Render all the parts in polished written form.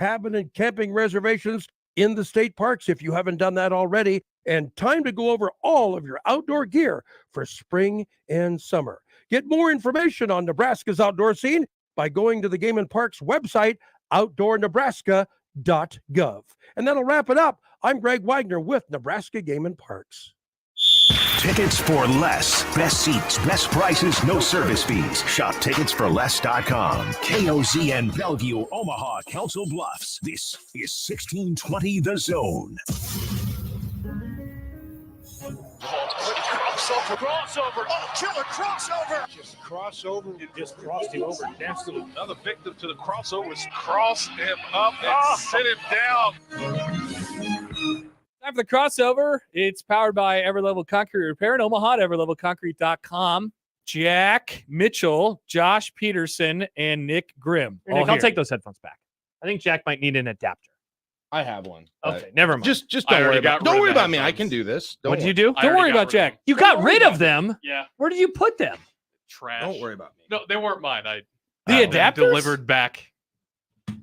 cabin and camping reservations in the state parks if you haven't done that already. And time to go over all of your outdoor gear for spring and summer. Get more information on Nebraska's outdoor scene by going to the Game and Parks website, outdoornebraska.gov. And that'll wrap it up. I'm Greg Wagner with Nebraska Game and Parks. Tickets for less. Best seats, best prices, no service fees. Shop ticketsforless.com. KOZN Bellevue, Omaha, Council Bluffs. This is 1620 The Zone. Crossover. Oh, killer crossover. Just crossover. It just crossed him over. Next to another victim to the crossovers. Cross him up and sit him down. Time for the crossover. It's powered by Everlevel Concrete Repair in Omaha at everlevelconcrete.com. Jack Mitchell, Josh Peterson, and Nick Grimm. Nick, I'll take those headphones back. I think Jack might need an adapter. I have one. Okay, never mind. Just don't worry about me. I can do this. What did you do? Don't worry about Jack. You got rid of them. Yeah. Where did you put them? Trash. Don't worry about me. No, they weren't mine. The adapters? Delivered back.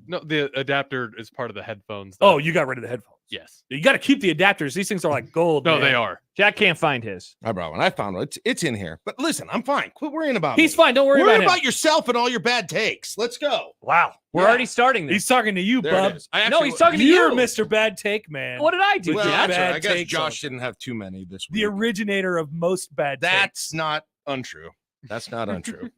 No, the adapter is part of the headphones. Oh, you got rid of the headphones. Yes. You got to keep the adapters. These things are like gold. No, man. they are. Jack can't find his. I brought one. I found one. It's in here. But listen, I'm fine. Quit worrying about me. He's fine. Don't worry about him. yourself and all your bad takes. Let's go. Wow. We're already starting this. He's talking to you, There bub. it is. I No, actually- he's talking to You're you. Mr. Bad Take Man. What did I do, Well, Jack? that's right. I guess takes Josh didn't have too many this week. The originator of most bad takes. That's not untrue. That's not untrue.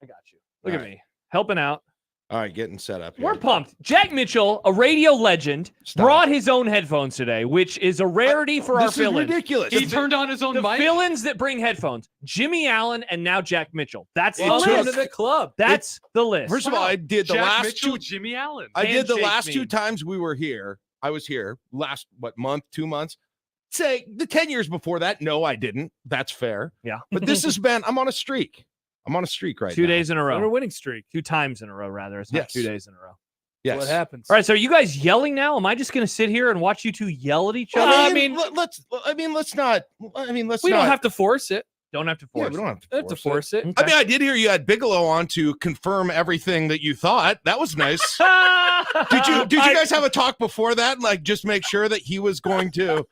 I got you. Look at All right. me. Helping out. All right, getting set up here. We're pumped. Jack Mitchell, a radio legend, Stop. brought his own headphones today, which is a rarity for our This is fill-ins. ridiculous. He turned on his own The mic. fill-ins that bring headphones. Jimmy Allen and now Jack Mitchell. That's the Welcome list. to the club. That's the list. First of all, I did the Jack last Mitchell, two. Jimmy Allen. I did the Handshake last me. 2 times we were here. I was here last month, 2 months. Say the 10 years before that. No, I didn't. That's fair. Yeah. But this has been. I'm on a streak. I'm on a streak right 2 now. days in a On a row. winning streak. 2 times in a row, rather. It's not Yes. 2 days in a row. Yes. What happens? All right, so are you guys yelling now? Am I just going to sit here and watch you two yell at each other? Well, let's not. We don't have to force it. Don't have to Yeah, force we don't have to Don't have to force force it. I mean, I did hear you had Bigelow on to confirm everything that you thought. That was nice. Did you guys have a talk before that? Like, just make sure that he was going to.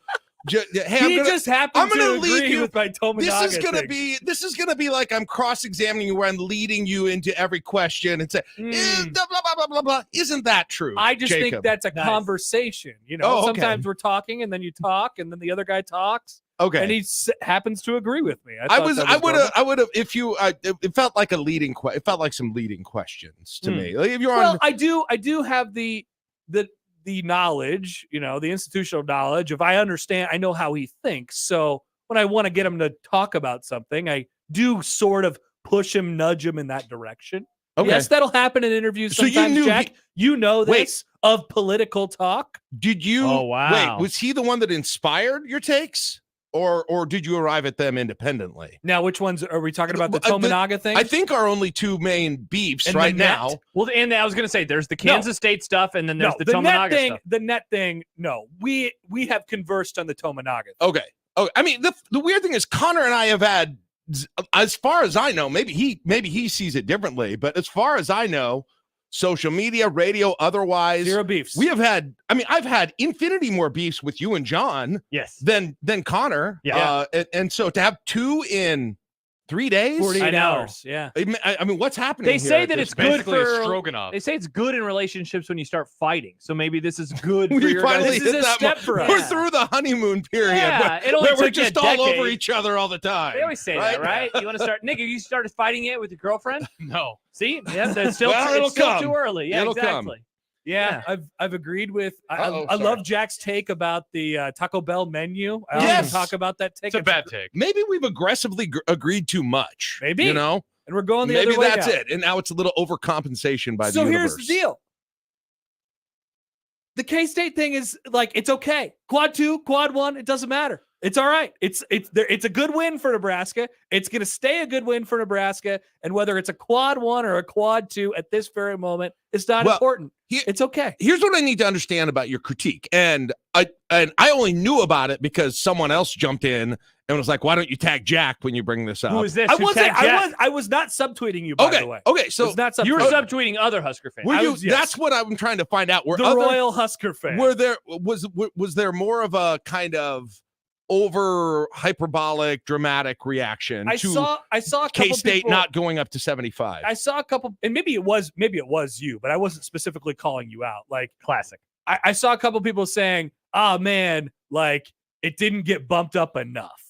Hey, He just happened I'm gonna to lead agree you- with my Tominaga This is gonna be like I'm cross-examining you where I'm leading you into every question and say, blah, blah, blah, blah, blah. Isn't that true? I just think Jacob? that's a Nice. conversation. You know, Oh, okay. sometimes we're talking and then you talk and then the other guy talks Okay. and he happens to agree with me. I thought that normal. would have, if you, it felt like it felt like some leading questions to Hmm. me. Like if you're Well, on, I do have the knowledge, you know, the institutional knowledge of I understand, I know how he thinks. So when I want to get him to talk about something, I do sort of push him, nudge him in that direction. okay. Yes, that'll happen in interviews So you sometimes, knew Jack. You know Wait. this of political talk. Did you, Oh, wow. wait, was he the one that inspired your takes or did you arrive at them independently? Now, which ones are we talking about? The Well, Tominaga thing? I think our only 2 main beefs And right the net. now. Well, and I was going to say, there's the Kansas State stuff, and then there's the net Tominaga thing. stuff. The net thing. No, we have conversed on the Tominaga thing. Okay. Oh, I mean, the weird thing is Connor and I have had, as far as I know, maybe he sees it differently, but as far as I know, social media, radio, otherwise, Zero beefs. we have had. I mean, I've had infinity more beefs with you and John Yes. than Connor. Yeah. And so to have 2 in 3 days, 48 I know. hours. Yeah. I mean, what's happening? They here say at that this it's point? good Basically a for Stroganoff. They say it's good in relationships when you start fighting. So maybe this is good for We your finally guys. This is hit a that step mo- for us. We're Yeah. through the honeymoon period. Yeah, it only where we're took you a just all over decade. each other all the time. They always say that, right? You want to start, Nick? Have you started fighting it with your girlfriend? No. See, yeah, that's still, Well, it'll it's still come. too early. Yeah, It'll come. exactly. Yeah, I've agreed with. I sorry. love Jack's take about the Taco Bell menu. I Yes. yes. talk about that take. It's a bad take. Maybe we've aggressively agreed too much. Maybe. You know? and we're going the Maybe other way. that's now. it. And now it's a little overcompensation by So the here's universe. the deal. The K-State thing is like it's okay. Quad 2, quad 1, it doesn't matter. It's all right. It's a good win for Nebraska. It's going to stay a good win for Nebraska. And whether it's a quad 1 or a quad 2 at this very moment, it's not Well, important. It's okay. Here's what I need to understand about your critique. And I only knew about it because someone else jumped in and was like, "Why don't you tag Jack when you bring this up?" Who is this? I Who wasn't. tagged Jack? I was not subtweeting you. By the way. Okay. So It's not You were subtweeting. subtweeting other Husker fans. were you? was- yes. That's what I'm trying to find out. Were the other, Royal Husker fan. were there was there more of a kind of over hyperbolic dramatic reaction I to saw a couple K-State people, not going up to 75? I saw a couple, and maybe it was you, but I wasn't specifically calling you out. Like Classic. I saw a couple people saying, "Oh man, like it didn't get bumped up enough.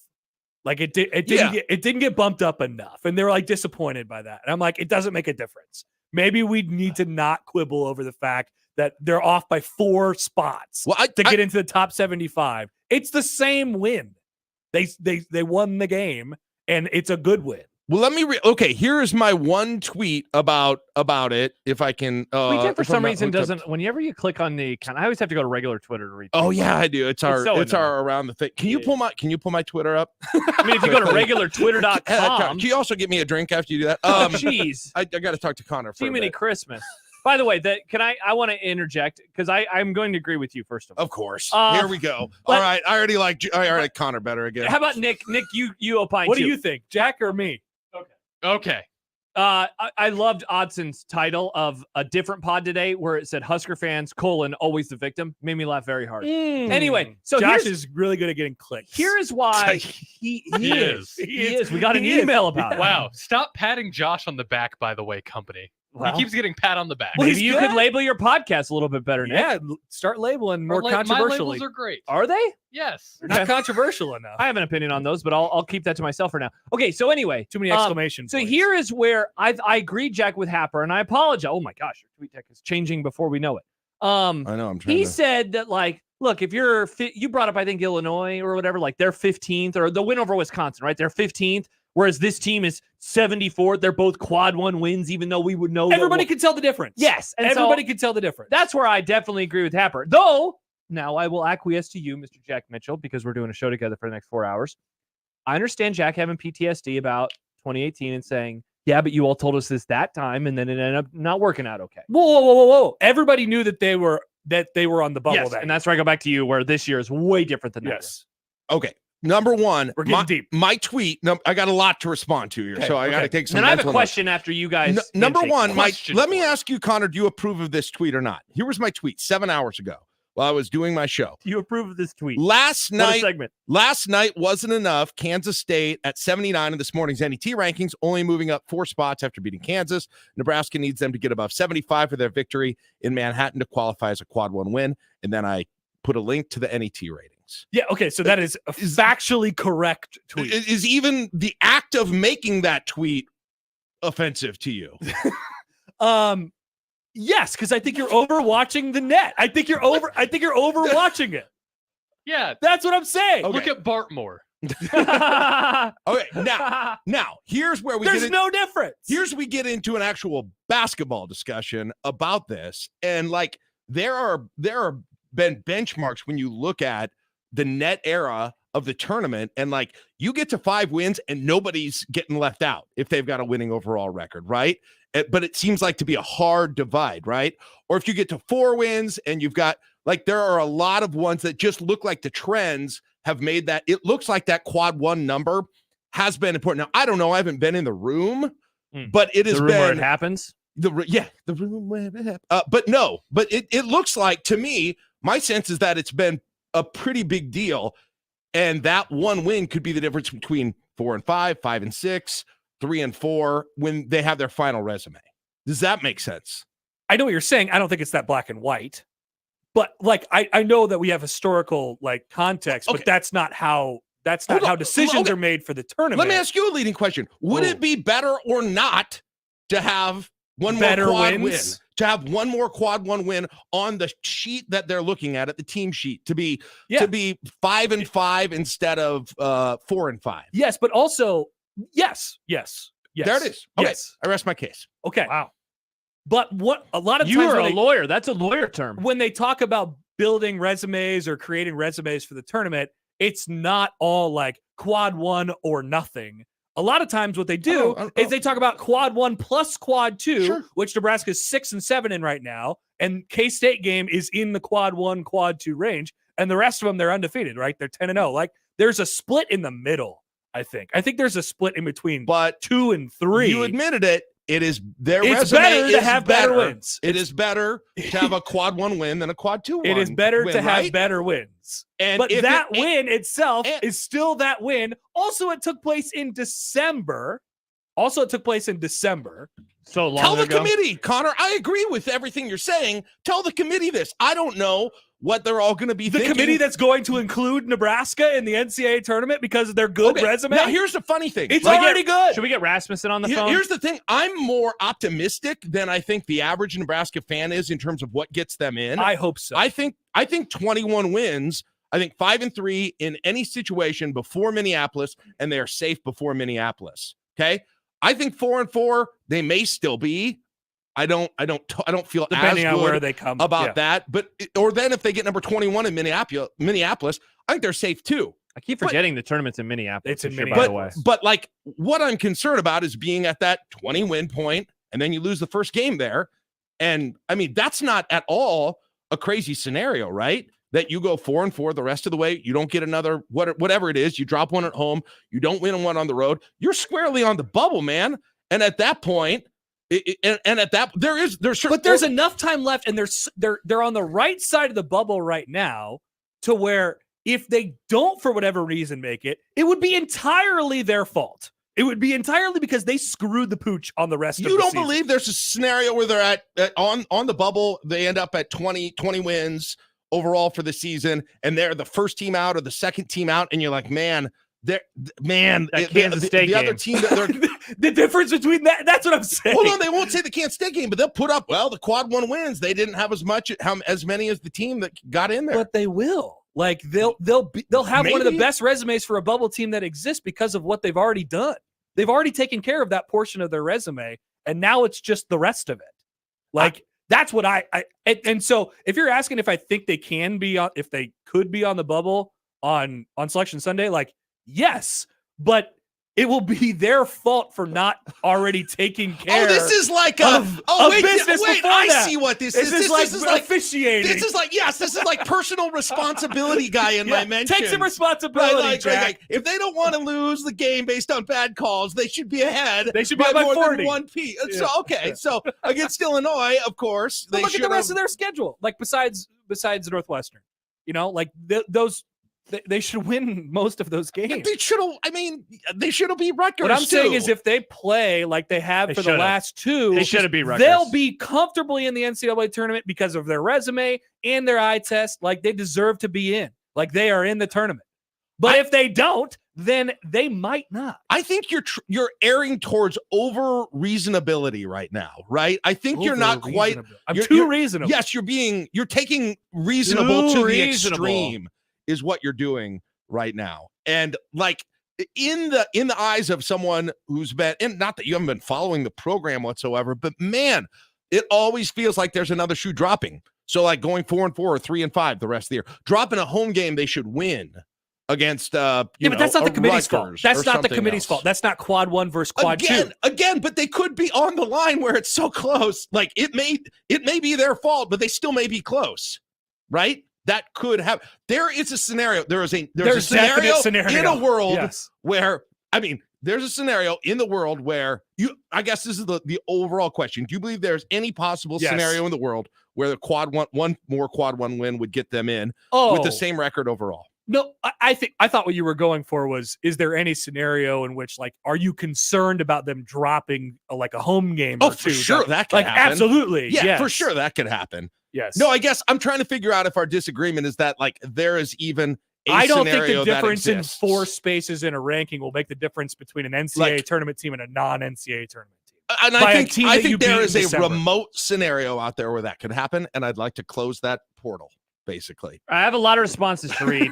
Like it didn't get bumped up enough," and they were like disappointed by that. And I'm like, it doesn't make a difference. Maybe we need to not quibble over the fact that they're off by 4 spots Well, to get into the top 75. It's the same win. They won the game, and it's a good win. Well, let me okay, here is my one tweet about it, if I can. WeChat for if I'm some not reason hooked up. doesn't. Whenever you click on the account, I always have to go to regular Twitter to read. Oh tweets. yeah, I do. It's our so our around the thing. Can you pull my Twitter up? I mean, if you go to regulartwitter.com. Can you also get me a drink after you do that? Jeez, I got to talk to Connor for a Jiminy bit. Christmas. By the way, I want to interject because I'm going to agree with you first of all. Of course. Uh, Here we go. but- All right. I already like Connor better again. How about Nick? Nick, you opine. What too. do you think, Jack or me? Okay. I loved Odson's title of a different pod today where it said Husker fans, always the victim. Made me laugh very hard. Anyway, so Josh is really good at getting clicks. here is why he is. is. He is. We got an He is. email about it. Wow. Stop patting Josh on the back, by the way, company. Well, He keeps getting pat on the back. Well, maybe he's you could good. label your podcast a little bit better, Nick. yeah, start labeling more My controversially. labels are great. Are they? Yes. They're not controversial enough. I have an opinion on those, but I'll keep that to myself for now. Okay, so anyway, Too many exclamation so points. here is where I agree, Jack, with Happer, and I apologize. Oh my gosh, your tweet deck is changing before we know it. I know. I'm trying He to. said that, like, look, if you're you brought up, I think, Illinois or whatever, like they're 15th, or the win over Wisconsin, right? They're 15th, whereas this team is 74th. They're both quad 1 wins, even though we would know everybody can tell the difference. Yes, and everybody so can tell the difference. that's where I definitely agree with Happer. Though now I will acquiesce to you, Mr. Jack Mitchell, because we're doing a show together for the next 4 hours. I understand Jack having PTSD about 2018 and saying, "Yeah, but you all told us this that time, and then it ended up not working out okay." Whoa. Everybody knew that they were on the bubble. Yes, that and that's where I go back to you, where this year is way different than that. yes. Okay. Number one, We're getting deep. My tweet. No, I got a lot to respond to here, Okay, so I got to okay. take some. And then I have a mental question after you guys. notes. Number handshake. one, Mike. Question Let me for you. ask you, Connor. Do you approve of this tweet or not? Here was my tweet 7 hours ago while I was doing my show. Do you approve of this tweet? Last What a night, segment. Last night wasn't enough. Kansas State at 79 in this morning's NET rankings, only moving up 4 spots after beating Kansas. Nebraska needs them to get above 75 for their victory in Manhattan to qualify as a quad 1 win. And then I put a link to the NET ratings. Yeah. Okay. So that is a factually correct tweet. Is even the act of making that tweet offensive to you? Yes, because I think you're overwatching the net. I think you're overwatching it. Yeah. That's what I'm saying. Okay. Look at Bartmore. Okay, now here's where we There's get no difference. we get into an actual basketball discussion about this, and like there are been benchmarks when you look at the net era of the tournament, and like you get to 5 wins and nobody's getting left out if they've got a winning overall record, right? But it seems like to be a hard divide, right? Or if you get to 4 wins and you've got like there are a lot of ones that just look like the trends have made that it looks like that quad 1 number has been important. Now I don't know, I haven't been in the room, but it has the room where been it happens. the room where it happened. But it looks like to me, my sense is that it's been a pretty big deal, and that 1 win could be the difference between 4 and 5, 5 and 6, 3 and 4 when they have their final resume. Does that make sense? I know what you're saying. I don't think it's that black and white, but like I know that we have historical like context, Okay. but that's not how Hold on. how decisions Okay. are made for the tournament. Let me ask you a leading question. Would Oh. it be better or not to have one Better more quad wins? win? To have one more quad 1 win on the sheet that they're looking at the team sheet, to be 5 and 5 instead of 4 and 5. Yes, but also yes. There it is. Okay. Yes. I rest my case. Okay. Wow. But what a lot of You times are when a they- lawyer. That's a lawyer term. when they talk about building resumes or creating resumes for the tournament, it's not all like quad 1 or nothing. A lot of times what they do is they talk about quad 1 plus quad 2, Sure. which Nebraska is 6 and 7 in right now. And K-State game is in the quad 1, quad 2 range. And the rest of them, they're undefeated, right? They're 10 and 0. Like there's a split in the middle. I think there's a split in between But 2 and 3. You admitted it. It is their It's resume better to is have better wins. It is better to have a quad 1 win than a quad 2 win. It is better to have right? better wins. And But if that it- win itself and- is still that win. Also, it took place in December. So long Tell the ago. committee, Connor. I agree with everything you're saying. Tell the committee this. I don't know what they're all going to be The thinking. committee that's going to include Nebraska in the NCAA tournament because of their good resume. Now, here's the funny thing. It's Like, already good. Should we get Rasmussen on the phone? Here's the thing. I'm more optimistic than I think the average Nebraska fan is in terms of what gets them in. I hope so. I think 21 wins. I think 5-3 in any situation before Minneapolis, and they are safe before Minneapolis. Okay. I think 4-4, they may still be. I don't feel Depending as on good where they come about that. But or then if they get number 21 in Minneapolis, I think they're safe too. I keep forgetting the tournament's in Minneapolis. It's in this year, Minneapolis. by the way. But like what I'm concerned about is being at that 20 win point and then you lose the first game there. And I mean, that's not at all a crazy scenario, right? That you go 4-4 the rest of the way. You don't get another, whatever it is. You drop one at home. You don't win one on the road. You're squarely on the bubble, man. And at that point, there's enough time left, and they're on the right side of the bubble right now to where if they don't, for whatever reason, make it, it would be entirely their fault. It would be entirely because they screwed the pooch on the rest of the season. You don't believe there's a scenario where they're on the bubble, they end up at 20 wins overall for the season, and they're the first team out or the second team out, and you're like, man, Kansas State the game. other team that they're the difference between that's what I'm saying. well, no, they won't say the Kansas State game, but they'll put up the quad 1 wins. They didn't have as many as the team that got in there. But they will. Like they'll have one of the best resumes for a bubble team that exists because of what they've already done. They've already taken care of that portion of their resume, and now it's just the rest of it. Like that's what and so if you're asking if I think they can be on, if they could be on the bubble on Selection Sunday, like yes, but it will be their fault for not already taking care. Oh, this is like business before I that. see what this This is. is like This is like officiating. This is like personal responsibility guy in my mentions. Take some responsibility, Right, Jack. like, if they don't want to lose the game based on bad calls, they should be ahead. They should be by more 40. than 1 P. So so against Illinois, of course, But they look at the rest of their schedule. Like besides Northwestern, those they should win most of those games. They should have. I mean, they should have beat Rutgers. What I'm saying too. is, if they play like they have for the last two, They should have beat Rutgers. they'll be comfortably in the NCAA tournament because of their resume and their eye test. Like they deserve to be in. Like they are in the tournament. But if they don't, then they might not. I think you're erring towards over reasonability right now, right? I think you're not quite. I'm you're- too you're- reasonable. Yes, you're taking reasonable Too to the reasonable. extreme is what you're doing right now. And like in the eyes of someone who's been, and not that you haven't been following the program whatsoever, but man, it always feels like there's another shoe dropping. So like going 4-4 or 3-5 the rest of the year, dropping a home game they should win against But that's not the committee's fault. Rutgers That's or not the something committee's else. fault. That's not quad 1 versus quad 2. Again, but they could be on the line where it's so close. Like it may be their fault, but they still may be close, right? That could have. There is a scenario. There's a definite scenario in a world Yes. where there's a scenario in the world where I guess this is the overall question. Do you believe there's any possible Yes. scenario in the world where the one more quad 1 win would get them in with the same record overall? No, I thought what you were going for was, is there any scenario in which, like, are you concerned about them dropping a home game? Oh, or for two? sure, that could happen. Absolutely. Yeah, yes. for sure that could happen. Yes. No, I guess I'm trying to figure out if our disagreement is that like there is even a I don't think scenario the that difference in exists. 4 spaces in a ranking will make the difference between an NCAA tournament team and a non-NCAA tournament team. And by a I team that you think there beat is in a December. remote scenario out there where that could happen, and I'd like to close that portal. Basically, I have a lot of responses to read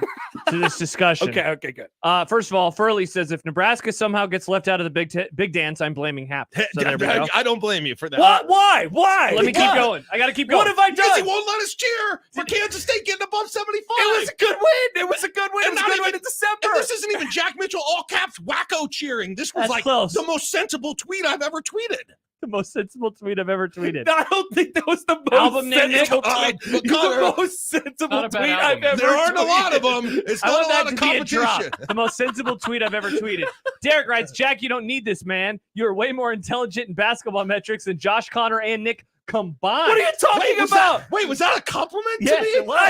to this discussion. Okay, good. First of all, Furley says if Nebraska somehow gets left out of the big dance, I'm blaming Hap. So there we go. I don't blame you for that. What? Why? Let me keep going. I got to keep going. What have I Because he done? won't let us cheer for Kansas State getting above 75. It was a good win. It was a good win. And It was a not good win even- in December. And this isn't even Jack Mitchell all caps wacko cheering. This was That's like close. the most sensible tweet I've ever tweeted. The most sensible tweet I've ever tweeted. I don't think that was the most Album name, Nick? sensible tweet. but The Connor, most sensible Not a bad tweet album. I've ever there aren't a lot of tweeted. them. It's I not want a that lot to of be a drop. competition. The most sensible tweet I've ever tweeted. Derek writes, Jack, you don't need this, man. You're way more intelligent in basketball metrics than Josh, Connor, and Nick combined. What are you talking about? Was that a compliment Yes, to me? it was. I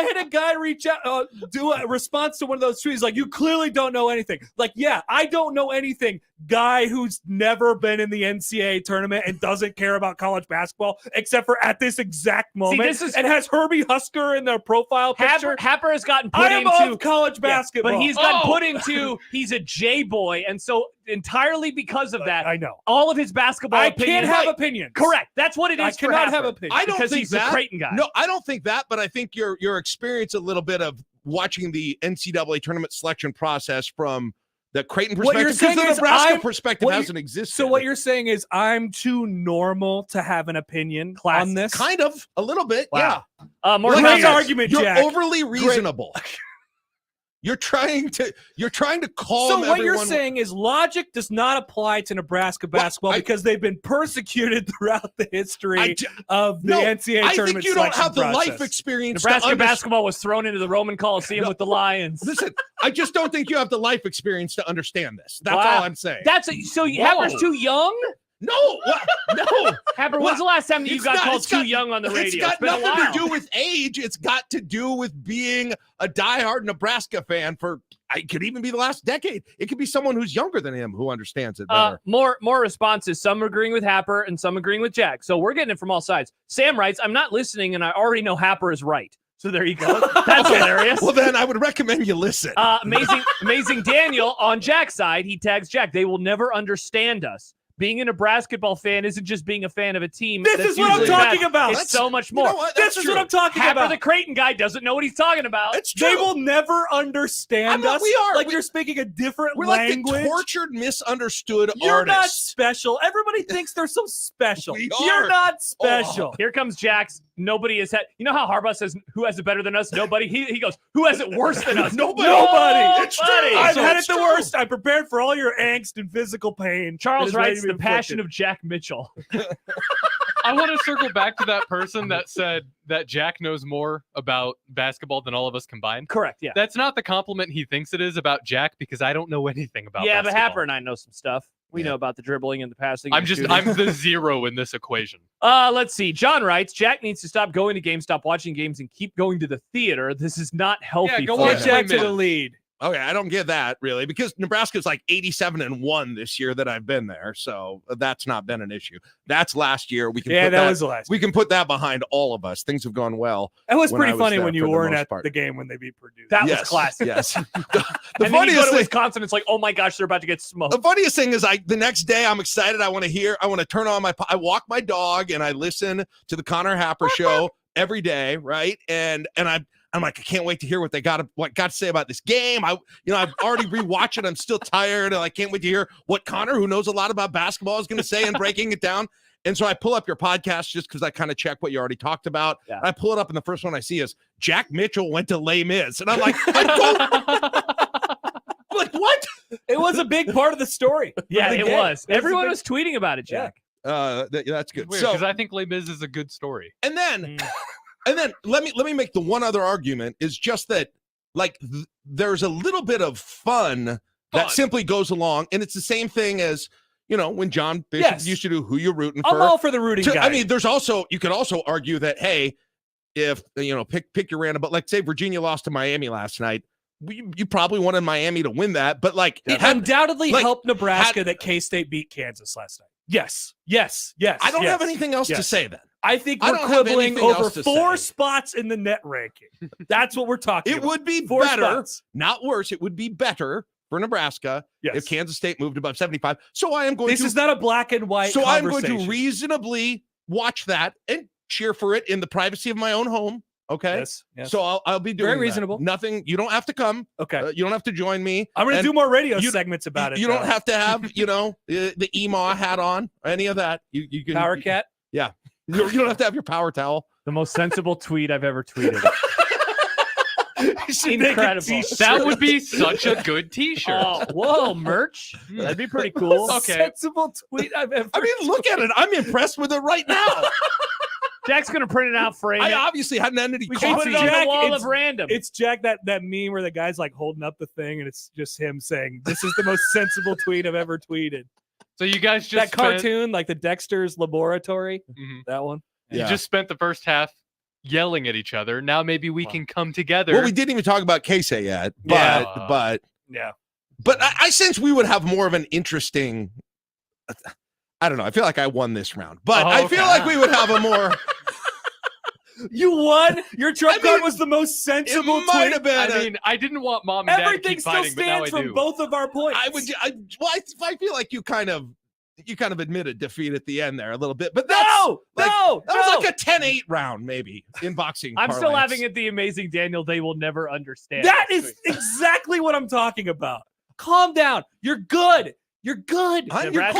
had a guy reach out, do a response to one of those tweets like, you clearly don't know anything. Like, yeah, I don't know anything. Guy who's never been in the NCAA tournament and doesn't care about college basketball except for at this exact moment. And has Herbie Husker in their profile picture. Happer has gotten put I am into of college basketball. but he's gotten put into he's a J boy, and so entirely because of that, I know. all of his basketball I opinions. can't have opinions. Correct. That's what it is. I for cannot Happer. have opinions. I don't because think he's that. a Creighton guy. No, I don't think that, but I think your experience a little bit of watching the NCAA tournament selection process from the Creighton What you're perspective, because saying the is Nebraska I'm- perspective what you- hasn't existed. So what you're saying is I'm too normal to have an opinion Classic. on this? kind of a little bit, Wow. More Great comments. argument, You're Jack. overly reasonable. You're trying to calm So what you're everyone. saying is logic does not apply to Nebraska basketball because they've been persecuted throughout the history of the NCAA I tournament think you don't selection have the process. life experience. to Nebraska understand- basketball was thrown into the Roman Coliseum with the Lions. Listen, I just don't think you have the life experience to understand this. That's Wow. all I'm saying. So Happer's too young? No, no. Happer, when's the last time that you It's got not- called it's too got- young on the radio? It's got been a nothing while. to do with age. It's got to do with being a diehard Nebraska fan for, it could even be the last decade. It could be someone who's younger than him who understands it better. More responses. Some agreeing with Happer and some agreeing with Jack. So we're getting it from all sides. Sam writes, I'm not listening and I already know Happer is right. So there you go. That's hilarious. Well, then I would recommend you listen. Amazing Daniel on Jack's side. He tags Jack. They will never understand us. Being a Nebraska ball fan isn't just being a fan of a team. This that's is what I'm usually talking bad. about. It's so much more. You know what? This That's is what true. I'm talking Happer, about. the Creighton guy, doesn't know what he's talking about. It's true. They will never understand us. We are. Like you're speaking a different We're like language. the tortured, misunderstood You're not artists. special. Everybody thinks they're so special. We You're are. not special. Here comes Jack's. Nobody has had. You know how Harbaugh says, "Who has it better than us?" Nobody. He goes, "Who has it worse than us?" Nobody. It's true. I've So had it's it the true. worst. I'm prepared for all your angst and physical pain. Charles writes, "The passion of Jack Mitchell." I want to circle back to that person that said that Jack knows more about basketball than all of us combined. Correct. Yeah. That's not the compliment he thinks it is about Jack because I don't know anything about Yeah, but basketball. Happer and I know some stuff. We know about the dribbling and the passing. I'm and the shooting. I'm the zero in this equation. Let's see. John writes, Jack needs to stop going to games, stop watching games, and keep going to the theater. This is not healthy. go for watch him. Jack to Yeah. the lead. Okay, I don't get that really because Nebraska's like 87-1 this year that I've been there, so that's not been an issue. That's last year. We can Yeah, put that was the last. we can put that behind all of us. Things have gone well. It was when pretty I was funny there when you for the weren't most at part. the game when they beat Purdue. That Yes, was classic. Yes. The And then you go funniest to thing. Wisconsin, it's like, oh my gosh, they're about to get smoked. The funniest thing is, the next day I'm excited. I want to turn on I walk my dog and I listen to the Connor Happer show every day, right? And I'm like, I can't wait to hear what they got to say about this game. I've already rewatched it. I'm still tired, and I can't wait to hear what Connor, who knows a lot about basketball, is going to say and breaking it down. And so I pull up your podcast just because I kind of check what you already talked about. Yeah. I pull it up, and the first one I see is Jack Mitchell went to Les Mis, and I'm like, what? It was a big part of the story. Yeah, The it game. was. a Everyone big- was tweeting about it, Jack. That's good. Weird, So because I think Les Mis is a good story. And then, let me make the one other argument is just that, like, there's a little bit of fun that simply goes along, and it's the same thing as when John Bishop Yes. used to do "Who You Rooting for." I'm all for the rooting guy. I mean, you could also argue that, hey, if pick your random, but like say Virginia lost to Miami last night, you probably wanted Miami to win that, but like it undoubtedly like, helped Nebraska that K-State beat Kansas last night. Yes. I don't have anything else to yes. say then. I think I we're don't have quibbling anything over else to 4 say. spots in the net ranking. That's what we're talking It about. would be 4 better, spots. not worse. It would be better for Nebraska Yes. if Kansas State moved above 75. So I am going This to is not a black and white So I'm going conversation. to reasonably watch that and cheer for it in the privacy of my own home. Okay. Yes. Yes. So I'll be doing Very that. reasonable. Nothing. You don't have to come. okay. You don't have to join me. I'm going to and do more radio you- segments about it. You don't have to have, the EMA hat on or any of that. You can Power Cat. You don't have to have your power towel. The most sensible tweet I've ever tweeted. You should make a Incredible. t-shirt. That would be such a good T-shirt. Oh, whoa, merch. That'd be pretty cool. Most Okay. sensible tweet I've ever. I mean, look at it. I'm impressed with it right now. Jack's gonna print it out, frame I it. obviously hadn't had any We should put coffee. it on Jack, the wall it's- of random. It's Jack, that meme where the guy's like holding up the thing and it's just him saying, "This is the most sensible tweet I've ever tweeted." So you guys just That spent- cartoon, like the Dexter's Laboratory, Mhm. that one. You Yeah. just spent the first half yelling at each other. Now maybe we can come together. Well, we didn't even talk about Keisei yet, but Yeah. Yeah. I sense we would have more of an interesting. I don't know. I feel like I won this round, but Oh, I feel okay. like we would have a more. You won. Your trump I mean, card was the most sensible It might tweet. have been. I mean, I didn't want mom and dad to Everything keep still fighting, but now I stands from do. both of our points. I feel like you kind of admitted defeat at the end there a little bit, but No, like, no, that no. was like a 10-8 round maybe in boxing. I'm still parlance. laughing at the amazing Daniel. They will never understand. That this is tweet. exactly what I'm talking about. Calm down. You're good. You're good. You're Nebraska-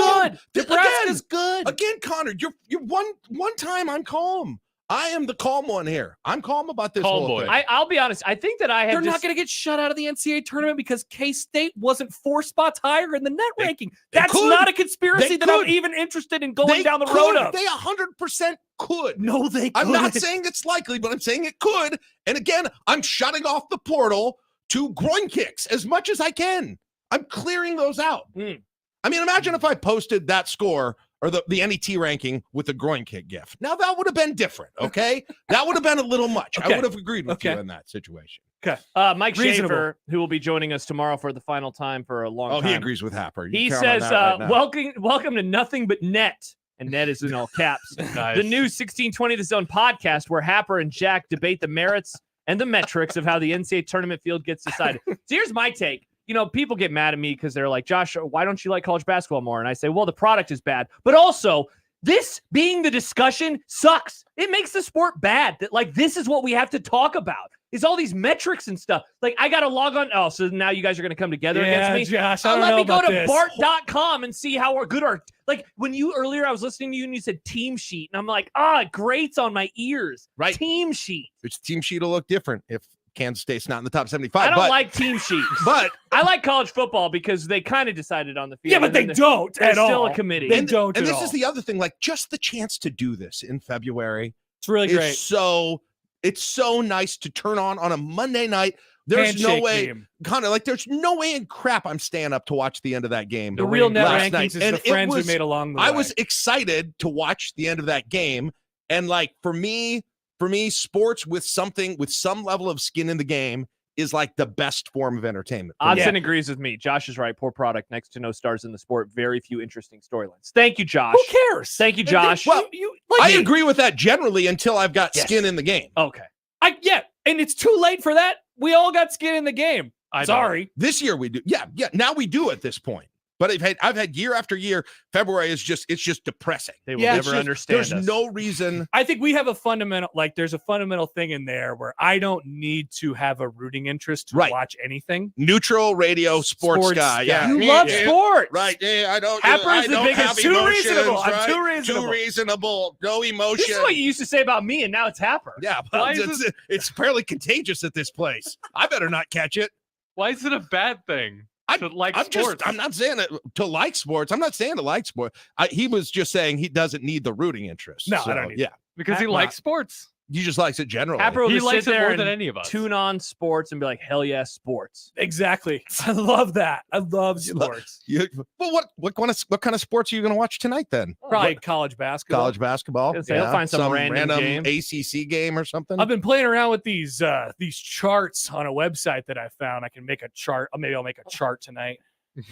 good. Nebraska's good. Again, Connor, you're one time I'm calm. I am the calm one here. I'm calm about this Calm whole boy. thing. I'll be honest. I think that I have. They're not just- going to get shut out of the NCAA tournament because K-State wasn't 4 spots higher in the net ranking. they That's could. not a conspiracy They that I'm could. even interested in going They down the could. road of. They 100% could. No, they I'm not couldn't. saying it's likely, but I'm saying it could. And again, I'm shutting off the portal to groin kicks as much as I can. I'm clearing those out. I mean, imagine if I posted that score or the NET ranking with the groin kick gif. Now that would have been different, okay? That would have been a little much. I Okay. would have agreed with you Okay. in that situation. Mike Reasonable. Schaefer, who will be joining us tomorrow for the final time for a long Oh, time. he agrees with Happer. You He count on says, that right now. welcome to Nothing But Net. And net is in all caps. Nice. The new 1620 The Zone podcast where Happer and Jack debate the merits and the metrics of how the NCAA tournament field gets decided. So here's my take. You know, people get mad at me because they're like, Josh, why don't you like college basketball more? And I say, well, the product is bad. But also, this being the discussion sucks. It makes the sport bad. That like this is what we have to talk about. Is all these metrics and stuff. Like I got to log on. Oh, so now you guys are going to come together against me. Josh, I don't Let know me go about to this. BART.com and see how good our like when you earlier I was listening to you and you said team sheet and I'm like, it grates on my ears. Right. Team sheet. Which team sheet will look different if Kansas State's not in the top 75. I don't but, like team sheets. but I like college football because they kind of decided on the field. Yeah, but and they then don't There's at all. still a committee. They and, don't and at this all. is the other thing, like just the chance to do this in February It's really is great. it's so nice to turn on a Monday night. There's no Handshake way, game. kind of like there's no way in crap I'm staying up to watch the end of that game. The real net last rankings night. is And the it friends was- we made along the way. I was excited to watch the end of that game. And like for me, sports with some level of skin in the game is like the best form of entertainment. for me. Odson agrees with me. Josh is right. Poor product. Next to no stars in the sport. Very few interesting storylines. Thank you, Josh. Who cares? Thank you, Josh. Well, you I like me. agree with that generally until I've got Yes. skin in the game. Okay. And it's too late for that. We all got skin in the game. I don't. Sorry. This year we do. Yeah. Now we do at this point. But I've had year after year. February is just depressing. They will Yeah, never It's just- understand There's us. no reason. I think we have a fundamental, there's a fundamental thing in there where I don't need to have a rooting interest to Right. watch anything. Neutral radio sports guy. Yeah. You love sports. Right. Yeah, I don't. Happer's I the don't biggest- have too emotions, reasonable. I'm right? too reasonable. Too reasonable. No emotion. This is what you used to say about me, and now it's Happer. Yeah, Why but is it's fairly contagious at this place. I better not catch it. Why is it a bad thing to like sports? I'm not saying it to like sports. I'm not saying to like sports. He was just saying he doesn't need the rooting interest. No, I don't need Yeah, because he Well, likes sports. he just likes it generally. Happer will He just likes sit it there more than and any of us. tune on sports and be like, hell yeah, sports. Exactly. I love that. I love sports. Well, what kind of sports are you going to watch tonight then? Probably college basketball. College basketball. Gonna say, he'll find some random game. ACC game or something. I've been playing around with these charts on a website that I found. I can make a chart. Maybe I'll make a chart tonight.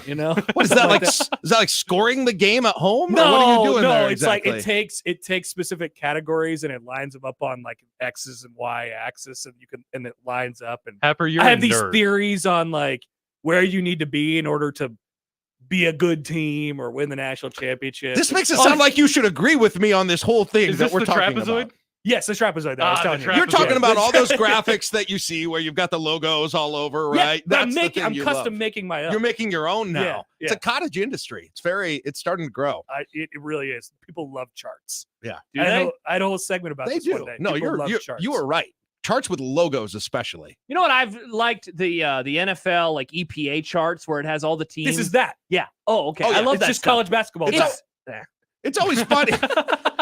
You know, What is that like? Is that like scoring the game at home? Or No, what are you doing no. there It's exactly? like it takes specific categories and it lines them up on like X's and Y axis, and it lines up. And Happer, you're I have a these nerd. theories on like where you need to be in order to be a good team or win the national championship. This makes it Oh, sound like you should agree with me on this whole thing Is that this we're the talking trapezoid? about. yes, the trapezoid that I was Ah, the telling you. You're talking Yeah. about all those graphics that you see where you've got the logos all over, Yeah, right? but That's the thing I'm you custom love. making my own. You're making your own now. Yeah, It's a cottage industry. It's starting to grow. It really is. People love charts. Yeah. Do I they? had a whole segment about They this do. one day. No, People love you charts. were right. charts with logos, especially. You know what? I've liked the NFL like EPA charts where it has all the teams. This is that. Yeah. Oh, okay. Oh, yeah. I love It's that. just stuff. college basketball. It's always funny.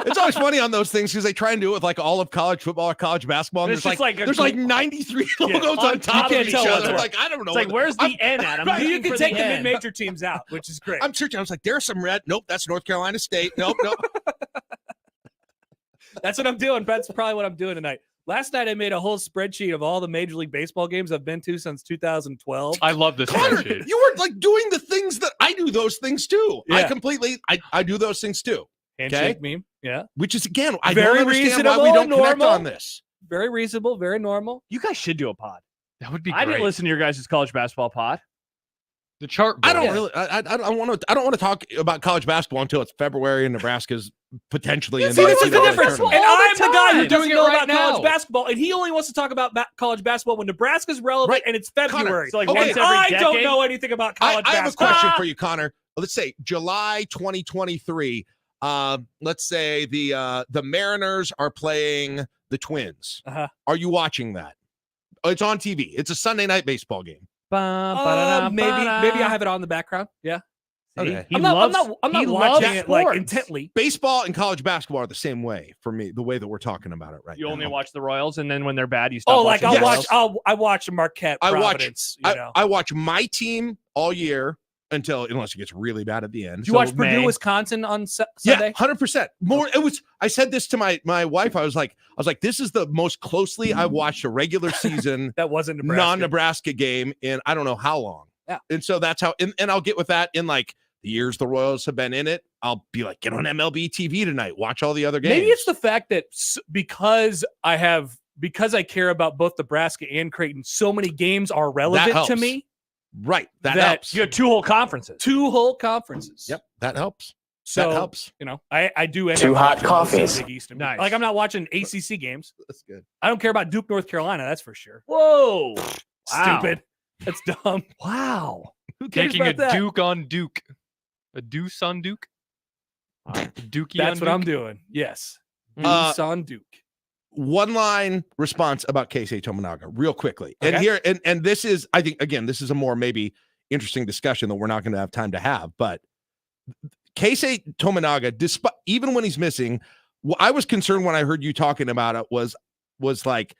It's always funny on those things because they try and do it with like all of college football or college basketball. And It's there's just like a there's like 93 logos on on top you of can't each tell other. what's what. Like, I don't know. It's like, where's the N at? I'm Right, you looking can for take the N. mid-major teams out, which is great. I'm searching. I was like, there's some red. Nope, that's North Carolina State. Nope. That's what I'm doing. That's probably what I'm doing tonight. Last night I made a whole spreadsheet of all the Major League Baseball games I've been to since 2012. I love this Connor, spreadsheet. you were like doing the things that I do those things too. Yeah. I do those things too. Handshake meme. Yeah. Which is, again, I Very don't understand why we reasonable, don't connect normal. on this. Very reasonable, very normal. You guys should do a pod. That would be I great. didn't listen to your guys' college basketball pod. The chart. I don't board. really. I don't want to talk about college basketball until it's February and Nebraska's potentially in See, the this is the NCAA difference. tournament. And all the I'm the guy who time. doesn't Doing it know right about college now. basketball, and he only wants to talk about college basketball when Nebraska's relevant Right. and it's Connor, February. so like Okay. once every I don't decade? know anything about college I have a basketball. question for you, Connor. Let's say July 2023. Let's say the Mariners are playing the Twins. Uh-huh. Are you watching that? Oh, it's on TV. It's a Sunday night baseball game. Maybe I have it on in the background. Yeah. Okay. He I'm loves, not he watching loves it like sports. intently. Baseball and college basketball are the same way for me. The way that we're talking about it right You now. only watch the Royals, and then when they're bad, you stop. Oh, like watching I'll the watch. Royals. I watch Marquette. I watch- Providence, you know. I watch my team all year unless it gets really bad at the end. Did you watch May. Purdue, Wisconsin on Yeah, Sunday? 100%. More. It was. I said this to my wife. I was like, this is the most closely I've watched a regular season That wasn't Nebraska. non-Nebraska game in I don't know how long. Yeah. And so that's how. And I'll get with that in like the years the Royals have been in it. I'll be like, get on MLB TV tonight. Watch all the other games. Maybe it's the fact that because I care about both Nebraska and Creighton, so many games are relevant to helps. me. right. That that helps. You had 2 whole conferences. 2 whole conferences. Yep. That helps. So That helps. you know, I do end 2 up hot watching coffees. Big East and Nice. Like I'm not watching ACC games. That's good. I don't care about Duke, North Carolina. That's for sure. Whoa. Wow. Stupid. That's dumb. Wow. Who cares Taking a about that? Duke on Duke. A deuce on Duke. Dookie That's on what I'm Duke? doing. Yes. Uh, Deuce on Duke. One line response about Keisei Tominaga real quickly. And Okay. here, and this is, I think, again, this is a more maybe interesting discussion that we're not going to have time to have, but Keisei Tominaga, despite, even when he's missing, I was concerned when I heard you talking about it was like,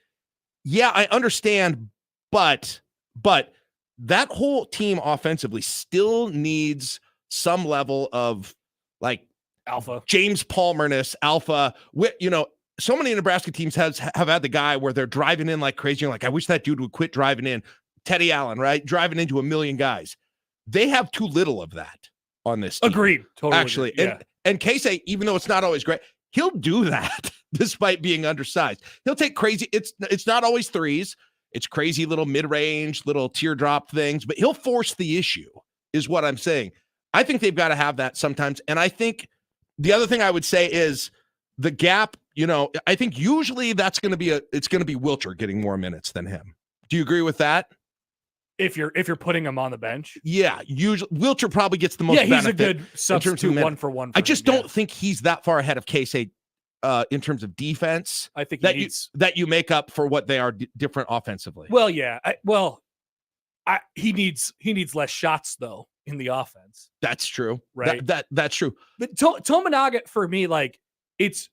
yeah, I understand, but that whole team offensively still needs some level of like Alpha. James Palmer-ness, alpha. You know, so many Nebraska teams have had the guy where they're driving in like crazy. You're like, I wish that dude would quit driving in. Teddy Allen, right? Driving into a million guys. They have too little of that on this team. Agreed. Totally. Actually. Agreed. Yeah. And Keisei, even though it's not always great, he'll do that despite being undersized. He'll take crazy. It's not always threes. It's crazy little mid-range, little teardrop things, but he'll force the issue is what I'm saying. I think they've got to have that sometimes. And I think the other thing I would say is the gap, you know, I think usually it's going to be Wilcher getting more minutes than him. Do you agree with that? If you're putting him on the bench. Yeah, usually Wilcher probably gets the most Yeah, he's a benefit. good substitute minute. 1-for-1. I just don't think he's that far ahead of Keisei in terms of defense I think that he needs. you make up for what they are different offensively. Well, yeah. He needs less shots though in the offense. That's true. Right. That's true. But Tominaga for me, like it's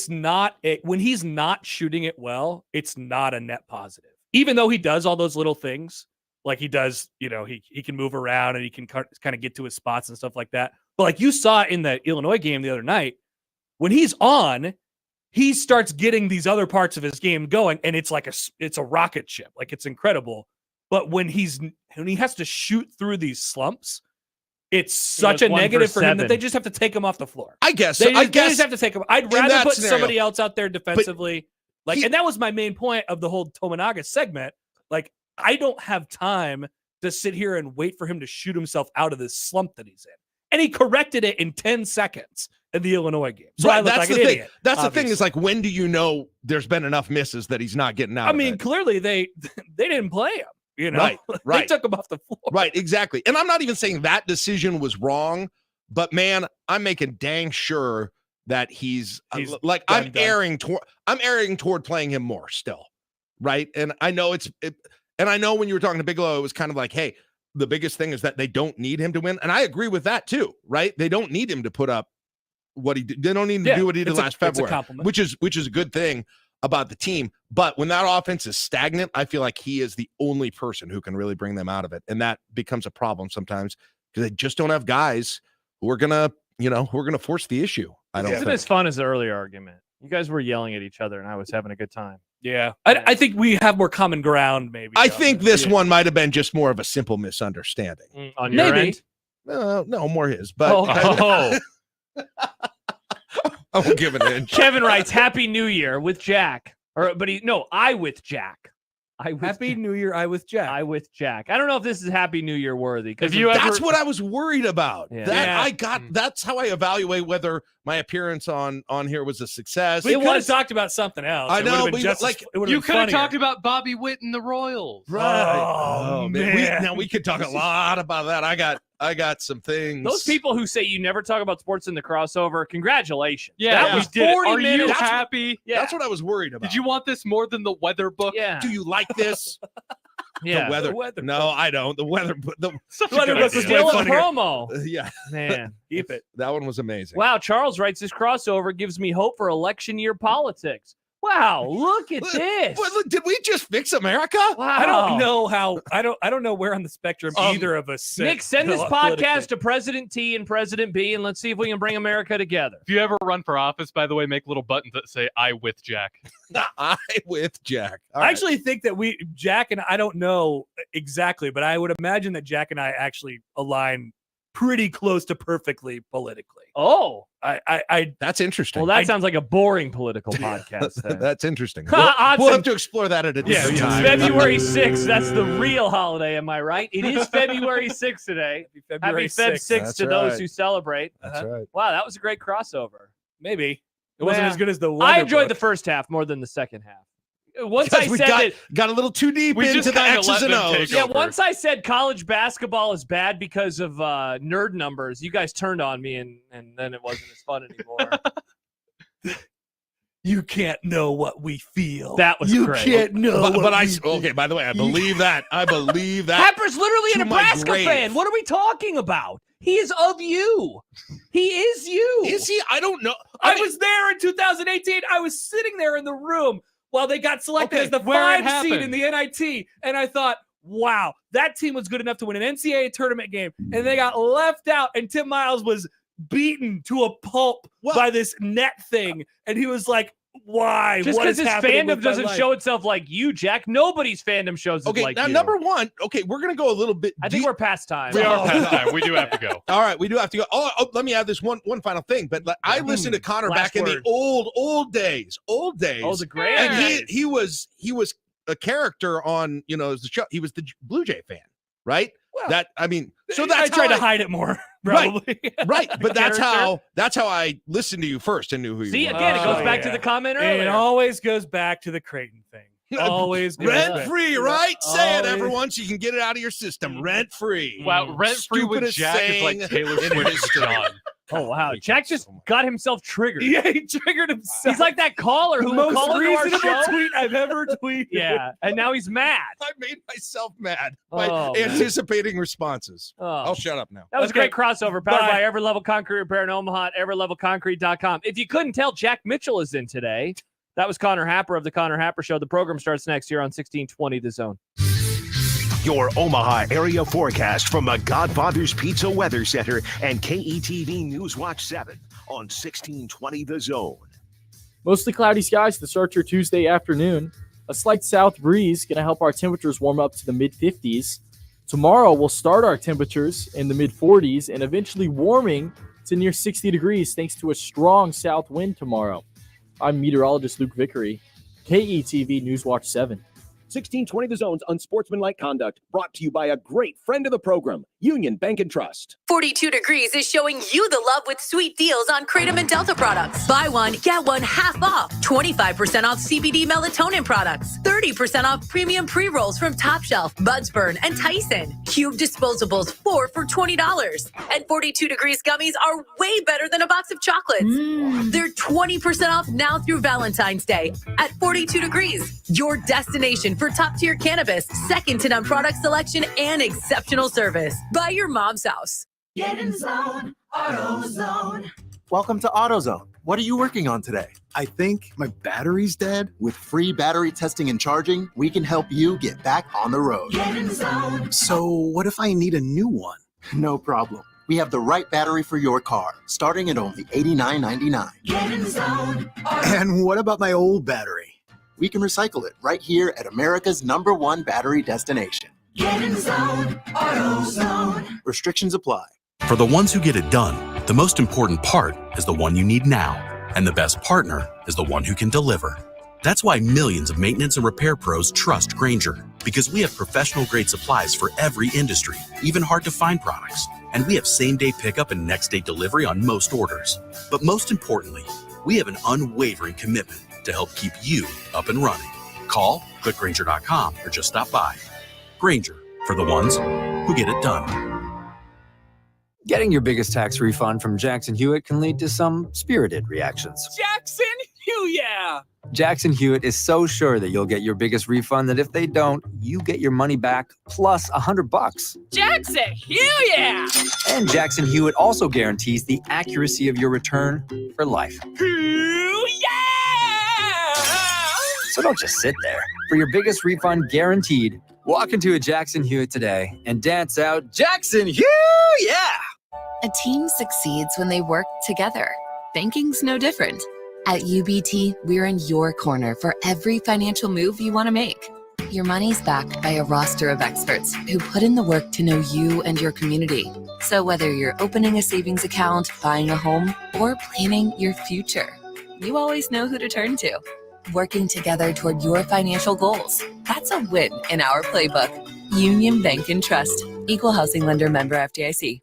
not when he's not shooting it well, it's not a net positive. Even though he does all those little things, like he does, you know, he can move around and he can kind of get to his spots and stuff like that. But like you saw in the Illinois game the other night, when he's on, he starts getting these other parts of his game going, and it's like it's a rocket ship, like it's incredible. But when he has to shoot through these slumps, it's such a was 1 negative for for him that 7. they just have to take him off the floor. I guess. They I just have to take him. I'd in rather that put scenario. somebody else out there defensively. And that was my main point of the whole Tominaga segment. Like, I don't have time to sit here and wait for him to shoot himself out of this slump that he's in. And he corrected it in 10 seconds in the Illinois game. So I look that's like the an thing. idiot. That's the thing obviously. is like, when do you know there's been enough misses that he's not getting out? I of mean, it? clearly they didn't play him. You know, Right, they right. took him off the floor. Right, exactly. And I'm not even saying that decision was wrong, but man, I'm making dang sure that he's He's like done. I'm erring toward playing him more still, right? And I know and I know when you were talking to Bigelow, it was kind of like, hey, the biggest thing is that they don't need him to win, and I agree with that too, right? They don't need him to put up what he did. They don't need him to do what he did last February, which is a good thing about the team. But when that offense is stagnant, I feel like he is the only person who can really bring them out of it, and that becomes a problem sometimes because they just don't have guys who are gonna force the issue. I don't Isn't think. as fun as the earlier argument. You guys were yelling at each other, and I was having a good time. Yeah. I think we have more common ground, maybe. I think this one might have been just more of a simple misunderstanding. On your Maybe. end? No, more his. But I won't give it an inch. Kevin writes, Happy New Year with Jack. I with Jack. Happy New Year, I with Jack. I with Jack. I don't know if this is Happy New Year worthy. That's what I was worried about. Yeah. That's how I evaluate whether my appearance on here was a success. We could have talked about something else. I know, but you could have talked about Bobby Witt and the Royals. Right. Oh, man. We could talk a lot about that. I got some things. Those people who say you never talk about sports in the crossover, congratulations. Yeah, that was we did it. 40 Are minutes. you happy? Yeah. That's what I was worried about. Did you want this more than the weather book? Yeah. Do you like this? Yeah. The weather. No, I don't. The weather. The weather book was Still way a funnier. promo. yeah, Man. Keep it. that one was amazing. Wow, Charles writes, this crossover gives me hope for election year politics. Wow, look at this. Look, did we just fix America? Wow. I don't know how. I don't know where on the spectrum either of us sit. Nick, send this podcast to President T and President B, and let's see if we can bring America together. If you ever run for office, by the way, make little buttons that say "I with Jack." I with Jack. All I right. actually think that Jack and I don't know exactly, but I would imagine that Jack and I actually align pretty close to perfectly politically. Oh, That's interesting. well, that sounds like a boring political podcast. Then. That's interesting. Odds We'll and- have to explore that at a Yeah, different yeah. time. February 6th. That's the real holiday. Am I right? It is February 6th today. February Happy Feb 6th. 6 That's to those right. who celebrate. That's right. Wow, that was a great crossover. Maybe it wasn't Well, as good as the. I weather enjoyed the book. first half more than the second half. Once I Because we said got a little too deep We into just the kinda X's let and them O's. take yeah, over. once I said college basketball is bad because of nerd numbers, you guys turned on me, and then it wasn't as fun anymore. You can't know what we feel. That was you great. can't know. But what I we feel. okay. By the way, I believe that. I believe that. Happer's literally a to my Nebraska grave. fan. What are we talking about? He is of you. He is you. Is he? I don't know. I was there in 2018. I was sitting there in the room while they got selected Okay, as the where it 5 seed in happened. the NIT, and I thought, wow, that team was good enough to win an NCAA tournament game, and they got left out, and Tim Miles was beaten to a pulp by this net thing, and he was like, why? Just What because is his happening fandom with my doesn't life? show itself like you, Jack. Nobody's fandom shows it Okay, like now you. number one. Okay, we're gonna go a little bit. I think deep. we're past time. We are past time. We do have to go. All right, we do have to go. Oh, let me add this one final thing. But I listened to Connor Last back in the word. old days. Oh, the great. And he was a character on the show. He was the Blue Jay fan, right? Well, That I mean, so I that's tried how to hide it more, Right. probably. right. But that's Character. how I listened to you first and knew who you See, were. again, it goes Oh, back to yeah. the comment And it earlier. always goes back to the Creighton thing. Always goes Rent back. free, right? Say it, Always. everyone, so you can get it out of your system. Rent free. Wow, rent free with Stupidest Jack is like saying Taylor in Swift history. and John. Oh, wow. Jack just got himself triggered. Yeah, he triggered himself. He's like that caller the who most called into our reasonable show. tweet I've ever tweeted. Yeah, and now he's mad. I made myself mad by Oh, man. anticipating responses. Oh. I'll shut up now. That was a Okay. great crossover, powered Bye. by Every Level Concrete Repair in Omaha at everlevelconcrete.com. If you couldn't tell, Jack Mitchell is in today. That was Connor Happer of The Connor Happer Show. The program starts next year on 1620 The Zone. Your Omaha area forecast from the Godfather's Pizza Weather Center and KETV Newswatch 7 on 1620 The Zone. Mostly cloudy skies to start your Tuesday afternoon. A slight south breeze going to help our temperatures warm up to the mid-50s. Tomorrow, we'll start our temperatures in the mid-40s and eventually warming to near 60 degrees thanks to a strong south wind tomorrow. I'm meteorologist Luke Vickery, KETV Newswatch 7. 1620 The Zone's Unsportsmanlike Conduct, brought to you by a great friend of the program, Union Bank and Trust. 42 Degrees is showing you the love with sweet deals on Kratom and Delta products. Buy one, get one half off. 25% off CBD melatonin products. 30% off premium pre-rolls from Top Shelf, Budsburn, and Tyson. Cube disposables, 4 for $20. And 42 Degrees gummies are way better than a box of chocolates. They're 20% off now through Valentine's Day at 42 Degrees. Your destination for top-tier cannabis, second-to-none product selection, and exceptional service. By your mom's house. Get in the zone, AutoZone. Welcome to AutoZone. What are you working on today? I think my battery's dead. With free battery testing and charging, we can help you get back on the road. Get in the zone. So what if I need a new one? No problem. We have the right battery for your car, starting at only $89.99. Get in the zone. And what about my old battery? We can recycle it right here at America's #1 battery destination. Get in the zone, AutoZone. Restrictions apply. For the ones who get it done, the most important part is the one you need now. And the best partner is the one who can deliver. That's why millions of maintenance and repair pros trust Grainger, because we have professional-grade supplies for every industry, even hard-to-find products. And we have same-day pickup and next-day delivery on most orders. But most importantly, we have an unwavering commitment to help keep you up and running. Call, click Grainger.com, or just stop by. Grainger, for the ones who get it done. Getting your biggest tax refund from Jackson Hewitt can lead to some spirited reactions. Jackson Hewitt! Jackson Hewitt is so sure that you'll get your biggest refund that if they don't, you get your money back plus $100. Jackson Hewitt! And Jackson Hewitt also guarantees the accuracy of your return for life. So don't just sit there. For your biggest refund guaranteed, walk into a Jackson Hewitt today and dance out Jackson Hewitt! A team succeeds when they work together. Banking's no different. At UBT, we're in your corner for every financial move you want to make. Your money's backed by a roster of experts who put in the work to know you and your community. So whether you're opening a savings account, buying a home, or planning your future, you always know who to turn to. Working together toward your financial goals. That's a win in our playbook. Union Bank and Trust. Equal housing lender, member FDIC.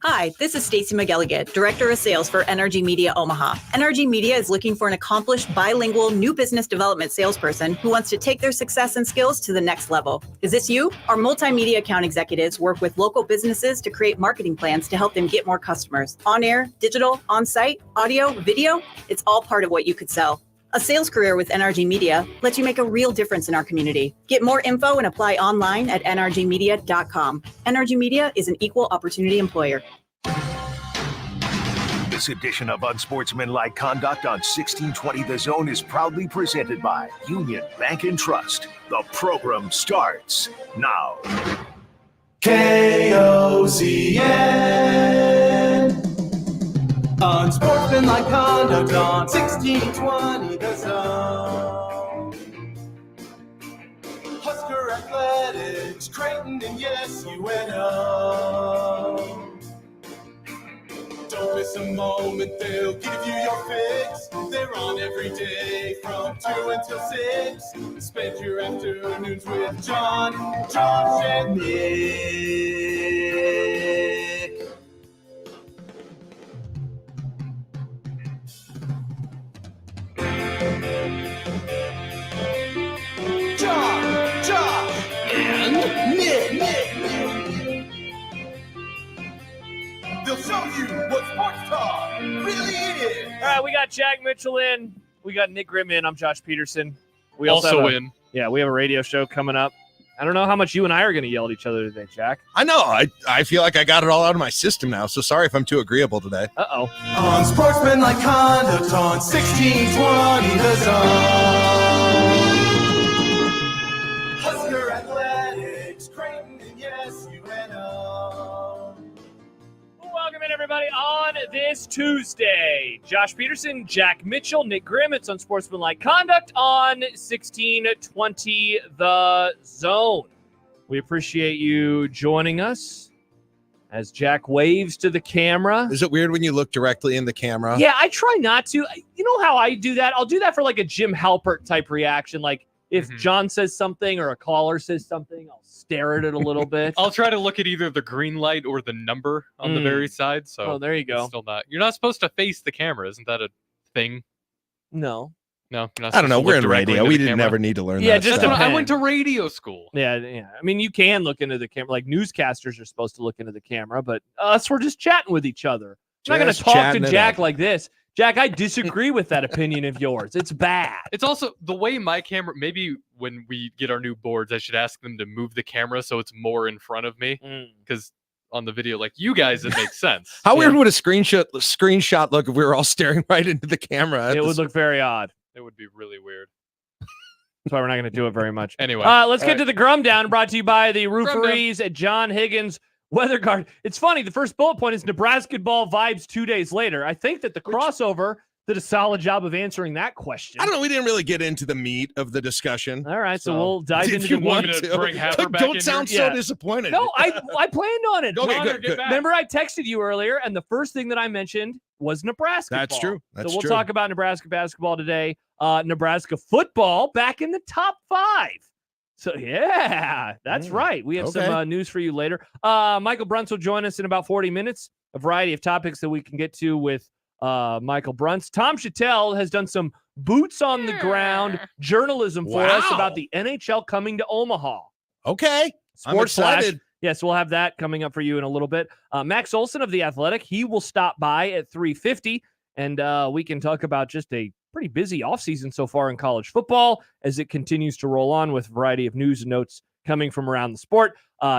Hi, this is Stacey McGilligan, Director of Sales for NRG Media Omaha. NRG Media is looking for an accomplished bilingual new business development salesperson who wants to take their success and skills to the next level. Is this you? Our multimedia account executives work with local businesses to create marketing plans to help them get more customers. On air, digital, on site, audio, video, it's all part of what you could sell. A sales career with NRG Media lets you make a real difference in our community. Get more info and apply online at nrgmedia.com. NRG Media is an equal opportunity employer. This edition of Unsportsmanlike Conduct on 1620 The Zone is proudly presented by Union Bank and Trust. The program starts now. KOZN. Unsportsmanlike Conduct on 1620 The Zone. Husker Athletics, Creighton, and yes, UNO. Don't miss a moment, they'll give you your fix. They're on every day from 2 until 6. Spend your afternoons with John, Josh, and Nick. John, Josh, and Nick. They'll show you what sports talk really is. All right, we got Jack Mitchell in. We got Nick Grimm in. I'm Josh Peterson. We also have win. Yeah, we have a radio show coming up. I don't know how much you and I are going to yell at each other today, Jack. I know. I feel like I got it all out of my system now, so sorry if I'm too agreeable today. Uh-oh. Unsportsmanlike Conduct on 1620 The Zone. Husker Athletics, Creighton, and yes, UNO. Welcome in, everybody, on this Tuesday. Josh Peterson, Jack Mitchell, Nick Grimm. It's Unsportsmanlike Conduct on 1620 The Zone. We appreciate you joining us as Jack waves to the camera. Is it weird when you look directly in the camera? Yeah, I try not to. You know how I do that? I'll do that for like a Jim Halpert type reaction, like If John says something or a caller says something, I'll stare at it a little bit. I'll try to look at either the green light or the number on the very side. So there you go. It's still not. You're not supposed to face the camera. Isn't that a thing? No. No. You're not I don't know. supposed to We're look in directly radio. into We the didn't camera. never need to learn Yeah, that. just stuff. I went to radio school. Yeah. I mean, you can look into the camera. Like newscasters are supposed to look into the camera, but us, we're just chatting with each other. I'm not going to Just talk to chatting it Jack up. like this. Jack, I disagree with that opinion of yours. It's bad. It's also the way my camera. Maybe when we get our new boards, I should ask them to move the camera so it's more in front of me. Because on the video, like you guys, it makes sense. How weird would a screenshot look if we were all staring right into the camera? It would look very odd. It would be really weird. That's why we're not going to do it very much. Anyway, let's get to the Grum Down, brought to you by the Rooferees at John Higgins Weather Guard. It's funny. The first bullet point is Nebraska ball vibes 2 days later. I think that the crossover did a solid job of answering that question. I don't know. We didn't really get into the meat of the discussion. All right, so we'll dive if into you the want meat. to. bring Happer back Don't in sound here. so Yeah. disappointed. No, I planned on it. Okay, John, good. Remember, I texted you earlier, and the first thing that I mentioned was Nebraska. That's true. That's so we'll true. talk about Nebraska basketball today. Nebraska football back in the top 5. So yeah, that's right. We have some news for you later. Michael Bruns will join us in about 40 minutes. A variety of topics that we can get to with Michael Bruns. Tom Chattel has done some boots on the ground journalism for us about the NHL coming to Omaha. Okay. I'm Sports excited. Yes, we'll have that coming up for you in a little bit. Max Olson of The Athletic, he will stop by at 3:50, and we can talk about just a pretty busy offseason so far in college football as it continues to roll on with a variety of news and notes coming from around the sport.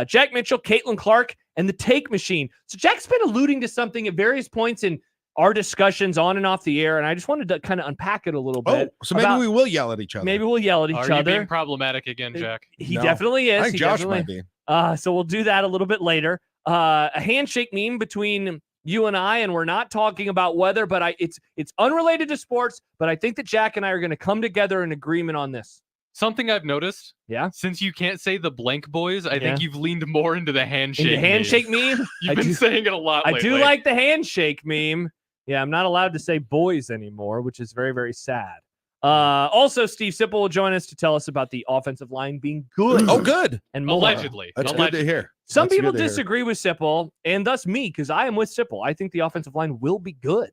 Jack Mitchell, Caitlyn Clark, and the Take Machine. So Jack's been alluding to something at various points in our discussions on and off the air, and I just wanted to kind of unpack it a little bit. So maybe we will yell at each other. Maybe we'll yell at each Are you other. being problematic again, Jack? He definitely is. I think He Josh definitely- might be. So we'll do that a little bit later. A handshake meme between you and I, and we're not talking about weather, but it's unrelated to sports, but I think that Jack and I are going to come together in agreement on this. Something I've noticed. Yeah. Since you can't say the blank boys, I think you've leaned more into the handshake. In the handshake meme? You've been saying it a lot I lately. do like the handshake meme. Yeah, I'm not allowed to say boys anymore, which is very, very sad. Also, Steve Sipple will join us to tell us about the offensive line being good. Oh, good. And more. Allegedly. That's good to hear. Some That's people good to hear. disagree with Sipple, and thus me, because I am with Sipple. I think the offensive line will be good.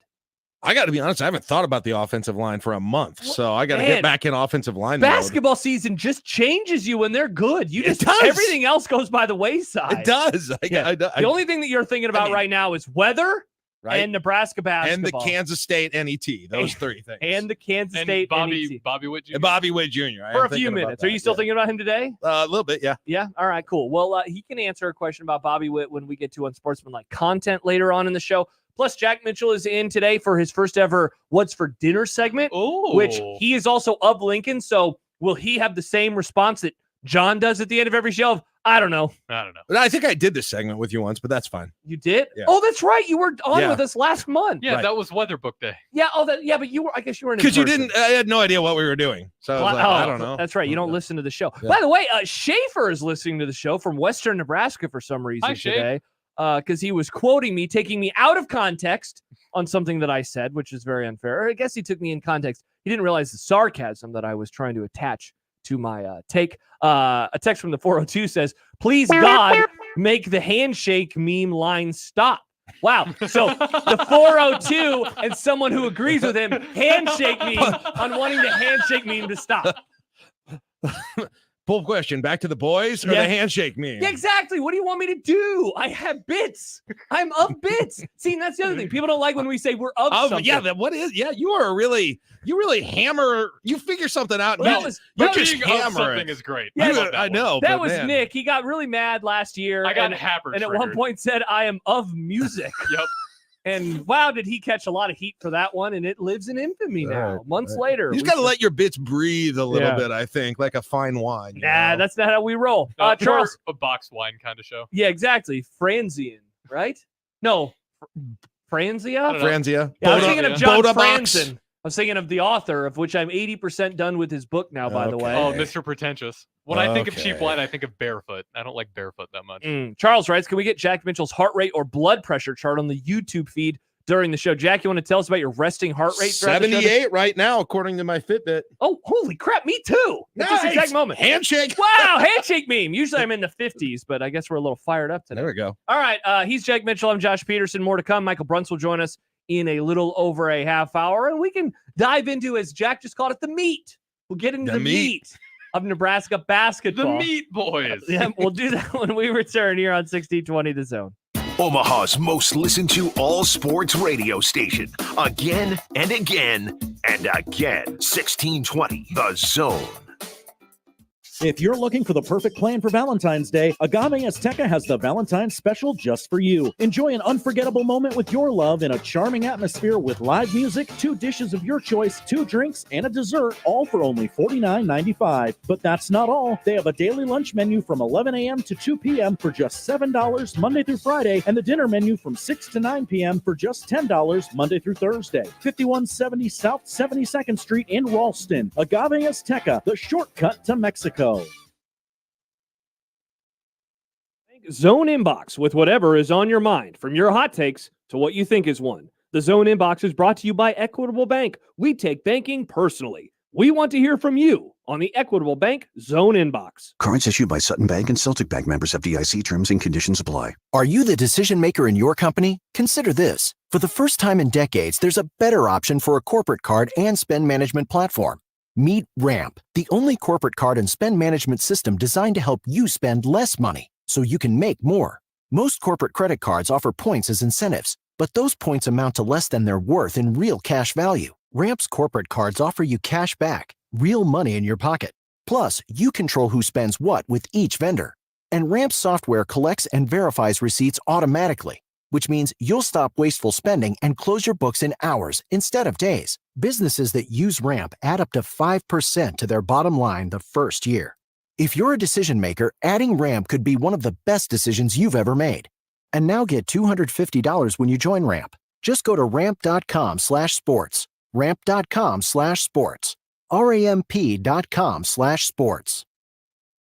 I got to be honest. I haven't thought about the offensive line for a month, so I got to Man, get back in offensive line mode. Basketball season just changes you when they're good. You just does. everything else goes by the wayside. It does. The only thing that you're thinking about right now is weather Right. and Nebraska and the basketball Kansas State NET. Those three things. and the Kansas And State Bobby NET. Witt Jr. And Bobby Witt Jr. I For am a few thinking about minutes. Are you that, still thinking about him today? A little bit, yeah. Yeah. All right, cool. Well, he can answer a question about Bobby Witt when we get to Unsportsmanlike content later on in the show. Plus, Jack Mitchell is in today for his first ever What's for Dinner segment, which he is also of Lincoln. So will he have the same response that John does at the end of every show? I don't know. But I think I did this segment with you once, but that's fine. You did? Yeah. Oh, that's right. You were on Yeah. with us last month. Yeah, that was Weather Book Day. Yeah. Oh, but you were. I guess you were in Because you person. didn't, I had no idea what we were doing. So I was like, I don't know. That's right. You don't listen to the show. Yeah. By the way, Schaefer is listening to the show from Western Nebraska for some reason Hi, Schaefer. today because he was quoting me, taking me out of context on something that I said, which is very unfair. Or I guess he took me in context. He didn't realize the sarcasm that I was trying to attach to my take. A text from the 402 says, "Please God, make the handshake meme line stop." Wow. So the 402 and someone who agrees with him handshake me on wanting the handshake meme to stop. Full question. Back to the boys or Yeah. the handshake meme? Yeah, exactly. What do you want me to do? I have bits. I'm of bits. See, that's the other thing. People don't like when we say we're of something. Yeah, you are really, you really hammer, you figure something out. And Well, you, that you was- just Being of hammer something it. is great. Yeah, I love that I one. know. That but was man. Nick. He got really mad last year. I got and, Happer and at one triggered. point said, "I am of music." Yep. And wow, did he catch a lot of heat for that one? And it lives in infamy now. Months later. You just We got to said, let your bits breathe a little Yeah. bit, I think, like a fine wine. you Nah, know? that's not how we roll. We're Charles. a box wine kind of show. Yeah, exactly. Franzian, right? No, Franzia. don't know. Franzia. Yeah, I was Boda- thinking of John Boda box. Franzen. I was thinking of the author, of which I'm 80% done with his book now, by the way. Oh, Mr. Pretentious. When I think of cheap Okay. wine, I think of barefoot. I don't like barefoot that much. Charles writes, can we get Jack Mitchell's heart rate or blood pressure chart on the YouTube feed during the show. Jack, you want to tell us about your resting heart rate? throughout the show? 78 right now, according to my Fitbit. Oh, holy crap. Me too. At this exact moment. Handshake. Wow. Handshake meme. Usually I'm in the 50s, but I guess we're a little fired up today. There we go. All right. He's Jack Mitchell. I'm Josh Peterson. More to come. Michael Bruns will join us in a little over a half hour, and we can dive into, as Jack just called it, the meat. We'll get into the meat of Nebraska basketball. The Meat Boys. Yeah, we'll do that when we return here on 1620 The Zone. Omaha's most listened to all sports radio station. Again and again and again. 1620 The Zone. If you're looking for the perfect plan for Valentine's Day, Agave Azteca has the Valentine's special just for you. Enjoy an unforgettable moment with your love in a charming atmosphere with live music, 2 dishes of your choice, 2 drinks, and a dessert, all for only $49.95. But that's not all. They have a daily lunch menu from 11 a.m. to 2 p.m. for just $7 Monday through Friday, and the dinner menu from 6 to 9 p.m. for just $10 Monday through Thursday. 5170 South 72nd Street in Ralston. Agave Azteca, the shortcut to Mexico. Zone Inbox with whatever is on your mind, from your hot takes to what you think is one. The Zone Inbox is brought to you by Equitable Bank. We take banking personally. We want to hear from you on the Equitable Bank Zone Inbox. Cards issued by Sutton Bank and Celtic Bank, members FDIC. Terms and conditions apply. Are you the decision maker in your company? Consider this. For the first time in decades, there's a better option for a corporate card and spend management platform. Meet Ramp, the only corporate card and spend management system designed to help you spend less money so you can make more. Most corporate credit cards offer points as incentives, but those points amount to less than their worth in real cash value. Ramp's corporate cards offer you cash back, real money in your pocket. Plus, you control who spends what with each vendor. And Ramp's software collects and verifies receipts automatically, which means you'll stop wasteful spending and close your books in hours instead of days. Businesses that use Ramp add up to 5% to their bottom line the first year. If you're a decision maker, adding Ramp could be one of the best decisions you've ever made. And now get $250 when you join Ramp. Just go to ramp.com/sports. Ramp.com/sports. RAMP.com/sports.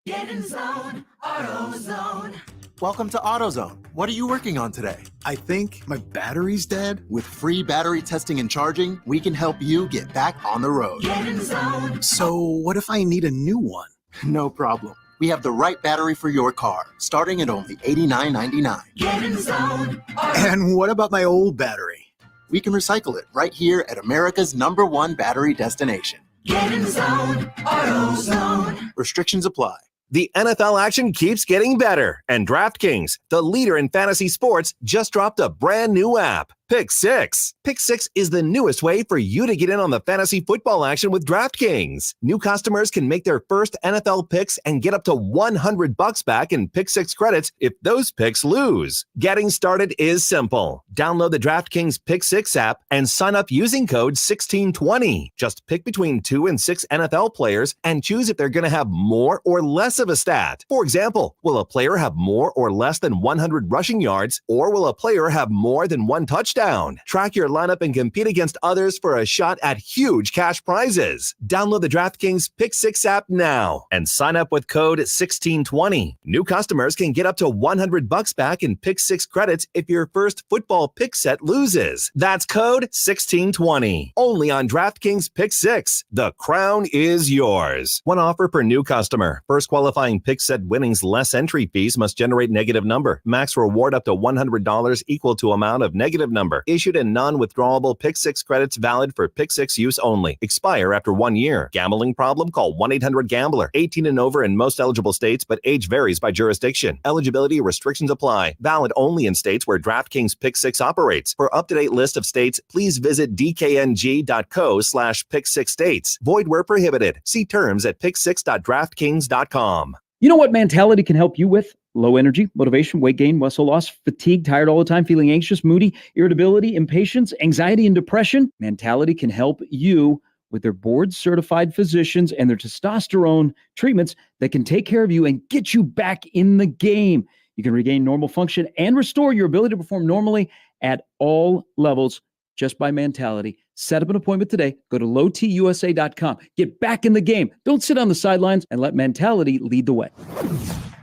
Get in zone, AutoZone. Welcome to AutoZone. What are you working on today? I think my battery's dead. With free battery testing and charging, we can help you get back on the road. Get in zone. So what if I need a new one? No problem. We have the right battery for your car, starting at only $89.99. Get in zone, And what about my old battery? We can recycle it right here at America's #1 battery destination. Get in zone, AutoZone. Restrictions apply. The NFL action keeps getting better, and DraftKings, the leader in fantasy sports, just dropped a brand new app, Pick Six. Pick Six is the newest way for you to get in on the fantasy football action with DraftKings. New customers can make their first NFL picks and get up to $100 back in Pick Six credits if those picks lose. Getting started is simple. Download the DraftKings Pick Six app and sign up using code 1620. Just pick between 2 and 6 NFL players and choose if they're going to have more or less of a stat. For example, will a player have more or less than 100 rushing yards, or will a player have more than 1 touchdown? Track your lineup and compete against others for a shot at huge cash prizes. Download the DraftKings Pick Six app now and sign up with code 1620. New customers can get up to $100 back in Pick Six credits if your first football pick set loses. That's code 1620. Only on DraftKings Pick Six. The crown is yours. One offer per new customer. First qualifying pick set winnings less entry fees must generate negative number. Max reward up to $100 equal to amount of negative number. Issued in non-withdrawable Pick Six credits valid for Pick Six use only. Expire after 1 year. Gambling problem? Call 1-800-GAMBLER. 18 and over in most eligible states, but age varies by jurisdiction. Eligibility restrictions apply. Valid only in states where DraftKings Pick Six operates. For up-to-date list of states, please visit dkng.co/pick6states. Void where prohibited. See terms at pick6.draftkings.com. You know what Mentality can help you with? Low energy, motivation, weight gain, muscle loss, fatigue, tired all the time, feeling anxious, moody, irritability, impatience, anxiety, and depression. Mentality can help you with their board-certified physicians and their testosterone treatments that can take care of you and get you back in the game. You can regain normal function and restore your ability to perform normally at all levels just by Mentality. Set up an appointment today. Go to lowtusa.com. Get back in the game. Don't sit on the sidelines and let Mentality lead the way.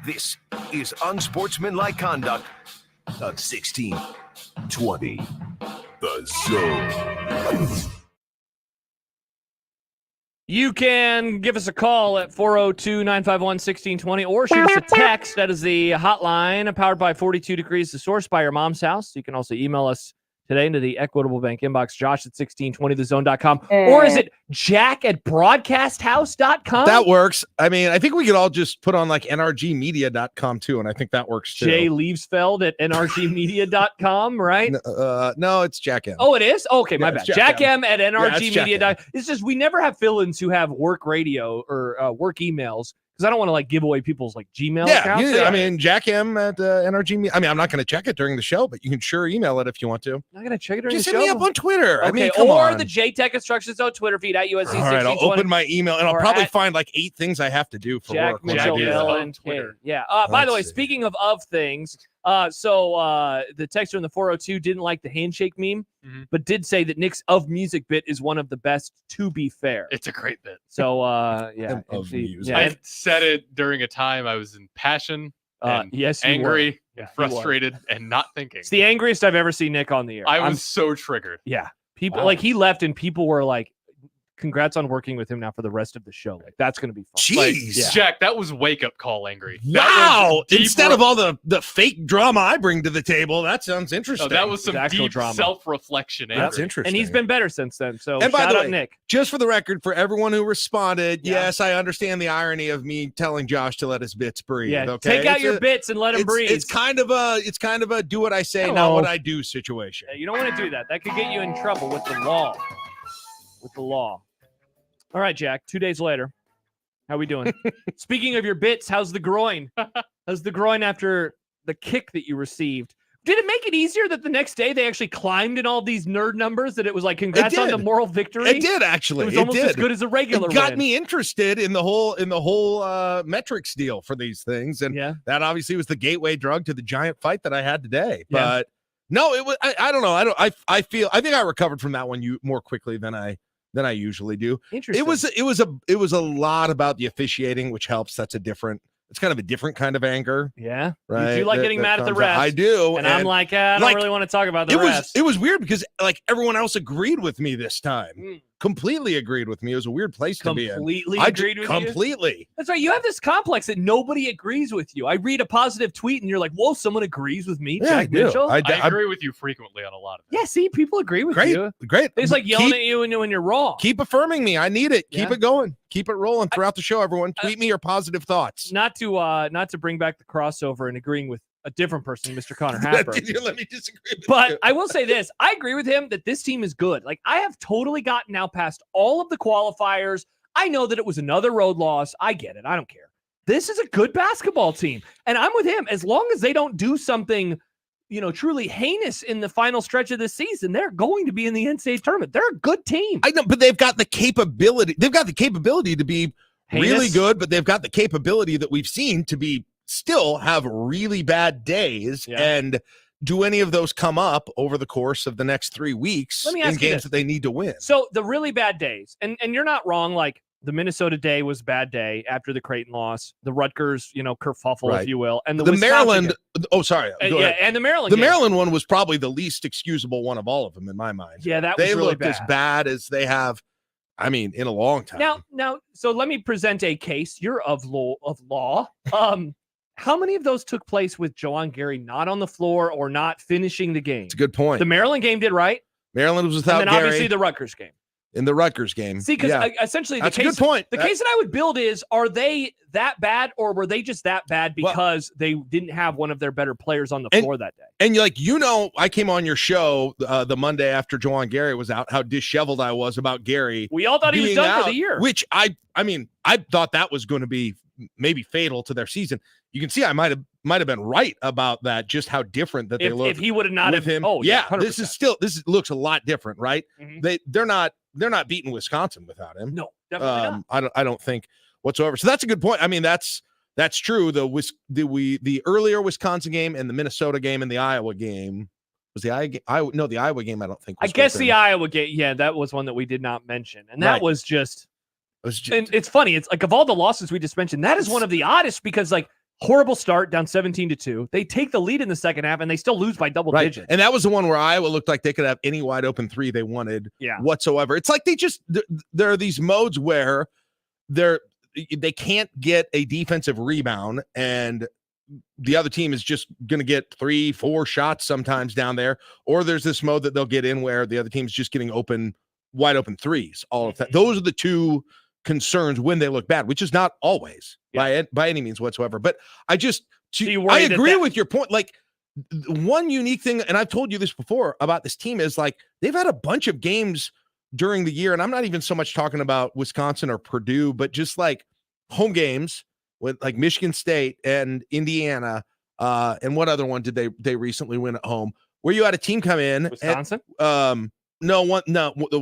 This is Unsportsmanlike Conduct of 1620. The Zone. You can give us a call at 402-951-1620 or shoot us a text. That is the hotline powered by 42 Degrees, the source by your mom's house. You can also email us today into the Equitable Bank inbox, josh@1620thezone.com. Or is it jack@broadcasthouse.com? That works. I mean, I think we could all just put on like nrgmedia.com too, and I think that works too. Jay Leavesfeld at nrgmedia.com, right? No, it's Jack M. Oh, it is? Okay, my Yeah, bad. it's Jack Jack M at Yeah, it's Jack nrgmedia. It's just we never have fill-ins who have work radio or work emails because I don't want to like give away people's like Gmail accounts. Yeah, I mean, Jack M at NRG Media. I mean, I'm not going to check it during the show, but you can sure email it if you want to. I'm not going to check it during Just the hit show. me up on Twitter. Okay, I mean, come or on. the JTech Instructions Zone Twitter feed at USC1620. All right, I'll open my email, and I'll or probably at find like 8 things I have to do for Jack work. when I Mitchell, do that. Mel, and Twitter. Yeah. By the way, speaking of things, so the texter in the 402 didn't like the handshake meme, but did say that Nick's Of Music bit is one of the best, to be fair. It's a great bit. So, yeah. Of music. I said it during a time I was in passion, and yes, you angry, were. Yeah, and frustrated, and not thinking. It's the angriest I've ever seen Nick on the air. I was so triggered. Yeah. People like he left and people were like, congrats on working with him now for the rest of the show. Like that's going to be fun. Jeez. Like, Jack, that was wake up call angry. That Wow! was deep Instead of all the fake drama I bring to the table, that sounds interesting. No, that was some actual deep drama. self-reflection. That's angry. interesting. And he's been better since then. So And by shout the out way, Nick. just for the record, for everyone who responded, yes, I understand the irony of me telling Josh to let his bits breathe. Yeah, Okay, take out your bits and let him breathe. It's kind of a do what I say, not what I do situation. You don't want to do that. That could get you in trouble with the law. All right, Jack. 2 days later, how we doing? Speaking of your bits, how's the groin? How's the groin after the kick that you received? Did it make it easier that the next day they actually climbed in all these nerd numbers? That it was like, congrats on the moral victory. It did actually. It was almost as good as a regular. It got win. me interested in the whole metrics deal for these things, and that obviously was the gateway drug to the giant fight that I had today. Yeah. But no, it was. I don't know. I think I recovered from that one more quickly than I usually do. Interesting. It was a lot about the officiating, which helps. It's kind of a different kind of anger. Yeah. Right. You do like getting mad at the comes out. refs. I do. And I'm like, I don't really want to talk about the refs. It was weird because like everyone else agreed with me this time. Completely agreed with me. It was a weird place to be in. Completely agreed with you? Completely. That's right. You have this complex that nobody agrees with you. I read a positive tweet and you're like, whoa, someone agrees with me, Yeah, Jack I do. Mitchell. I agree with you frequently on a lot of it. Yeah, see, people agree with Great. you. Great. It's like yelling at you when you're wrong. Keep affirming me. I need it. Keep Yeah. it going. Keep it rolling throughout the show, everyone. Tweet me your positive thoughts. Not to bring back the crossover and agreeing with a different person, Mr. Connor Happer. Let me disagree with But you. I will say this. I agree with him that this team is good. Like, I have totally gotten now past all of the qualifiers. I know that it was another road loss. I get it. I don't care. This is a good basketball team. And I'm with him. As long as they don't do something, truly heinous in the final stretch of this season, they're going to be in the NCAA tournament. They're a good team. I know, but they've got the capability. They've got the capability to be really Heinous? good, but they've got the capability that we've seen to be still have really bad days. Yeah. And do any of those come up over the course of the next 3 weeks Let me in ask you games this. that they need to win? So the really bad days, and you're not wrong, like the Minnesota day was a bad day after the Creighton loss, the Rutgers, kerfuffle, Right. if you will, and the The Wisconsin Maryland. game. Oh, sorry. Go ahead. And the Maryland The game. Maryland one was probably the least excusable one of all of them in my mind. Yeah, that was they really looked as bad as they have. I mean, in a long time. Now, so let me present a case. You're of law. How many of those took place with Jawan Gary not on the floor or not finishing the game? It's a good point. The Maryland game did, right? Maryland was without And then Gary. obviously the Rutgers game. In the Rutgers game. See, because Yeah. essentially That's the a case, good point. The case that I would build is, are they that bad or were they just that bad because they didn't have one of their better players on the floor that day? And I came on your show the Monday after Jawan Gary was out, how disheveled I was about Gary. We all thought he was being done for out, the year. Which I thought that was going to be maybe fatal to their season. You can see I might have been right about that, just how different that they look. If he would have not with have him. Oh, yeah. 100%. This looks a lot different, right? Mhm. They're not beating Wisconsin without him. No, definitely not. I don't think whatsoever. So that's a good point. I mean, that's true. The earlier Wisconsin game and the Minnesota game and the Iowa game was the Iowa game. I don't think. I guess the Iowa game. Yeah, that was one that we did not mention, and that Right. was just. And it's funny. It's like of all the losses we just mentioned, that is one of the oddest because like Horrible start, down 17-2. They take the lead in the second half, and they still lose by double digits. And that was the one where Iowa looked like they could have any wide open three they wanted whatsoever. It's like there are these modes where they can't get a defensive rebound, and the other team is just going to get 3-4 shots sometimes down there. Or there's this mode that they'll get in where the other team is just getting wide open threes. All of that. Those are the two concerns when they look bad, which is not always by any means whatsoever. But I agree with your point. Like, one unique thing, and I've told you this before about this team, is like they've had a bunch of games during the year, and I'm not even so much talking about Wisconsin or Purdue, but just like home games with like Michigan State and Indiana, and what other one did they recently win at home? Where you had a team come in, Wisconsin? The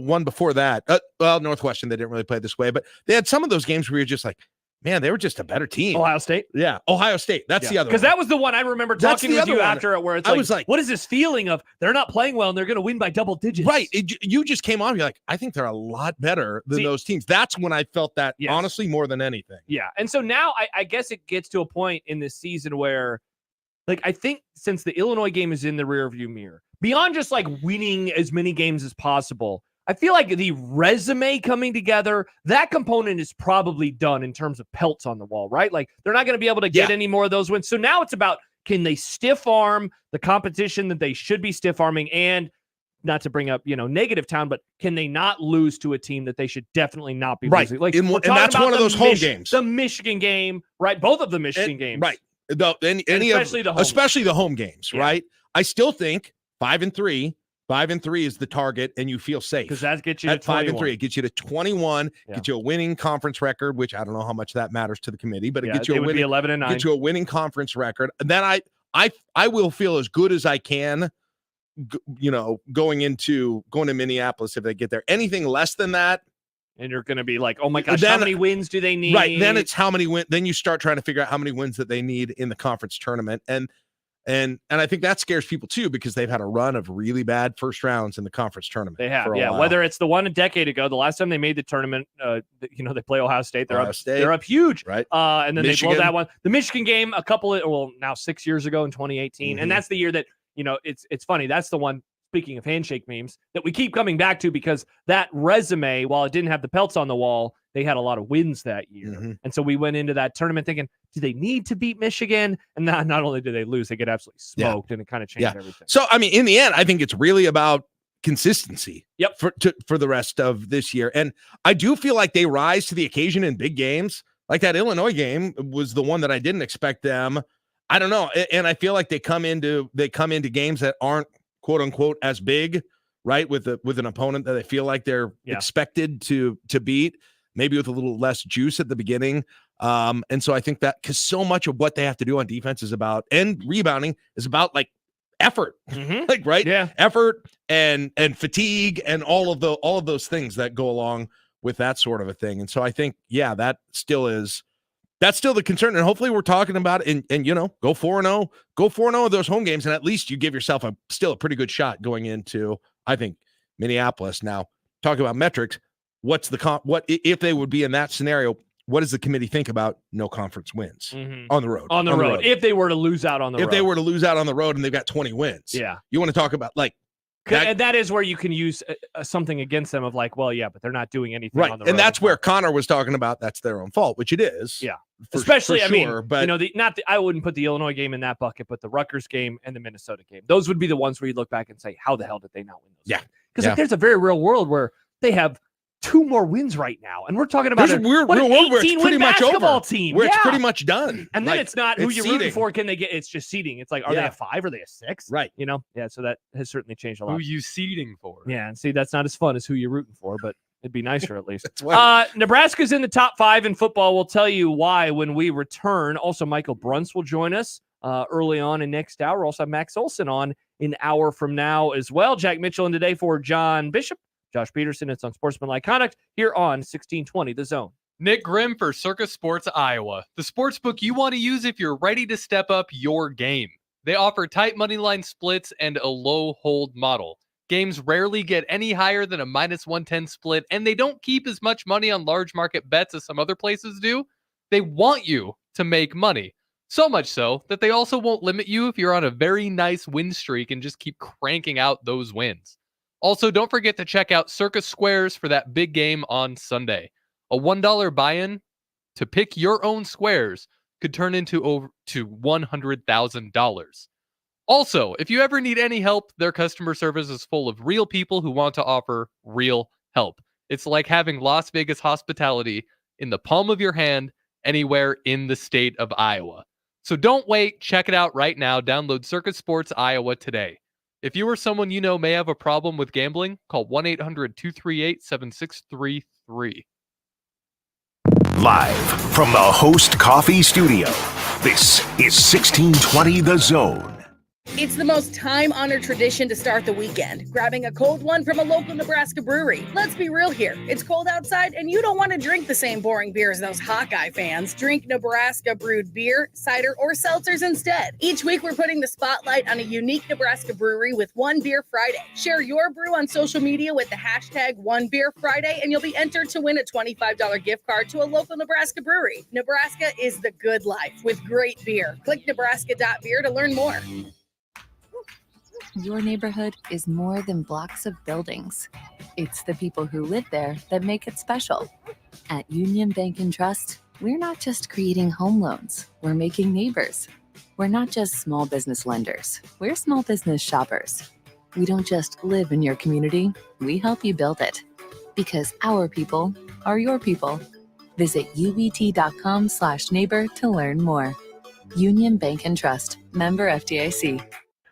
one before that. Northwestern, they didn't really play this way, but they had some of those games where you're just like, man, they were just a better team. Ohio State? Yeah, Ohio State. That's the other one. Because that was the one I remember talking with you after it, where it's I was like, what is this feeling of they're not playing well and they're going to win by double digits? Right. You just came on, you're like, I think they're a lot better than those teams. That's when I felt that, honestly, more than anything. Yeah. And so now I guess it gets to a point in this season where, like, I think since the Illinois game is in the rearview mirror, beyond just like winning as many games as possible, I feel like the resume coming together, that component is probably done in terms of pelts on the wall, right? Like, they're not going to be able to get any more of those wins. So now it's about, can they stiff arm the competition that they should be stiff arming? And not to bring up, negative town, but can they not lose to a team that they should definitely not be losing? Like, and that's one of those home games. The Michigan game, right? Both of the Michigan games. Right. Especially the home games, right? I still think 5-3 is the target, and you feel safe because that gets you at to 21. 5-3. It gets you to 21. Gets you a winning conference record, which I don't know how much that matters to the committee, but it gets you a winning 11-9. Gets you a winning conference record. And then I will feel as good as I can, going to Minneapolis if they get there. Anything less than that, and you're going to be like, oh my gosh, how many wins do they need? Right. Then it's how many wins. Then you start trying to figure out how many wins that they need in the conference tournament. And I think that scares people too, because they've had a run of really bad first rounds in the conference tournament. They have, whether it's the one a decade ago, the last time they made the tournament, they play Ohio State. They're up huge, right? And then Michigan. They blow that one. The Michigan game, now 6 years ago in 2018, and that's the year that it's funny. That's the one. Speaking of handshake memes, that we keep coming back to, because that resume, while it didn't have the pelts on the wall, they had a lot of wins that year. And so we went into that tournament thinking, do they need to beat Michigan? And not only do they lose, they get absolutely smoked, and it kind of changed everything. So, I mean, in the end, I think it's really about consistency for the rest of this year. And I do feel like they rise to the occasion in big games. Like that Illinois game was the one that I didn't expect them. I don't know. And I feel like they come into games that aren't, quote unquote, as big, right? With an opponent that they feel like they're expected to beat, maybe with a little less juice at the beginning. And so I think that, because so much of what they have to do on defense is about, and rebounding is about, like, effort, like, right? Yeah. Effort and fatigue and all of those things that go along with that sort of a thing. And so I think, that's still the concern. And hopefully we're talking about it and go 4-0 of those home games. And at least you give yourself still a pretty good shot going into, I think, Minneapolis. Now, talking about metrics, what if they would be in that scenario? What does the committee think about no conference wins on the road? On the road. If they were to lose out on the road. If they were to lose out on the road and they've got 20 wins. Yeah. You want to talk about, like, and that is where you can use something against them of like, well, but they're not doing anything on the road. And that's where Connor was talking about that's their own fault, which it is. Yeah. Especially, for sure, but I wouldn't put the Illinois game in that bucket, but the Rutgers game and the Minnesota game. Those would be the ones where you look back and say, how the hell did they not win those? Yeah. Because there's a very real world where they have 2 more wins right now, and we're talking about a real world where it's pretty much over. Team. Where it's pretty much done. And then it's not who you're seeding. rooting for. Can they get? It's just seeding. It's like, are they a 5? Are they a 6? Right. So that has certainly changed a lot. Who you seeding for? Yeah, and see, that's not as fun as who you're rooting for, but it'd be nicer at least. That's Nebraska's in the top 5 in football. We'll tell you why when we return. Also, Michael Bruns will join us early on in next hour. We'll also have Max Olson on an hour from now as well. Jack Mitchell in today for John Bishop. Josh Peterson, it's Unsportsmanlike Conduct here on 1620 The Zone. Nick Grimm for Circus Sports Iowa, the sports book you want to use if you're ready to step up your game. They offer tight money line splits and a low hold model. Games rarely get any higher than a -110 split, and they don't keep as much money on large market bets as some other places do. They want you to make money. So much so that they also won't limit you if you're on a very nice win streak and just keep cranking out those wins. Also, don't forget to check out Circus Squares for that big game on Sunday. A $1 buy-in to pick your own squares could turn into over to $100,000. Also, if you ever need any help, their customer service is full of real people who want to offer real help. It's like having Las Vegas hospitality in the palm of your hand anywhere in the state of Iowa. So don't wait. Check it out right now. Download Circuit Sports Iowa today. If you or someone you know may have a problem with gambling, call 1-800-238-7633. Live from the Host Coffee Studio, this is 1620 The Zone. It's the most time-honored tradition to start the weekend, grabbing a cold one from a local Nebraska brewery. Let's be real here. It's cold outside, and you don't want to drink the same boring beer as those Hawkeye fans. Drink Nebraska-brewed beer, cider, or seltzers instead. Each week, we're putting the spotlight on a unique Nebraska brewery with One Beer Friday. Share your brew on social media with the hashtag #OneBeerFriday, and you'll be entered to win a $25 gift card to a local Nebraska brewery. Nebraska is the good life with great beer. Click nebraska.beer to learn more. Your neighborhood is more than blocks of buildings. It's the people who live there that make it special. At Union Bank and Trust, we're not just creating home loans, we're making neighbors. We're not just small business lenders, we're small business shoppers. We don't just live in your community, we help you build it. Because our people are your people. Visit ubt.com/neighbor to learn more. Union Bank and Trust, member FDIC.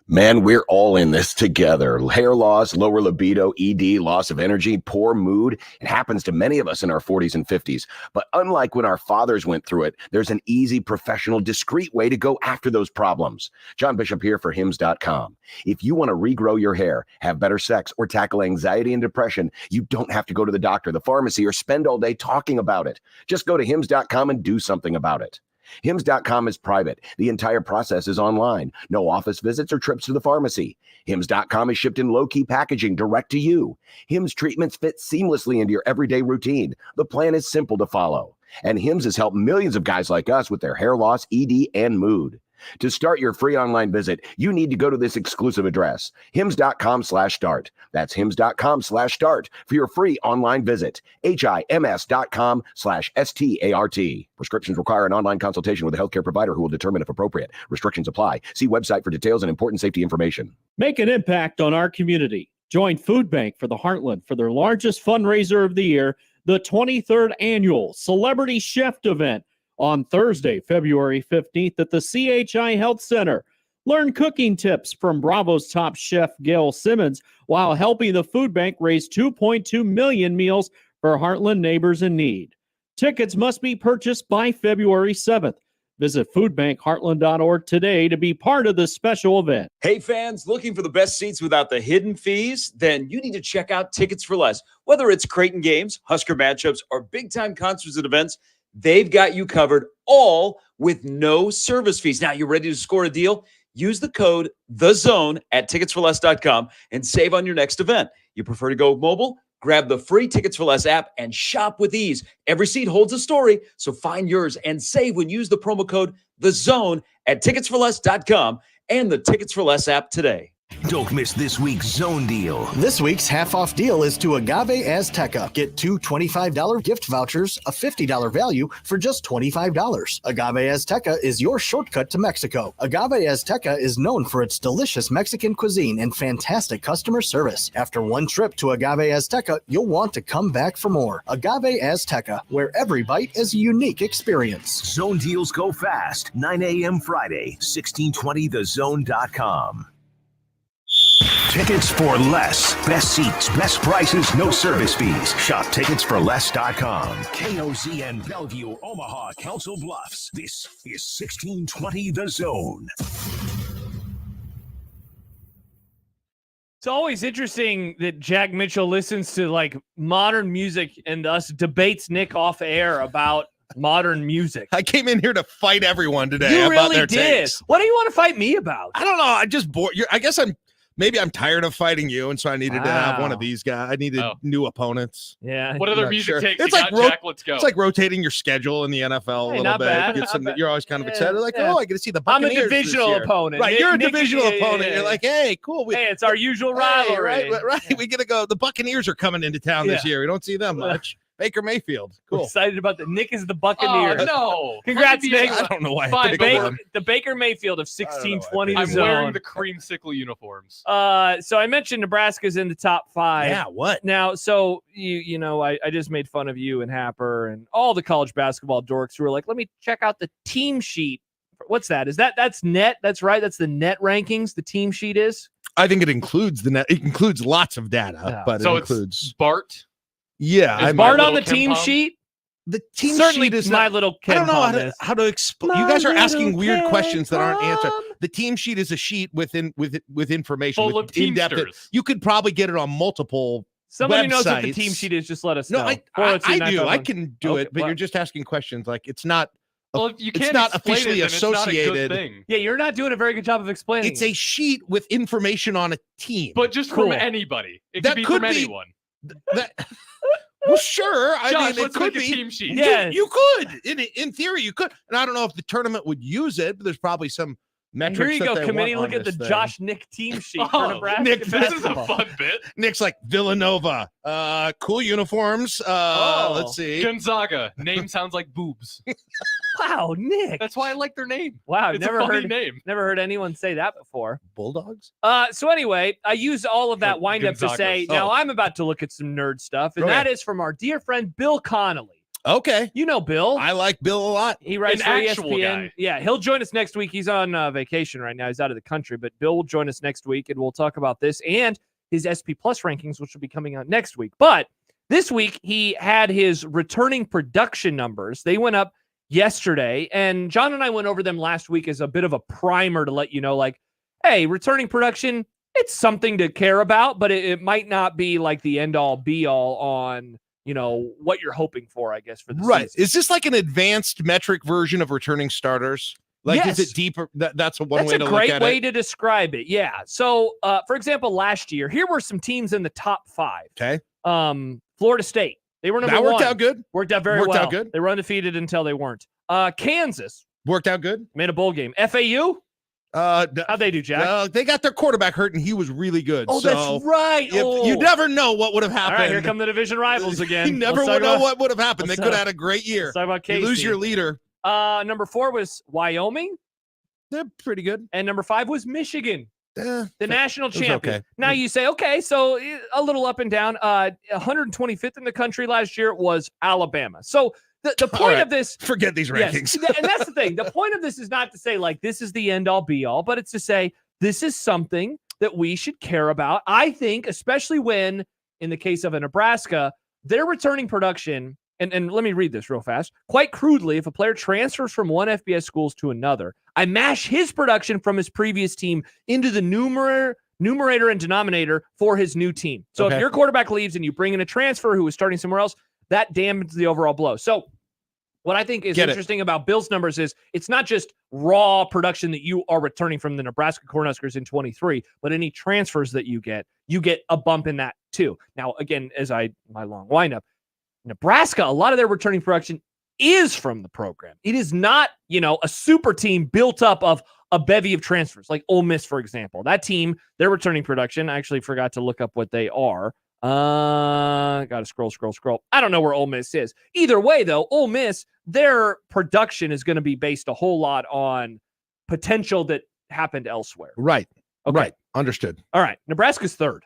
Man, we're all in this together. Hair loss, lower libido, ED, loss of energy, poor mood. It happens to many of us in our 40s and 50s. But unlike when our fathers went through it, there's an easy, professional, discreet way to go after those problems. John Bishop here for Hims.com. If you want to regrow your hair, have better sex, or tackle anxiety and depression, you don't have to go to the doctor, the pharmacy, or spend all day talking about it. Just go to Hims.com and do something about it. Hims.com is private. The entire process is online. No office visits or trips to the pharmacy. Hims.com is shipped in low-key packaging direct to you. Hims treatments fit seamlessly into your everyday routine. The plan is simple to follow. And Hims has helped millions of guys like us with their hair loss, ED, and mood. To start your free online visit, you need to go to this exclusive address, hims.com/start. That's hims.com/start for your free online visit, hims.com/START. Prescriptions require an online consultation with a healthcare provider who will determine if appropriate. Restrictions apply. See website for details and important safety information. Make an impact on our community. Join Food Bank for the Heartland for their largest fundraiser of the year, the 23rd Annual Celebrity Chef Event, on Thursday, February 15th at the CHI Health Center. Learn cooking tips from Bravo's top chef, Gail Simmons, while helping the food bank raise 2.2 million meals for Heartland neighbors in need. Tickets must be purchased by February 7th. Visit foodbankheartland.org today to be part of this special event. Hey fans, looking for the best seats without the hidden fees? Then you need to check out Tickets for Less. Whether it's Creighton games, Husker matchups, or big-time concerts and events, they've got you covered, all with no service fees. Now, you ready to score a deal? Use the code THEZONE at ticketsforless.com and save on your next event. You prefer to go mobile? Grab the free Tickets for Less app and shop with ease. Every seat holds a story, so find yours and save when you use the promo code THEZONE at ticketsforless.com and the Tickets for Less app today. Don't miss this week's Zone Deal. This week's half-off deal is to Agave Azteca. Get 2 $25 gift vouchers, a $50 value for just $25. Agave Azteca is your shortcut to Mexico. Agave Azteca is known for its delicious Mexican cuisine and fantastic customer service. After one trip to Agave Azteca, you'll want to come back for more. Agave Azteca, where every bite is a unique experience. Zone Deals go fast. 9 a.m. Friday, 1620thezone.com. Tickets for less. Best seats, best prices, no service fees. Shop ticketsforless.com. KOZN Bellevue, Omaha, Council Bluffs. This is 1620 The Zone. It's always interesting that Jack Mitchell listens to like modern music and us debates Nick off air about modern music. I came in here to fight everyone today. You about really their did. takes. What do you want to fight me about? I don't know. I'm just bored. I guess I'm maybe I'm tired of fighting you, and so I needed to have one of these guys. I needed new opponents. Yeah. What other music takes? It's you like got, Jack? Let's go. It's like rotating your schedule in the NFL a little not bit. bad, Get some, not bad. you're always kind of excited, like, Yeah. oh, I get to see the I'm a Buccaneers this divisional year. opponent. Right, you're a Nick- divisional yeah, opponent. yeah, You're yeah. like, hey, cool. Hey, it's our usual Hey, rivalry. right. We get to go. The Buccaneers are coming into town this Yeah. year. We don't see them much. Baker Mayfield. We're Cool. excited about the Nick is the Buccaneers. Oh, no. Congrats, Nick. I don't know why. Fine, The Baker Mayfield of 1620 I'm zone. wearing the creamsicle uniforms. So I mentioned Nebraska's in the top 5. Yeah, what? Now, so you know, I just made fun of you and Happer and all the college basketball dorks who were like, let me check out the team sheet. What's that? That's net? That's right. That's the net rankings. The team sheet is. I think it includes the net. It includes lots of data, but So it it's includes. Bart. Yeah, Is Bart on the team sheet? The team Certainly sheet is my not, little I don't know Ken how to explain. You guys are asking weird questions that aren't answered. The team sheet is a sheet with information Full with of in-depth. teamsters. You could probably get it on multiple. Somebody knows what the websites. team sheet is. Just let us No, know. I do. 402-951. I can do Okay, it, but well- you're just asking questions. Like it's not. Well, if you it's can't not explain officially it, then it's not a good associated. thing. Yeah, you're not doing a very good job of explaining. It's a sheet with information on a team. But just Cool. from anybody. It That could be could from be- anyone. That, well, sure. I Josh, mean, it let's could make a be. team sheet. Yeah. You could. In theory, you could. And I don't know if the tournament would use it, but there's probably some metrics. Here you that go, they committee. want Look on at the this thing. Josh Nick team sheet for Oh, Nebraska Nick, This is a basketball. fun bit. Nick's like Villanova. Cool uniforms. Let's see. Gonzaga. Name sounds like boobs. Wow, Nick. That's why I like their name. Wow, It's never a funny heard name. never heard anyone say that before. Bulldogs. So anyway, I used all of that wind up to Gonzagas. say, now I'm about to look at some nerd stuff, and Okay. that is from our dear friend Bill Connolly. Okay. You know Bill. I like Bill a lot. He writes An for actual ESPN. guy. Yeah, he'll join us next week. He's on vacation right now. He's out of the country, but Bill will join us next week, and we'll talk about this and his SP Plus rankings, which will be coming out next week. But this week, he had his returning production numbers. They went up yesterday, and John and I went over them last week as a bit of a primer to let you know, like, hey, returning production, it's something to care about, but it might not be like the end-all, be-all on what you're hoping for, I guess, for the Right. season. Is this like an advanced metric version of returning starters? Like, Yes. is it deeper? That's one That's way a to great look at way it. to describe it. Yeah. So, for example, last year, here were some teams in the top 5. Okay. Florida State. They were number That worked 1. out good. Worked out very Worked well. out good. They were undefeated until they weren't. Kansas Worked out good. made a bowl game. FAU. How'd they do, Jack? They got their quarterback hurt, and he was really good. Oh, so that's right. You never know what would have All happened. right, here come the division rivals again. You never Let's talk would know about- what would have happened. They let's could have talk- had a great year. Let's talk about You lose Casey. your leader. Number 4 was Wyoming, They're pretty good. and number 5 was Michigan, the national was champion. okay. Now you say, okay, so a little up and down. 125th in the country last year was Alabama. So the point right. of this, Forget these yes, rankings. and that's the thing. The point of this is not to say like this is the end all be all, but it's to say this is something that we should care about. I think, especially when, in the case of a Nebraska, they're returning production. And let me read this real fast. Quite crudely, if a player transfers from one FBS schools to another, I mash his production from his previous team into the numerator and denominator for his new team. So Okay. if your quarterback leaves and you bring in a transfer who is starting somewhere else, that damages the overall blow. So what I think is Get it. interesting about Bill's numbers is it's not just raw production that you are returning from the Nebraska Cornhuskers in 23, but any transfers that you get a bump in that too. Now, again, my long windup, Nebraska, a lot of their returning production is from the program. It is not, a super team built up of a bevy of transfers, like Ole Miss, for example. That team, their returning production, I actually forgot to look up what they are. Got to scroll. I don't know where Ole Miss is. Either way, though, Ole Miss, their production is going to be based a whole lot on potential that happened elsewhere. Right. Okay. Right. Understood. All right. Nebraska's third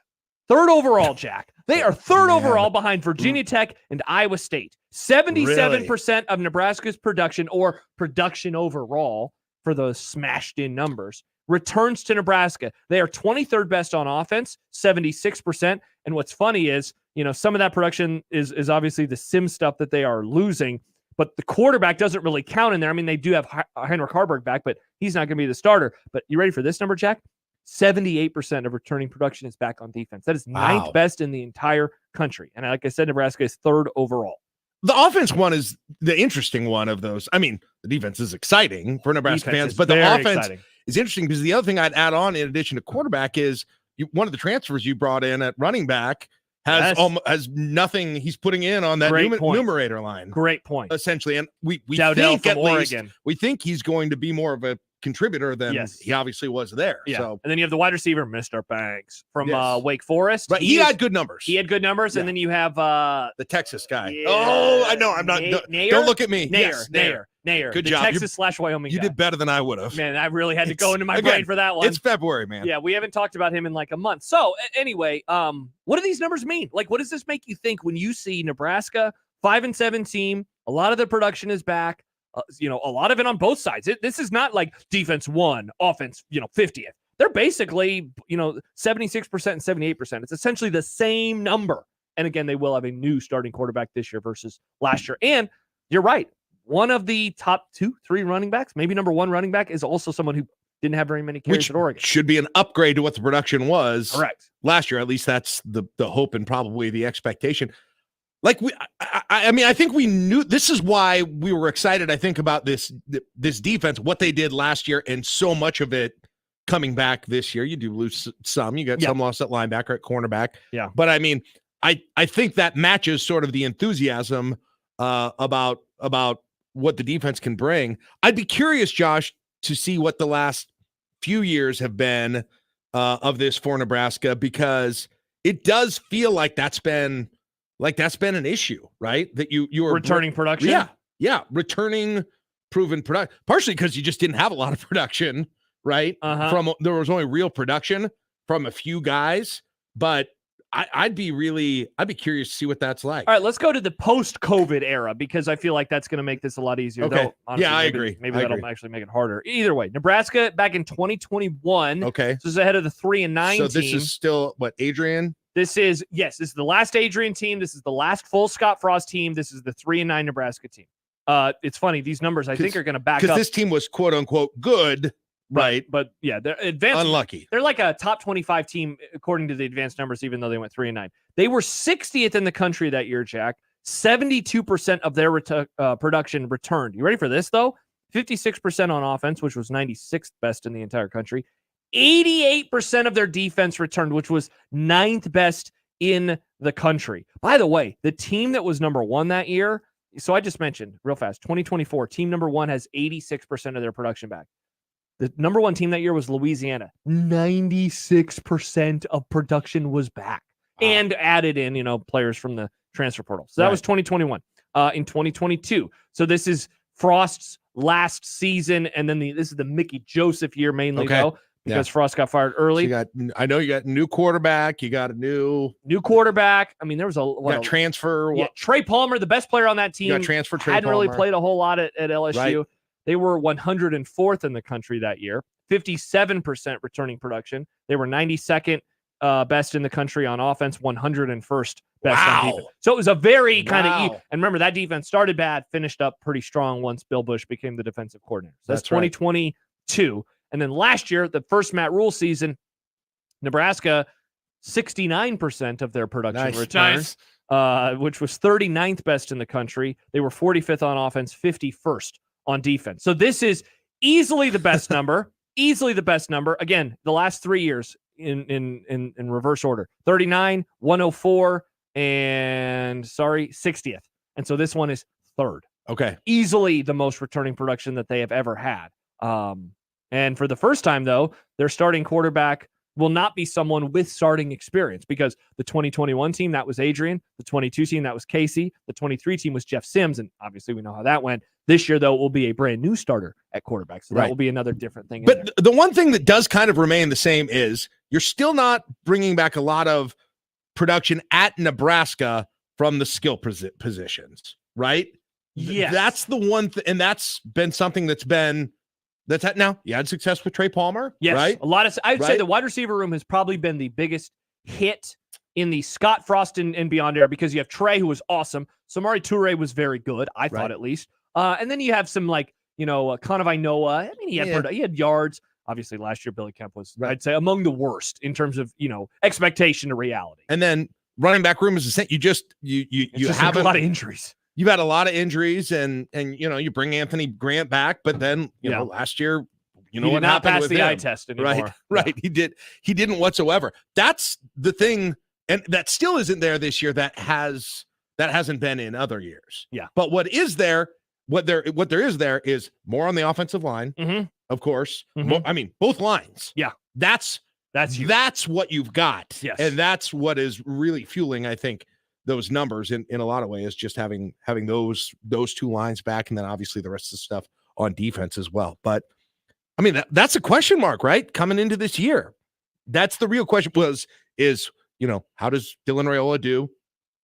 overall, Jack. They are third overall behind Virginia Tech and Iowa State. 77% of Nebraska's production, or production overall for those smashed in numbers, returns to Nebraska. They are 23rd best on offense, 76%. And what's funny is, some of that production is obviously the sim stuff that they are losing, but the quarterback doesn't really count in there. I mean, they do have Heinrich Harburg back, but he's not going to be the starter. But you ready for this number, Jack? 78% of returning production is back on defense. That is ninth best in the entire country. And like I said, Nebraska is third overall. The offense one is the interesting one of those. I mean, the defense is exciting for Nebraska Defense fans, is but the very offense exciting. is interesting because the other thing I'd add on in addition to quarterback is one of the transfers you brought in at running back has nothing he's putting in on that numerator line. Great point. Essentially, and we Dowdell think from at least Oregon. we think he's going to be more of a contributor than he obviously was there. Yeah. So And then you have the wide receiver, Mr. Banks from Yes. Wake Forest. Right, he had good numbers. He had good numbers, and then you have the Texas guy. I know. I'm not. Don't look at me. Nair. Good the job. Texas/Wyoming. You did better than I would have. Man, I really had to go into my brain for that one. It's February, man. Yeah, we haven't talked about him in like a month. So anyway, what do these numbers mean? Like, what does this make you think when you see Nebraska 5-7 team? A lot of the production is back. A lot of it on both sides. This is not like defense 1, offense 50th. They're basically 76% and 78%. It's essentially the same number. And again, they will have a new starting quarterback this year versus last year. And you're right. One of the top 2-3 running backs, maybe number 1 running back, is also someone who didn't have very many carries at Oregon. Should be an upgrade to what the production was correct last year. At least that's the hope and probably the expectation. Like I think we knew this is why we were excited. I think about this defense, what they did last year, and so much of it coming back this year. You do lose some. You got some loss at linebacker, at cornerback. Yeah, but I mean, I think that matches sort of the enthusiasm about what the defense can bring. I'd be curious, Josh, to see what the last few years have been of this for Nebraska, because it does feel like that's been an issue, right? That you are returning production. Yeah. Returning proven production, partially because you just didn't have a lot of production, right? There was only real production from a few guys, but I'd be curious to see what that's like. All right, let's go to the post-COVID era, because I feel like that's going to make this a lot easier. Okay. Though, honestly, I agree. Maybe that'll actually make it harder. Either way, Nebraska back in 2021. Okay. So this is ahead of the 3-9 So team. this is still what, Adrian? This is the last Adrian team. This is the last full Scott Frost team. This is the 3-9 Nebraska team. It's funny, these numbers I think are going to back up. Because this team was quote unquote good, right? But yeah, they're advanced. Unlucky. They're like a top 25 team according to the advanced numbers, even though they went 3-9. They were 60th in the country that year, Jack. 72% of their production returned. You ready for this though? 56% on offense, which was 96th best in the entire country. 88% of their defense returned, which was 9th best in the country. By the way, the team that was number 1 that year, so I just mentioned real fast, 2024, team number 1 has 86% of their production back. The number 1 team that year was Louisiana. 96% of production was back and added in, players from the transfer portal. So that was 2021. In 2022. So this is Frost's last season. And then this is the Mickey Joseph year mainly though, because Frost got fired early. So I know you got a new quarterback. You got a new quarterback. I mean, there was a transfer. Trey Palmer, the best player on that team. You got transfer. Hadn't really played a whole lot at LSU. Right. They were 104th in the country that year. 57% returning production. They were 92nd best in the country on offense. 101st best on defense. So it was a very kind of and remember that defense started bad, finished up pretty strong once Bill Bush became the defensive coordinator. So that's 2022. And then last year, the first Matt Rule season, Nebraska, 69% of their production returned, which was 39th best in the country. They were 45th on offense, 51st on defense. So this is easily the best number. Easily the best number. Again, the last 3 years in reverse order: 39, 104, and 60th. And so this one is 3rd. Okay, easily the most returning production that they have ever had. And for the first time, though, their starting quarterback will not be someone with starting experience, because the 2021 team, that was Adrian. The 22 team, that was Keisei. The 23 team was Jeff Sims. And obviously we know how that went. This year, though, it will be a brand new starter at quarterback. So that will be another different thing. But the one thing that does kind of remain the same is you're still not bringing back a lot of production at Nebraska from the skill positions, right? Yes. That's the one and that's been something that's now. You had success with Trey Palmer, yes, right? A lot of. I'd say the wide receiver room has probably been the biggest hit in the Scott Frost and beyond era, because you have Trey, who was awesome. Samori Toure was very good, I thought at least. And then you have some Conavai Noah. I mean, he had yards. Obviously, last year Billy Kemp was, I'd say, among the worst in terms of expectation to reality. And then running back room is the same. You have a lot of injuries. You've had a lot of injuries, and you bring Anthony Grant back, but then you know last year you know He did what not happened pass with the eye him. test anymore. Right. He didn't whatsoever. That's the thing, and that still isn't there this year. That hasn't been in other years. Yeah. But what there is there is more on the offensive line, of course. More, I mean, both lines. Yeah. That's what you've got. Yes. And that's what is really fueling, I think, those numbers in a lot of ways, just having those two lines back, and then obviously the rest of the stuff on defense as well. But I mean, that's a question mark, right? Coming into this year. That's the real question is, how does Dylan Raiola do?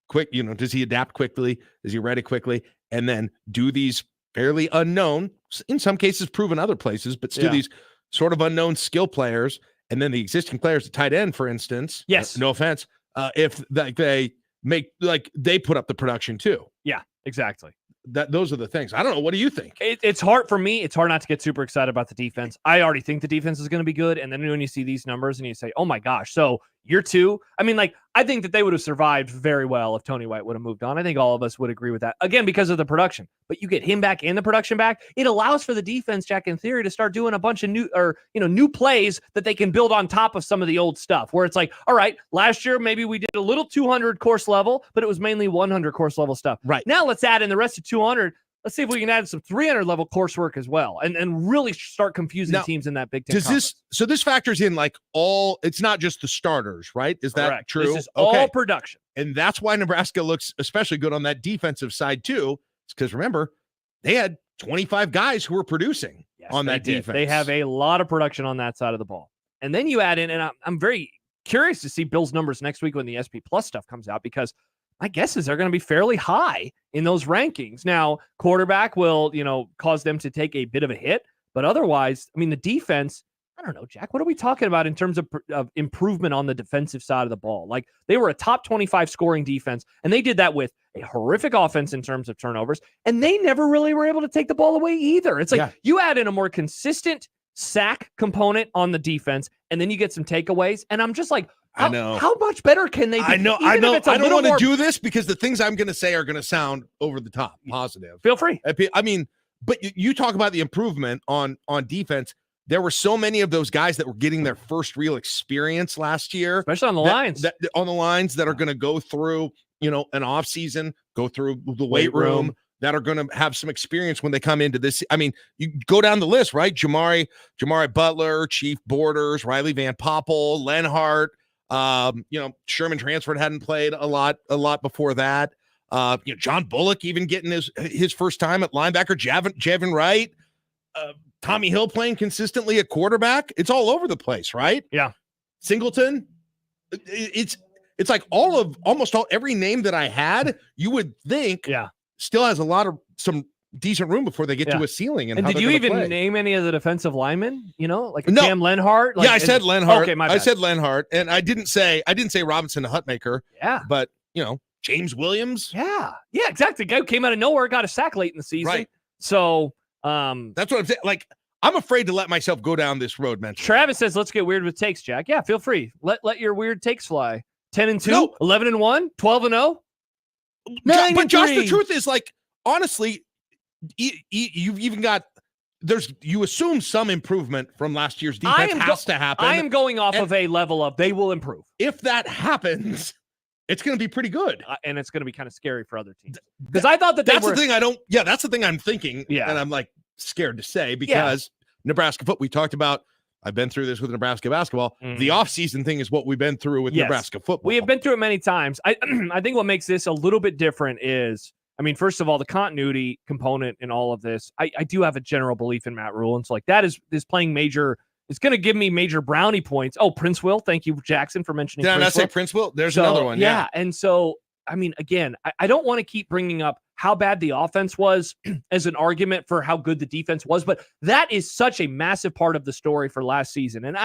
Quick, does he adapt quickly? Is he ready quickly? And then do these fairly unknown, in some cases proven other places, but still these sort of unknown skill players, and then the existing players at tight end, for instance. Yes. No offense. If they they put up the production too. Yeah, exactly. Those are the things. I don't know. What do you think? It's hard for me. It's hard not to get super excited about the defense. I already think the defense is going to be good. And then when you see these numbers and you say, oh my gosh, so year 2, I mean, I think that they would have survived very well if Tony White would have moved on. I think all of us would agree with that. Again, because of the production. But you get him back and the production back, it allows for the defense, Jack, in theory, to start doing a bunch of new plays that they can build on top of some of the old stuff, where it's like, all right, last year maybe we did a little 200 course level, but it was mainly 100 course level stuff. Right. Now let's add in the rest of 200. Let's see if we can add some 300 level coursework as well, and really start confusing teams in that Big Ten. This factors in it's not just the starters, right? Is that correct? true? This is all production. And that's why Nebraska looks especially good on that defensive side too. It's because remember, they had 25 guys who were producing on that defense. They have a lot of production on that side of the ball. And then you add in, and I'm very curious to see Bill's numbers next week when the SP Plus stuff comes out, because my guess is they're going to be fairly high in those rankings. Now, quarterback will, cause them to take a bit of a hit, but otherwise, I mean, the defense, I don't know, Jack, what are we talking about in terms of improvement on the defensive side of the ball? Like, they were a top 25 scoring defense, and they did that with a horrific offense in terms of turnovers, and they never really were able to take the ball away either. It's like you add in a more consistent sack component on the defense, and then you get some takeaways, and I'm just like, I know. How much better can they be? I know. I don't want to do this because the things I'm going to say are going to sound over the top positive. Feel free. I mean, but you talk about the improvement on defense. There were so many of those guys that were getting their first real experience last year, especially on the lines. On the lines that are going to go through, an off season, go through the weight room, that are going to have some experience when they come into this. I mean, you go down the list, right? Jamari Butler, Chief Borders, Riley Van Poppel, Lenhart. Sherman transferred, hadn't played a lot before that. John Bullock even getting his first time at linebacker, Javin Wright, Tommy Hill playing consistently at quarterback. It's all over the place, right? Yeah. Singleton. It's like almost every name that I had, you would think still has some decent room before they get to a ceiling. And did you even name any of the defensive linemen? Like Cam Lenhart? I said Lenhart. Okay, my bad. I said Lenhart, and I didn't say Robinson Hutmaker. Yeah, but James Williams. Yeah, exactly. Guy who came out of nowhere, got a sack late in the season. Right. So that's what I'm saying. Like, I'm afraid to let myself go down this road, mentally. Travis says, "Let's get weird with takes, Jack." Yeah, feel free. Let your weird takes fly. 10-2, 11-1, 12-0. But Josh, the truth is, honestly, you've even got you assume some improvement from last year's defense has to happen. I am going off of a level of they will improve. If that happens, it's going to be pretty good, and it's going to be kind of scary for other teams. Because I thought that's the thing. That's the thing I'm thinking. Yeah, and I'm scared to say because Nebraska football. We talked about. I've been through this with Nebraska basketball. Mm-hmm. The offseason thing is what we've been through with Nebraska football. We have been through it many times. I think what makes this a little bit different is, I mean, first of all, the continuity component in all of this. I do have a general belief in Matt Rule, and so that is playing major. It's going to give me major brownie points. Oh, Prince Will, thank you, Jackson, for mentioning. Did I not say Prince Will? There's another one. Yeah, and so I mean, again, I don't want to keep bringing up how bad the offense was as an argument for how good the defense was, but that is such a massive part of the story for last season. And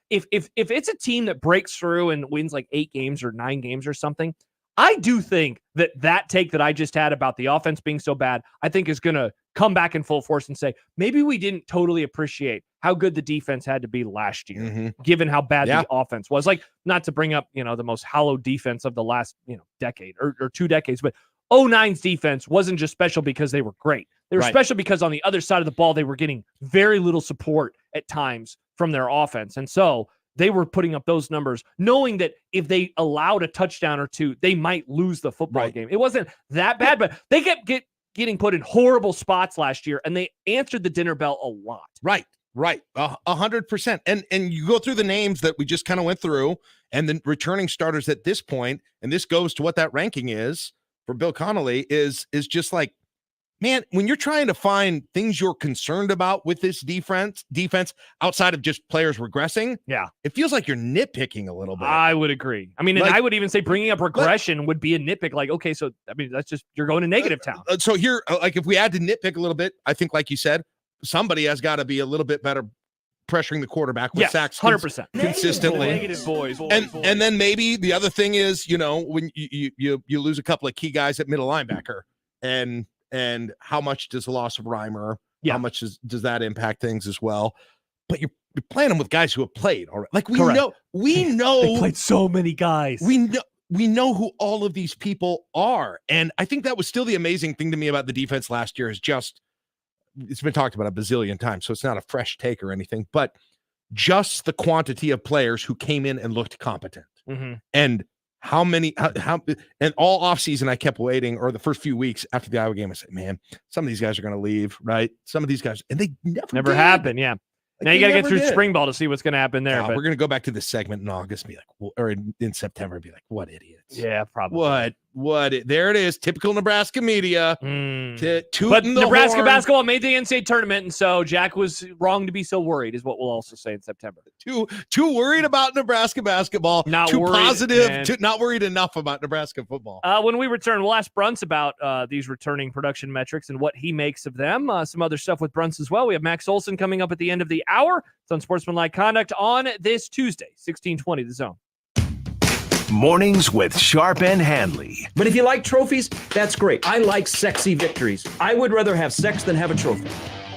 if it's a team that breaks through and wins 8 games or 9 games or something, I do think that take that I just had about the offense being so bad, I think is going to come back in full force and say, maybe we didn't totally appreciate how good the defense had to be last year, given how bad the offense was. Not to bring up, the most hallowed defense of the last, decade or 2 decades, but 09's defense wasn't just special because they were great. They were Right. special because on the other side of the ball, they were getting very little support at times from their offense. And so they were putting up those numbers, knowing that if they allowed a touchdown or two, they might lose the football game. It wasn't that bad, but they kept getting put in horrible spots last year, and they answered the dinner bell a lot. Right. 100%. And you go through the names that we just kind of went through and the returning starters at this point, and this goes to what that ranking is for Bill Connolly is just like, man, when you're trying to find things you're concerned about with this defense outside of just players regressing, it feels like you're nitpicking a little bit. I would agree. I mean, and I would even say bringing up regression would be a nitpick. Like, okay, so I mean, that's just you're going to negative town. So here, like if we had to nitpick a little bit, I think, like you said, somebody has got to be a little bit better pressuring the quarterback with sacks 100% consistently. Negative boys. And then maybe the other thing is, when you lose a couple of key guys at middle linebacker, and how much does the loss of Reimer, how much does that impact things as well? But you're playing them with guys who have played already. Like we know they played so many guys. We know who all of these people are. And I think that was still the amazing thing to me about the defense last year is just, it's been talked about a bazillion times, so it's not a fresh take or anything, but just the quantity of players who came in and looked competent. And how many, and all offseason I kept waiting, or the first few weeks after the Iowa game, I said, man, some of these guys are going to leave, right? Some of these guys, and they never happened. Yeah. Now you got to get through spring ball to see what's going to happen there. But we're going to go back to this segment in August and be like, or in September, and be like, what idiots. Yeah, probably. There it is. Typical Nebraska media. But Nebraska basketball made the NCAA tournament, and so Jack was wrong to be so worried, is what we'll also say in September. Too worried about Nebraska basketball. Not too worried, positive. Not worried enough about Nebraska football. When we return, we'll ask Bruns about these returning production metrics and what he makes of them. Some other stuff with Bruns as well. We have Max Olson coming up at the end of the hour. It's Unsportsmanlike Conduct on this Tuesday, 1620 The Zone. Mornings with Sharp and Handley. But if you like trophies, that's great. I like sexy victories. I would rather have sex than have a trophy.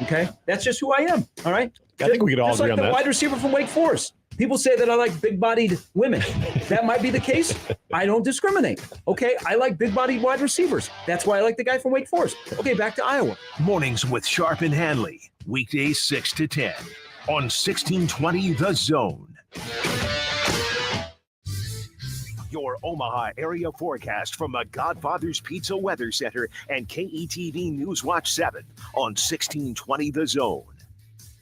Okay? That's just who I am. All right? I think we could all agree on the that. Wide receiver from Wake Forest. People say that I like big-bodied women. That might be the case. I don't discriminate. Okay? I like big-bodied wide receivers. That's why I like the guy from Wake Forest. Okay, back to Iowa. Mornings with Sharp and Handley. Weekdays 6 to 10 on 1620 The Zone. Your Omaha area forecast from the Godfather's Pizza Weather Center and KETV News Watch 7 on 1620 The Zone.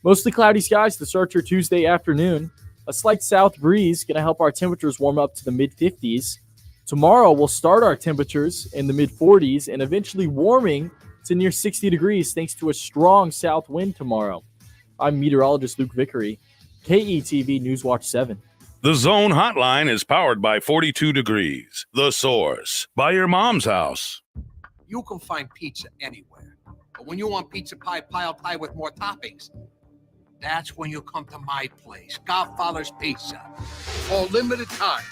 Mostly cloudy skies to start your Tuesday afternoon. A slight south breeze going to help our temperatures warm up to the mid-50s. Tomorrow we'll start our temperatures in the mid-40s and eventually warming to near 60 degrees thanks to a strong south wind tomorrow. I'm meteorologist Luke Vickery, KETV News Watch 7. The Zone Hotline is powered by 42 Degrees. The Source, by your mom's house. You can find pizza anywhere. But when you want pizza pie piled high with more toppings, that's when you come to my place, Godfather's Pizza. For a limited time,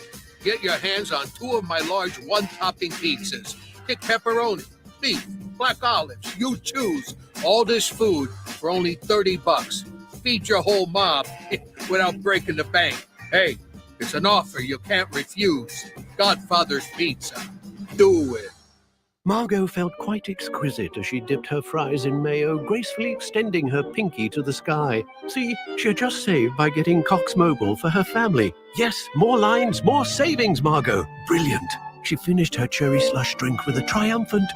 get your hands on 2 of my large one-topping pizzas. Pick pepperoni, beef, black olives, you choose. All this food for only $30. Feed your whole mob without breaking the bank. Hey, it's an offer you can't refuse. Godfather's Pizza. Do it. Margot felt quite exquisite as she dipped her fries in mayo, gracefully extending her pinky to the sky. See, she had just saved by getting Cox Mobile for her family. Yes, more lines, more savings, Margot. Brilliant. She finished her cherry slush drink with a triumphant...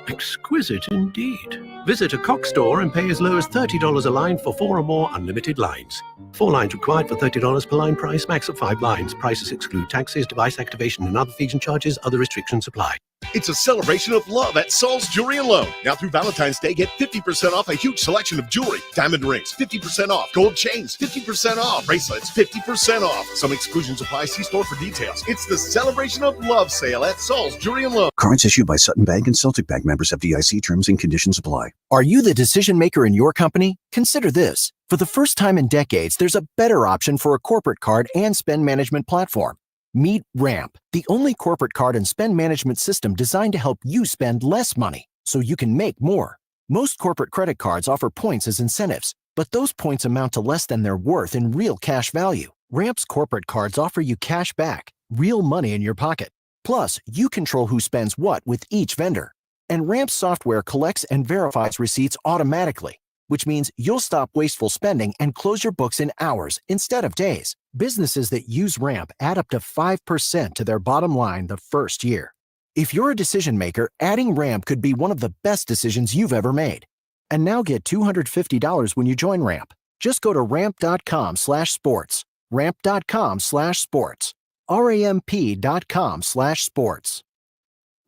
exquisite indeed. Visit a Cox store and pay as low as $30 a line for 4 or more unlimited lines. 4 lines required for $30 per line price, max of 5 lines. Prices exclude taxes, device activation, and other fees and charges. Other restrictions apply. It's a celebration of love at Saul's Jewelry and Loan. Now through Valentine's Day, get 50% off a huge selection of jewelry. Diamond rings, 50% off. Gold chains, 50% off. Bracelets, 50% off. Some exclusions apply. See store for details. It's the celebration of love sale at Saul's Jewelry and Loan. Cards issued by Sutton Bank and Celtic Bank, members FDIC. Terms and conditions apply. Are you the decision maker in your company? Consider this. For the first time in decades, there's a better option for a corporate card and spend management platform. Meet Ramp, the only corporate card and spend management system designed to help you spend less money so you can make more. Most corporate credit cards offer points as incentives, but those points amount to less than their worth in real cash value. Ramp's corporate cards offer you cash back, real money in your pocket. Plus, you control who spends what with each vendor. And Ramp software collects and verifies receipts automatically, which means you'll stop wasteful spending and close your books in hours instead of days. Businesses that use Ramp add up to 5% to their bottom line the first year. If you're a decision maker, adding Ramp could be one of the best decisions you've ever made. And now get $250 when you join Ramp. Just go to ramp.com/sports. Ramp.com/sports. RAMP.com/sports.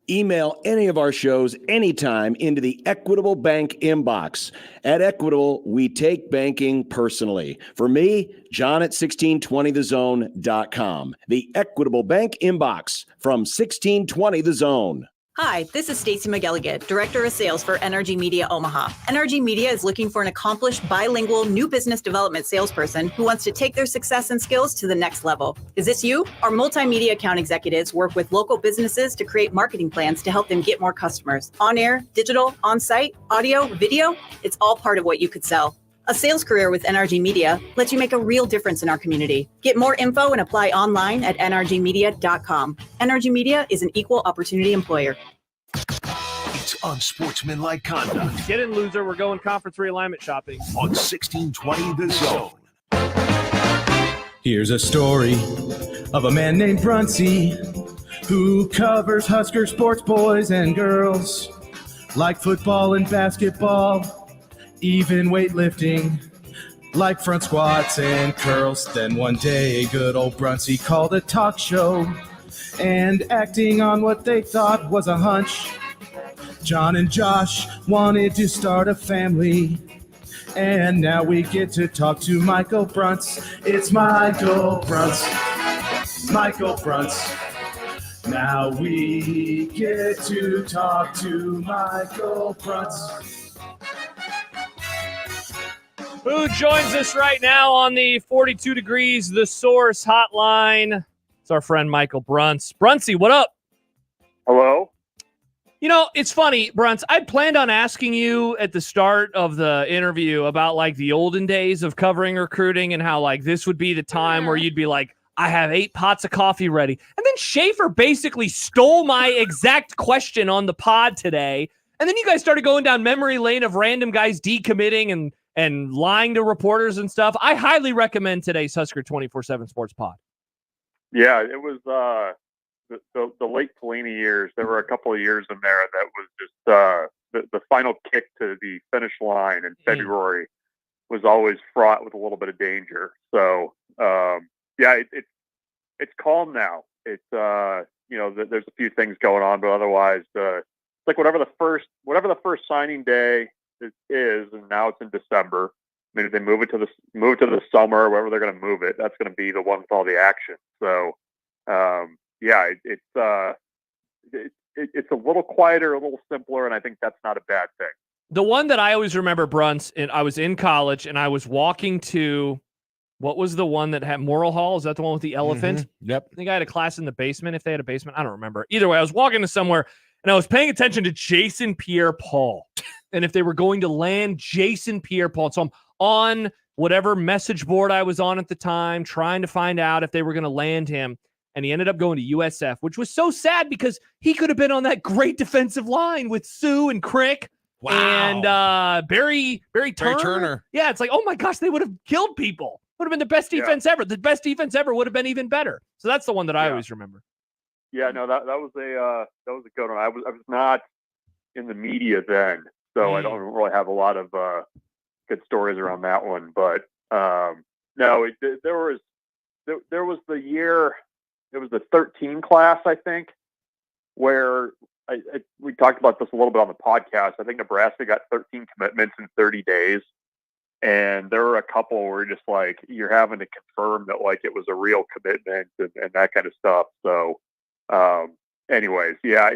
Email any of our shows anytime into the Equitable Bank inbox. At Equitable, we take banking personally. For me, John at 1620thezone.com. The Equitable Bank inbox from 1620 The Zone. Hi, this is Stacey McElligott, Director of Sales for NRG Media Omaha. NRG Media is looking for an accomplished bilingual new business development salesperson who wants to take their success and skills to the next level. Is this you? Our multimedia account executives work with local businesses to create marketing plans to help them get more customers. On air, digital, on site, audio, video, it's all part of what you could sell. A sales career with NRG Media lets you make a real difference in our community. Get more info and apply online at nrgmedia.com. NRG Media is an equal opportunity employer. It's unsportsmanlike conduct. Get in, loser. We're going conference realignment shopping. On 1620 The Zone. Here's a story of a man named Brunsy who covers Husker sports, boys and girls, like football and basketball, even weightlifting, like front squats and curls. Then one day, good old Brunsy called a talk show, and acting on what they thought was a hunch, John and Josh wanted to start a family. And now we get to talk to Michael Bruns. It's Michael Bruns. Michael Bruns. Now we get to talk to Michael Bruns. Who joins us right now on the 42 Degrees The Source hotline? It's our friend Michael Bruns. Brunsy, what up? Hello. You know, it's funny, Bruns. I planned on asking you at the start of the interview about like the olden days of covering recruiting and how like this would be the time where you'd be like, I have 8 pots of coffee ready. And then Schaefer basically stole my exact question on the pod today. And then you guys started going down memory lane of random guys decommitting and lying to reporters and stuff. I highly recommend today's Husker 24/7 Sports Pod. Yeah, it was the late Pelini years. There were a couple of years in there that was just the final kick to the finish line in February was always fraught with a little bit of danger. So yeah, it's calm now. It's there's a few things going on, but otherwise it's like whatever the first signing day is, and now it's in December. I mean, if they move it to the summer, wherever they're going to move it, that's going to be the one with all the action. So, yeah, it's a little quieter, a little simpler, and I think that's not a bad thing. The one that I always remember, Bruns, and I was in college, and I was walking to, what was the one that had Moral Hall? Is that the one with the elephant? Mm-hmm. Yep. I think I had a class in the basement, if they had a basement. I don't remember. Either way, I was walking to somewhere, and I was paying attention to Jason Pierre-Paul. And if they were going to land Jason Pierre-Paul. So I'm on whatever message board I was on at the time, trying to find out if they were going to land him. And he ended up going to USF, which was so sad because he could have been on that great defensive line with Sue and Crick. Wow. And Barry Turner. Yeah, it's like, oh my gosh, they would have killed people. Would have been the best defense ever. The best defense ever would have been even better. So that's the one that I always remember. Yeah, no, that was a good one. I was not in the media then, so I don't really have a lot of good stories around that one. But no, there was the year. It was the 13 class, I think, where we talked about this a little bit on the podcast. I think Nebraska got 13 commitments in 30 days. And there were a couple where just like you're having to confirm that like it was a real commitment and that kind of stuff. So anyways, yeah,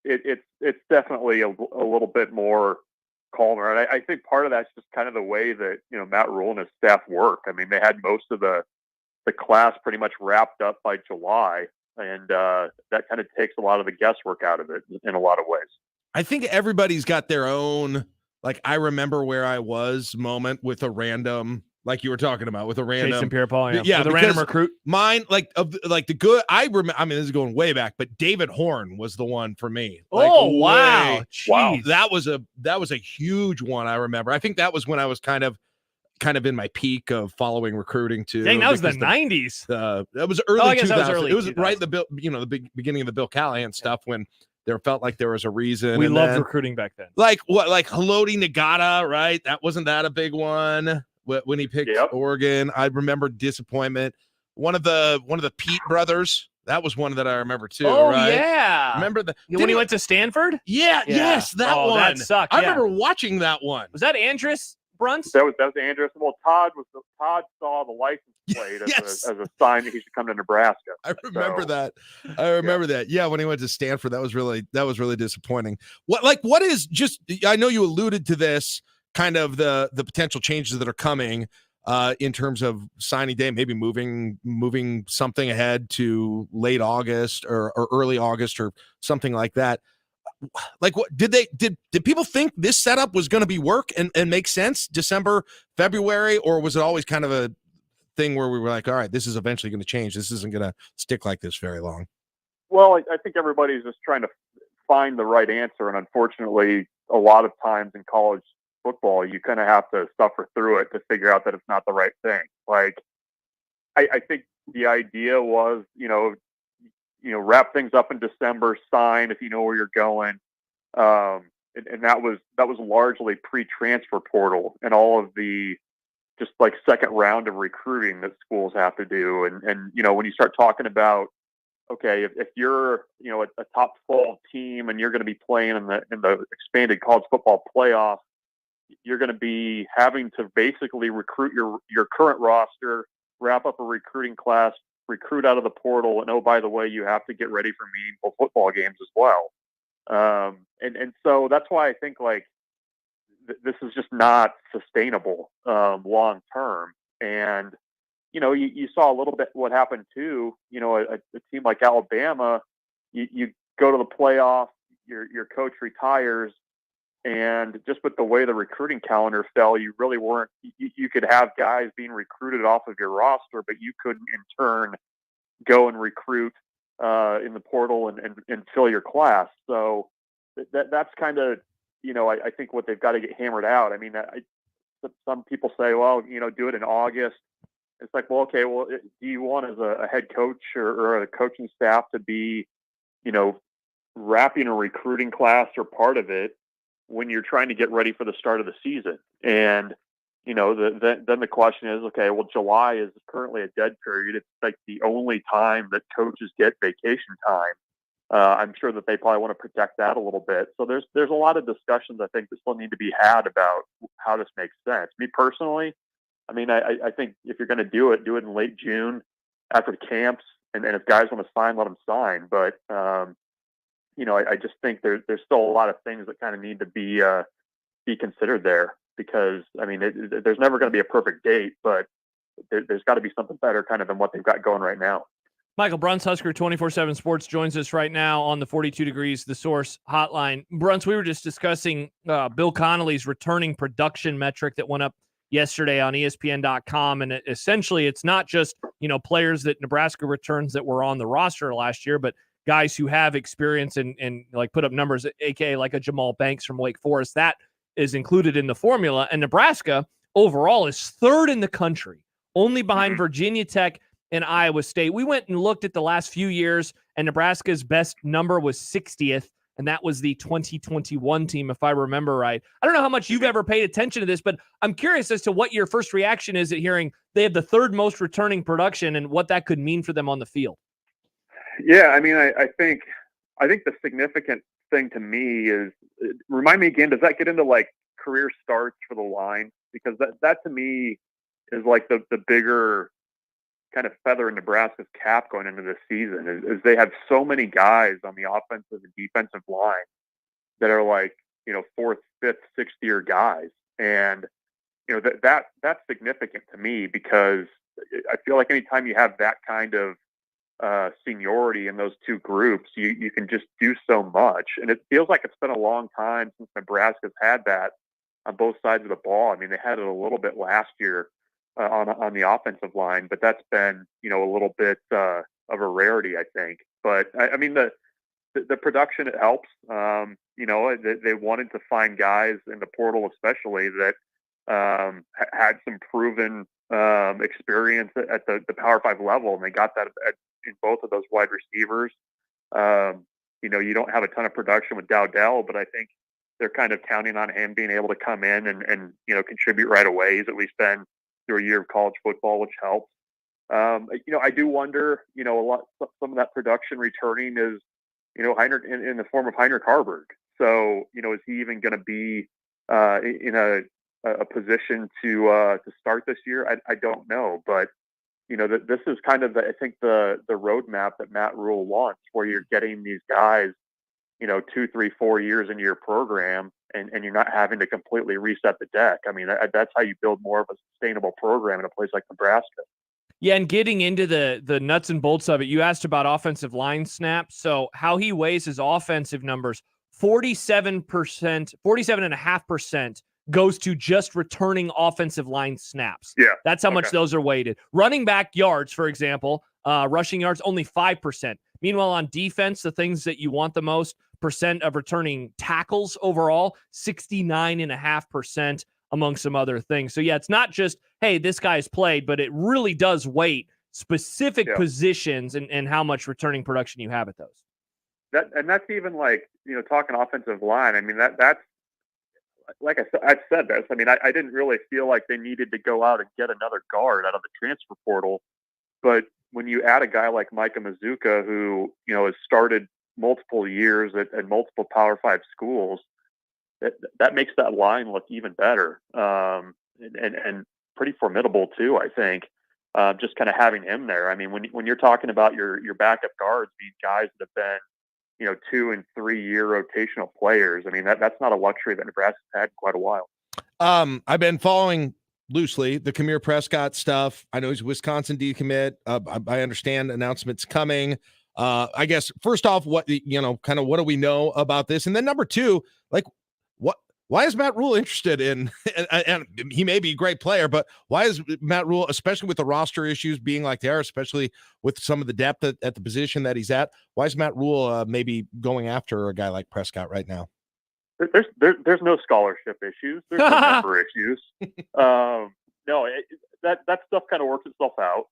it's definitely a little bit more calmer. And I think part of that's just kind of the way that, Matt Rule and his staff work. I mean, they had most of the class pretty much wrapped up by July, and that kind of takes a lot of the guesswork out of it in a lot of ways. I think everybody's got their own, like, I remember where I was moment with a random like you were talking about with a random Jason Pierre-Paul, yeah, with a random recruit. Mine, like the good. I remember. I mean, this is going way back, but David Horn was the one for me. Wow, jeez, that was a huge one. I remember. I think that was when I was kind of in my peak of following recruiting too. Dang, that was the 90s. That was early. I guess 2000s. that was early. It was 2000s. right the beginning of the Bill Callahan stuff when there felt like there was a reason. We and loved then, recruiting back then. like Haloti Nagata, right? Wasn't that a big one when he picked Oregon? I remember disappointment. One of the Pete brothers. That was one that I remember too. Oh right? yeah, remember that when he went to Stanford? Yeah, yes, that one. That sucked. I remember watching that one. Was that Andrus Bruns? That was Andrus. Well, Todd saw the license plate as a sign that he should come to Nebraska. I remember that. I remember that. Yeah, when he went to Stanford, that was really disappointing. What is just? I know you alluded to this, kind of the potential changes that are coming in terms of signing day, maybe moving something ahead to late August or early August or something like that. Like, what did people think this setup was going to be work and make sense December, February, or was it always kind of a thing where we were like, all right, this is eventually going to change. This isn't going to stick like this very long. Well, I think everybody's just trying to find the right answer. And unfortunately, a lot of times in college football, you kind of have to suffer through it to figure out that it's not the right thing. Like, I think the idea was, wrap things up in December, sign if you know where you're going. And that was largely pre-transfer portal and all of the just like second round of recruiting that schools have to do. And when you start talking about, okay, if you're, a top 12 team and you're going to be playing in the expanded college football playoff, you're going to be having to basically recruit your current roster, wrap up a recruiting class, recruit out of the portal, and oh, by the way, you have to get ready for meaningful football games as well. And so that's why I think this is just not sustainable long term. And you saw a little bit what happened too. A team like Alabama, you go to the playoff, your coach retires, and just with the way the recruiting calendar fell, you really weren't. You could have guys being recruited off of your roster, but you couldn't in turn go and recruit in the portal and fill your class. So that's kind of I think what they've got to get hammered out. I mean, some people say, well, do it in August. It's like, well, okay, well, do you want as a head coach or a coaching staff to be, wrapping a recruiting class or part of it when you're trying to get ready for the start of the season? And, then the question is, okay, well, July is currently a dead period. It's like the only time that coaches get vacation time. I'm sure that they probably want to protect that a little bit. So there's a lot of discussions I think that still need to be had about how this makes sense. Me personally, I mean, I think if you're going to do it in late June after the camps, and if guys want to sign, let them sign. But I just think there's still a lot of things that kind of need to be considered there, because I mean, there's never going to be a perfect date, but there's got to be something better kind of than what they've got going right now. Michael Bruns, Husker 24/7 Sports, joins us right now on the 42 Degrees The Source hotline. Bruns, we were just discussing Bill Connolly's returning production metric that went up yesterday on ESPN.com, and essentially it's not just players that Nebraska returns that were on the roster last year, but guys who have experience and like put up numbers, aka like a Jamal Banks from Wake Forest. That is included in the formula, and Nebraska overall is third in the country, only behind Virginia Tech and Iowa State. We went and looked at the last few years, and Nebraska's best number was 60th, and that was the 2021 team, if I remember right. I don't know how much you've ever paid attention to this, but I'm curious as to what your first reaction is at hearing they have the third most returning production and what that could mean for them on the field. Yeah, I mean, I think the significant thing to me is, remind me again, does that get into like career starts for the line? Because that to me is like the bigger kind of feather in Nebraska's cap going into this season is they have so many guys on the offensive and defensive line that are like, fourth, fifth, sixth year guys. And, that's significant to me, because I feel like anytime you have that kind of seniority in those two groups, you can just do so much. And it feels like it's been a long time since Nebraska's had that on both sides of the ball. I mean, they had it a little bit last year on the offensive line, but that's been, a little bit of a rarity, I think. But I mean, the production, it helps. They wanted to find guys in the portal, especially that had some proven experience at the Power 5 level, and they got that in both of those wide receivers. You don't have a ton of production with Dowdell, but I think they're kind of counting on him being able to come in and contribute right away. He's at least been through a year of college football, which helps. I do wonder, some of that production returning is, Heinrich in the form of Heinrich Harburg. So, is he even going to be in a position to start this year? I don't know, but this is kind of I think the roadmap that Matt Rule wants, where you're getting these guys, 2, 3, 4 years into your program, and you're not having to completely reset the deck. I mean, that's how you build more of a sustainable program in a place like Nebraska. Yeah, and getting into the nuts and bolts of it, you asked about offensive line snaps. So how he weighs his offensive numbers, 47.5% goes to just returning offensive line snaps. Yeah. That's how much those are weighted. Running back yards, for example, rushing yards, only 5%. Meanwhile, on defense, the things that you want the most, percent of returning tackles overall, 69.5%. among some other things. So yeah, it's not just, hey, this guy's played, but it really does weight specific positions and how much returning production you have at those. That's even like, talking offensive line. I mean, that's like I've said this. I mean, I didn't really feel like they needed to go out and get another guard out of the transfer portal. But when you add a guy like Micah Mazuka, who, has started multiple years at multiple Power 5 schools, that makes that line look even better, and pretty formidable too, I think. Just kind of having him there. I mean, when you're talking about your backup guards being guys that have been, 2 and 3 year rotational players, I mean, that's not a luxury that Nebraska's had in quite a while. I've been following loosely the Kamir Prescott stuff. I know he's a Wisconsin decommit. I understand announcements coming. I guess first off, what do we know about this? And then number two, like, why is Matt Rule interested in, and he may be a great player, but why is Matt Rule, especially with the roster issues being like they are, especially with some of the depth at the position that he's at, why is Matt Rule maybe going after a guy like Prescott right now? There's no scholarship issues. There's no number issues. No, that stuff kind of works itself out.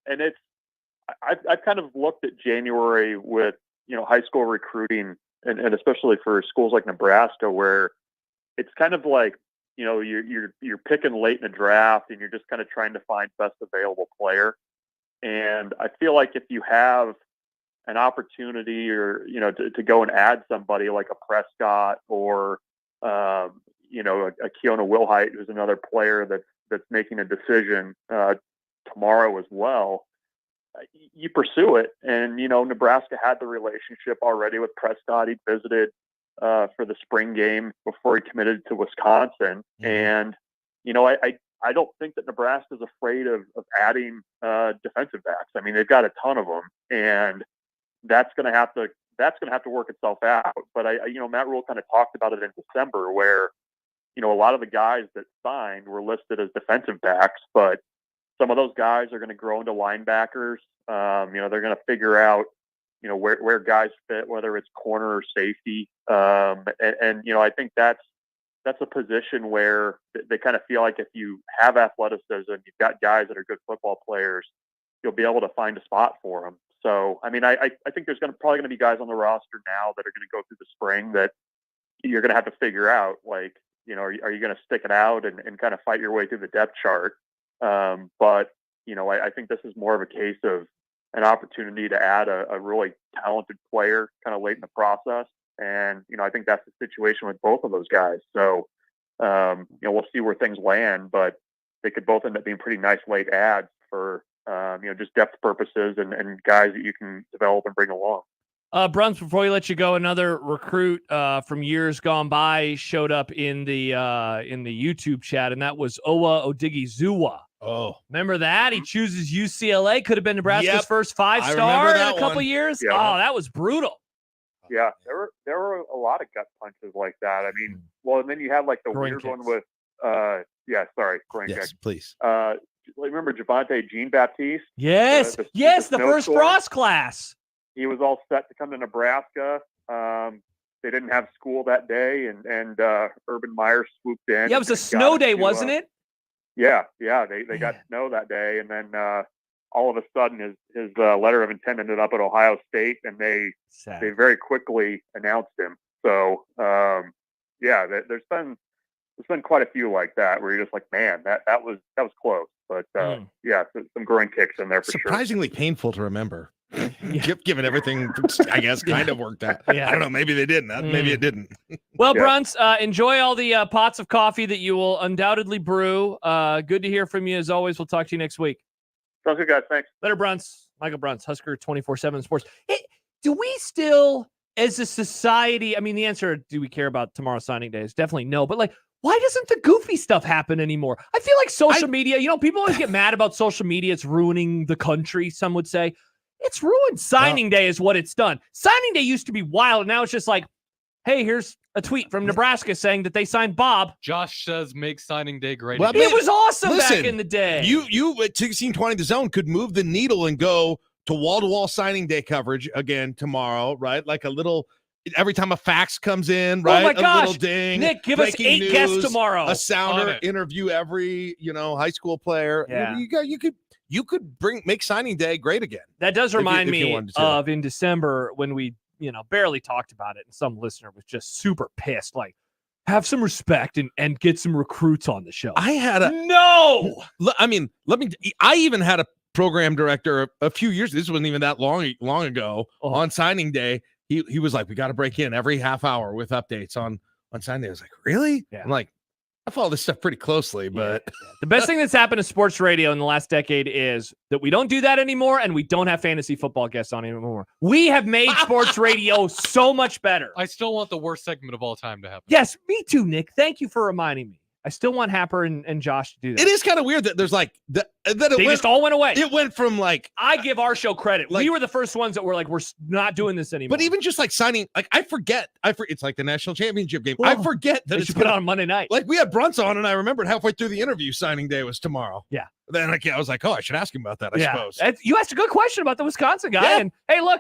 And I've kind of looked at January with, high school recruiting, and especially for schools like Nebraska, where it's kind of like, you're picking late in the draft and you're just kind of trying to find best available player. And I feel like if you have an opportunity or, to go and add somebody like a Prescott or, a Keona Wilhite, who's another player that's making a decision tomorrow as well, you pursue it. And, Nebraska had the relationship already with Prescott. He visited for the spring game before he committed to Wisconsin. And, I don't think that Nebraska is afraid of adding defensive backs. I mean, they've got a ton of them, and that's going to have to work itself out. But Matt Rule kind of talked about it in December, where, a lot of the guys that signed were listed as defensive backs, but some of those guys are going to grow into linebackers. They're going to figure out, where guys fit, whether it's corner or safety. I think that's a position where they kind of feel like if you have athleticism, you've got guys that are good football players, you'll be able to find a spot for them. So, I mean, I think there's probably going to be guys on the roster now that are going to go through the spring that you're going to have to figure out, like, are you going to stick it out and kind of fight your way through the depth chart? But I think this is more of a case of an opportunity to add a really talented player kind of late in the process. And, I think that's the situation with both of those guys. So, we'll see where things land, but they could both end up being pretty nice late adds for, just depth purposes and guys that you can develop and bring along. Bruns, before we let you go, another recruit from years gone by showed up in the YouTube chat, and that was Owa Odighizuwa. Oh, remember that? He chooses UCLA. Could have been Nebraska's first 5-star in a couple years. Yeah. Oh, that was brutal. Yeah, there were a lot of gut punches like that. I mean, well, and then you had like the weird one with Yeah, sorry, Grant. Yes, please. Remember Javante Jean-Baptiste? Yes, the first snowstorm? Frost class. He was all set to come to Nebraska. They didn't have school that day, and Urban Meyer swooped in. Yeah, it was a snow day, wasn't it? Yeah, they got snow that day, and then all of a sudden his letter of intent ended up at Ohio State, and they very quickly announced him. So there's been quite a few like that where you're just like, man, that was close, but some groin kicks in there for sure. Surprisingly painful to remember. Given everything, I guess, kind of worked out. Yeah. I don't know. Maybe they didn't. Maybe it didn't. Well, Bruns, enjoy all the pots of coffee that you will undoubtedly brew. Good to hear from you as always. We'll talk to you next week. Sounds good, guys. Thanks. Later, Bruns. Michael Bruns, Husker 24/7 Sports. Hey, do we still, as a society, I mean, the answer, do we care about tomorrow's signing day is definitely no. But like, why doesn't the goofy stuff happen anymore? I feel like social media, people always get mad about social media. It's ruining the country, some would say. It's ruined signing day is what it's done. Signing day used to be wild, and now it's just like, hey, here's a tweet from Nebraska saying that they signed Bob. Josh says make signing day great. Well, again. It was awesome listen, back in the day. You at 1620 The Zone could move the needle and go to wall-to-wall signing day coverage again tomorrow, right? Like a little, every time a fax comes in, right? Oh my gosh. A little ding. Nick, give us 8 news, guests tomorrow. A sounder, interview every, high school player. Yeah. You could make signing day great again. That does remind me wanted to. of in December when we, barely talked about it, and some listener was just super pissed. Like, have some respect and get some recruits on the show. I even had a program director a few years. This wasn't even that long ago on signing day. He was like, we got to break in every half hour with updates on signing day. I was like, really? Yeah. I'm like, I follow this stuff pretty closely, but the best thing that's happened to sports radio in the last decade is that we don't do that anymore, and we don't have fantasy football guests on anymore. We have made sports radio so much better. I still want the worst segment of all time to happen. Yes, me too, Nick. Thank you for reminding me. I still want Happer and Josh to do that. it is kind of weird that there's like that They just all went away. It went from like, I give our show credit. We were the first ones that were like, we're not doing this anymore. but even just like signing, like I forget. It's like the national championship game. Well, I forget that they it's should put it on Monday night. Like we had Bruns on, and I remembered halfway through the interview, signing day was tomorrow. Yeah. Then I was like, oh, I should ask him about that. I suppose. You asked a good question about the Wisconsin guy, and hey, look,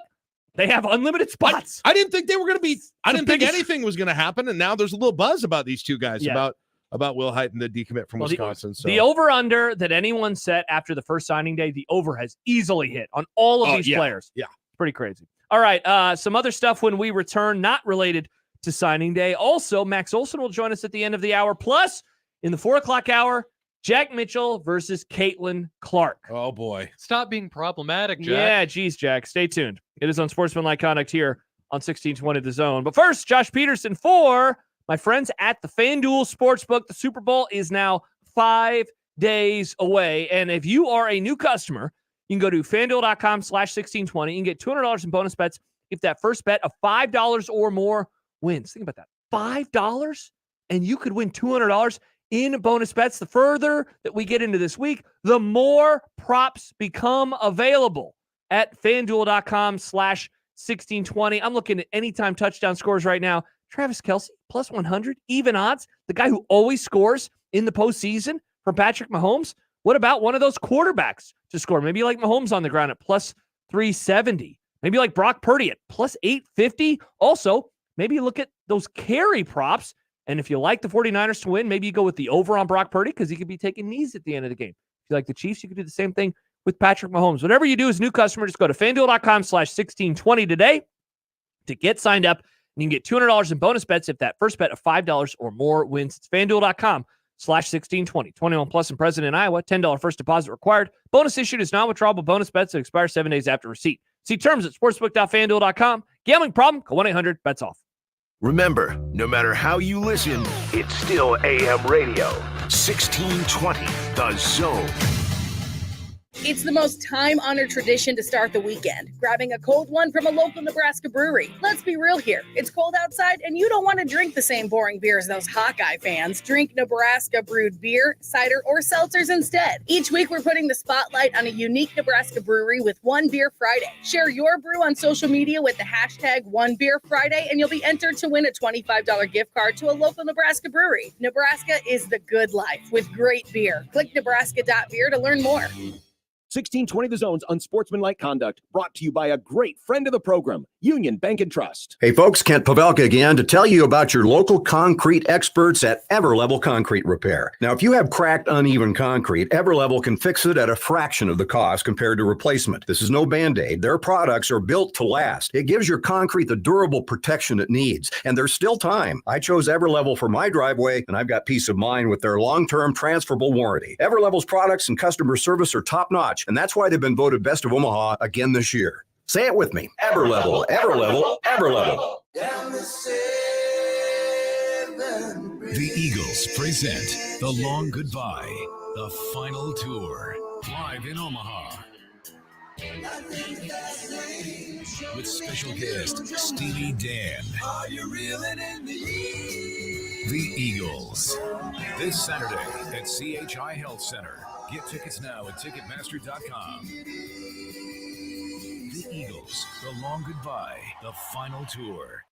they have unlimited spots. I didn't think they were going to be. I didn't think anything was going to happen, and now there's a little buzz about these two guys about Will Height and the decommit from Wisconsin. The over-under that anyone set after the first signing day, the over has easily hit on all of these players. Yeah. Pretty crazy. All right, some other stuff when we return, not related to signing day. Also, Max Olson will join us at the end of the hour. Plus, in the 4 o'clock hour, Jack Mitchell versus Caitlyn Clark. Oh, boy. Stop being problematic, Jack. Yeah, geez, Jack. Stay tuned. It is Unsportsmanlike Conduct here on 1620 The Zone. But first, Josh Peterson for my friends at the FanDuel Sportsbook. The Super Bowl is now 5 days away. And if you are a new customer, you can go to FanDuel.com/1620 and get $200 in bonus bets if that first bet of $5 or more wins. Think about that. $5 and you could win $200 in bonus bets. The further that we get into this week, the more props become available at FanDuel.com/1620. I'm looking at anytime touchdown scores right now. Travis Kelce, plus 100, even odds. The guy who always scores in the postseason for Patrick Mahomes. What about one of those quarterbacks to score? Maybe like Mahomes on the ground at plus 370. Maybe like Brock Purdy at plus 850. Also, maybe you look at those carry props. And if you like the 49ers to win, maybe you go with the over on Brock Purdy because he could be taking knees at the end of the game. If you like the Chiefs, you could do the same thing with Patrick Mahomes. Whatever you do as a new customer, just go to FanDuel.com/1620 today to get signed up. And you can get $200 in bonus bets if that first bet of $5 or more wins. It's FanDuel.com/1620. 21 plus and present in Iowa. $10 first deposit required. Bonus issued is non-withdrawable bonus bets that expire 7 days after receipt. See terms at sportsbook.fanduel.com. Gambling problem? Call 1-800-BETS-OFF. Remember, no matter how you listen, it's still AM radio. 1620 The Zone. It's the most time-honored tradition to start the weekend, grabbing a cold one from a local Nebraska brewery. Let's be real here. It's cold outside, and you don't want to drink the same boring beer as those Hawkeye fans. Drink Nebraska brewed beer, cider, or seltzers instead. Each week, we're putting the spotlight on a unique Nebraska brewery with One Beer Friday. Share your brew on social media with the hashtag One Beer Friday, and you'll be entered to win a $25 gift card to a local Nebraska brewery. Nebraska is the good life with great beer. Click nebraska.beer to learn more. 1620 The Zone's Unsportsmanlike Conduct, brought to you by a great friend of the program, Union Bank and Trust. Hey folks, Kent Pavelka again to tell you about your local concrete experts at Everlevel Concrete Repair. Now, if you have cracked, uneven concrete, Everlevel can fix it at a fraction of the cost compared to replacement. This is no Band-Aid. Their products are built to last. It gives your concrete the durable protection it needs, and there's still time. I chose Everlevel for my driveway, and I've got peace of mind with their long-term transferable warranty. Everlevel's products and customer service are top-notch, and that's why they've been voted Best of Omaha again this year. Say it with me. Everlevel, Everlevel, Everlevel. The Eagles present The Long Goodbye, the final tour, live in Omaha. With special guest Steely Dan. Are you reeling in the Eagles. This Saturday at CHI Health Center. Get tickets now at Ticketmaster.com. The Eagles, The Long Goodbye, the final tour.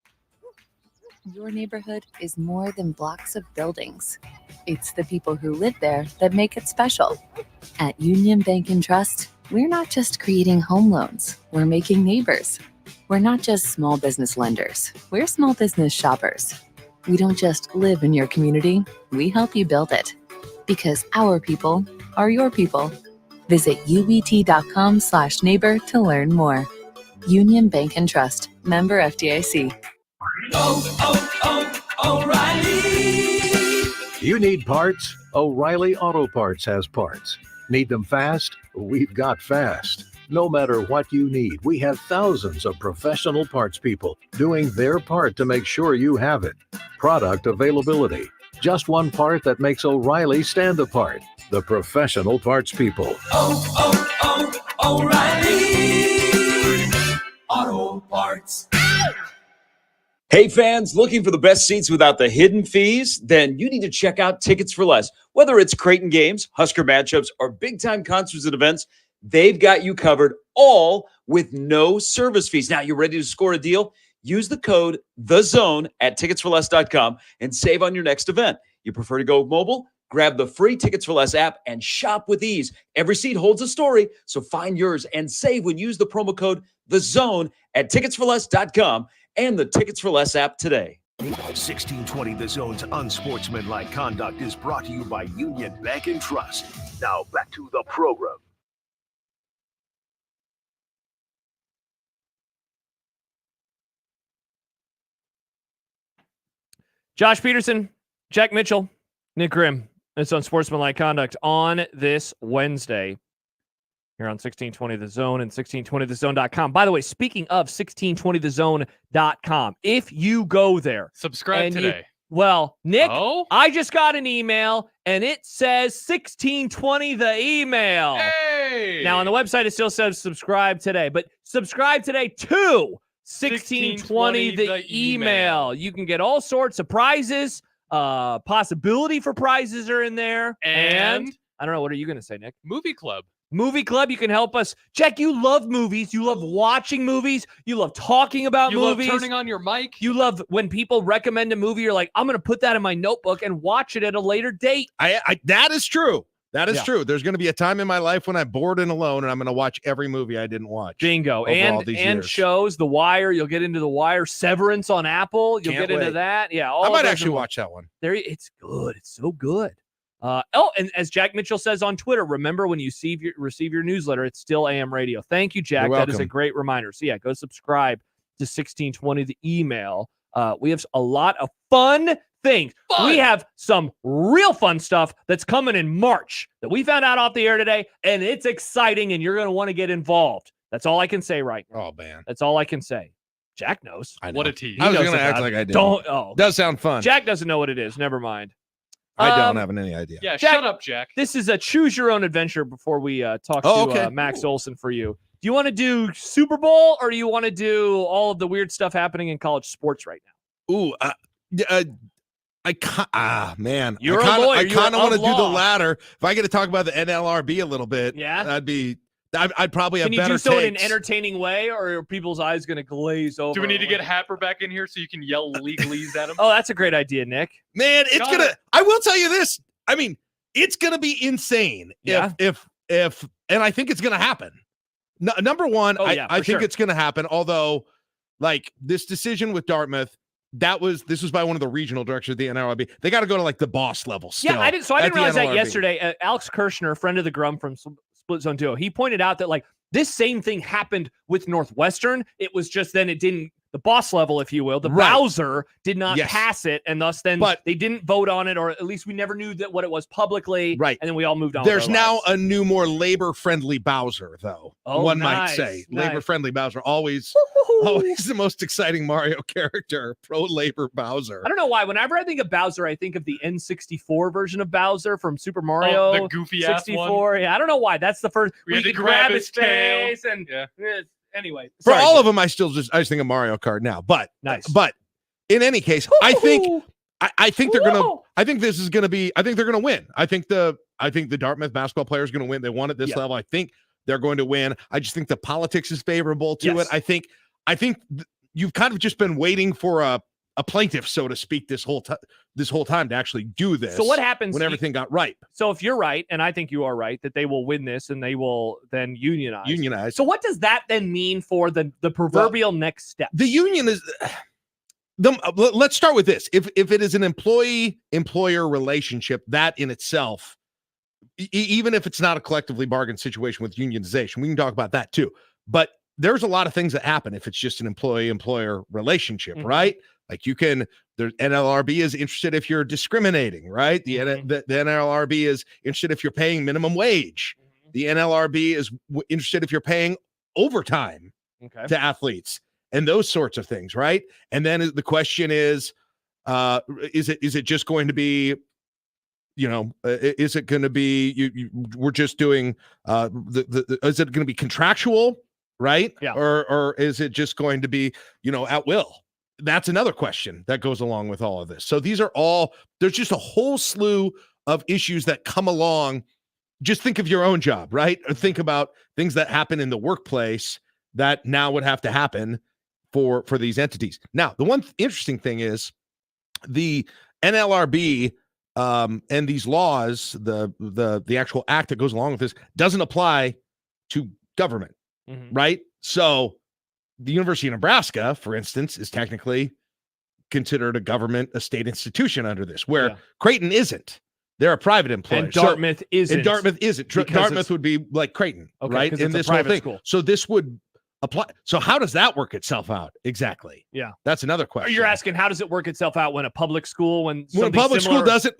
Your neighborhood is more than blocks of buildings. It's the people who live there that make it special. At Union Bank and Trust, we're not just creating home loans, we're making neighbors. We're not just small business lenders, we're small business shoppers. We don't just live in your community, we help you build it. Because our people are your people. Visit ubt.com/neighbor to learn more. Union Bank and Trust, member FDIC. O'Reilly. You need parts? O'Reilly Auto Parts has parts. Need them fast? We've got fast. No matter what you need, we have thousands of professional parts people doing their part to make sure you have it. Product availability. Just one part that makes O'Reilly stand apart. The professional parts people. O'Reilly Auto Parts. Hey fans, looking for the best seats without the hidden fees? Then you need to check out Tickets for Less. Whether it's Creighton games, Husker matchups, or big-time concerts and events, they've got you covered, all with no service fees. Now, you ready to score a deal? Use the code THEZONE at ticketsforless.com and save on your next event. You prefer to go mobile? Grab the free Tickets for Less app and shop with ease. Every seat holds a story, so find yours and save when you use the promo code THEZONE at ticketsforless.com and the Tickets for Less app today. 1620 The Zone's Unsportsmanlike Conduct is brought to you by Union Bank and Trust. Now back to the program. Josh Peterson, Jack Mitchell, Nick Grimm. It's Unsportsmanlike Conduct on this Wednesday here on 1620 The Zone and 1620thezone.com. By the way, speaking of 1620thezone.com, if you go there, subscribe today. Nick, I just got an email and it says 1620 the email. Hey! Now on the website it still says subscribe today, but subscribe today to 1620 the email. You can get all sorts of prizes. Possibility for prizes are in there. And I don't know, what are you going to say, Nick? Movie Club. Movie Club, you can help us. Jack, you love movies. You love watching movies. You love talking about movies. You love turning on your mic. You love when people recommend a movie, you're like, I'm going to put that in my notebook and watch it at a later date. That is true. That is true. There's going to be a time in my life when I'm bored and alone, and I'm going to watch every movie I didn't watch. Bingo. And shows, The Wire. You'll get into The Wire. Severance on Apple. You'll get into that. Yeah. I might actually watch that one. It's good. It's so good. And as Jack Mitchell says on Twitter, remember when you receive your newsletter, it's still AM radio. Thank you, Jack. That is a great reminder. So yeah, go subscribe to 1620 the email. We have a lot of fun things. We have some real fun stuff that's coming in March that we found out off the air today, and it's exciting, and you're going to want to get involved. That's all I can say right now. Oh, man. That's all I can say. Jack knows. I know. What a tease. I was going to act like I did. Does sound fun. Jack doesn't know what it is. Never mind. I don't have any idea. Yeah, Jack, shut up, Jack. This is a choose your own adventure before we talk to Max Olson for you. Do you want to do Super Bowl or do you want to do all of the weird stuff happening in college sports right now? Ooh, man. You're a lawyer. I kind of want to do the latter. If I get to talk about the NLRB a little bit, I'd probably have better Can you do so in an takes. entertaining way, or are people's eyes going to glaze over? Do we need to get Happer back in here so you can yell legalese at him? Oh, that's a great idea, Nick. Man, I will tell you this. I mean, it's gonna be insane. If and I think it's gonna happen. Number one, I think it's gonna happen. Although, like this decision with Dartmouth, this was by one of the regional directors of the NLRB. They got to go to like the boss level. Still, I didn't realize that yesterday. Alex Kirshner, friend of the Grum from Split Zone Duo, he pointed out that like this same thing happened with Northwestern. It was just then it didn't. The boss level, if you will, the Bowser did not pass it, and thus then they didn't vote on it, or at least we never knew what it was publicly. Right, and then we all moved on. There's now a new, more labor-friendly Bowser, though. One might say labor-friendly Bowser, always the most exciting Mario character. Pro-labor Bowser. I don't know why. Whenever I think of Bowser, I think of the N64 version of Bowser from Super Mario. The goofy 64. One. Yeah, I don't know why. That's the first. We had to grab his tail. face and anyway, for all of them, I just think of Mario Kart now. But nice. But in any case, I think they're gonna. I think this is gonna be. I think they're gonna win. I think the Dartmouth basketball player is gonna win. They won at this level. I think they're going to win. I just think the politics is favorable to it. I think you've kind of just been waiting for a plaintiff, so to speak, this whole time to actually do this. So what happens when everything got ripe? So if you're right, and I think you are right, that they will win this and they will then unionize. So what does that then mean for the proverbial next step? The union is let's start with this. If it is an employee-employer relationship, that in itself, even if it's not a collectively bargained situation with unionization, we can talk about that too. But there's a lot of things that happen if it's just an employee-employer relationship, right? Like the NLRB is interested if you're discriminating, right? The NLRB is interested if you're paying minimum wage. The NLRB is interested if you're paying overtime to athletes and those sorts of things, right? And then the question is it just going to be, is it going to be we're just doing is it going to be contractual, right? Yeah. Or is it just going to be at will? That's another question that goes along with all of this. So there's just a whole slew of issues that come along. Just think of your own job, right? Or think about things that happen in the workplace that now would have to happen for these entities. Now, the one interesting thing is the NLRB and these laws, the actual act that goes along with this doesn't apply to government, right? So the University of Nebraska, for instance, is technically considered a state institution under this, where Creighton isn't. They're a private employer. And Dartmouth isn't. Dartmouth would be like Creighton, right? In this whole thing. School. So this would apply. So how does that work itself out exactly? Yeah, that's another question. You're asking how does it work itself out when a public school, when a public school does it,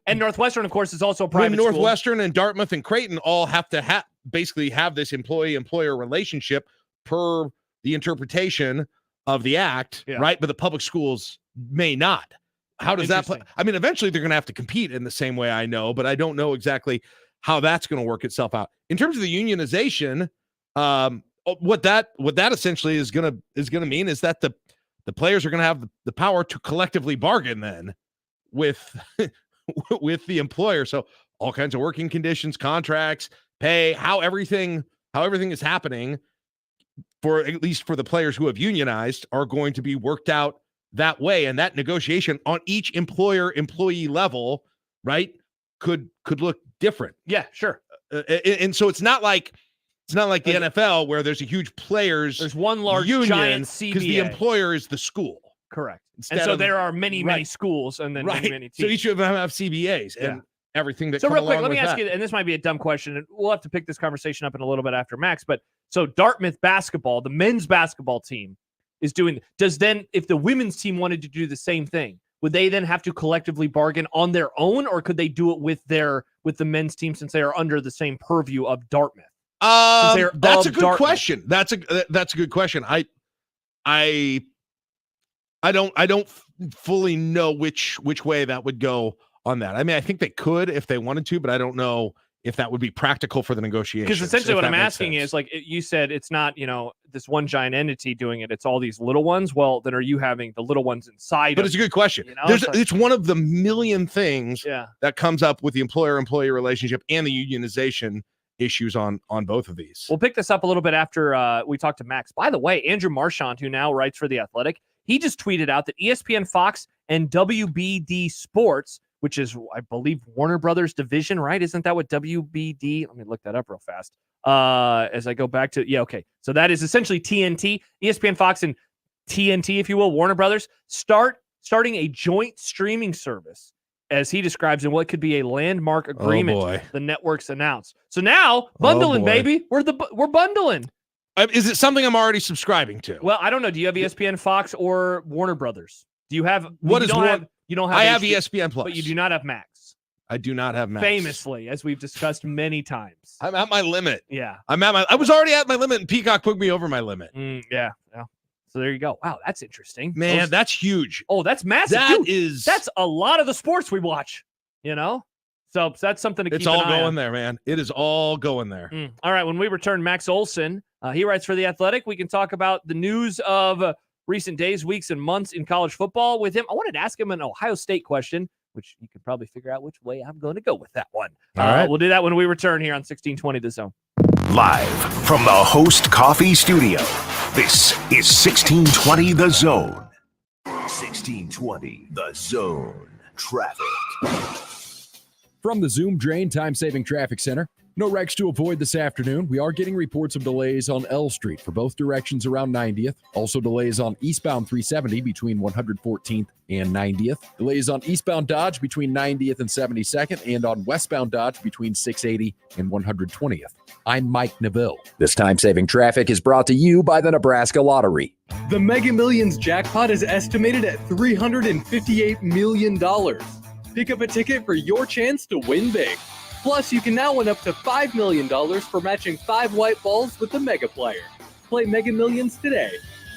and Northwestern, of course, is also a private school. Northwestern and Dartmouth and Creighton all have to basically have this employee-employer relationship per the interpretation of the act, right? But the public schools may not. How does that play? I mean, eventually they're going to have to compete in the same way, I know, but I don't know exactly how that's going to work itself out. In terms of the unionization, what that essentially is going to mean is that the players are going to have the power to collectively bargain then with with the employer. So all kinds of working conditions, contracts, pay, how everything is happening, for at least for the players who have unionized, are going to be worked out that way. And that negotiation on each employer-employee level, right, could look different. Yeah, sure. And so it's not like the NFL where there's a huge there's one large union, giant CBA because the employer is the school. Correct. And so there are many schools and then many teams. So each of them have CBAs and everything that. So come real quick, along let me with ask you, and this might be a dumb question, and we'll have to pick this conversation up in a little bit after Max. But so Dartmouth basketball, the men's basketball team, is doing. Does then, if the women's team wanted to do the same thing, would they then have to collectively bargain on their own, or could they do it with the men's team since they are under the same purview of Dartmouth? That's a good question. That's a good question. I don't fully know which way that would go on that. I mean, I think they could if they wanted to, but I don't know if that would be practical for the negotiations. Because essentially what I'm asking is, like, you said, it's not, this one giant entity doing it. It's all these little ones. Well, then are you having the little ones inside? But it's a good question. It's one of the million things that comes up with the employer-employee relationship and the unionization issues on both of these. We'll pick this up a little bit after we talk to Max. By the way, Andrew Marchand, who now writes for The Athletic, he just tweeted out that ESPN, Fox, and WBD Sports, which is, I believe, Warner Brothers division, right? Isn't that what WBD? Let me look that up real fast. As I go back to, okay. So that is essentially TNT, ESPN, Fox, and TNT, if you will, Warner Brothers, starting a joint streaming service, as he describes in what could be a landmark agreement the networks announced. So now, bundling, baby. We're bundling. Is it something I'm already subscribing to? Well, I don't know. Do you have ESPN, Fox, or Warner Brothers? Do you have you don't have I have ESPN Plus, but you do not have Max. I do not have Max. Famously, as we've discussed many times. I'm at my limit. Yeah. I was already at my limit, and Peacock put me over my limit. Yeah. So there you go. Wow, that's interesting. Man, that's huge. Oh, that's massive. That's a lot of the sports we watch, So that's something to keep an eye on. It's all going there, man. It is all going there. All right, when we return, Max Olson, he writes for The Athletic. We can talk about the news of recent days, weeks, and months in college football with him. I wanted to ask him an Ohio State question, which you could probably figure out which way I'm going to go with that one. All right. We'll do that when we return here on 1620 The Zone. Live from the Host Coffee Studio, this is 1620 The Zone. 1620 The Zone. Traffic. From the Zoom Drain Time-Saving Traffic Center, no wrecks to avoid this afternoon. We are getting reports of delays on L Street for both directions around 90th. Also delays on eastbound 370 between 114th and 90th. Delays on eastbound Dodge between 90th and 72nd, and on westbound Dodge between 680 and 120th. I'm Mike Neville. This time-saving traffic is brought to you by the Nebraska Lottery. The Mega Millions jackpot is estimated at $358 million. Pick up a ticket for your chance to win big. Plus, you can now win up to $5 million for matching 5 white balls with the Mega Player. Play Mega Millions today.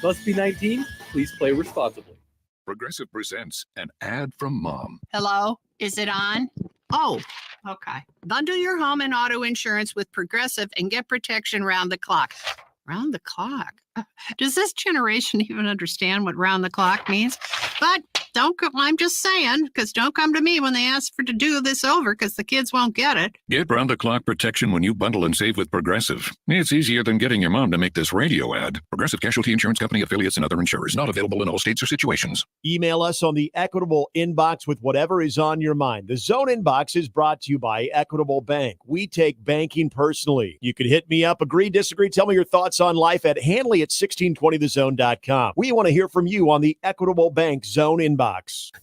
Must be 19. Please play responsibly. Progressive presents an ad from Mom. Hello? Is it on? Oh, okay. Bundle your home and auto insurance with Progressive and get protection round the clock. Round the clock? Does this generation even understand what round the clock means? But I'm just saying, because don't come to me when they ask to do this over, because the kids won't get it. Get round-the-clock protection when you bundle and save with Progressive. It's easier than getting your mom to make this radio ad. Progressive Casualty Insurance Company, affiliates, and other insurers. Not available in all states or situations. Email us on the Equitable inbox with whatever is on your mind. The Zone inbox is brought to you by Equitable Bank. We take banking personally. You could hit me up, agree, disagree, tell me your thoughts on life at Hanley at 1620thezone.com. We want to hear from you on the Equitable Bank Zone inbox.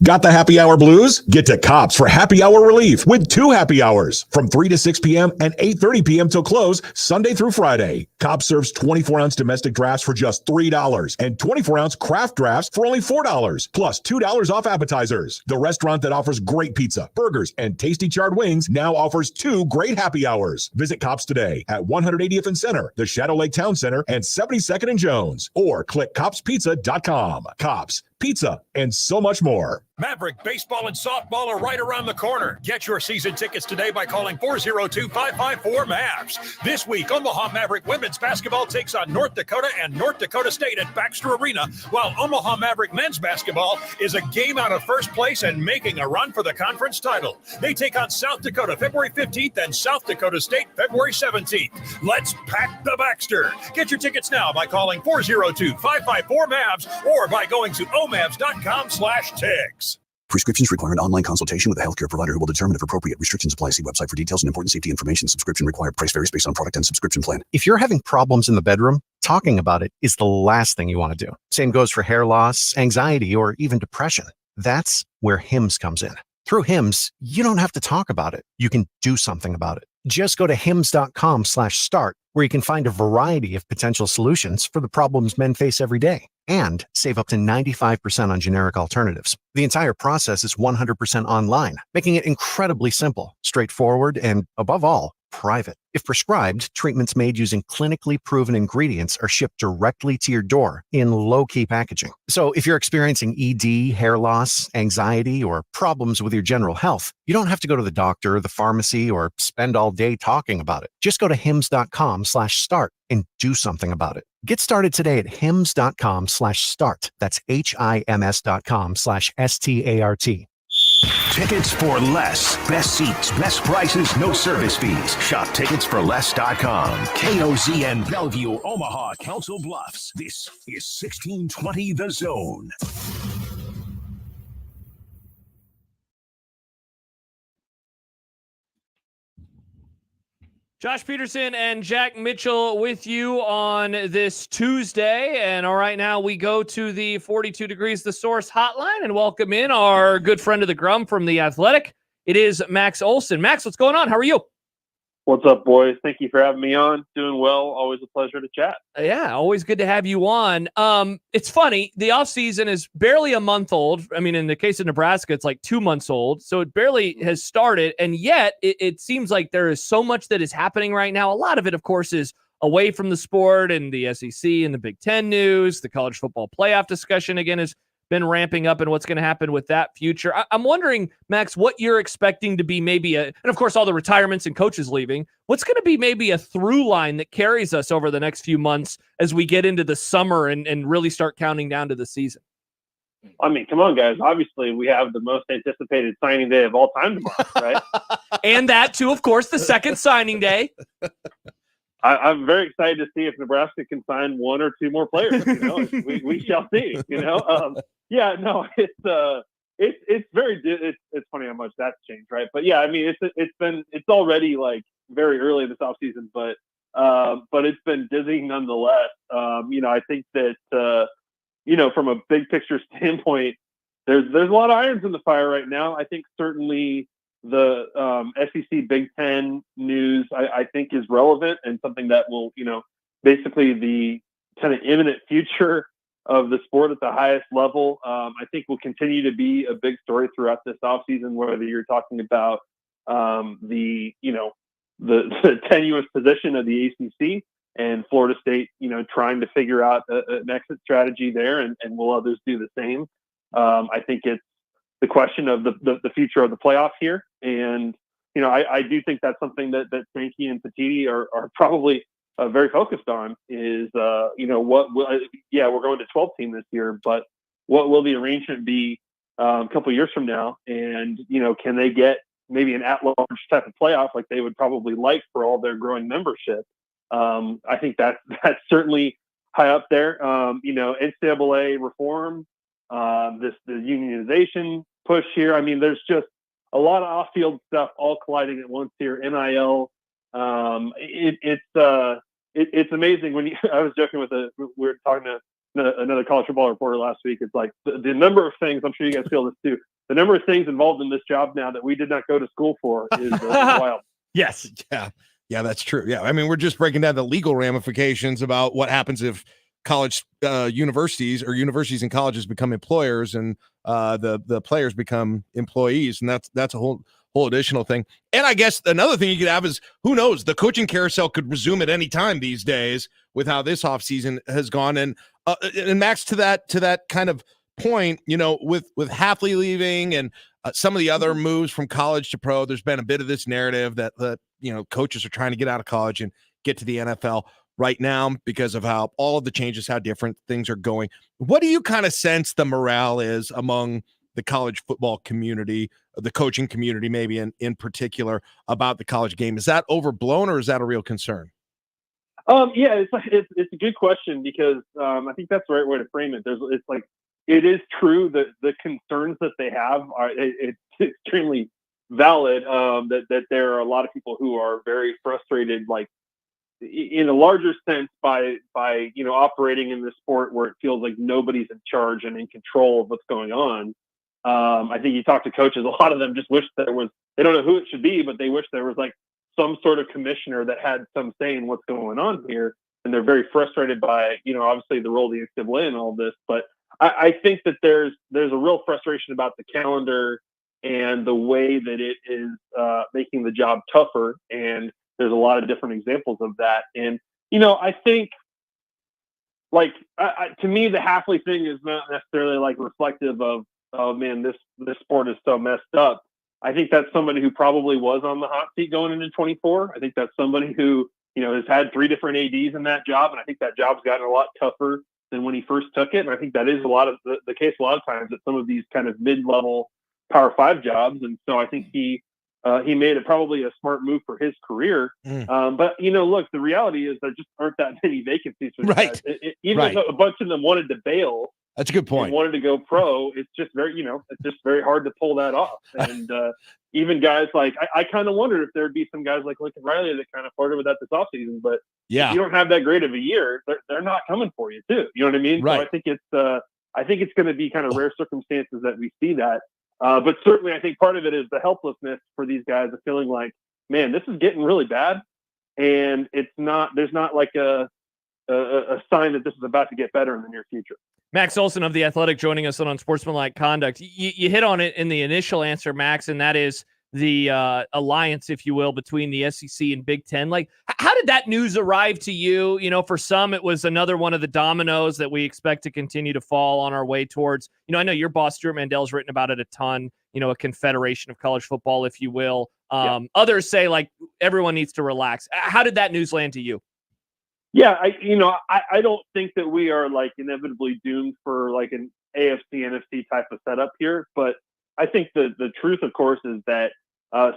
Got the happy hour blues? Get to Cops for happy hour relief with 2 happy hours from 3 to 6 p.m. and 8:30 p.m. till close Sunday through Friday. Cops serves 24-ounce domestic drafts for just $3 and 24-ounce craft drafts for only $4, plus $2 off appetizers. The restaurant that offers great pizza, burgers, and tasty charred wings now offers 2 great happy hours. Visit Cops today at 180th and Center, the Shadow Lake Town Center, and 72nd and Jones, or click copspizza.com. Cops, pizza, and so much more. Maverick baseball and softball are right around the corner. Get your season tickets today by calling 402-554-MAVS. This week, Omaha Maverick women's basketball takes on North Dakota and North Dakota State at Baxter Arena, while Omaha Maverick men's basketball is a game out of first place and making a run for the conference title. They take on South Dakota February 15th and South Dakota State February 17th. Let's pack the Baxter. Get your tickets now by calling 402-554-MAVS or by going to omavs.com/tigs. Prescriptions require an online consultation with a healthcare provider who will determine if appropriate. Restrictions apply. See website for details and important safety information. Subscription required. Price varies based on product and subscription plan. If you're having problems in the bedroom, talking about it is the last thing you want to do. Same goes for hair loss, anxiety, or even depression. That's where HIMS comes in. Through HIMS, you don't have to talk about it. You can do something about it. Just go to hims.com/start, where you can find a variety of potential solutions for the problems men face every day, and save up to 95% on generic alternatives. The entire process is 100% online, making it incredibly simple, straightforward, and above all, private. If prescribed, treatments made using clinically proven ingredients are shipped directly to your door in low-key packaging. So if you're experiencing ED, hair loss, anxiety, or problems with your general health, you don't have to go to the doctor, the pharmacy, or spend all day talking about it. Just go to hims.com/start and do something about it. Get started today at hims.com/start. That's HIMS.com/START. Tickets for less. Best seats, best prices, no service fees. Shop ticketsforless.com. KOZN Bellevue, Omaha, Council Bluffs. This is 1620 The Zone. Josh Peterson and Jack Mitchell with you on this Tuesday. And all right, now we go to the 42 Degrees The Source hotline and welcome in our good friend of the Grum from The Athletic. It is Max Olson. Max, what's going on? How are you? What's up, boys? Thank you for having me on. Doing well. Always a pleasure to chat. Yeah, always good to have you on. It's funny. The offseason is barely a month old. I mean, in the case of Nebraska, it's like 2 months old. So it barely has started. And yet it seems like there is so much that is happening right now. A lot of it, of course, is away from the sport and the SEC and the Big Ten news. The college football playoff discussion, again, has been ramping up and what's going to happen with that future. I'm wondering, Max, what you're expecting to be maybe and of course, all the retirements and coaches leaving, what's going to be maybe a through line that carries us over the next few months as we get into the summer and really start counting down to the season? I mean, come on, guys. Obviously, we have the most anticipated signing day of all time tomorrow, right? And that, too, of course, the second signing day. I'm very excited to see if Nebraska can sign one or two more players. You know, we shall see. You know, yeah, no, it's very it's funny how much that's changed, right? But yeah, I mean, it's already like very early in this offseason, but it's been dizzying nonetheless. You know, I think that you know, from a big picture standpoint, there's a lot of irons in the fire right now. I think certainly the SEC Big Ten news, I think, is relevant and something that will, you know, basically the kind of imminent future of the sport at the highest level, I think will continue to be a big story throughout this offseason, whether you're talking about the tenuous position of the ACC and Florida State, you know, trying to figure out an exit strategy there, and will others do the same? I think it's the question of the future of the playoff here. And, you know, I do think that's something that Sankey and Petiti are probably very focused on is, you know, we're going to 12 team this year, but what will the arrangement be a couple of years from now? And, you know, can they get maybe an at-large type of playoff like they would probably like for all their growing membership? I think that's certainly high up there. You know, NCAA reform, the unionization push here. I mean, there's just a lot of off-field stuff all colliding at once here. NIL. It's amazing when I was joking we were talking to another college football reporter last week. It's like the number of things, I'm sure you guys feel this too, the number of things involved in this job now that we did not go to school for is wild. Yes. Yeah, that's true. Yeah. I mean, we're just breaking down the legal ramifications about what happens if college universities and colleges become employers and the players become employees. And that's a whole additional thing. And I guess another thing you could have is, who knows, the coaching carousel could resume at any time these days with how this offseason has gone. And Max, to that kind of point, you know, with Hafley leaving and some of the other moves from college to pro, there's been a bit of this narrative that you know, coaches are trying to get out of college and get to the NFL right now because of how all of the changes, how different things are going. What do you kind of sense the morale is among the college football community, the coaching community, maybe in particular, about the college game? Is that overblown or is that a real concern? Yeah, it's a good question because I think that's the right way to frame it. It's like, it is true that the concerns that they have it's extremely valid. That there are a lot of people who are very frustrated, like in a larger sense, by you know, operating in this sport where it feels like nobody's in charge and in control of what's going on. I think you talk to coaches, a lot of them just wish there was, they don't know who it should be, but they wish there was like some sort of commissioner that had some say in what's going on here. And they're very frustrated by, you know, obviously the role of the NCAA and all this. But I think that there's a real frustration about the calendar and the way that it is making the job tougher. And there's a lot of different examples of that. And, I think, like, to me, the Hafley thing is not necessarily like reflective of, oh man, this sport is so messed up. I think that's somebody who probably was on the hot seat going into 24. I think that's somebody who, has had 3 different ADs in that job. And I think that job's gotten a lot tougher than when he first took it. And I think that is a lot of the case a lot of times at some of these kind of mid-level Power 5 jobs. And so I think he made it probably a smart move for his career. But, look, the reality is there just aren't that many vacancies for these guys. Even if a bunch of them wanted to bail, that's a good point, and wanted to go pro, it's just very hard to pull that off. And even guys like, I kind of wondered if there'd be some guys like Lincoln Riley that kind of flirted with that this offseason. But if you don't have that great of a year, they're not coming for you too. You know what I mean? Right. So I think it's going to be kind of rare circumstances that we see that. But certainly, I think part of it is the helplessness for these guys of feeling like, man, this is getting really bad, and there's not like a sign that this is about to get better in the near future. Max Olson of The Athletic joining us on Unsportsmanlike Conduct. You hit on it in the initial answer, Max, and that is the alliance, if you will, between the SEC and Big Ten. Like, how did that news arrive to you? For some, it was another one of the dominoes that we expect to continue to fall on our way towards. I know your boss, Stuart Mandel's written about it a ton, a confederation of college football, if you will. Others say, like, everyone needs to relax. How did that news land to you? Yeah, I don't think that we are like inevitably doomed for like an AFC, NFC type of setup here. But I think the truth, of course, is that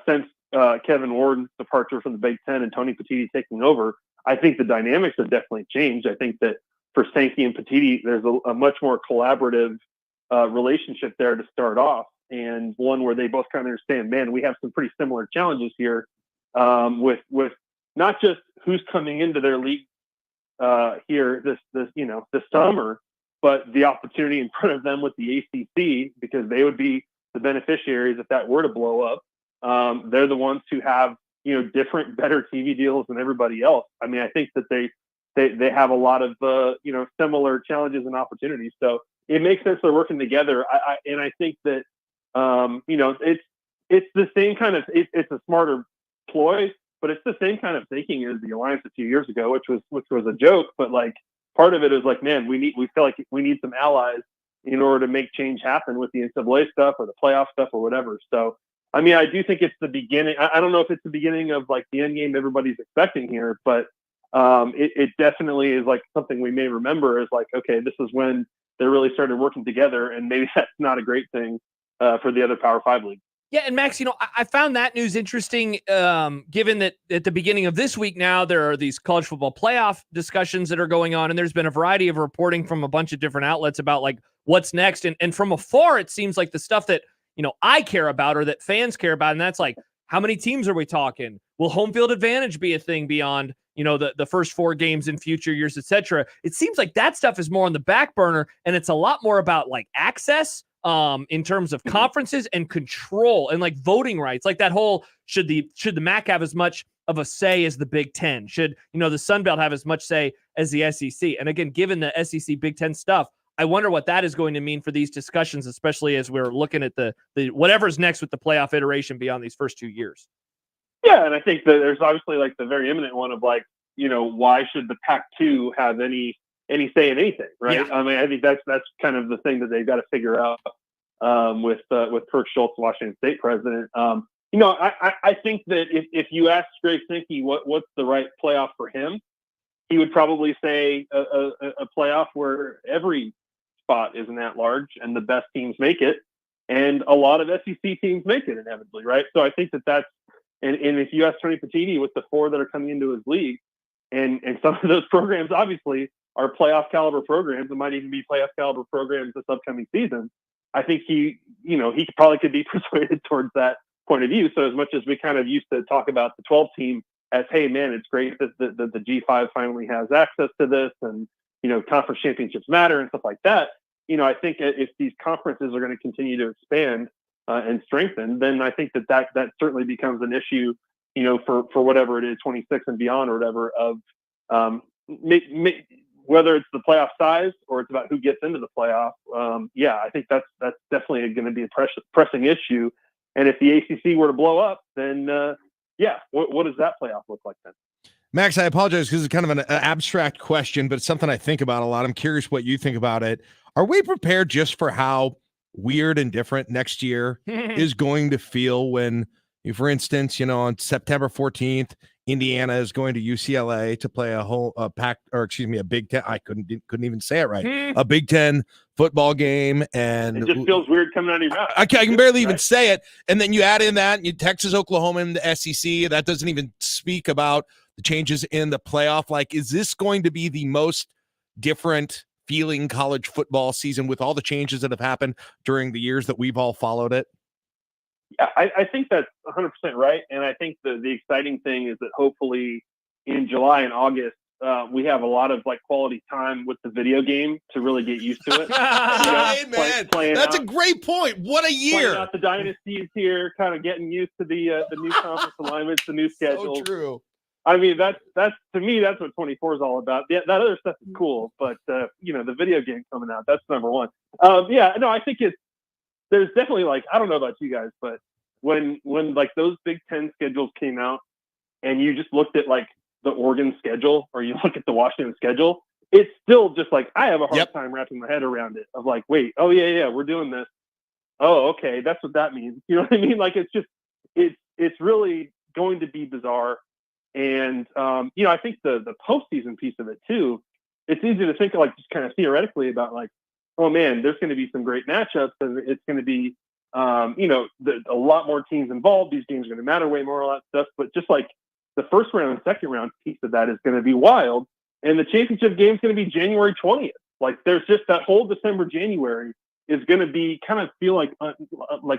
since Kevin Warden's departure from the Big Ten and Tony Petitti taking over, I think the dynamics have definitely changed. I think that for Sankey and Petitti, there's a much more collaborative relationship there to start off, and one where they both kind of understand, man, we have some pretty similar challenges here with not just who's coming into their league here this summer, but the opportunity in front of them with the ACC, because they would be the beneficiaries if that were to blow up. They're the ones who have different, better TV deals than everybody else. I mean, I think that they have a lot of similar challenges and opportunities. So it makes sense they're working together. I think that it's the same kind of it's a smarter ploy. But it's the same kind of thinking as the alliance a few years ago, which was a joke. But like part of it is like, man, we feel like we need some allies in order to make change happen with the NCAA stuff or the playoff stuff or whatever. So, I mean, I do think it's the beginning. I don't know if it's the beginning of like the end game everybody's expecting here, but it definitely is like something we may remember as like, okay, this is when they really started working together, and maybe that's not a great thing for the other Power 5 leagues. Yeah, and Max, I found that news interesting, given that at the beginning of this week now, there are these college football playoff discussions that are going on, and there's been a variety of reporting from a bunch of different outlets about, like, what's next. And from afar, it seems like the stuff that, I care about or that fans care about, and that's like, how many teams are we talking? Will home field advantage be a thing beyond, the first 4 games in future years, et cetera? It seems like that stuff is more on the back burner, and it's a lot more about, like, access, in terms of conferences and control and like voting rights, like that whole, should the MAC have as much of a say as the Big Ten? Should, the Sun Belt have as much say as the SEC? And again, given the SEC Big Ten stuff, I wonder what that is going to mean for these discussions, especially as we're looking at the whatever's next with the playoff iteration beyond these first 2 years. Yeah. And I think that there's obviously like the very imminent one of like, why should the Pac-2 have any say in anything, right? Yeah. I mean, I think that's kind of the thing that they've got to figure out with Kirk Schultz, Washington State president. I think that if you ask Greg Sankey what's the right playoff for him, he would probably say a playoff where every spot is an at-large and the best teams make it, and a lot of SEC teams make it inevitably, right? So I think that's and if you ask Tony Petitti with the 4 that are coming into his league, and some of those programs obviously are playoff caliber programs and might even be playoff caliber programs this upcoming season, I think he probably could be persuaded towards that point of view. So as much as we kind of used to talk about the 12 team as, hey man, it's great that the G5 finally has access to this, and conference championships matter and stuff like that. I think if these conferences are going to continue to expand and strengthen, then I think that certainly becomes an issue, for whatever it is, 26 and beyond or whatever, of whether it's the playoff size or it's about who gets into the playoff. I think that's definitely going to be a pressing issue. And if the ACC were to blow up, then yeah, what does that playoff look like then? Max, I apologize because it's kind of an abstract question, but it's something I think about a lot. I'm curious what you think about it. Are we prepared just for how weird and different next year is going to feel when, for instance, on September 14th, Indiana is going to UCLA to play a Big Ten. I couldn't even say it right. A Big Ten football game, and it just feels weird coming out of your mouth. I can barely even say it. And then you add in that Texas, Oklahoma, and the SEC. That doesn't even speak about the changes in the playoff. Like, is this going to be the most different feeling college football season with all the changes that have happened during the years that we've all followed it? Yeah, I think that's 100% right. And I think the exciting thing is that hopefully in July and August, we have a lot of quality time with the video game to really get used to it. Hey, man, that's a great point. What a year. Playing out the dynasties here, kind of getting used to the new conference alignments, the new schedules. So true. I mean, that's to me, that's what 24 is all about. That other stuff is cool, but the video game coming out, that's number one. I think there's definitely I don't know about you guys, but when those Big Ten schedules came out and you just looked at the Oregon schedule or you look at the Washington schedule, it's still just I have a hard time wrapping my head around it of wait, oh yeah, we're doing this. Oh, okay. That's what that means. You know what I mean? It's really going to be bizarre. And, I think the postseason piece of it too, it's easy to think just kind of theoretically about oh man, there's going to be some great matchups and it's going to be, a lot more teams involved. These games are going to matter way more, all that stuff. But just the first round and second round piece of that is going to be wild. And the championship game is going to be January 20th. There's just that whole December, January is going to be kind of feel like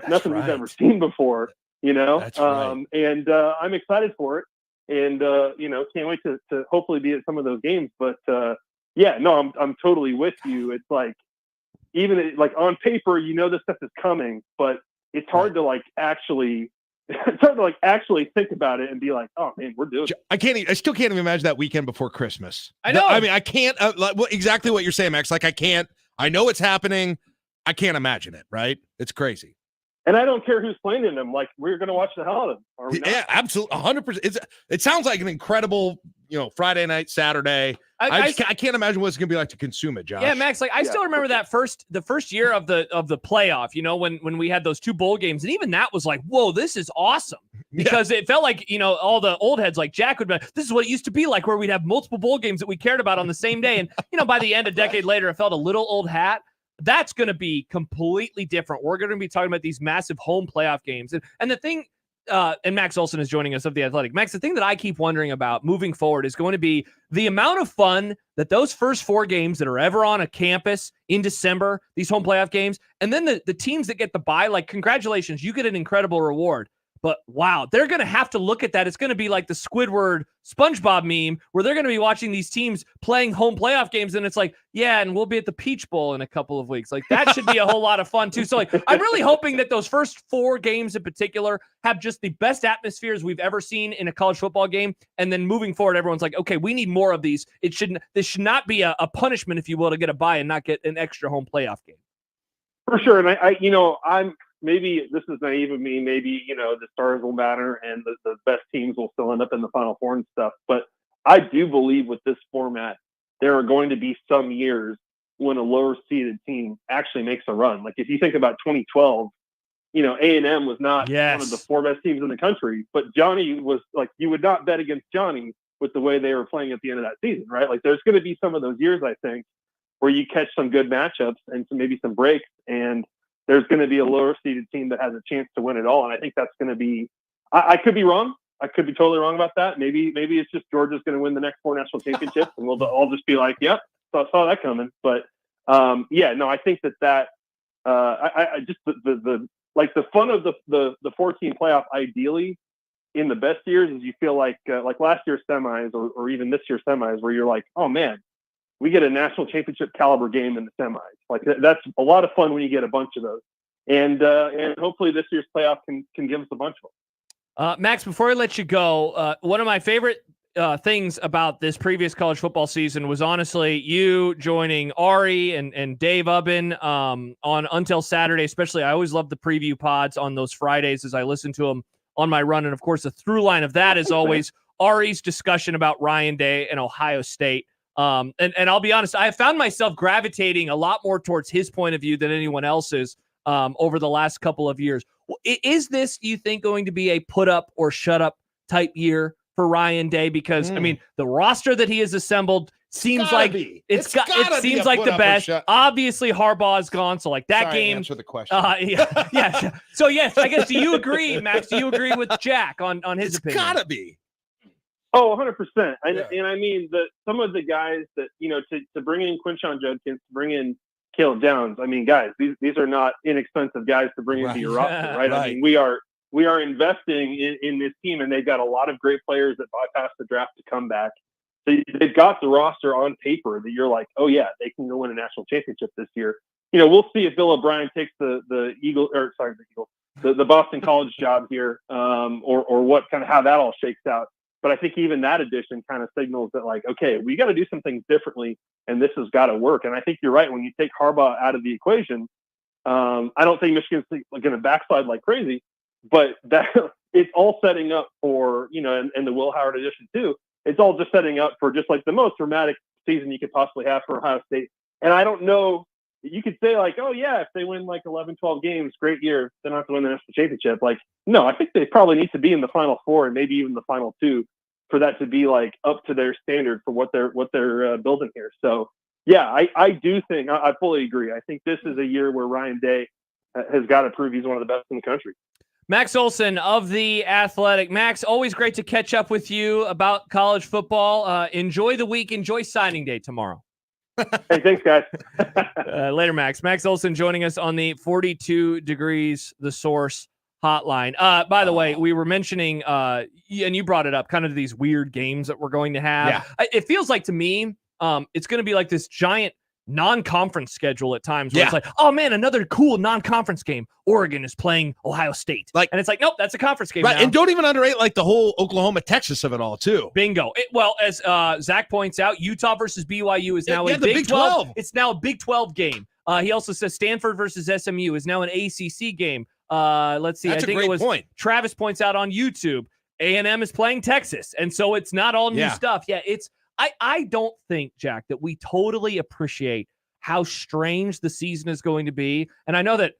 nothing we've ever seen before, That's right. And I'm excited for it. And, can't wait to hopefully be at some of those games. But, I'm totally with you. It's even on paper, this stuff is coming, but it's hard to actually think about it and be oh man, we're doing it. I still can't even imagine that weekend before Christmas. I know. I mean, I can't, exactly what you're saying, Max. I know it's happening. I can't imagine it, right? It's crazy. And I don't care who's playing in them. We're going to watch the hell out of them. Are we not? Yeah, absolutely. 100%. It sounds like an incredible, Friday night, Saturday. I can't imagine what it's going to be like to consume it, Josh. Yeah, Max, I still remember the first year of the playoff, when we had those two bowl games. And even that was whoa, this is awesome. Because it felt all the old heads like Jack would be this is what it used to be like, where we'd have multiple bowl games that we cared about on the same day. And, by the end, a decade later, it felt a little old hat. That's going to be completely different. We're going to be talking about these massive home playoff games. And the thing, and Max Olson is joining us of The Athletic. Max, the thing that I keep wondering about moving forward is going to be the amount of fun that those first four games that are ever on a campus in December, these home playoff games, and then the teams that get the bye, congratulations, you get an incredible reward. But wow, they're going to have to look at that. It's going to be like the Squidward SpongeBob meme where they're going to be watching these teams playing home playoff games. And it's and we'll be at the Peach Bowl in a couple of weeks. That should be a whole lot of fun too. So I'm really hoping that those first four games in particular have just the best atmospheres we've ever seen in a college football game. And then moving forward, everyone's okay, we need more of these. This should not be a punishment, if you will, to get a bye and not get an extra home playoff game. For sure. And I'm, maybe this is naive of me. Maybe, the stars will matter and the best teams will still end up in the Final Four and stuff. But I do believe with this format, there are going to be some years when a lower seeded team actually makes a run. If you think about 2012, A&M was not one of the four best teams in the country, but Johnny was you would not bet against Johnny with the way they were playing at the end of that season, right? There's going to be some of those years, I think, where you catch some good matchups and maybe some breaks, and there's going to be a lower seeded team that has a chance to win it all. And I think that's going to be, I could be wrong. I could be totally wrong about that. Maybe it's just Georgia's going to win the next four national championships and we'll all just be yep, saw that coming. But I think that I just, the fun of the 14 playoff ideally in the best years is you feel like last year's semis or even this year's semis where you're oh man, we get a national championship caliber game in the semis. That's a lot of fun when you get a bunch of those. And hopefully this year's playoff can give us a bunch of them. Max, before I let you go, one of my favorite things about this previous college football season was honestly you joining Ari and Dave Ubben on Until Saturday. Especially, I always love the preview pods on those Fridays as I listen to them on my run. And of course, the through line of that is always Ari's discussion about Ryan Day and Ohio State. And I'll be honest, I have found myself gravitating a lot more towards his point of view than anyone else's over the last couple of years. Is this, you think, going to be a put up or shut up type year for Ryan Day? Because I mean, the roster that he has assembled seems like it seems like the best. Obviously, Harbaugh is gone, so like that game. Answer the question. Yeah. So yes, I guess. Do you agree, Max? Do you agree with Jack on his opinion? It's gotta be. Oh, 100%. And I mean, some of the guys that, to bring in Quinshon Judkins, to bring in Caleb Downs, I mean, guys, these are not inexpensive guys to bring into your roster, right? I mean, we are investing in this team, and they've got a lot of great players that bypass the draft to come back. So they've got the roster on paper that you're like, oh, yeah, they can go win a national championship this year. We'll see if Bill O'Brien takes the Boston College job here, or what kind of how that all shakes out. But I think even that addition kind of signals that, like, okay, we got to do some things differently, and this has got to work. And I think you're right. When you take Harbaugh out of the equation, I don't think Michigan's going to backslide like crazy, but that it's all setting up for, and the Will Howard addition too. It's all just setting up for just like the most dramatic season you could possibly have for Ohio State. And I don't know, you could say like, oh yeah, if they win like 11, 12 games, great year. They don't have to win the national championship. Like, no, I think they probably need to be in the Final Four and maybe even the Final Two for that to be like up to their standard for what they're building here. So yeah, I do think I fully agree. I think this is a year where Ryan Day has got to prove he's one of the best in the country. Max Olson of The Athletic. Max, always great to catch up with you about college football. Enjoy the week. Enjoy signing day tomorrow. Hey, thanks, guys. Later, Max. Max Olson joining us on the 42 Degrees The Source hotline. By the way, we were mentioning, and you brought it up, kind of these weird games that we're going to have. Yeah. It feels like to me, it's going to be like this giant non-conference schedule at times where it's like, oh man, another cool non-conference game. Oregon is playing Ohio State. And it's like, nope, that's a conference game right, now. and don't even underrate like the whole Oklahoma-Texas of it all too. Bingo. Well, as Zach points out, Utah versus BYU is now a Big 12. It's now a Big 12 game. He also says Stanford versus SMU is now an ACC game. Let's see. That's I think it was point. Travis points out on YouTube, A&M is playing Texas. And so it's not all new stuff. Yeah, I don't think, Jack, that we totally appreciate how strange the season is going to be. And I know that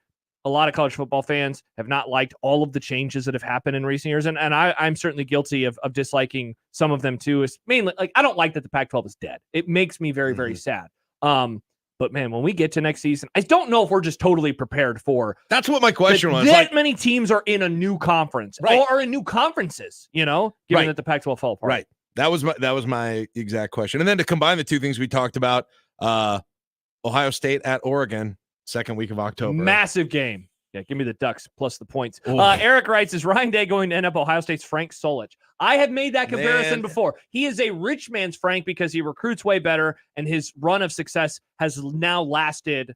a lot of college football fans have not liked all of the changes that have happened in recent years. And I'm certainly guilty of disliking some of them too. It's mainly like, I don't like that the Pac-12 is dead. It makes me very, very sad. But man, when we get to next season, I don't know if we're just totally prepared for. That's what my question was. That many teams are in a new conference, or are in new conferences. Given that the Pac-12 fell apart. Right. That was my exact question. And then to combine the two things we talked about, Ohio State at Oregon, second week of October. Massive game. Yeah, give me the Ducks plus the points. Eric writes, is Ryan Day going to end up Ohio State's Frank Solich? I have made that comparison before. He is a rich man's Frank because he recruits way better, and his run of success has now lasted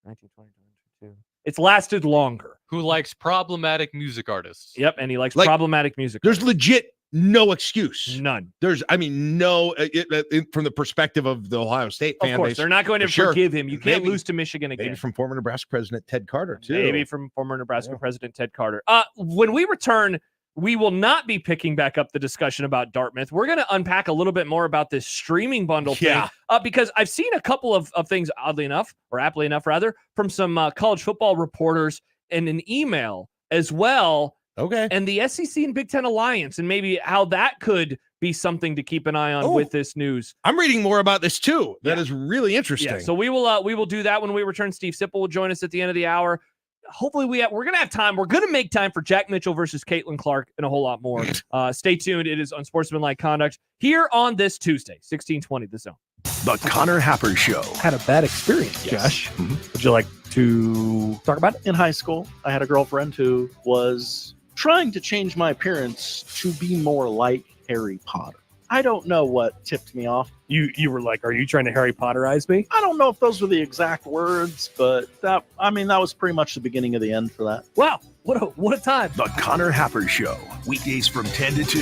1922. It's lasted longer. Who likes problematic music artists? Yep, and he likes problematic music. There's legit no excuse. None. There's, from the perspective of the Ohio State fan base. Of course, they're not going to forgive him. You can't lose to Michigan again. Maybe from former Nebraska President Ted Carter, too. Maybe from former Nebraska President Ted Carter. When we return, we will not be picking back up the discussion about Dartmouth. We're going to unpack a little bit more about this streaming bundle thing. Because I've seen a couple of things, oddly enough, or aptly enough, rather, from some college football reporters and an email as well. Okay. And the SEC and Big Ten Alliance, and maybe how that could be something to keep an eye on with this news. I'm reading more about this too. That is really interesting. Yeah, so we will do that when we return. Steve Sipple will join us at the end of the hour. Hopefully we're going to have time. We're going to make time for Jack Mitchell versus Caitlyn Clark and a whole lot more. Stay tuned. It is Unsportsmanlike Conduct here on this Tuesday, 1620 The Zone. The Connor Happer Show. Had a bad experience, Josh. Would you like to talk about it? In high school, I had a girlfriend who was trying to change my appearance to be more like Harry Potter. I don't know what tipped me off. You were like, are you trying to Harry Potterize me? I don't know if those were the exact words, but that was pretty much the beginning of the end for that. Wow, what a time. The Connor Happer Show, weekdays from 10 to 2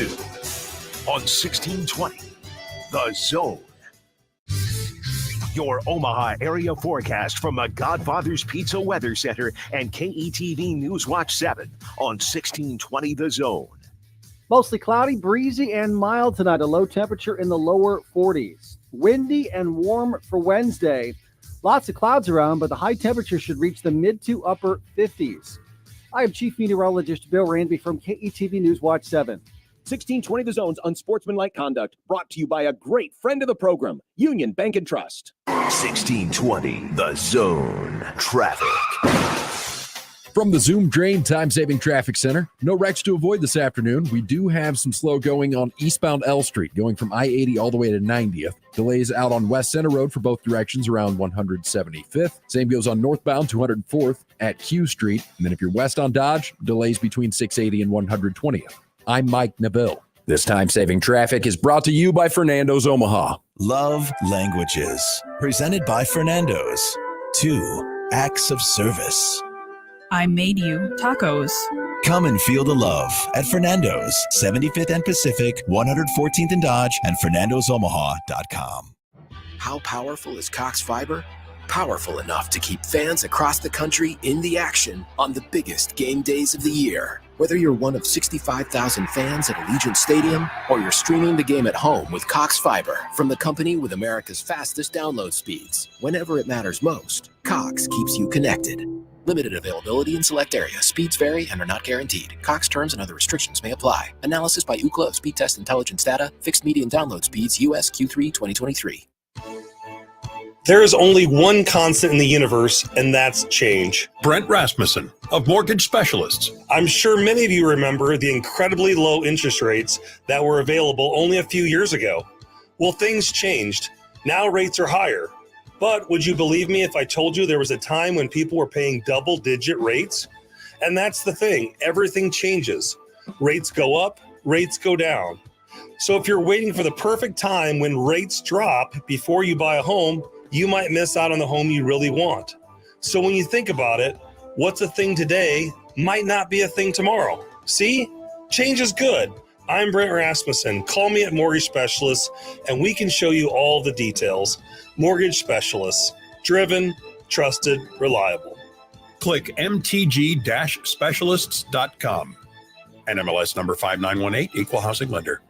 on 1620 The Zone. Your Omaha area forecast from the Godfather's Pizza Weather Center and KETV News Watch 7 on 1620 The Zone. Mostly cloudy, breezy, and mild tonight. A low temperature in the lower 40s. Windy and warm for Wednesday. Lots of clouds around, but the high temperature should reach the mid to upper 50s. I am Chief Meteorologist Bill Ranby from KETV News Watch 7. 1620 The Zone's unsportsmanlike conduct, brought to you by a great friend of the program, Union Bank and Trust. 1620 The Zone. Traffic. From the Zoom Drain Time-Saving Traffic Center, no wrecks to avoid this afternoon. We do have some slow going on eastbound L Street, going from I-80 all the way to 90th. Delays out on West Center Road for both directions around 175th. Same goes on northbound 204th at Q Street. And then if you're west on Dodge, delays between 680 and 120th. I'm Mike Neville. This time-saving traffic is brought to you by Fernando's Omaha. Love Languages, presented by Fernando's. 2 acts of service. I made you tacos. Come and feel the love at Fernando's, 75th and Pacific, 114th and Dodge, and FernandosOmaha.com. How powerful is Cox Fiber? Powerful enough to keep fans across the country in the action on the biggest game days of the year. Whether you're one of 65,000 fans at Allegiant Stadium or you're streaming the game at home with Cox Fiber from the company with America's fastest download speeds, whenever it matters most, Cox keeps you connected. Limited availability in select areas. Speeds vary and are not guaranteed. Cox terms and other restrictions may apply. Analysis by Ookla of Speed Test Intelligence data. Fixed median download speeds. US Q3 2023. There is only one constant in the universe, and that's change. Brent Rasmussen of Mortgage Specialists. I'm sure many of you remember the incredibly low interest rates that were available only a few years ago. Well, things changed. Now rates are higher. But would you believe me if I told you there was a time when people were paying double-digit rates? And that's the thing. Everything changes. Rates go up, rates go down. So if you're waiting for the perfect time when rates drop before you buy a home, you might miss out on the home you really want. So when you think about it, what's a thing today might not be a thing tomorrow. See? Change is good. I'm Brent Rasmussen. Call me at Mortgage Specialists, and we can show you all the details. Mortgage Specialists. Driven, trusted, reliable. Click mtg-specialists.com. NMLS number 5918, Equal Housing Lender.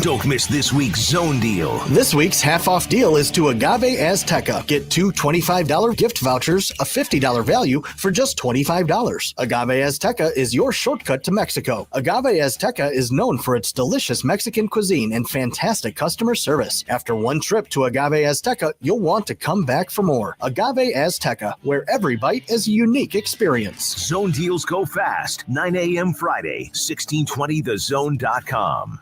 Don't miss this week's Zone Deal. This week's half-off deal is to Agave Azteca. Get 2 $25 gift vouchers, a $50 value for just $25. Agave Azteca is your shortcut to Mexico. Agave Azteca is known for its delicious Mexican cuisine and fantastic customer service. After one trip to Agave Azteca, you'll want to come back for more. Agave Azteca, where every bite is a unique experience. Zone Deals go fast. 9 a.m. Friday, 1620thezone.com.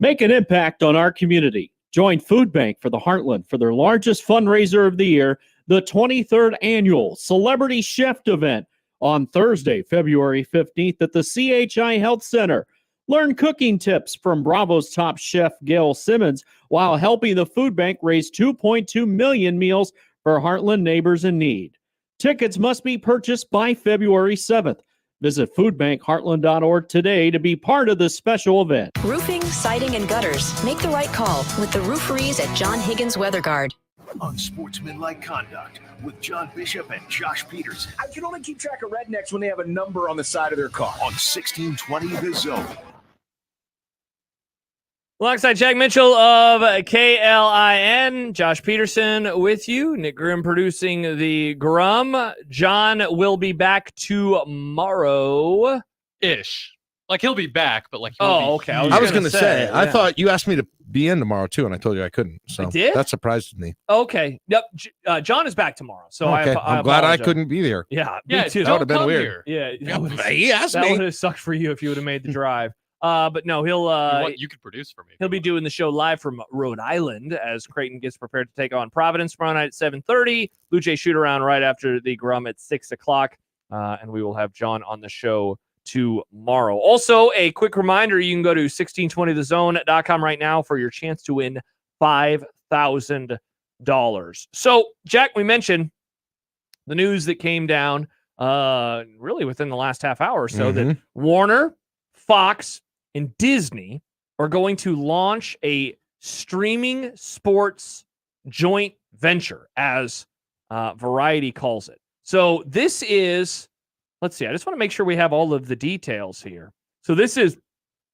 Make an impact on our community. Join Food Bank for the Heartland for their largest fundraiser of the year, the 23rd Annual Celebrity Chef Event on Thursday, February 15th at the CHI Health Center. Learn cooking tips from Bravo's top chef, Gail Simmons, while helping the Food Bank raise 2.2 million meals for Heartland neighbors in need. Tickets must be purchased by February 7th. Visit foodbankheartland.org today to be part of this special event. Roofing, siding, and gutters. Make the right call with the rooferees at John Higgins Weather Guard. Unsportsmanlike conduct with John Bishop and Josh Peters. I can only keep track of rednecks when they have a number on the side of their car. On 1620 The Zone. Alongside Jack Mitchell of KLIN, Josh Peterson with you, Nick Grimm producing the Grum. John will be back tomorrow-ish. Like, he'll be back, but like, okay. I was going to say, I yeah. thought you asked me to be in tomorrow too, and I told you I couldn't. So I did? That surprised me. Okay. Yep. John is back tomorrow, so okay. I'm glad I couldn't be there. Yeah, yeah, me too. That would have been weird. Here. Yeah, he asked that me. would have sucked for you if you would have made the drive. But no, you could produce for me. He'll be doing the show live from Rhode Island as Creighton gets prepared to take on Providence tomorrow night at 7:30. Blue Jay shoot around right after the Grum at 6:00, and we will have John on the show tomorrow. Also, a quick reminder: you can go to 1620thezone.com right now for your chance to win $5,000. So, Jack, we mentioned the news that came down really within the last half hour or so that Warner, Fox, and Disney are going to launch a streaming sports joint venture, as Variety calls it. So this is, let's see, I just want to make sure we have all of the details here. So this is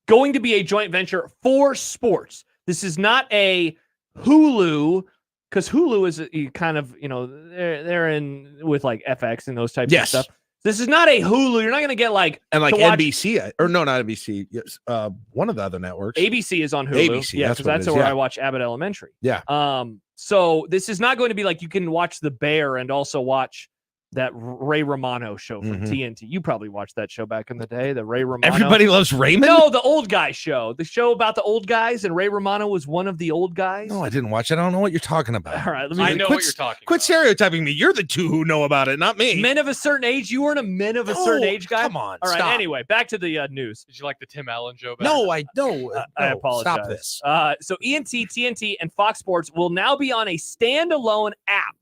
going to be a joint venture for sports. This is not a Hulu, because Hulu is kind of, they're in with like FX and those types of stuff. This is not a Hulu. You're not going to get like NBC or no, not NBC. Yes, one of the other networks. ABC is on Hulu. ABC, yeah, because that's where I watch Abbott Elementary. Yeah. So this is not going to be like you can watch The Bear and also watch that Ray Romano show from TNT. You probably watched that show back in the day, the Ray Romano. Everybody Loves Raymond? No, the old guy show. The show about the old guys, and Ray Romano was one of the old guys. No, I didn't watch it. I don't know what you're talking about. All right, I know what you're talking Quit stereotyping me. You're the two who know about it, not me. Men of a certain age. You weren't a men of a certain age guy? Come on, All right, stop. anyway, back to the news. Did you like the Tim Allen show? Better? No, I don't. I apologize. Stop this. So ENT, TNT, and Fox Sports will now be on a standalone app.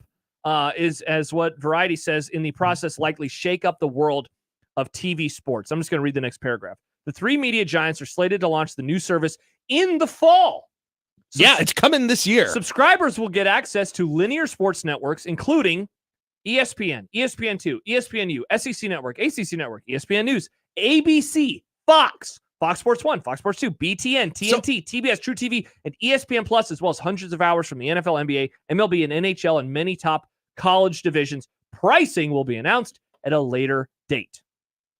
Is as what Variety says, in the process likely shake up the world of TV sports. I'm just going to read the next paragraph. The three media giants are slated to launch the new service in the fall. So it's coming this year. Subscribers will get access to linear sports networks, including ESPN, ESPN2, ESPNU, SEC Network, ACC Network, ESPN News, ABC, Fox, Fox Sports 1, Fox Sports 2, BTN, TNT, TBS, True TV, and ESPN Plus, as well as hundreds of hours from the NFL, NBA, MLB, and NHL, and many top college divisions. Pricing will be announced at a later date.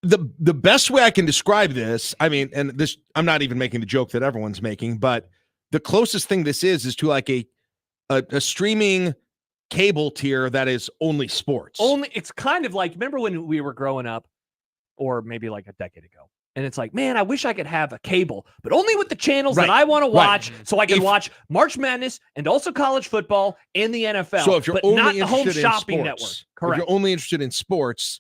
The best way I can describe this, I mean, and this, I'm not even making the joke that everyone's making, but the closest thing this is to like a streaming cable tier that is only sports. It's kind of like, remember when we were growing up, or maybe like a decade ago, and it's like, man, I wish I could have a cable, but only with the channels that I want to watch, so I can watch March Madness and also college football and the NFL. So if you're but only not the home interested in shopping sports, network, correct? If you're only interested in sports,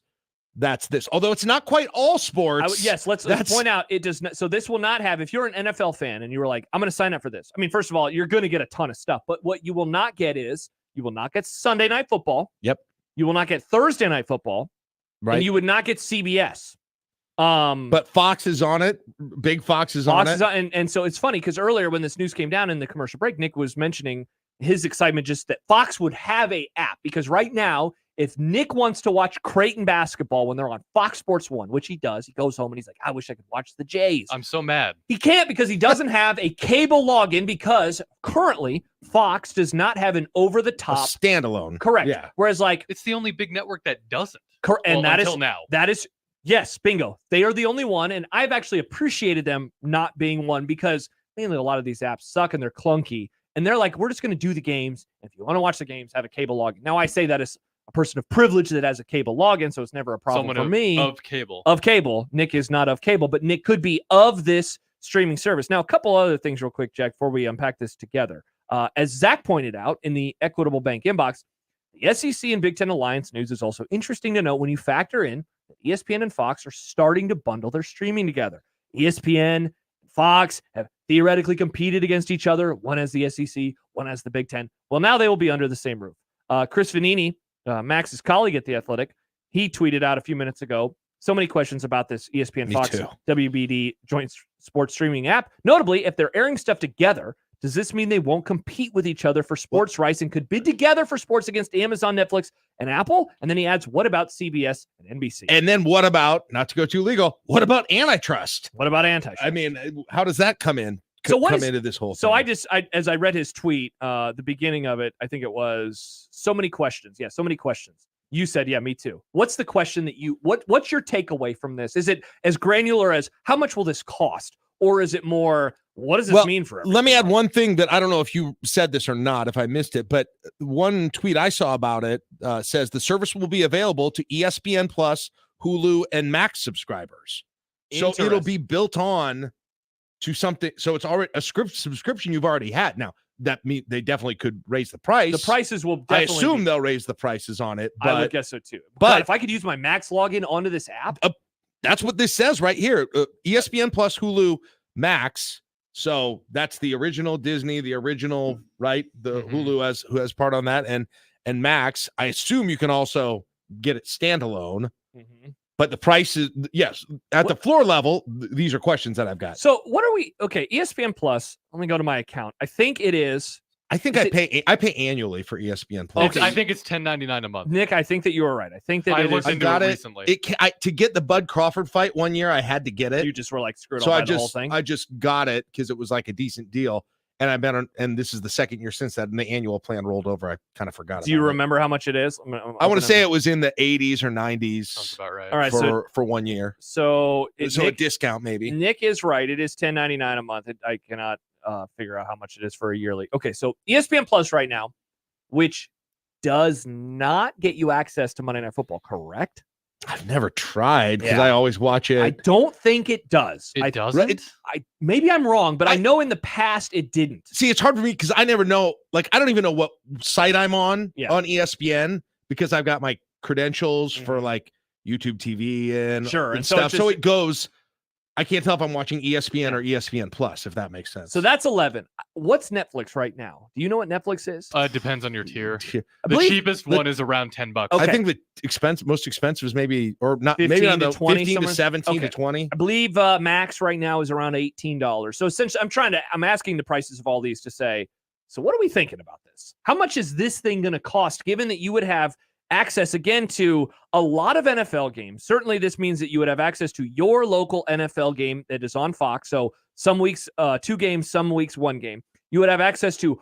that's this. Although it's not quite all sports. Let's point out it does not. So this will not have. If you're an NFL fan and you were like, I'm going to sign up for this. I mean, first of all, you're going to get a ton of stuff, but what you will not get is you will not get Sunday Night Football. Yep. You will not get Thursday Night Football. Right. And you would not get CBS. But Fox is on it. Big Fox is on it. And so it's funny because earlier when this news came down in the commercial break, Nick was mentioning his excitement just that Fox would have a app, because right now, if Nick wants to watch Creighton basketball when they're on Fox Sports 1, which he does, he goes home and he's like, I wish I could watch the Jays. I'm so mad. He can't because he doesn't have a cable login, because currently Fox does not have an over-the-top standalone. Correct. Yeah. Whereas like it's the only big network that doesn't. And that until is now. That is yes, bingo. They are the only one, and I've actually appreciated them not being one, because mainly a lot of these apps suck and they're clunky. And they're like, we're just going to do the games. If you want to watch the games, have a cable login. Now, I say that as a person of privilege that has a cable login, so it's never a problem for me. Of cable. Of cable. Nick is not of cable, but Nick could be of this streaming service. Now, a couple other things real quick, Jack, before we unpack this together. As Zach pointed out in the Equitable Bank inbox, the SEC and Big Ten Alliance news is also interesting to note when you factor in that ESPN and Fox are starting to bundle their streaming together. ESPN and Fox have theoretically competed against each other. One has the SEC, one has the Big Ten. Well, now they will be under the same roof. Chris Vanini, Max's colleague at The Athletic, he tweeted out a few minutes ago, so many questions about this ESPN Fox WBD joint sports streaming app. Notably, if they're airing stuff together, does this mean they won't compete with each other for sports rights and could bid together for sports against Amazon, Netflix, and Apple? And then he adds, what about CBS and NBC? And then what about, not to go too legal, what about antitrust? What about antitrust? I mean, how does that come in? Into this whole thing? So as I read his tweet, the beginning of it, I think it was so many questions. Yeah, so many questions. You said, yeah, me too. What's the question that what's your takeaway from this? Is it as granular as how much will this cost? Or is it more, what does this mean for everyone? Let me add one thing that I don't know if you said this or not, if I missed it, but one tweet I saw about it says the service will be available to ESPN Plus, Hulu, and Max subscribers. So it'll be built on to something. So it's already a subscription you've already had. Now, that means they definitely could raise the price. The prices will definitely. I assume they'll raise the prices on it. But, I would guess so too. But God, if I could use my Max login onto this app. That's what this says right here. ESPN Plus, Hulu, Max. So that's the original Disney, the original, right? The Hulu who has part on that, and Max. I assume you can also get it standalone. But the price is, yes, at the floor level, these are questions that I've got. So what are we? Okay, ESPN Plus. Let me go to my account. I think it is. I pay annually for ESPN Plus. I think it's $10.99 a month. Nick, I think that you were right. I think that I looked into it recently. To get the Bud Crawford fight one year, I had to get it. You just were like, screwed so on the whole thing. I just got it because it was like a decent deal. And I've been on, and this is the second year since that, and the annual plan rolled over. I kind of forgot. Do you remember how much it is? I want to say it was in the 80s or 90s. Sounds about right. All right, for 1 year. So a discount maybe. Nick is right. It is $10.99 a month. I cannot figure out how much it is for a yearly. Okay, so ESPN Plus right now, which does not get you access to Monday Night Football, correct? I've never tried because I always watch it. I don't think it does. It doesn't? Maybe I'm wrong, but I know in the past it didn't. See, it's hard for me because I never know. Like, I don't even know what site I'm on ESPN because I've got my credentials for like YouTube TV and stuff. So it goes. I can't tell if I'm watching ESPN or ESPN Plus, if that makes sense. So that's 11. What's Netflix right now? Do you know what Netflix is? It depends on your tier. The cheapest one is around $10. Okay. I think the most expensive is maybe, or not, 15 maybe on to the 20 15 to 17 to 20. I believe Max right now is around $18. So essentially, I'm asking the prices of all these to say, so what are we thinking about this? How much is this thing going to cost, given that you would have access again to a lot of NFL games? Certainly this means that you would have access to your local NFL game that is on Fox. So some weeks 2 games, some weeks 1 game. You would have access to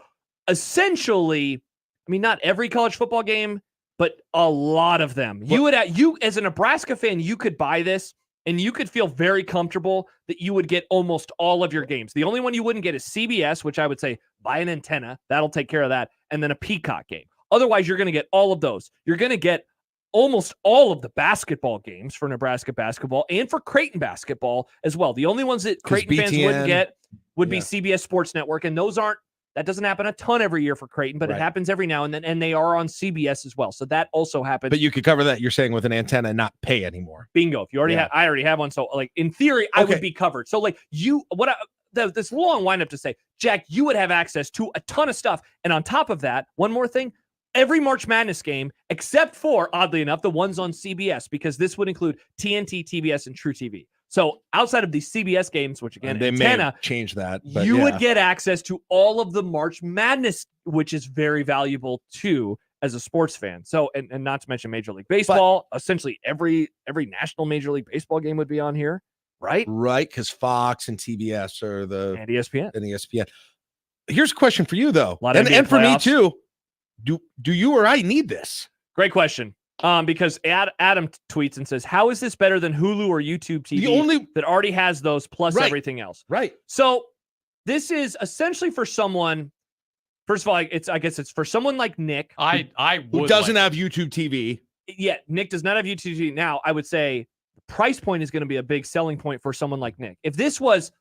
essentially, I mean, not every college football game, but a lot of them. You as a Nebraska fan, you could buy this and you could feel very comfortable that you would get almost all of your games. The only one you wouldn't get is CBS, which I would say buy an antenna. That'll take care of that. And then a Peacock game. Otherwise, you're going to get all of those. You're going to get almost all of the basketball games for Nebraska basketball and for Creighton basketball as well. The only ones that Creighton fans wouldn't get would be CBS Sports Network, and that doesn't happen a ton every year for Creighton, but it happens every now and then, and they are on CBS as well. So that also happens. But you could cover that, you're saying, with an antenna and not pay anymore. Bingo. If you already I already have one. So like in theory, I would be covered. So like this long windup to say, Jack, you would have access to a ton of stuff. And on top of that, one more thing, every March Madness game, except for, oddly enough, the ones on CBS, because this would include TNT, TBS, and True TV. So outside of these CBS games, which again, they antenna, may have changed that, but you would get access to all of the March Madness, which is very valuable too as a sports fan. So, and not to mention Major League Baseball, essentially every national Major League Baseball game would be on here, right? Right, because Fox and TBS are and ESPN. And ESPN. Here's a question for you though, and for me too. Do you or I need this? Great question. Because Adam tweets and says, how is this better than Hulu or YouTube TV that already has those plus everything else? Right. So this is essentially for someone, first of all, I guess it's for someone like Nick. Who doesn't have YouTube TV. Yeah, Nick does not have YouTube TV. Now, I would say the price point is going to be a big selling point for someone like Nick. If this was,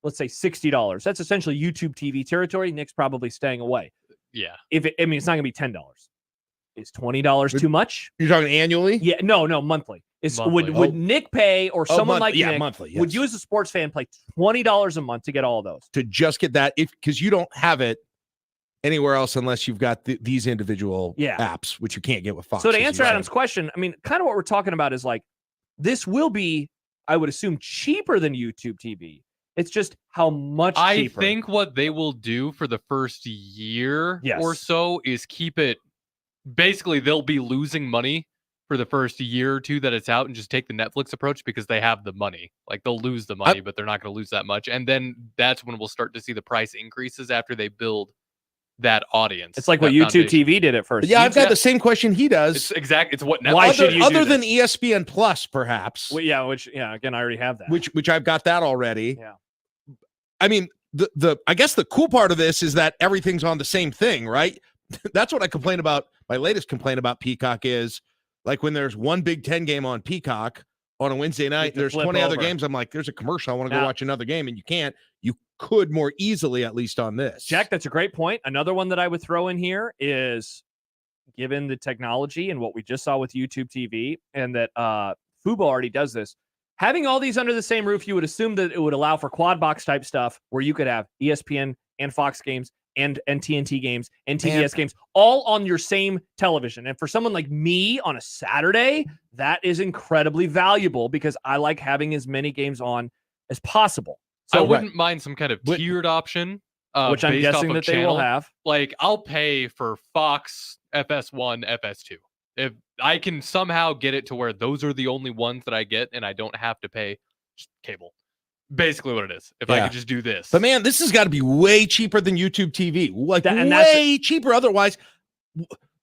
let's say, $60, that's essentially YouTube TV territory. Nick's probably staying away. Yeah. It's not going to be $10. Is $20 too much? You're talking annually? Yeah, no, monthly. Would Nick pay, or someone like Nick, monthly, would you as a sports fan pay $20 a month to get all of those? To just get that, because you don't have it anywhere else unless you've got these individual apps, which you can't get with Fox. So to answer Adam's question, I mean, kind of what we're talking about is like, this will be, I would assume, cheaper than YouTube TV. It's just how much cheaper. I think what they will do for the first year or so is keep it. Basically, they'll be losing money for the first year or two that it's out and just take the Netflix approach because they have the money. Like, they'll lose the money, but they're not going to lose that much. And then that's when we'll start to see the price increases after they build that audience. It's like what YouTube TV did at first. Yeah, I've got the same question he does. It's what Netflix. Why should you other than ESPN Plus, perhaps. Well, again, I already have that. Which I've got that already. Yeah. I mean, I guess the cool part of this is that everything's on the same thing, right? That's what I complain about. My latest complaint about Peacock is, like, when there's one Big Ten game on Peacock on a Wednesday night, there's 20 other games. I'm like, there's a commercial. I want to go watch another game, and you can't. You could more easily, at least on this. Jack, that's a great point. Another one that I would throw in here is, given the technology and what we just saw with YouTube TV, and that Fubo already does this, having all these under the same roof, you would assume that it would allow for quad box type stuff where you could have ESPN and Fox games and TNT games and TBS games all on your same television. And for someone like me on a Saturday, that is incredibly valuable because I like having as many games on as possible. So I wouldn't mind some kind of tiered option, which I'm guessing that they will have. Like, I'll pay for Fox, FS1, FS2. If I can somehow get it to where those are the only ones that I get and I don't have to pay just cable. Basically what it is. If I could just do this. But man, this has got to be way cheaper than YouTube TV. Like way cheaper. Otherwise,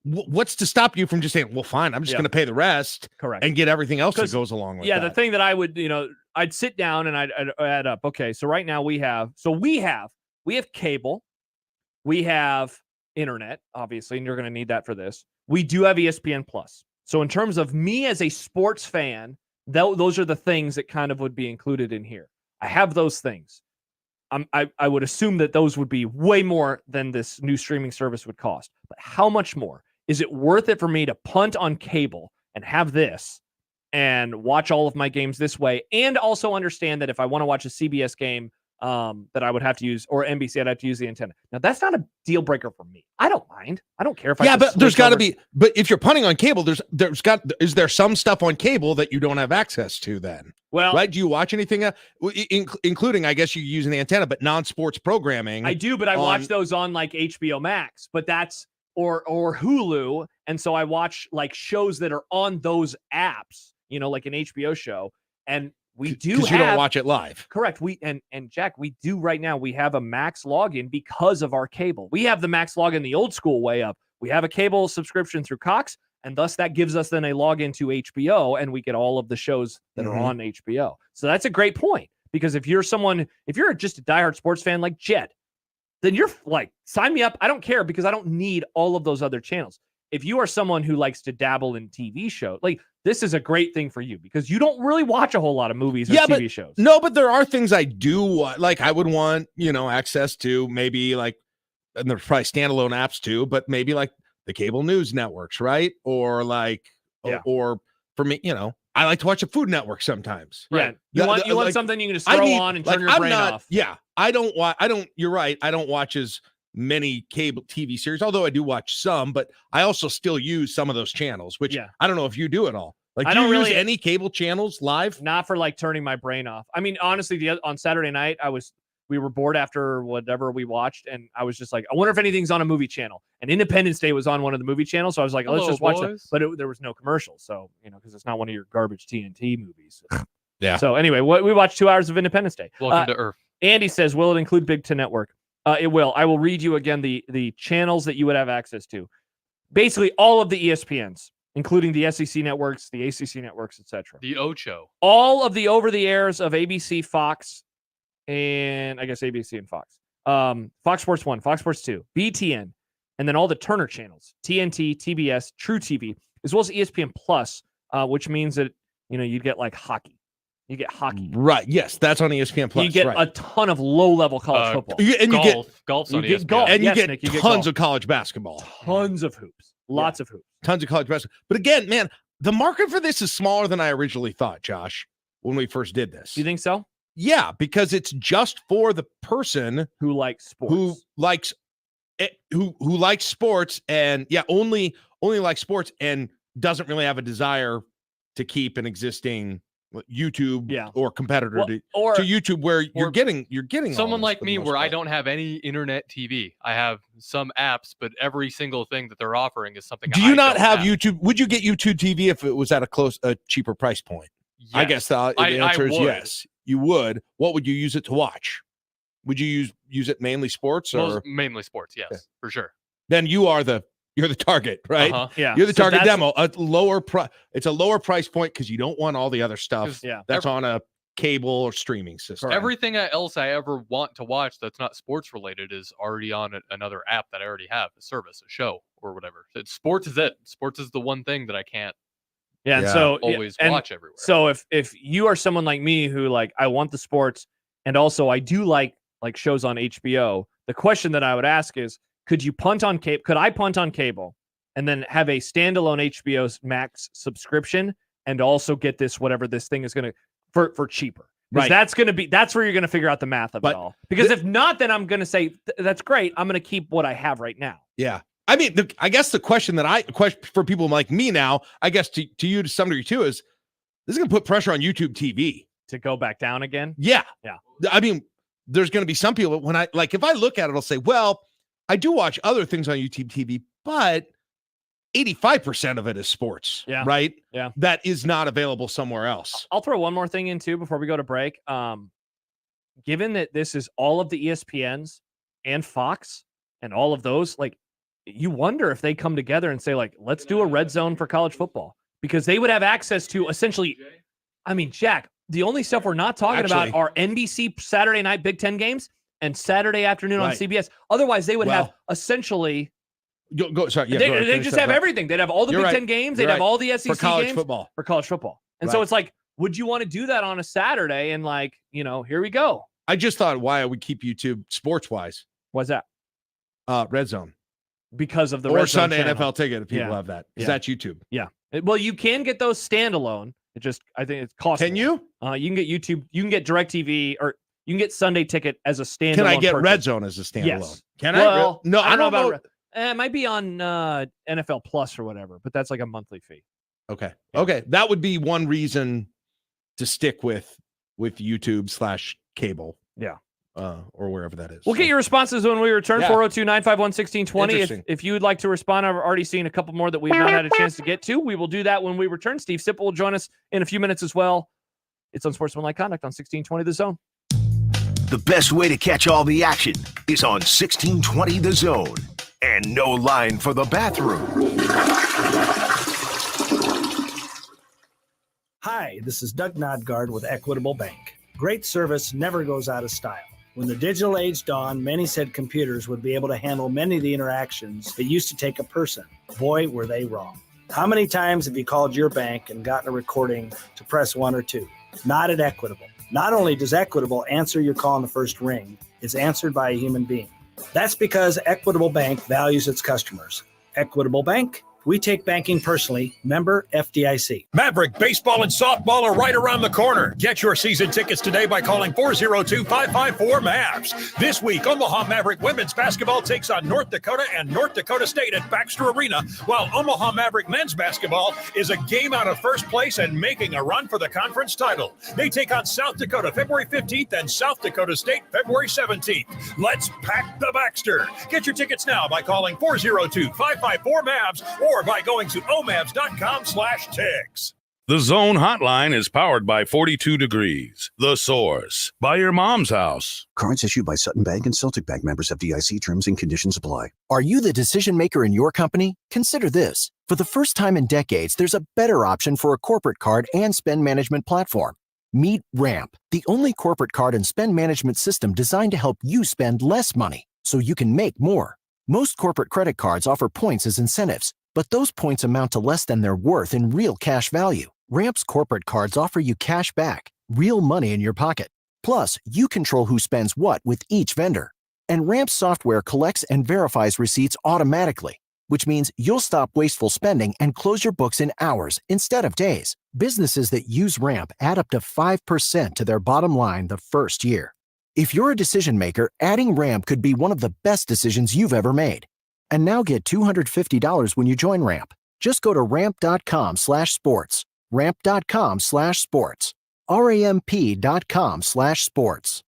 what's to stop you from just saying, well, fine, I'm just going to pay the rest and get everything else that goes along with that. The thing that I would, I'd sit down and I'd add up. Okay, so right now we have cable, we have internet, obviously, and you're going to need that for this. We do have ESPN Plus. So in terms of me as a sports fan, those are the things that kind of would be included in here. I have those things. I would assume that those would be way more than this new streaming service would cost. But how much more? Is it worth it for me to punt on cable and have this and watch all of my games this way, and also understand that if I want to watch a CBS game that I would have to use, or NBC, I'd have to use the antenna. Now, that's not a deal breaker for me. I don't mind. I don't care if but there's got to be. But if you're punting on cable, is there some stuff on cable that you don't have access to then? Well, right? Do you watch anything, including, I guess, you using the antenna, but non-sports programming? I do, but I watch those on like HBO Max, but that's or Hulu, and so I watch like shows that are on those apps, like an HBO show, and we do have. You don't watch it live, correct? And Jack, we do right now. We have a Max login because of our cable. We have the Max login the old school way of. We have a cable subscription through Cox. And thus that gives us then a login to HBO, and we get all of the shows that are on HBO. So that's a great point, because if you're just a diehard sports fan like Jed, then you're like, sign me up. I don't care, because I don't need all of those other channels. If you are someone who likes to dabble in TV shows, like, this is a great thing for you, because you don't really watch a whole lot of movies or TV shows. No, but there are things I do like. I would want, access to, maybe like, and there's probably standalone apps too, but maybe like the cable news networks, right? Or like, or for me, I like to watch a Food Network sometimes. Right. You want something you can just throw on and turn your brain off. Yeah. You're right. I don't watch as many cable TV series, although I do watch some, but I also still use some of those channels, which I don't know if you do at all. Like, I don't use any cable channels live? Not for like turning my brain off. I mean, honestly, on Saturday night, we were bored after whatever we watched, and I was just like, I wonder if anything's on a movie channel. And Independence Day was on one of the movie channels, so I was like, let's just watch that. But there was no commercials, so because it's not one of your garbage TNT movies. Yeah. So anyway, we watched 2 hours of Independence Day. Welcome to Earth. Andy says, will it include Big Ten Network? It will. I will read you again the channels that you would have access to. Basically, all of the ESPNs, including the SEC networks, the ACC networks, etc. The Ocho. All of the over-the-airs of ABC, Fox, and I guess ABC and Fox. Fox Sports 1, Fox Sports 2, BTN, and then all the Turner channels, TNT, TBS, True TV, as well as ESPN Plus, which means that, you get like hockey. You get hockey. Right. Yes, that's on ESPN Plus. You get a ton of low-level college football. Golf's on ESPN. Golf. And you get tons of college basketball. Tons of hoops. Lots of hoops. Tons of college basketball. But again, man, the market for this is smaller than I originally thought, Josh, when we first did this. You think so? Yeah, because it's just for the person who likes sports. Who likes sports and only likes sports and doesn't really have a desire to keep an existing YouTube or competitor to YouTube, where you're getting someone like me where I don't have any internet TV. I have some apps, but every single thing that they're offering is something. Do you not have YouTube? Would you get YouTube TV if it was at a cheaper price point? Yes. I guess the answer is yes. You would. What would you use it to watch? Would you use it mainly sports or mainly sports? Yes, for sure. Then you're the target, right? Yeah, you're the target demo. It's a lower price point because you don't want all the other stuff that's on a cable or streaming system. Everything else I ever want to watch that's not sports related is already on another app that I already have, a service, a show, or whatever. Sports is it. Sports is the one thing that I can't. So always watch everywhere. So if you are someone like me who I want the sports, and also I do like shows on HBO, the question that I would ask is, could you punt on cable? Could I punt on cable and then have a standalone HBO Max subscription and also get this, whatever this thing is going to, for cheaper? Because that's where you're going to figure out the math of it all. Because if not, then I'm going to say, that's great. I'm going to keep what I have right now. Yeah. I mean, I guess the question for people like me now, I guess to you to some degree too, is this is going to put pressure on YouTube TV to go back down again. Yeah. Yeah. I mean, there's going to be some people if I look at it, I'll say, well, I do watch other things on YouTube TV, but 85% of it is sports, right? Yeah. That is not available somewhere else. I'll throw one more thing in too before we go to break. Given that this is all of the ESPNs and Fox and all of those, like, you wonder if they come together and say, like, let's do a red zone for college football, because they would have access to essentially, I mean, Jack, the only stuff we're not talking about are NBC Saturday night Big Ten games and Saturday afternoon on CBS. Otherwise, they would have essentially. They just have everything. They'd have all the Big Ten games. They'd have all the SEC for college games football. For college football. And so it's like, would you want to do that on a Saturday? And like, here we go. I just thought why I would keep YouTube sports wise. What's that? Red Zone. Because of the or Red Zone Sunday channel. NFL Ticket if people have that. Because that's YouTube. Yeah. Well, you can get those standalone. I think it's costly. Can you? You can get YouTube. You can get DirecTV, or you can get Sunday Ticket as a standalone. Can I get purchase. Red Zone as a standalone? Yes. Can I? No, I don't know about. It might be on NFL Plus or whatever, but that's like a monthly fee. Okay. Okay. That would be one reason to stick with YouTube/cable. Yeah. Or wherever that is. We'll get your responses when we return. 402-951-1620. If you would like to respond, I've already seen a couple more that we've not had a chance to get to. We will do that when we return. Steve Sipple will join us in a few minutes as well. It's Unsportsmanlike Conduct on 1620 The Zone. The best way to catch all the action is on 1620 The Zone. And no line for the bathroom. Hi, this is Doug Nodgard with Equitable Bank. Great service never goes out of style. When the digital age dawned, many said computers would be able to handle many of the interactions that used to take a person. Boy, were they wrong. How many times have you called your bank and gotten a recording to press 1 or 2? Not at Equitable. Not only does Equitable answer your call on the first ring, it's answered by a human being. That's because Equitable Bank values its customers. Equitable Bank, we take banking personally. Member FDIC. Maverick baseball and softball are right around the corner. Get your season tickets today by calling 402-554-MAVS. This week, Omaha Maverick women's basketball takes on North Dakota and North Dakota State at Baxter Arena, while Omaha Maverick men's basketball is a game out of first place and making a run for the conference title. They take on South Dakota February 15th and South Dakota State February 17th. Let's pack the Baxter. Get your tickets now by calling 402-554-MAVS or by going to omavs.com/tics. The Zone Hotline is powered by 42 Degrees, The Source, by your mom's house. Cards issued by Sutton Bank and Celtic Bank, members FDIC. Terms and conditions apply. Are you the decision maker in your company? Consider this. For the first time in decades, there's a better option for a corporate card and spend management platform. Meet Ramp, the only corporate card and spend management system designed to help you spend less money so you can make more. Most corporate credit cards offer points as incentives, but those points amount to less than their worth in real cash value. Ramp's corporate cards offer you cash back, real money in your pocket. Plus, you control who spends what with each vendor. And Ramp's software collects and verifies receipts automatically, which means you'll stop wasteful spending and close your books in hours instead of days. Businesses that use Ramp add up to 5% to their bottom line the first year. If you're a decision maker, adding Ramp could be one of the best decisions you've ever made. And now get $250 when you join Ramp. Just go to ramp.com/sports. Ramp.com/sports. RAMP.com/sports.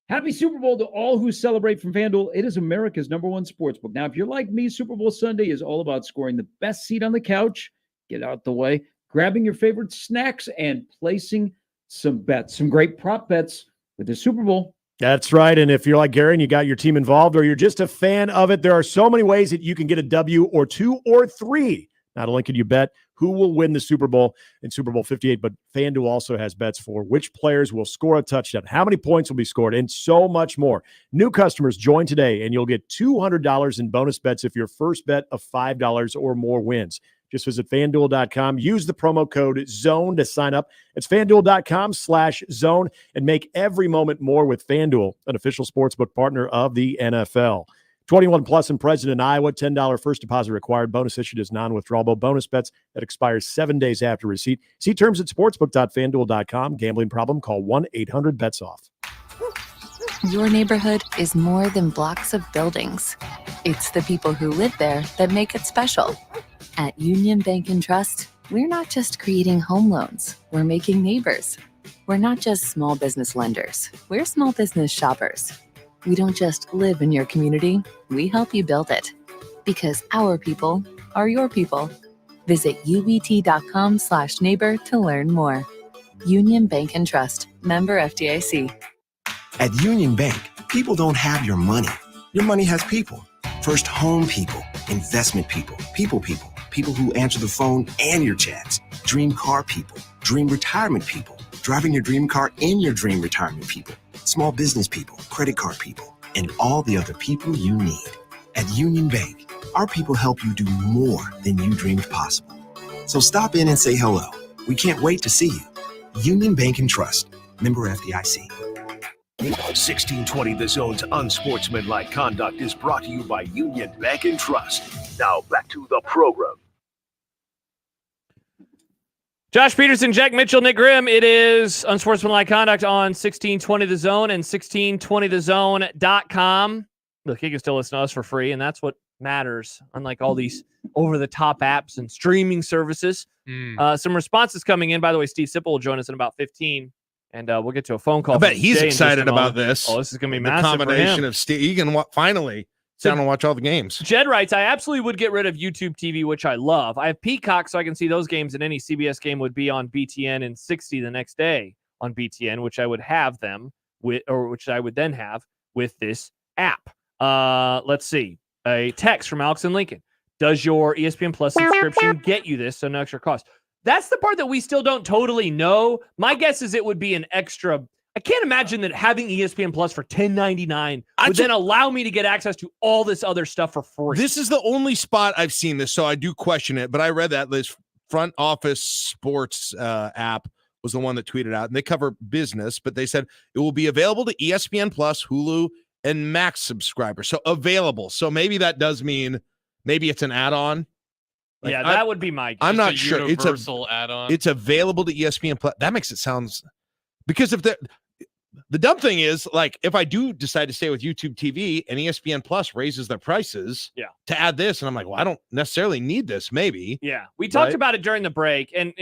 Happy Super Bowl to all who celebrate from FanDuel. It is America's #1 sportsbook. Now, if you're like me, Super Bowl Sunday is all about scoring the best seat on the couch, get out the way, grabbing your favorite snacks, and placing some bets, some great prop bets with the Super Bowl. That's right. And if you're like Gary and you got your team involved or you're just a fan of it, there are so many ways that you can get a W or 2 or 3. Not only can you bet who will win the Super Bowl in Super Bowl 58, but FanDuel also has bets for which players will score a touchdown, how many points will be scored, and so much more. New customers join today, and you'll get $200 in bonus bets if your first bet of $5 or more wins. Just visit FanDuel.com. Use the promo code ZONE to sign up. It's FanDuel.com/zone and make every moment more with FanDuel, an official sportsbook partner of the NFL. 21 plus and present in Iowa, $10 first deposit required. Bonus issued as non-withdrawable bonus bets that expires 7 days after receipt. See terms at sportsbook.fanduel.com. Gambling problem? Call 1-800-BETS-OFF. Your neighborhood is more than blocks of buildings. It's the people who live there that make it special. At Union Bank and Trust, we're not just creating home loans, we're making neighbors. We're not just small business lenders, we're small business shoppers. We don't just live in your community, we help you build it. Because our people are your people. Visit ubt.com/neighbor to learn more. Union Bank and Trust, member FDIC. At Union Bank, people don't have your money. Your money has people. First home people, investment people, people who answer the phone and your chats, dream car people, dream retirement people, driving your dream car in your dream retirement people, small business people, credit card people, and all the other people you need. At Union Bank, our people help you do more than you dreamed possible. So stop in and say hello. We can't wait to see you. Union Bank and Trust, member FDIC. 1620 The Zone's unsportsmanlike conduct is brought to you by Union Bank and Trust. Now back to the program. Josh Peterson, Jack Mitchell, Nick Grimm. It is unsportsmanlike conduct on 1620 The Zone and 1620thezone.com. Look, you can still listen to us for free, and that's what matters, unlike all these over-the-top apps and streaming services. Some responses coming in. By the way, Steve Sipple will join us in about 15, and we'll get to a phone call. I bet he's excited about this. Oh, this is going to be the massive combination for him. of Steve. He can finally sit down and watch all the games. Jed writes, I absolutely would get rid of YouTube TV, which I love. I have Peacock, so I can see those games, and any CBS game would be on BTN and 60 the next day on BTN, which I would have them with, or which I would then have with this app. Let's see. A text from Alex and Lincoln. Does your ESPN Plus subscription get you this, so no extra cost? That's the part that we still don't totally know. My guess is it would be an extra. I can't imagine that having ESPN Plus for $10.99 would then allow me to get access to all this other stuff for free. This is the only spot I've seen this, so I do question it. But I read that this Front Office Sports app was the one that tweeted out, and they cover business, but they said it will be available to ESPN Plus, Hulu, and Max subscribers. So available. So maybe that does mean maybe it's an add-on. Like, yeah, that would be my guess. I'm not a sure. Universal add-on. It's available to ESPN Plus. That makes it sound, because if the dumb thing is, like, if I do decide to stay with YouTube TV and ESPN Plus raises their prices to add this, and I'm like, well, I don't necessarily need this, maybe. Yeah, we talked about it during the break, and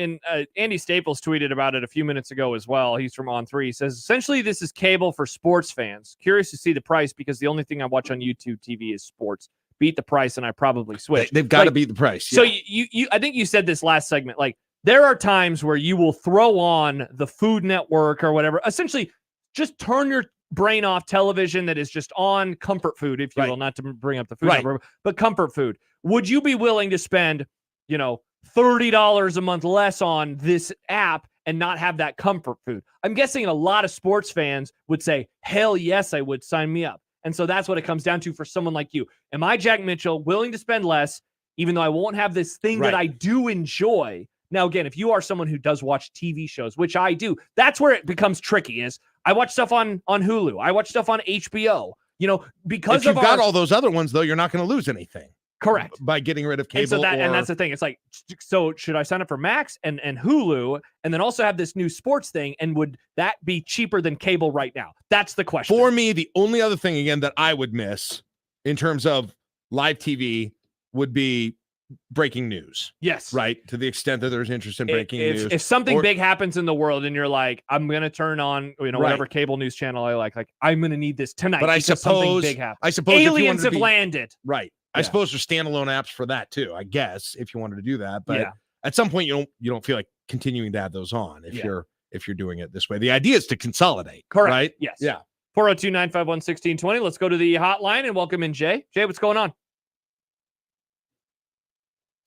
Andy Staples tweeted about it a few minutes ago as well. He's from On3. He says, essentially, this is cable for sports fans. Curious to see the price because the only thing I watch on YouTube TV is sports. Beat the price, and I probably switch. They've got to beat the price. So you, I think you said this last segment. Like, there are times where you will throw on the Food Network or whatever. Essentially, just turn your brain off television that is just on comfort food, if you will, not to bring up the Food Network, but comfort food. Would you be willing to spend, $30 a month less on this app and not have that comfort food? I'm guessing a lot of sports fans would say, hell yes, I would. Sign me up. And so that's what it comes down to for someone like you. Am I, Jack Mitchell, willing to spend less, even though I won't have this thing that I do enjoy? Now, again, if you are someone who does watch TV shows, which I do, that's where it becomes tricky. Is I watch stuff on Hulu. I watch stuff on HBO. Because if you've got all those other ones, though, you're not going to lose anything. Correct. By getting rid of cable. And that's the thing. It's like, so should I sign up for Max and Hulu and then also have this new sports thing? And would that be cheaper than cable right now? That's the question. For me, the only other thing, again, that I would miss in terms of live TV would be breaking news. Yes. Right. To the extent that there's interest in breaking news. If something big happens in the world and you're like, I'm going to turn on, whatever cable news channel I like I'm going to need this tonight. But I suppose something big happens. Aliens have landed. Right. I suppose there's standalone apps for that too, I guess, if you wanted to do that. But at some point you don't feel like continuing to add those on if you're doing it this way. The idea is to consolidate. Correct. Right? Yes. Yeah. 402-951-1620. Let's go to the hotline and welcome in Jay. Jay, what's going on?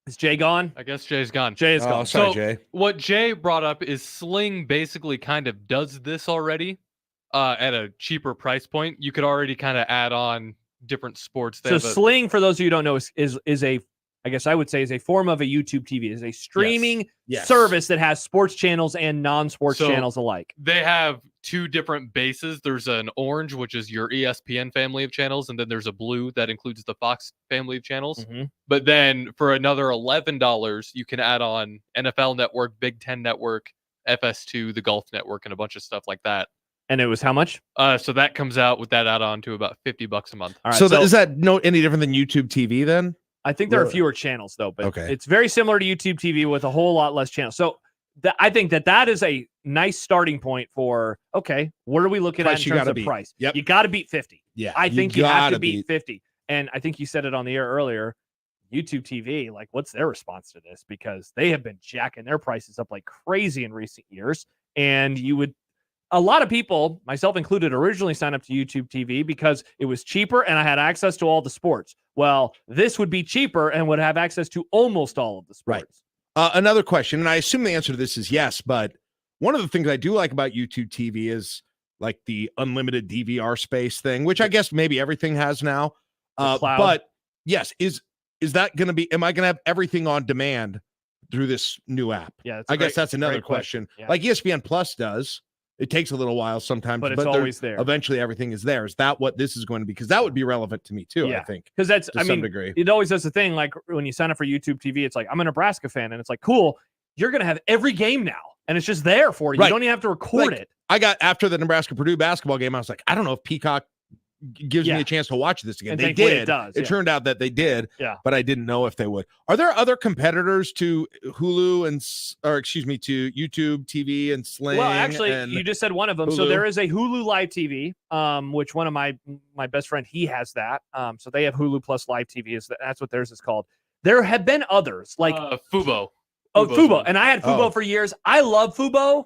Is Jay gone? I guess Jay's gone. Jay is gone. Sorry, so Jay. What Jay brought up is Sling basically kind of does this already at a cheaper price point. You could already kind of add on different sports. So Sling, for those of you who don't know, is a, I guess I would say, is a form of a YouTube TV. It is a streaming service that has sports channels and non-sports channels alike. They have two different bases. There's an orange, which is your ESPN family of channels, and then there's a blue that includes the Fox family of channels. But then for another $11, you can add on NFL Network, Big Ten Network, FS2, the Golf Network, and a bunch of stuff like that. And it was how much? So that comes out with that add-on to about $50 a month. All right, So, is that any different than YouTube TV then? I think there are fewer channels though, but Okay. it's very similar to YouTube TV with a whole lot less channels. So I think that is a nice starting point for, okay, what are we looking Price at you in terms gotta of beat. price? Yep. You got to beat 50. Yeah, I think you have to gotta beat 50. And I think you said it on the air earlier. YouTube TV, like, what's their response to this? Because they have been jacking their prices up like crazy in recent years. And a lot of people, myself included, originally signed up to YouTube TV because it was cheaper and I had access to all the sports. Well, this would be cheaper and would have access to almost all of the sports. Another question, and I assume the answer to this is yes, but one of the things I do like about YouTube TV is like the unlimited DVR space thing, which I guess maybe everything has now. But yes, is that going to be, am I going to have everything on demand through this new app? Yeah, I guess that's another question. Yeah. Like ESPN Plus does. It takes a little while sometimes, but it's always there. Eventually everything is there. Is that what this is going to be? Because that would be relevant to me too, I think. Because that's, to some degree. it always does the thing, like when you sign up for YouTube TV, it's like, I'm a Nebraska fan, and it's like, cool, you're going to have every game now, and it's just there for you. Right. You don't even have to record it. I got, after the Nebraska-Purdue basketball game, I was like, I don't know if Peacock gives me a chance to watch this again. And they thankfully did. it does, It turned out that they did, Yeah. but I didn't know if they would. Are there other competitors to Hulu to YouTube TV and Sling? Well, actually, and you just said one of them. So Hulu? there is a Hulu Live TV, which one of my best friend, he has that. So they have Hulu plus Live TV. That's what theirs is called. There have been others like Fubo. Oh, Fubo's Fubo. one. And I had Fubo for years. I love Fubo.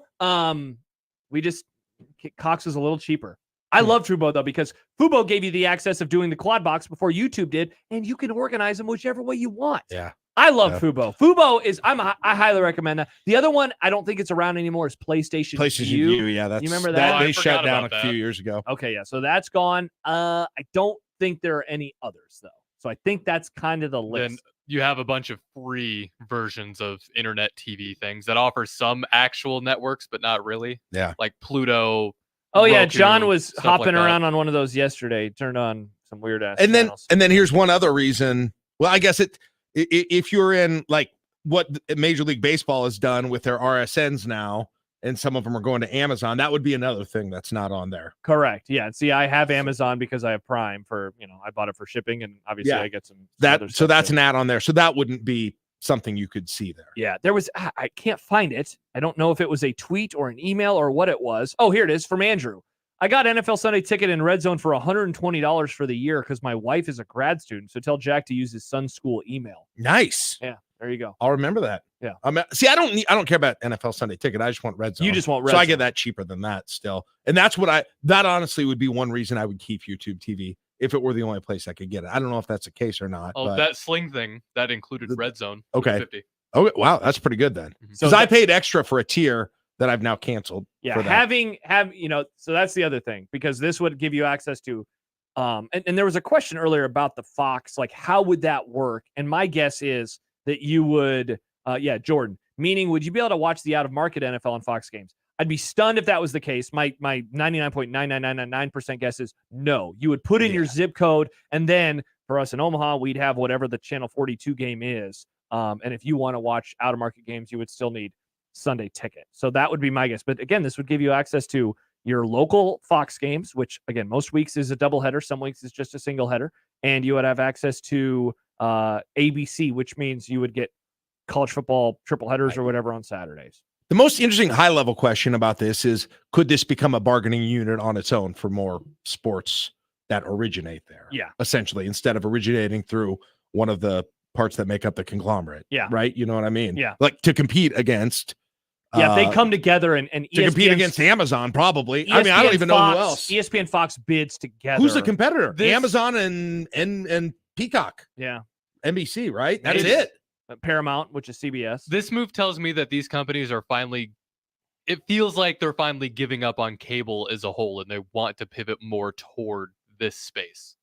Cox was a little cheaper. I love Fubo though, because Fubo gave you the access of doing the quad box before YouTube did, and you can organize them whichever way you want. Yeah. I love Fubo. Fubo is, I highly recommend that. The other one, I don't think it's around anymore, is PlayStation View. Yeah, that's, you remember that? They shut down a few years ago. Okay, yeah. So that's gone. I don't think there are any others though. So I think that's kind of the list. Then you have a bunch of free versions of internet TV things that offer some actual networks, but not really. Yeah. Like Pluto. Oh yeah, Roku, John was stuff hopping like that. around on one of those yesterday. Turned on some weird ass. And channels. then here's one other reason. Well, I guess if you're in like what Major League Baseball has done with their RSNs now, and some of them are going to Amazon, that would be another thing that's not on there. Correct. Yeah. See, I have Amazon because I have Prime for, I bought it for shipping, and obviously I get some other So stuff that's too. an add on there. So that wouldn't be something you could see there. Yeah, there was, I can't find it. I don't know if it was a tweet or an email or what it was. Oh, here it is from Andrew. I got NFL Sunday Ticket in Red Zone for $120 for the year because my wife is a grad student. So tell Jack to use his son's school email. Nice. Yeah, there you go. I'll remember that. Yeah. See, I don't care about NFL Sunday Ticket. I just want Red Zone. You just want Red So I Zone. get that cheaper than that still. And that's what that honestly would be one reason I would keep YouTube TV if it were the only place I could get it. I don't know if that's the case or not. Oh, but that Sling thing that included Red Zone. Okay. 50. Okay. Wow. That's pretty good then. Because So I paid extra for a tier that I've now canceled. Yeah, for that. so that's the other thing, because this would give you access to, and there was a question earlier about the Fox, like how would that work? And my guess is that you would, Jordan, meaning would you be able to watch the out of market NFL and Fox games? I'd be stunned if that was the case. My 99.99999% guess is no. You would put in your zip code, and then for us in Omaha, we'd have whatever the Channel 42 game is. And if you want to watch out of market games, you would still need Sunday Ticket. So that would be my guess. But again, this would give you access to your local Fox games, which again, most weeks is a doubleheader. Some weeks is just a single header. And you would have access to ABC, which means you would get college football triple headers or whatever on Saturdays. The most interesting high level question about this is, could this become a bargaining unit on its own for more sports that originate there? Yeah. Essentially, instead of originating through one of the parts that make up the conglomerate. Yeah. Right. You know what I mean? Yeah. Like to compete against. Yeah, if they come together and to compete against Amazon, probably. I mean, I don't even know who else. ESPN Fox bids together. Who's the competitor? Amazon and Peacock. Yeah. NBC, right? That's it. Paramount, which is CBS. This move tells me that these companies are finally, it feels like they're finally giving up on cable as a whole, and they want to pivot more toward this space.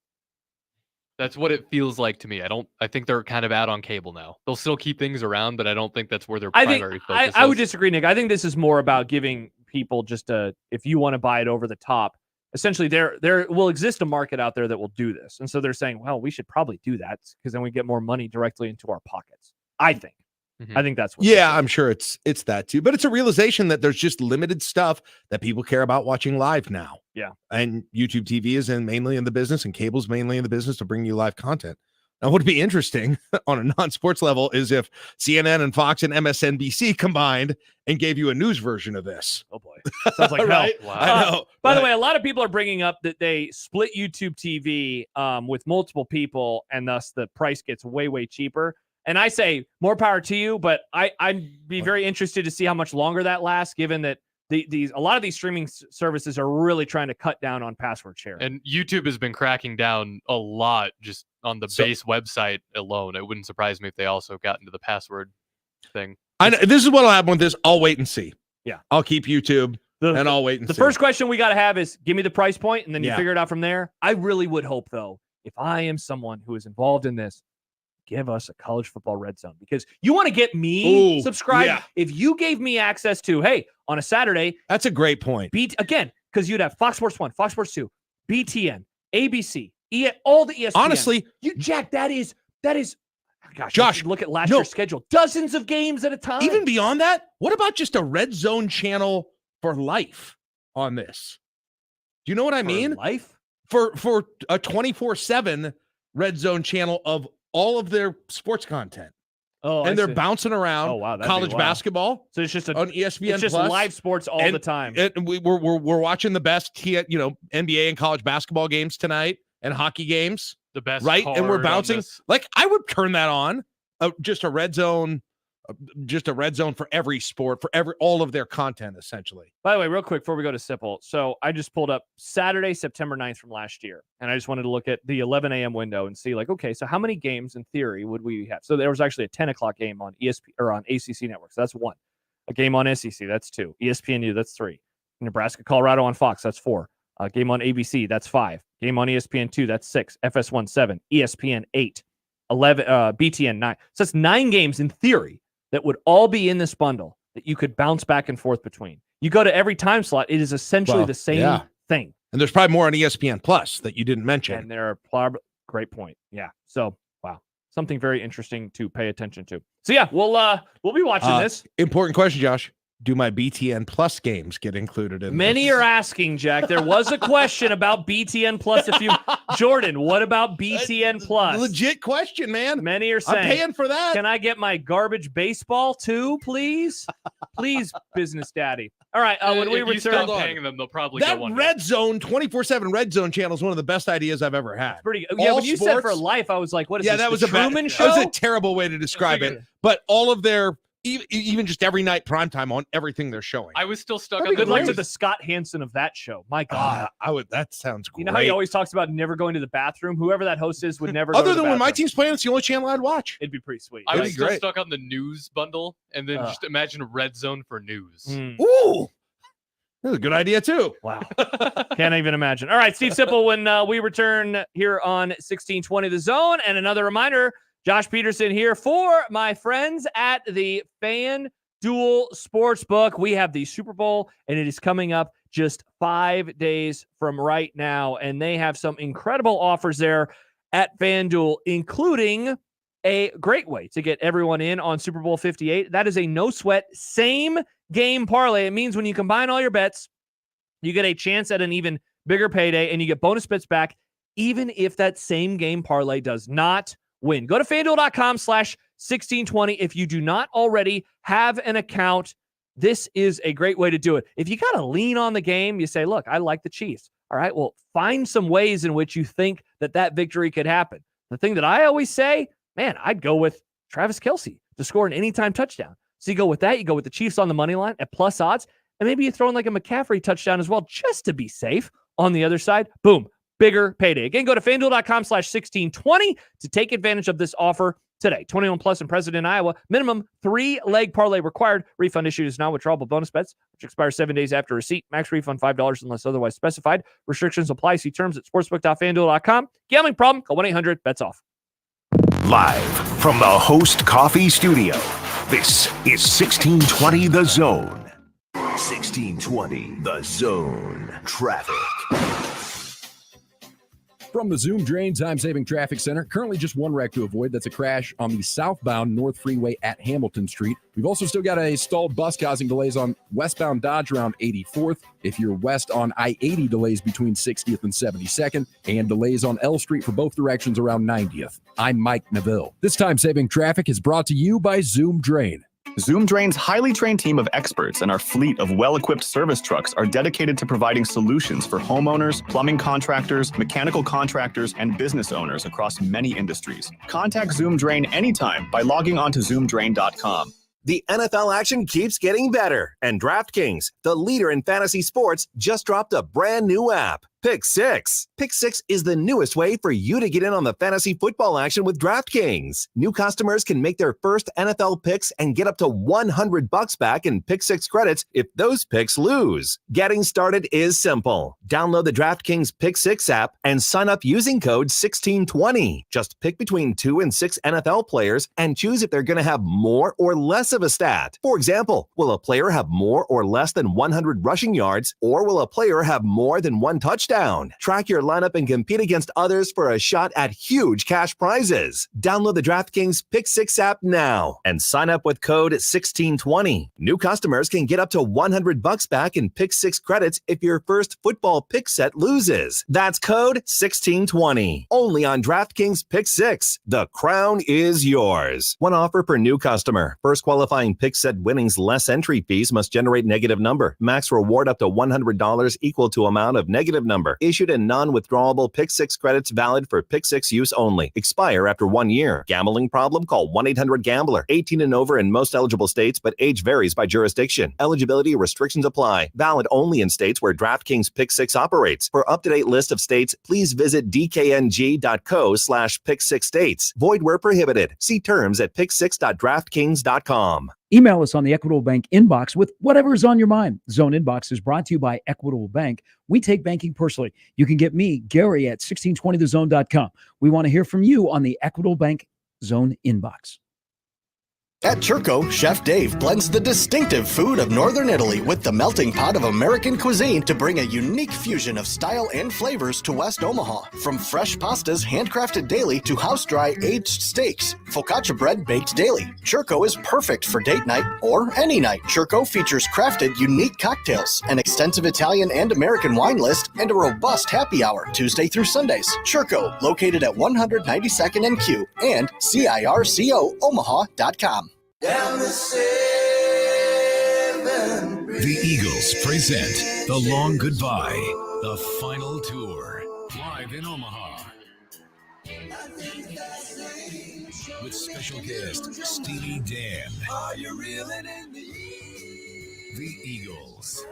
That's what it feels like to me. I think they're kind of out on cable now. They'll still keep things around, but I don't think that's where their primary focus is. I would disagree, Nick. I think this is more about giving people just if you want to buy it over the top. Essentially, there will exist a market out there that will do this. And so they're saying, well, we should probably do that because then we get more money directly into our pockets. I think. I think that's what. Yeah, I'm sure it's that too. But it's a realization that there's just limited stuff that people care about watching live now. Yeah. And YouTube TV is mainly in the business, and cable's mainly in the business to bring you live content. Now, what would be interesting on a non-sports level is if CNN and Fox and MSNBC combined and gave you a news version of this. Oh boy, sounds like right? hell. Wow. I know. By the way, a lot of people are bringing up that they split YouTube TV with multiple people, and thus the price gets way, way cheaper. And I say more power to you, but I'd be very interested to see how much longer that lasts, given that a lot of these streaming services are really trying to cut down on password sharing. And YouTube has been cracking down a lot just on the base website alone. It wouldn't surprise me if they also got into the password thing. I know, this is what will happen with this. I'll wait and see. Yeah. I'll keep YouTube and I'll wait and see. The first question we got to have is give me the price point, and then you Yeah. figure it out from there. I really would hope, though, if I am someone who is involved in this, give us a college football red zone, because you want to get me subscribed. Yeah. If you gave me access to, hey, on a Saturday, that's a great point. Again, because you'd have Fox Sports 1, Fox Sports 2, BTN, ABC, all the ESPN. Honestly, Jack, that is, gosh, Josh, look at last year's schedule. Dozens of games at a time. Even beyond that, what about just a red zone channel for life on this? Do you know what I mean? Life? For a 24/7 red zone channel of all of their sports content. Oh, and I they're see. bouncing around. Oh, wow, that'd be college wild. basketball. So it's just on ESPN. It's just Plus. live sports all the time. And we're watching the best NBA and college basketball games tonight and hockey games. The best, right? And we're card on bouncing. this. Like, I would turn that on. Just a red zone for every sport, for all of their content, essentially. By the way, real quick before we go to Sipple, so I just pulled up Saturday, September 9th from last year, and I just wanted to look at the 11 a.m. window and see, like, okay, so how many games in theory would we have? So there was actually a 10 o'clock game on ESP or on ACC Network, so that's 1. A game on SEC, that's 2. ESPNU, that's 3. Nebraska, Colorado on Fox, that's 4. A game on ABC, that's 5. Game on ESPN2, that's 6. FS1, 7. ESPN, 8. 11. BTN, 9. So that's 9 games in theory that would all be in this bundle that you could bounce back and forth between. You go to every time slot, it is essentially the same thing. And there's probably more on ESPN Plus that you didn't mention. And there are great point. Yeah. So, wow. Something very interesting to pay attention to. So, yeah, we'll be watching this. Important question, Josh. Do my BTN Plus games get included in Many this? are asking, Jack. There was a question about BTN Plus. Jordan, what about BTN Plus? Legit question, man. Many are saying, I'm paying for that. Can I get my garbage baseball too, please? Please, business daddy. All right. When we if you return, stop paying them, they'll probably that go one red zone 24/7 red zone channel is one of the best ideas I've ever had. pretty good. Yeah, when you said for life, I was like, what is this? that was the a bad, Truman Show? That was a terrible way to describe it. But all of their even just every night primetime on everything they're showing. I was still stuck That'd on be good luck the to news. the Scott Hansen of that show. My God. That sounds great. You know how he always talks about never going to the bathroom? Whoever that host is would never go Other to the than when my bathroom. team's playing, it's the only channel I'd watch. It'd be pretty sweet. I That'd was be still great. stuck on the news bundle, and then just imagine red zone for news. Ooh. That's a good idea, too. Wow. Can't even imagine. All right, Steve Sipple, when we return here on 1620 The Zone. And another reminder, Josh Peterson here for my friends at the FanDuel Sportsbook. We have the Super Bowl, and it is coming up just 5 days from right now. And they have some incredible offers there at FanDuel, including a great way to get everyone in on Super Bowl 58. That is a no-sweat, same-game parlay. It means when you combine all your bets, you get a chance at an even bigger payday, and you get bonus bets back, even if that same-game parlay does not win. Go to FanDuel.com/1620 if you do not already have an account. This is a great way to do it. If you got to lean on the game, you say, look, I like the Chiefs. All right, well, find some ways in which you think that victory could happen. The thing that I always say, man, I'd go with Travis Kelce to score an anytime touchdown. So you go with that. You go with the Chiefs on the money line at plus odds, and maybe you throw in like a McCaffrey touchdown as well, just to be safe on the other side. Boom, bigger payday. Again, go to FanDuel.com/1620 to take advantage of this offer today. 21 plus and present in Iowa. Minimum 3-leg parlay required. Refund issued is non-withdrawable bonus bets, which expires 7 days after receipt. Max refund $5 unless otherwise specified. Restrictions apply. See terms at sportsbook.fanduel.com. Gambling problem? Call 1-800-BETS-OFF. Live from the Host Coffee Studio, this is 1620 The Zone. 16 1620 The Zone Traffic. From the Zoom Drain Time-Saving Traffic Center, currently just one wreck to avoid. That's a crash on the southbound North Freeway at Hamilton Street. We've also still got a stalled bus causing delays on westbound Dodge around 84th. If you're west on I-80, delays between 60th and 72nd, and delays on L Street for both directions around 90th. I'm Mike Neville. This time-saving traffic is brought to you by Zoom Drain. Zoom Drain's highly trained team of experts and our fleet of well-equipped service trucks are dedicated to providing solutions for homeowners, plumbing contractors, mechanical contractors, and business owners across many industries. Contact Zoom Drain anytime by logging on to zoomdrain.com. The NFL action keeps getting better, and DraftKings, the leader in fantasy sports, just dropped a brand new app, Pick Six. Pick Six is the newest way for you to get in on the fantasy football action with DraftKings. New customers can make their first NFL picks and get up to $100 back in Pick Six credits if those picks lose. Getting started is simple. Download the DraftKings Pick Six app and sign up using code 1620. Just pick between 2 and 6 NFL players and choose if they're going to have more or less of a stat. For example, will a player have more or less than 100 rushing yards, or will a player have more than one touchdown? Track your lineup and compete against others for a shot at huge cash prizes. Download the DraftKings Pick Six app now and sign up with code 1620. New customers can get up to $100 back in Pick Six credits if your first football pick set loses. That's code 1620. Only on DraftKings Pick Six. The crown is yours. One offer per new customer. First qualifying pick set winnings less entry fees must generate negative number. Max reward up to $100 equal to amount of negative number. Issued in non-withdrawable Pick Six credits valid for Pick Six use only. Expire after 1 year. Gambling problem? Call 1-800-GAMBLER. 18 and over in most eligible states, but age varies by jurisdiction. Eligibility restrictions apply. Valid only in states where DraftKings Pick Six operates. For up-to-date list of states, please visit dkng.co/pick6states. Void where prohibited. See terms at pick6.draftkings.com. Email us on the Equitable Bank inbox with whatever is on your mind. Zone Inbox is brought to you by Equitable Bank. We take banking personally. You can get me, Gary, at 1620thezone.com. We want to hear from you on the Equitable Bank Zone Inbox. At Churco, Chef Dave blends the distinctive food of Northern Italy with the melting pot of American cuisine to bring a unique fusion of style and flavors to West Omaha. From fresh pastas handcrafted daily to house-dry aged steaks, focaccia bread baked daily. Churco is perfect for date night or any night. Churco features crafted unique cocktails, an extensive Italian and American wine list, and a robust happy hour Tuesday through Sundays. Churco, located at 192nd and Q and CIRCOOmaha.com. Down the 7 The Eagles present The Long Goodbye, the final tour, live in Omaha. With special guest Steely Dan. Are you reeling in The Eagles.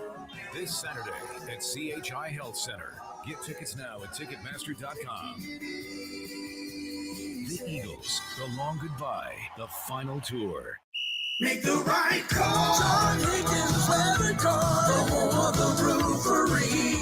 This Saturday at CHI Health Center. Get tickets now at Ticketmaster.com. The Eagles, The Long Goodbye, the final tour. Make the right call. John Higgins Weather Guard for the roofery.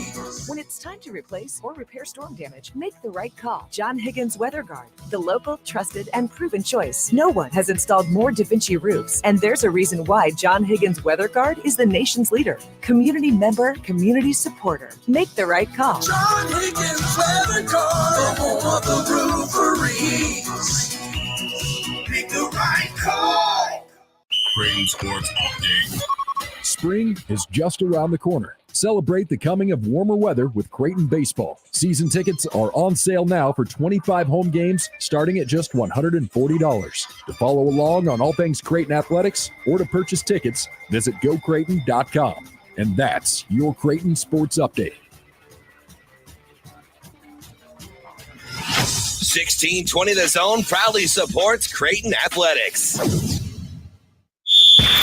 When it's time to replace or repair storm damage, make the right call. John Higgins Weather Guard, the local, trusted, and proven choice. No one has installed more Da Vinci roofs, and there's a reason why John Higgins Weather Guard is the nation's leader. Community member, community supporter. Make the right call. John Higgins Weather Guard for the roofery. Make the right call. Creighton Sports Update. Spring is just around the corner. Celebrate the coming of warmer weather with Creighton baseball. Season tickets are on sale now for 25 home games, starting at just $140. To follow along on all things Creighton athletics or to purchase tickets, visit gocreighton.com. And that's your Creighton Sports Update. 1620 The Zone proudly supports Creighton Athletics.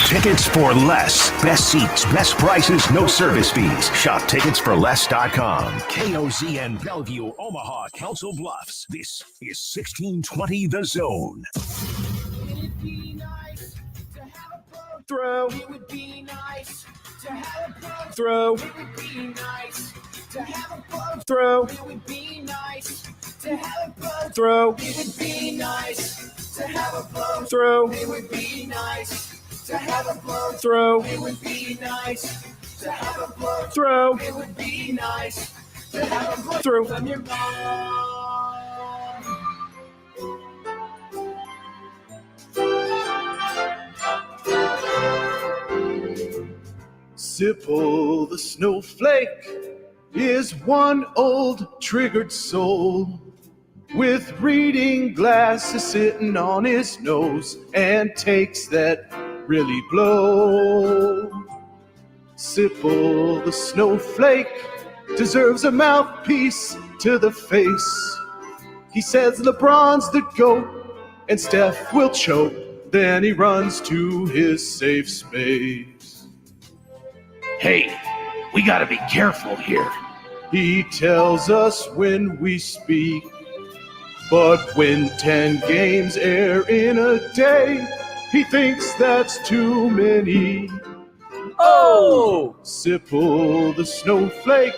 Tickets for less. Best seats, best prices, no service fees. Shop ticketsforless.com. KOZN Bellevue, Omaha, Council Bluffs. This is 1620 The Zone. Throw. It would be nice to have a blow. Throw. It would be nice to have a blow. Throw. It would be nice to have a blow. Throw. It would be nice to have a blow. Throw. It would be nice to have a blow. Throw. It would be nice to have a blow through. It would be nice to have a blow through from your mom. Sipple the snowflake is one old triggered soul with reading glasses sitting on his nose and takes that really blow. Sipple the snowflake deserves a mouthpiece to the face. He says LeBron's the GOAT and Steph will choke. Then he runs to his safe space. Hey, we gotta be careful here, he tells us when we speak. But when 10 games air in a day, he thinks that's too many. Oh! Sipple the snowflake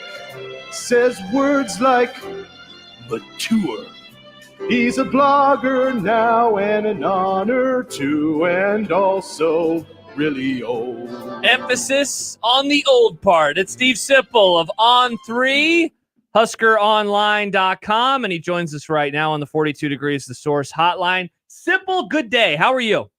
says words like mature. He's a blogger now and an honor too, and also really old. Emphasis on the old part. It's Steve Sipple of On3, HuskerOnline.com, and he joins us right now on the 42 Degrees The Source hotline. Sipple, good day. How are you?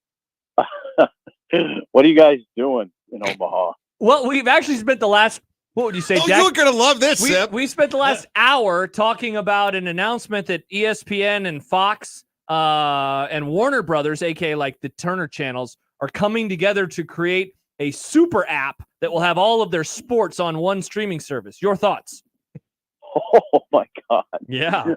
What are you guys doing in Omaha? Well, we've actually spent the last, what would you say, Jack? You're going to love this, Sip. We spent the last hour talking about an announcement that ESPN and Fox and Warner Brothers, aka like the Turner channels, are coming together to create a super app that will have all of their sports on one streaming service. Your thoughts? Oh my God. Yeah.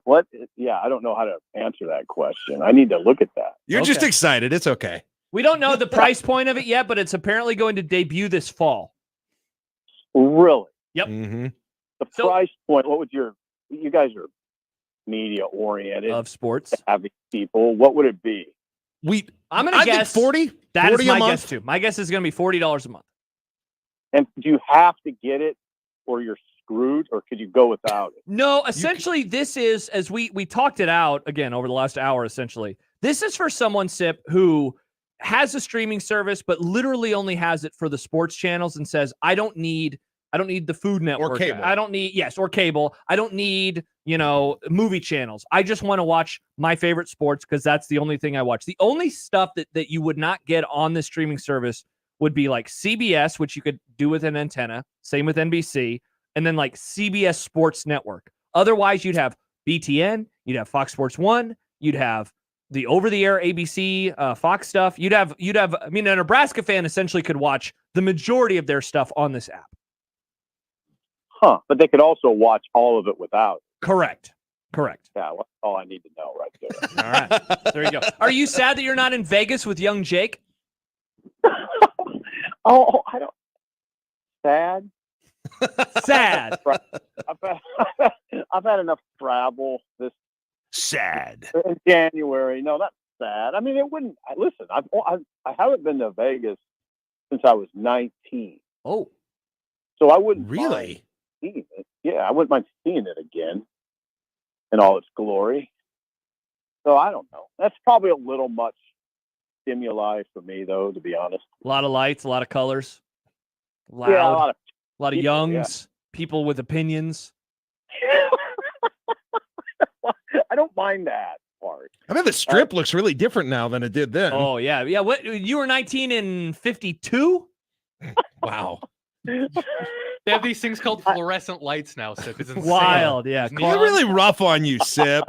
What? Yeah, I don't know how to answer that question. I need to look at that. You're just excited. It's okay. We don't know the price point of it yet, but it's apparently going to debut this fall. Really? Yep. Mm-hmm. The price point, what would you guys are media oriented of sports having people, what would it be? I'm going to guess 40. That 40 is my a month? guess too. My guess is going to be $40 a month. And do you have to get it or you're screwed, or could you go without it? No, essentially this is, as we talked it out again over the last hour, essentially, this is for someone, Sip, who has a streaming service, but literally only has it for the sports channels and says, I don't need the Food Network. Or cable. I don't need, or cable. I don't need, movie channels. I just want to watch my favorite sports because that's the only thing I watch. The only stuff that you would not get on this streaming service would be like CBS, which you could do with an antenna. Same with NBC. And then like CBS Sports Network. Otherwise, you'd have BTN, you'd have Fox Sports 1, you'd have the over-the-air ABC, Fox stuff. You'd have. I mean, a Nebraska fan essentially could watch the majority of their stuff on this app. Huh? But they could also watch all of it without. Correct. Yeah, well, that's all I need to know right there. All right, there you go. Are you sad that you're not in Vegas with young Jake? Oh, I don't. Sad. Sad. I've had enough travel this. Sad. In January. No, that's sad. I mean, it wouldn't. Listen, I haven't been to Vegas since I was 19. Oh. So I wouldn't really mind seeing it. Yeah, I wouldn't mind seeing it again in all its glory. So I don't know. That's probably a little much stimuli for me, though, to be honest. A lot of lights, a lot of colors. Loud. Yeah, a lot of people, youngs, people with opinions. I don't mind that part. I mean, the strip looks really different now than it did then. Oh, yeah. Yeah. What, you were 19 in 52? Wow. They have these things called fluorescent lights now, Sip. It's insane. Wild, yeah. It's They're really rough on you, Sip.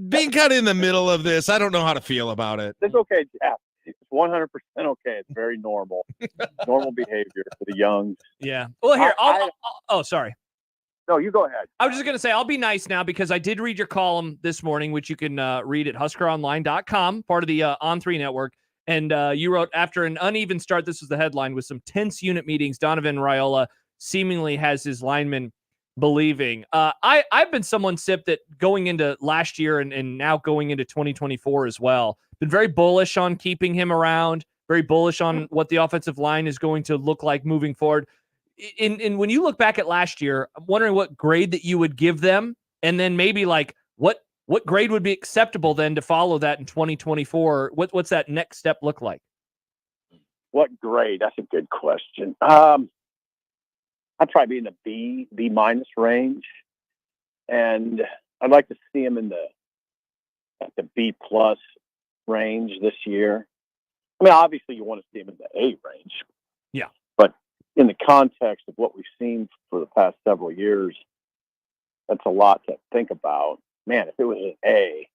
Being kind of in the middle of this, I don't know how to feel about it. It's okay, Jeff. It's 100% okay. It's very normal. Normal behavior for the young. Yeah. Well, here, oh, sorry. No, you go ahead. I was just going to say, I'll be nice now because I did read your column this morning, which you can read at HuskerOnline.com, part of the On3 network. And you wrote, after an uneven start, this was the headline, with some tense unit meetings, Donovan Raiola seemingly has his linemen believing. I've been someone, Sip, that going into last year and now going into 2024 as well, been very bullish on keeping him around, very bullish on what the offensive line is going to look like moving forward. And when you look back at last year, I'm wondering what grade that you would give them, and then maybe like what grade would be acceptable then to follow that in 2024? What's that next step look like? What grade? That's a good question. I'd probably be in the B minus range, and I'd like to see him at the B plus range this year. I mean, obviously you want to see him in the A range. Yeah. But in the context of what we've seen for the past several years, that's a lot to think about. Man, if it was an A,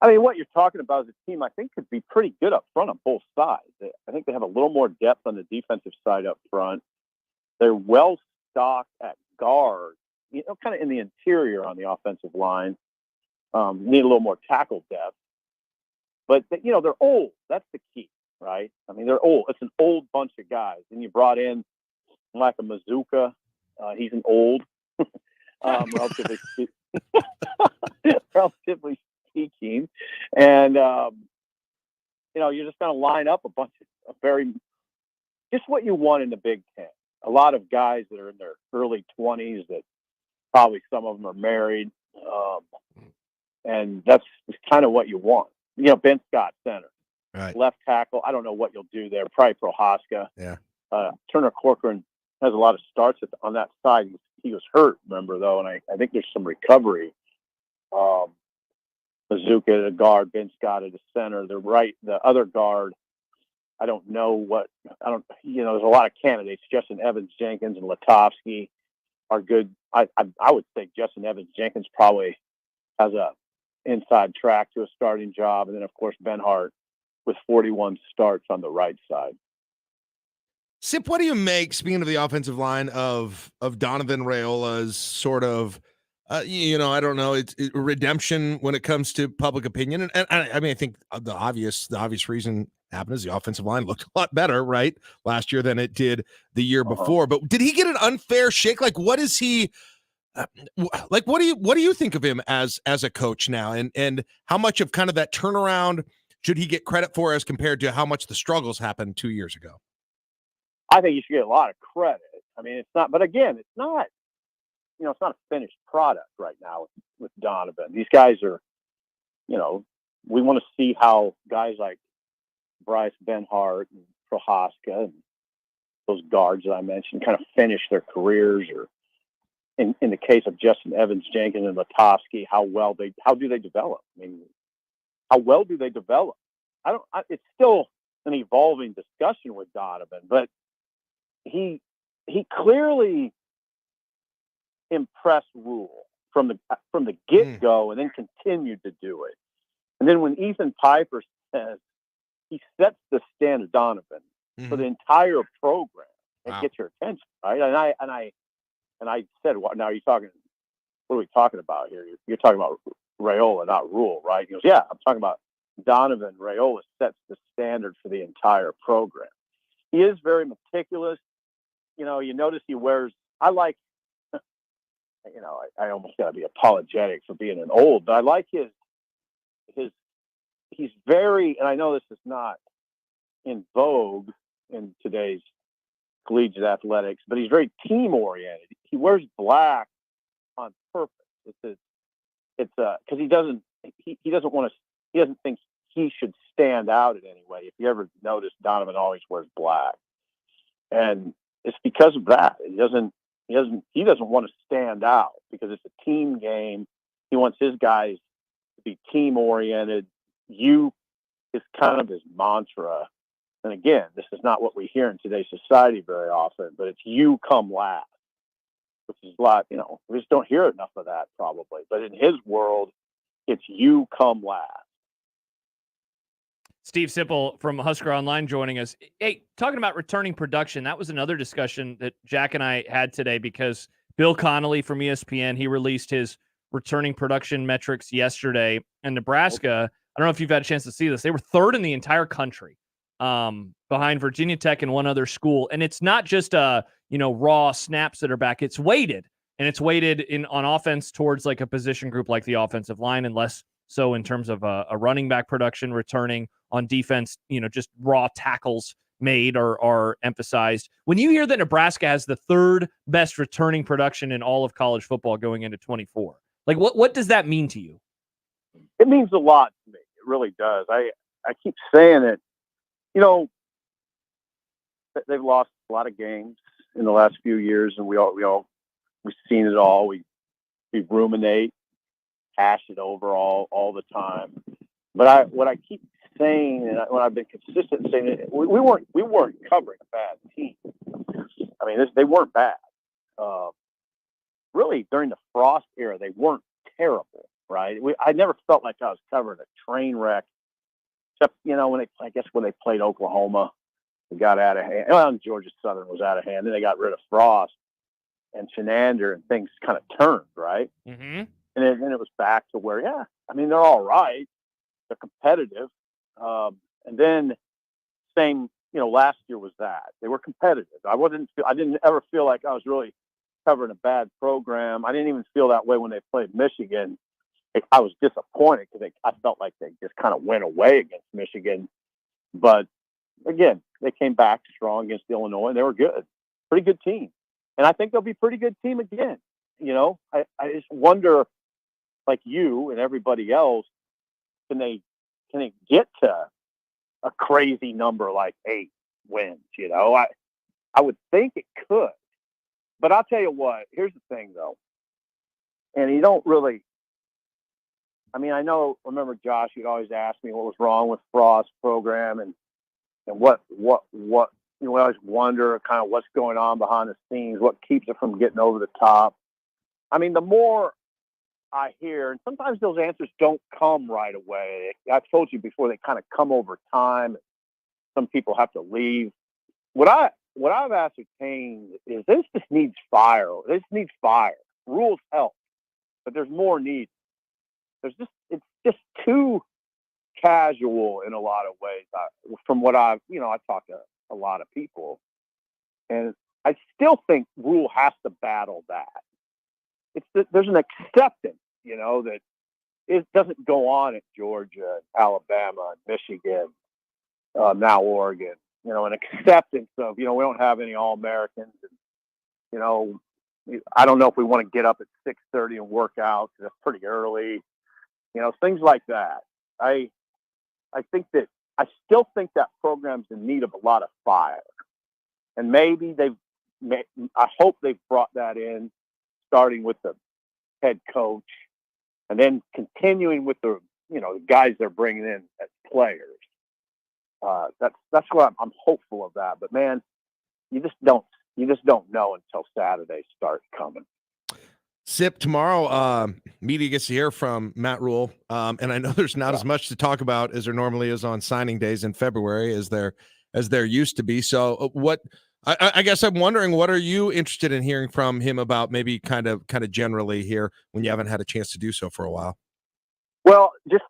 I mean, what you're talking about as a team, I think, could be pretty good up front on both sides. I think they have a little more depth on the defensive side up front. They're well stocked at guard, kind of in the interior on the offensive line. Need a little more tackle depth. But, they're old. That's the key, right? I mean, they're old. It's an old bunch of guys. And you brought in like a Mazuka. He's an old, relatively speaking. And, you're just going to line up a bunch of just what you want in the Big Ten. A lot of guys that are in their early 20s that probably some of them are married. And that's kind of what you want. Ben Scott, center. Right. Left tackle, I don't know what you'll do there. Probably Prohaska. Yeah. Turner Corcoran has a lot of starts on that side. He was hurt, remember, though, and I think there's some recovery. Bazooka at a guard, Ben Scott at a center. The other guard, I don't know there's a lot of candidates. Justin Evans Jenkins and Latovsky are good. I would say Justin Evans Jenkins probably has a inside track to a starting job. And then, of course, Ben Hart with 41 starts on the right side. Sip, what do you make, speaking of the offensive line, of Donovan Raiola's sort of, I don't know, it's redemption when it comes to public opinion? And I mean, I think the obvious reason happened is the offensive line looked a lot better, right, last year than it did the year before. But did he get an unfair shake? Like, what is he? What do you think of him as a coach now, and how much of kind of that turnaround should he get credit for as compared to how much the struggles happened 2 years ago? I think you should get a lot of credit. I mean, it's not, but again, it's not a finished product right now with Donovan. These guys are, we want to see how guys like Bryce Benhart and Prohaska and those guards that I mentioned kind of finish their careers, or in the case of Justin Evans Jenkins and Latovsky, how do they develop? I mean, how well do they develop? It's still an evolving discussion with Donovan, but he clearly impressed Rule from the get-go, and then continued to do it. And then when Ethan Piper says he sets the standard, Donovan, for the entire program, and gets your attention, right? And I said, "What? Now you're talking? What are we talking about here? You're talking about Raiola, not Rule, right?" He goes, "Yeah, I'm talking about Donovan. Raiola sets the standard for the entire program. He is very meticulous. You notice he wears. I like. I almost got to be apologetic for being an old, but I like his. He's very, and I know this is not in vogue in today's collegiate athletics, but he's very team oriented. He wears black on purpose. It's because he doesn't think he should stand out in any way. If you ever notice, Donovan always wears black, and it's because of that. He doesn't want to stand out because it's a team game. He wants his guys to be team oriented. You is kind of his mantra. And again, this is not what we hear in today's society very often, but it's you come last, which is a lot, we just don't hear enough of that probably. But in his world, it's you come last. Steve Sipple from Husker Online joining us. Hey, talking about returning production, that was another discussion that Jack and I had today, because Bill Connolly from ESPN, he released his returning production metrics yesterday. And Nebraska, I don't know if you've had a chance to see this, they were third in the entire country, behind Virginia Tech and one other school. And it's not just raw snaps that are back. It's weighted, and it's weighted on offense towards like a position group like the offensive line, and less so in terms of a running back production returning. On defense, just raw tackles made are emphasized. When you hear that Nebraska has the third best returning production in all of college football going into 24, like what does that mean to you? It means a lot to me. It really does. I keep saying it. they've lost a lot of games in the last few years, and we've seen it all. We ruminate, hash it over all the time. But what I keep saying, and what I've been consistent in saying, we weren't covering a bad team. I mean, they weren't bad. Really, during the Frost era, they weren't terrible, right? I never felt like I was covering a train wreck, except when they played Oklahoma, they got out of hand. Well, Georgia Southern was out of hand. Then they got rid of Frost and Shenander, and things kind of turned, right? Mm-hmm. And then it was back to where, they're all right. They're competitive. And then last year was that. They were competitive. I didn't ever feel like I was really covering a bad program. I didn't even feel that way when they played Michigan. I was disappointed because I felt like they just kind of went away against Michigan. But again, they came back strong against Illinois, and they were good. Pretty good team. And I think they'll be a pretty good team again. I just wonder, like you and everybody else, can they get to a crazy number like 8 wins? I would think it could. But I'll tell you what, here's the thing though. And you don't really, remember Josh, you'd always ask me what was wrong with Frost's program and what we always wonder kind of what's going on behind the scenes, what keeps it from getting over the top. The more I hear, and sometimes those answers don't come right away. I've told you before, they kind of come over time. Some people have to leave. What I've ascertained is this just needs fire. This needs fire. Rules help, but there's more need. It's just too casual in a lot of ways. From what I talk to a lot of people, and I still think Rule has to battle that. There's an acceptance, that it doesn't go on at Georgia, Alabama, Michigan, now Oregon. An acceptance of, we don't have any All-Americans. And, I don't know if we want to get up at 6:30 and work out because that's pretty early. Things like that. I still think that program's in need of a lot of fire. And maybe I hope they've brought that in, starting with the head coach and then continuing with the guys they're bringing in as players. That's what I'm hopeful of that. But man, you just don't know until Saturday starts coming. Sip, tomorrow, media gets to hear from Matt Rule, and I know there's not as much to talk about as there normally is on signing days in February as there used to be. So, I guess I'm wondering, what are you interested in hearing from him about, maybe kind of generally here when you haven't had a chance to do so for a while? Well, just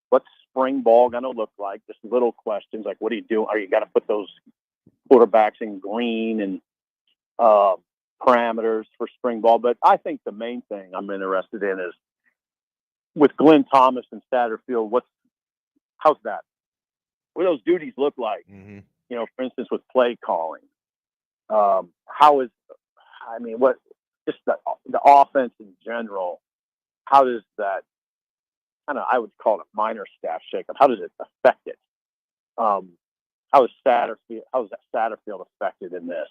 what's spring ball going to look like? Just little questions like, what are you doing? Are you got to put those quarterbacks in green and parameters for spring ball? But I think the main thing I'm interested in is with Glenn Thomas and Satterfield. How's that? What do those duties look like? Mm-hmm. For instance, with play calling, what just the offense in general? How does that I would call it a minor staff shakeup? How does it affect it? How is that Satterfield affected in this?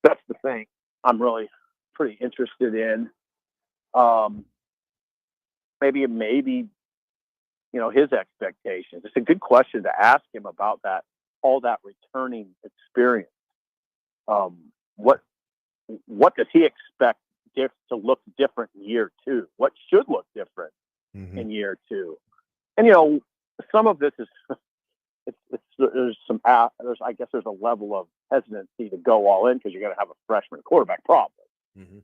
That's the thing I'm really pretty interested in. Maybe his expectations. It's a good question to ask him about all that returning experience. What does he expect to look different in year 2? What should look different in year 2? And some of this is there's a level of hesitancy to go all in because you're going to have a freshman quarterback problem. Mm-hmm.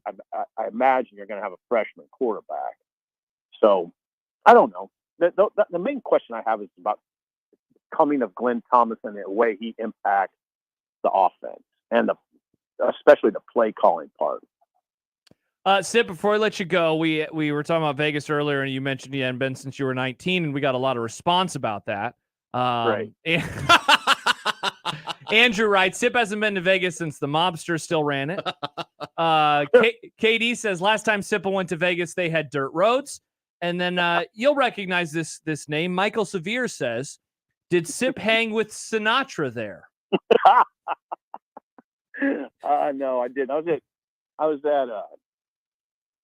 I imagine you're going to have a freshman quarterback. So I don't know. The main question I have is about the coming of Glenn Thomas and the way he impacts the offense and especially the play calling part. Sip, before I let you go, we were talking about Vegas earlier, and you mentioned you hadn't been since you were 19, and we got a lot of response about that. Right. Andrew writes, Sip hasn't been to Vegas since the mobster still ran it. KD says, last time Sipple went to Vegas, they had dirt roads. And then you'll recognize this name. Michael Severe says, Did Sip hang with Sinatra there? No, I didn't. I was at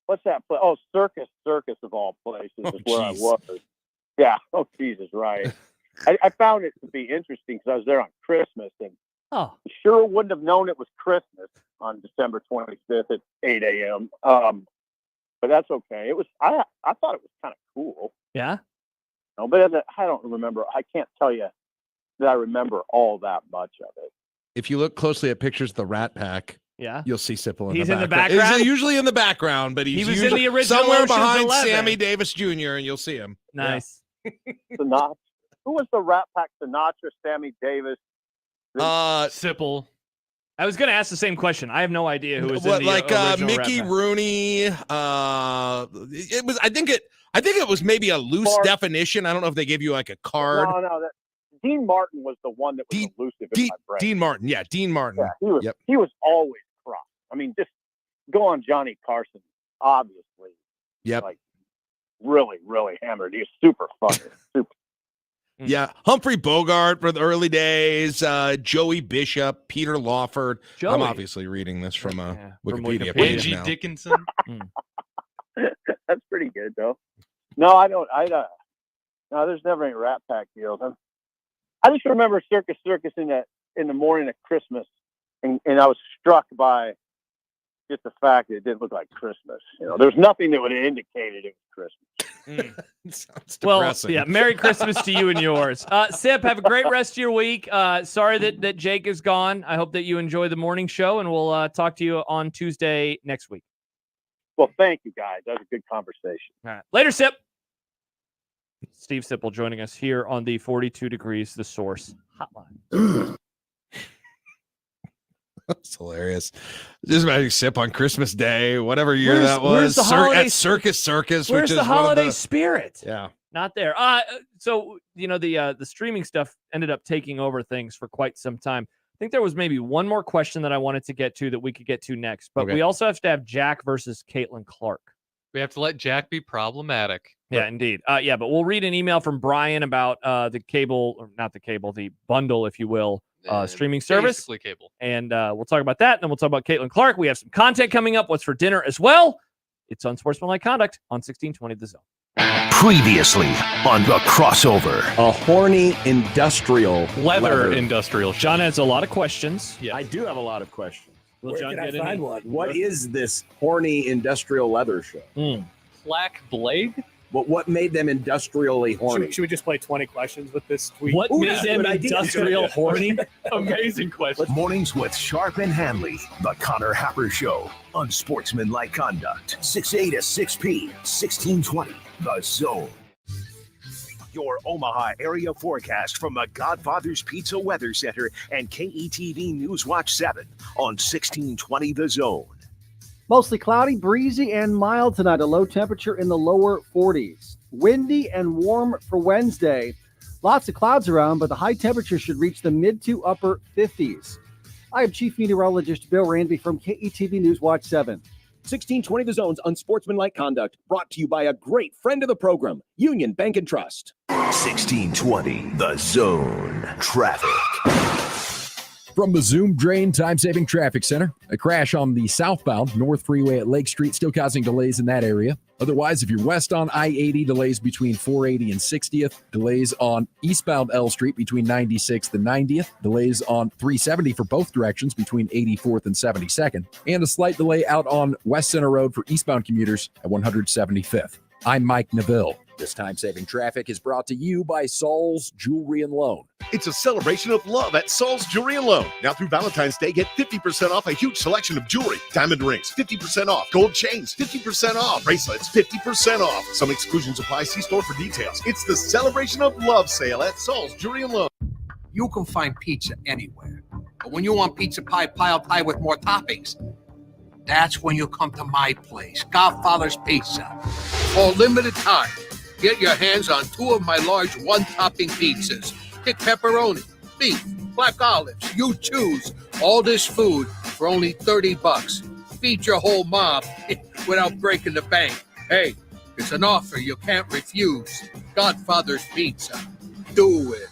what's that place? Oh, Circus of all places is where I was. Yeah. Oh, Jesus, right. I found it to be interesting because I was there on Christmas and sure wouldn't have known it was Christmas on December 25th at 8 a.m. But that's okay. It was. I thought it was kind of cool. Yeah. No, but I don't remember. I can't tell you that I remember all that much of it. If you look closely at pictures of the Rat Pack, you'll see Sipple He's in in the the background. background? He's usually in the background, but he's He was usually in the original somewhere Ocean's behind 11. Sammy Davis Jr., and you'll see him. Nice. Sinatra. Who was the Rat Pack? Sinatra, Sammy Davis. Sipple. I was going to ask the same question. I have no idea who was in the original Mickey Rat Pack. Rooney. It was. I think it was maybe a loose definition. I don't know if they gave you like a card. No. Dean Martin was the one that was elusive in my brain. Dean Martin. Yeah, Dean Martin. Yeah, he was always cross. I mean, just go on Johnny Carson. Obviously. Yep. Like really, really hammered. He's super funny. Super. Yeah, Humphrey Bogart for the early days, Joey Bishop, Peter Lawford. Joey. I'm obviously reading this from a Wikipedia Wikipedia. page Angie now. Dickinson. That's pretty good, though. No, I don't. No, there's never any Rat Pack deals. I just remember Circus in the morning of Christmas, and I was struck by just the fact that it didn't look like Christmas. You know, there's nothing that would have indicated it was Christmas. Sounds Well, depressing. yeah, Merry Christmas to you and yours. Sip, have a great rest of your week. Sorry that Jake is gone. I hope that you enjoy the morning show, and we'll talk to you on Tuesday next week. Well, thank you, guys. That was a good conversation. All right. Later, Sip. Steve Sipple joining us here on the 42 Degrees The Source hotline. That's hilarious. Just about Sip on Christmas Day, whatever year Where's- that where's was. the holiday- At Circus, Where's which is the one of holiday spirit? Yeah. Not there. So the streaming stuff ended up taking over things for quite some time. I think there was maybe one more question that I wanted to get to that we could get to next, but Okay. we also have to have Jack versus Caitlyn Clark. We have to let Jack be problematic. Yeah, indeed. But we'll read an email from Brian about the bundle, if you will, streaming service. Basically cable. And we'll talk about that. And then we'll talk about Caitlyn Clark. We have some content coming up. What's for dinner as well? It's Unsportsmanlike Conduct on 1620 The Zone. Previously on the crossover. A horny industrial Leather industrial. John has a lot of questions. Yeah. I do have a lot of questions. Will Where John can I get any? find one? What is this horny industrial leather show? Black Blade? What made them industrially horny? Should we just play 20 questions with this tweet? What made them industrial horny? Amazing question. Mornings with Sharp and Hanley. The Connor Happer Show. Unsportsmanlike Conduct. 6A to 6P. 1620. The Zone. Your Omaha area forecast from the Godfather's Pizza Weather Center and KETV News Watch 7 on 1620 The Zone. Mostly cloudy, breezy, and mild tonight. A low temperature in the lower 40s. Windy and warm for Wednesday. Lots of clouds around, but the high temperature should reach the mid to upper 50s. I am Chief Meteorologist Bill Ranby from KETV News Watch 7. 1620 The Zone's Unsportsmanlike Conduct, brought to you by a great friend of the program, Union Bank and Trust. 1620 The Zone. Traffic. From the Zoom Drain Time-Saving Traffic Center, a crash on the southbound North Freeway at Lake Street still causing delays in that area. Otherwise, if you're west on I-80, delays between 480 and 60th. Delays on eastbound L Street between 96th and 90th. Delays on 370 for both directions between 84th and 72nd. And a slight delay out on West Center Road for eastbound commuters at 175th. I'm Mike Neville. This time-saving traffic is brought to you by Saul's Jewelry and Loan. It's a celebration of love at Saul's Jewelry and Loan. Now through Valentine's Day, get 50% off a huge selection of jewelry. Diamond rings, 50% off. Gold chains, 50% off. Bracelets, 50% off. Some exclusions apply. See store for details. It's the celebration of love sale at Saul's Jewelry and Loan. You can find pizza anywhere. But when you want pizza pie piled high with more toppings, that's when you come to my place, Godfather's Pizza. For a limited time, get your hands on 2 of my large one-topping pizzas. Pick pepperoni, beef, black olives. You choose. All this food for only $30. Feed your whole mob without breaking the bank. Hey, it's an offer you can't refuse. Godfather's Pizza. Do it.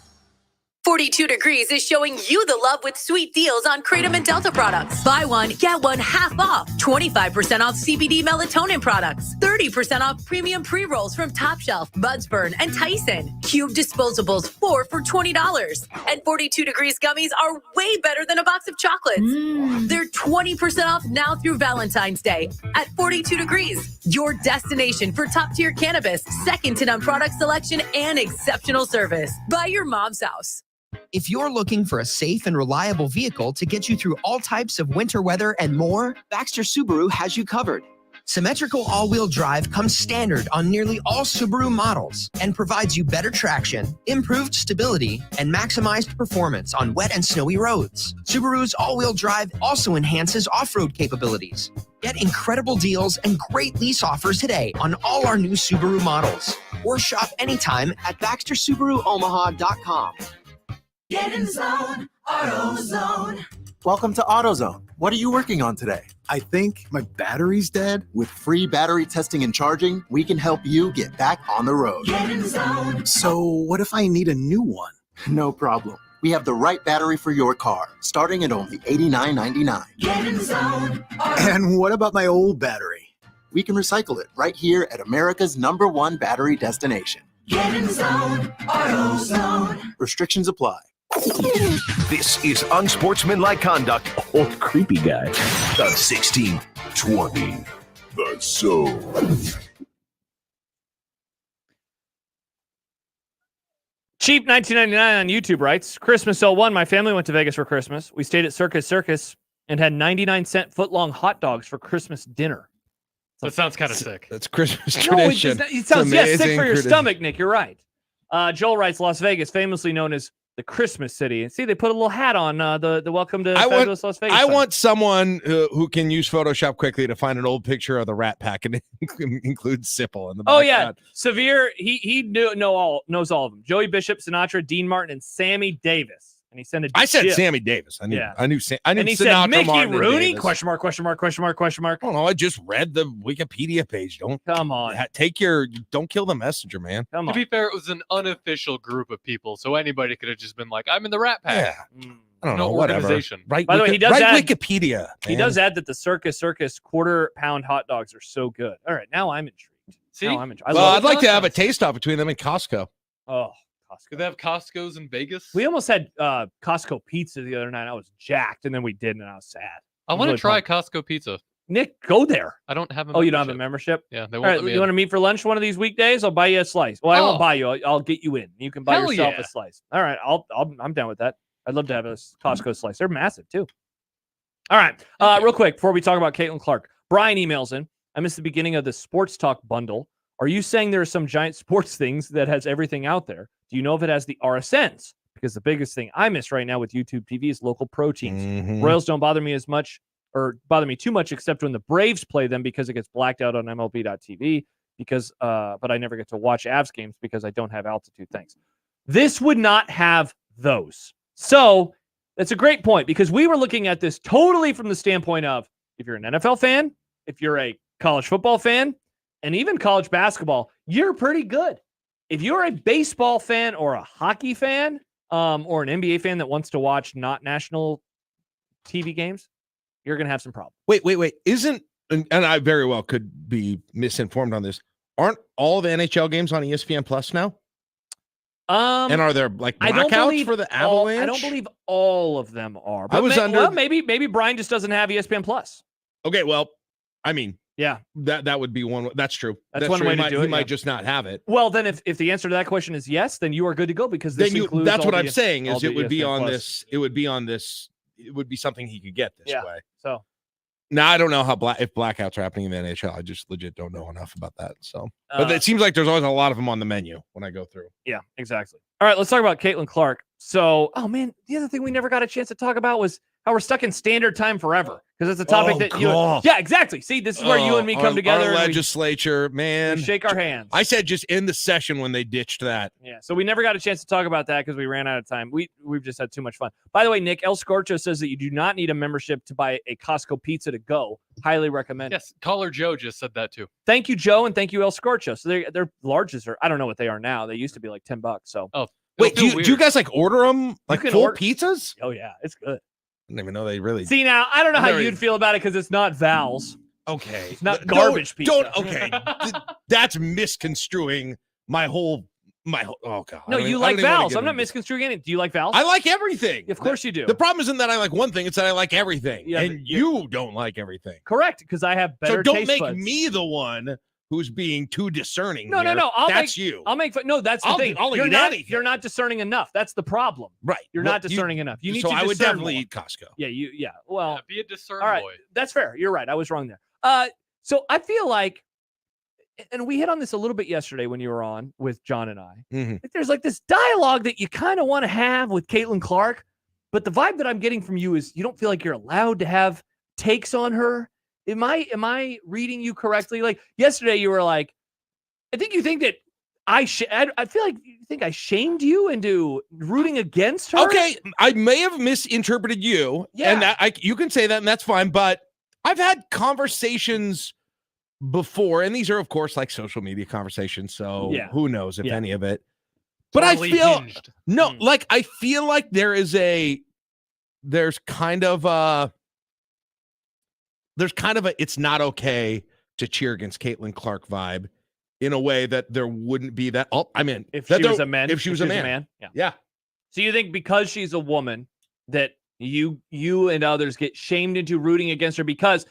42 Degrees is showing you the love with sweet deals on Kratom and Delta products. Buy one, get one half off. 25% off CBD melatonin products. 30% off premium pre-rolls from Top Shelf, Budsburn, and Tyson. Cube disposables, 4 for $20. And 42 Degrees gummies are way better than a box of chocolates. They're 20% off now through Valentine's Day at 42 Degrees. Your destination for top-tier cannabis, second to none product selection, and exceptional service. By your mom's house. If you're looking for a safe and reliable vehicle to get you through all types of winter weather and more, Baxter Subaru has you covered. Symmetrical all-wheel drive comes standard on nearly all Subaru models and provides you better traction, improved stability, and maximized performance on wet and snowy roads. Subaru's all-wheel drive also enhances off-road capabilities. Get incredible deals and great lease offers today on all our new Subaru models. Or shop anytime at BaxterSubaruOmaha.com. Get in the zone, AutoZone. Welcome to AutoZone. What are you working on today? I think my battery's dead. With free battery testing and charging, we can help you get back on the road. Get in the zone. So what if I need a new one? No problem. We have the right battery for your car, starting at only $89.99. Get in the zone. And what about my old battery? We can recycle it right here at America's #1 battery destination. Get in the zone, AutoZone. Restrictions apply. This is unsportsmanlike conduct. Old creepy guy. The 1620. The Zone. Cheap 1999 on YouTube writes, Christmas 01, my family went to Vegas for Christmas. We stayed at Circus and had 99-cent foot-long hot dogs for Christmas dinner. That sounds kind of sick. That's Christmas No, tradition. it sounds sick for your tradition. stomach, Nick. You're right. Joel writes, Las Vegas, famously known as the Christmas City. And see, they put a little hat on the Welcome to Fabulous Las Vegas. I sign. want someone who can use Photoshop quickly to find an old picture of the Rat Pack and include Sipple in the background. Oh yeah, Severe. He knows all of them. Joey Bishop, Sinatra, Dean Martin, and Sammy Davis. And he sent a. I said GIF. Sammy Davis. I knew. Yeah. I knew. I knew. And he Sinatra, said Mickey Martin, and Rooney? Davis. Question mark? Question mark? Question mark? Question mark? I don't know. I just read the Wikipedia page. Don't come on. Don't kill the messenger, man. Come To be fair, it was an unofficial group of people, so anybody could have just been like, "I'm in the Rat Pack." Yeah. I don't No know. Whatever. organization. Right. By the way, he does add Wikipedia. He man. does add that the Circus quarter-pound hot dogs are so good. All right, now I'm intrigued. See? Now I'm intrigued. Well, I'd like to have a taste off between them and Costco. Oh, Could they have Costco's in Vegas? we almost had Costco pizza the other night. I was jacked, and then we didn't, and I was sad. I want to try Costco pizza. Nick, go there. I don't have a Oh, you don't have a membership? Yeah, they All won't right, let me you in. want to meet for lunch one of these weekdays? I'll buy you a slice. Well, I won't Oh. buy you. I'll get you in. You can buy Hell yourself yeah. a slice. All right, I'm down with that. I'd love to have a Costco slice. They're massive too. All right, real quick before we talk about Caitlyn Clark, Brian emails in. I missed the beginning of the Sports Talk bundle. Are you saying there are some giant sports things that has everything out there? Do you know if it has the RSNs? Because the biggest thing I miss right now with YouTube TV is local pro teams. Mhm. Royals don't bother me as much or bother me too much except when the Braves play them because it gets blacked out on MLB.TV because but I never get to watch Avs games because I don't have altitude. Thanks. This would not have those. So that's a great point because we were looking at this totally from the standpoint of if you're an NFL fan, if you're a college football fan, and even college basketball, you're pretty good. If you're a baseball fan or a hockey fan or an NBA fan that wants to watch not national TV games, you're going to have some problems. Wait. Isn't, and I very well could be misinformed on this, aren't all the NHL games on ESPN Plus now? And are there like blackouts for the Avalanche? I don't believe all of them are. But I was under. maybe Brian just doesn't have ESPN Plus. Okay, well, I mean, yeah, that would be one. That's true. That's one true. way he to might, do He it, might yeah. just not have it. Well, then if the answer to that question is yes, then you are good to go because this includes that's all what the I'm saying all is the it would be ESPN on Plus. this. It would be on this. It would be something he could get this way. So now I don't know how if blackouts are happening in the NHL. I just legit don't know enough about that. So, but it seems like there's always a lot of them on the menu when I go through. Yeah, exactly. All right, let's talk about Caitlyn Clark. So, oh man, the other thing we never got a chance to talk about was how we're stuck in standard time forever because it's a topic that you. God. Yeah, exactly. See, this is where you and me come together. Our and we legislature, man, shake our hands. I said just end the session when they ditched that. Yeah, so we never got a chance to talk about that because we ran out of time. We've just had too much fun. By the way, Nick, El Scorcho says that you do not need a membership to buy a Costco pizza to go. Highly recommend. Yes, caller Joe just said that too. Thank you, Joe, and thank you, El Scorcho. So their larges are I don't know what they are now. They used to be like $10. So Wait, do you guys like order them like full pizzas? Oh yeah, it's good. I didn't even know they really. See, now I don't know how Very- you'd feel about it because it's not Val's. Okay, It's not garbage pizza. Okay, that's misconstruing my whole. Oh god. No, you like Val's. I'm not misconstruing anything. Do you like Val's? I like everything. Of course you do. The problem isn't that I like one thing; it's that I like everything, Yeah, and you don't like everything. Correct, because I have better. So don't taste make buds. me the one who's being too discerning. No, here. That's you. I'll make fun. No, that's the thing. I'll you're eat not. anything. You're not discerning enough. That's the problem. Right. You're Well, not discerning enough. You need so to. I would discern definitely more. eat Costco. Yeah. Yeah. Well. Yeah, be a discern all right. boy. That's fair. You're right. I was wrong there. So I feel like, and we hit on this a little bit yesterday when you were on with John and I. Like, there's like this dialogue that you kind of want to have with Caitlyn Clark, but the vibe that I'm getting from you is you don't feel like you're allowed to have takes on her. Am I reading you correctly? Like yesterday, you were like, I think you think that I feel like you think I shamed you into rooting against her. Okay, I may have misinterpreted you, and that you can say that, and that's fine. But I've had conversations before, and these are, of course, like social media conversations. So who knows if any of it. But Totally I feel hinged. like I feel like there's kind of a it's not okay to cheer against Caitlyn Clark vibe in a way that there wouldn't be that. Oh, I mean, If she was a man. If she was a man. Yeah. So you think because she's a woman that you and others get shamed into rooting against her because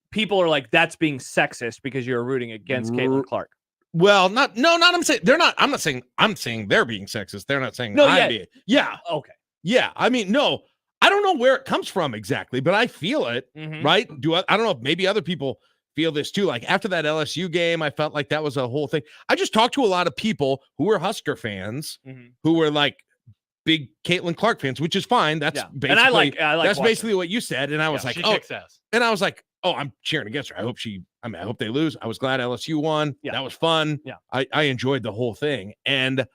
people are like, that's being sexist because you're rooting against Caitlyn Clark. Well, I'm saying they're not. I'm saying they're being sexist. They're not saying I'm being. Yeah. Okay. Yeah. I mean, no, I don't know where it comes from exactly, but I feel it. Right? I don't know if maybe other people feel this too. Like after that LSU game, I felt like that was a whole thing. I just talked to a lot of people who were Husker fans who were like big Caitlyn Clark fans, which is fine. That's basically, and I like that's basically what you said. And I was like, she oh, kicks ass. and I was like, oh, I'm cheering against her. I hope they lose. I was glad LSU won. Yeah. That was fun. Yeah. I enjoyed the whole thing. And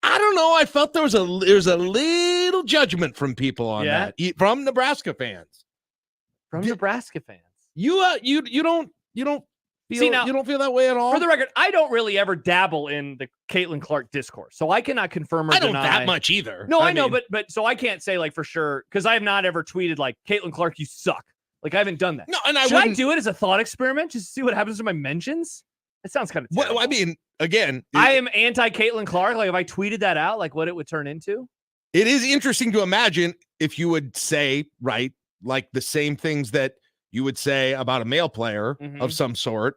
I don't know. I felt there was a little judgment from people on that, from Nebraska fans. Nebraska fans. You don't feel, See, now, you don't feel that way at all? For the record, I don't really ever dabble in the Caitlyn Clark discourse, so I cannot confirm or I don't deny. that much either. No, I know, but so I can't say like for sure because I have not ever tweeted like Caitlyn Clark, you suck. Like I haven't done that. No, and Should I do it as a thought experiment just to see what happens to my mentions? It sounds kind of terrible. Well, I mean, again, I am anti Caitlyn Clark. Like if I tweeted that out, like what it would turn into. It is interesting to imagine if you would say, right, like the same things that you would say about a male player of some sort,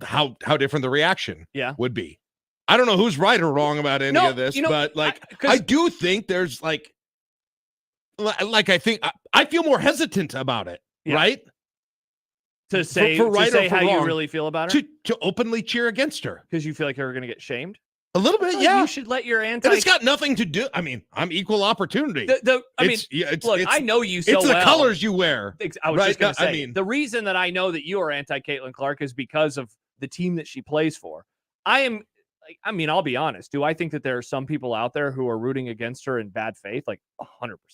how different the reaction would be. I don't know who's right or wrong about any of this, but like I do think there's like I think I feel more hesitant about it, right? To say, for right to say or for how wrong, you really feel about her? To openly cheer against her. Because you feel like you're going to get shamed? A little bit, yeah. You should let your anti... And it's got nothing to do... I mean, I'm equal opportunity. I know you so well. It's the colors you wear. I was just going to say, I mean, the reason that I know that you are anti-Caitlyn Clark is because of the team that she plays for. I'll be honest. Do I think that there are some people out there who are rooting against her in bad faith? Like 100%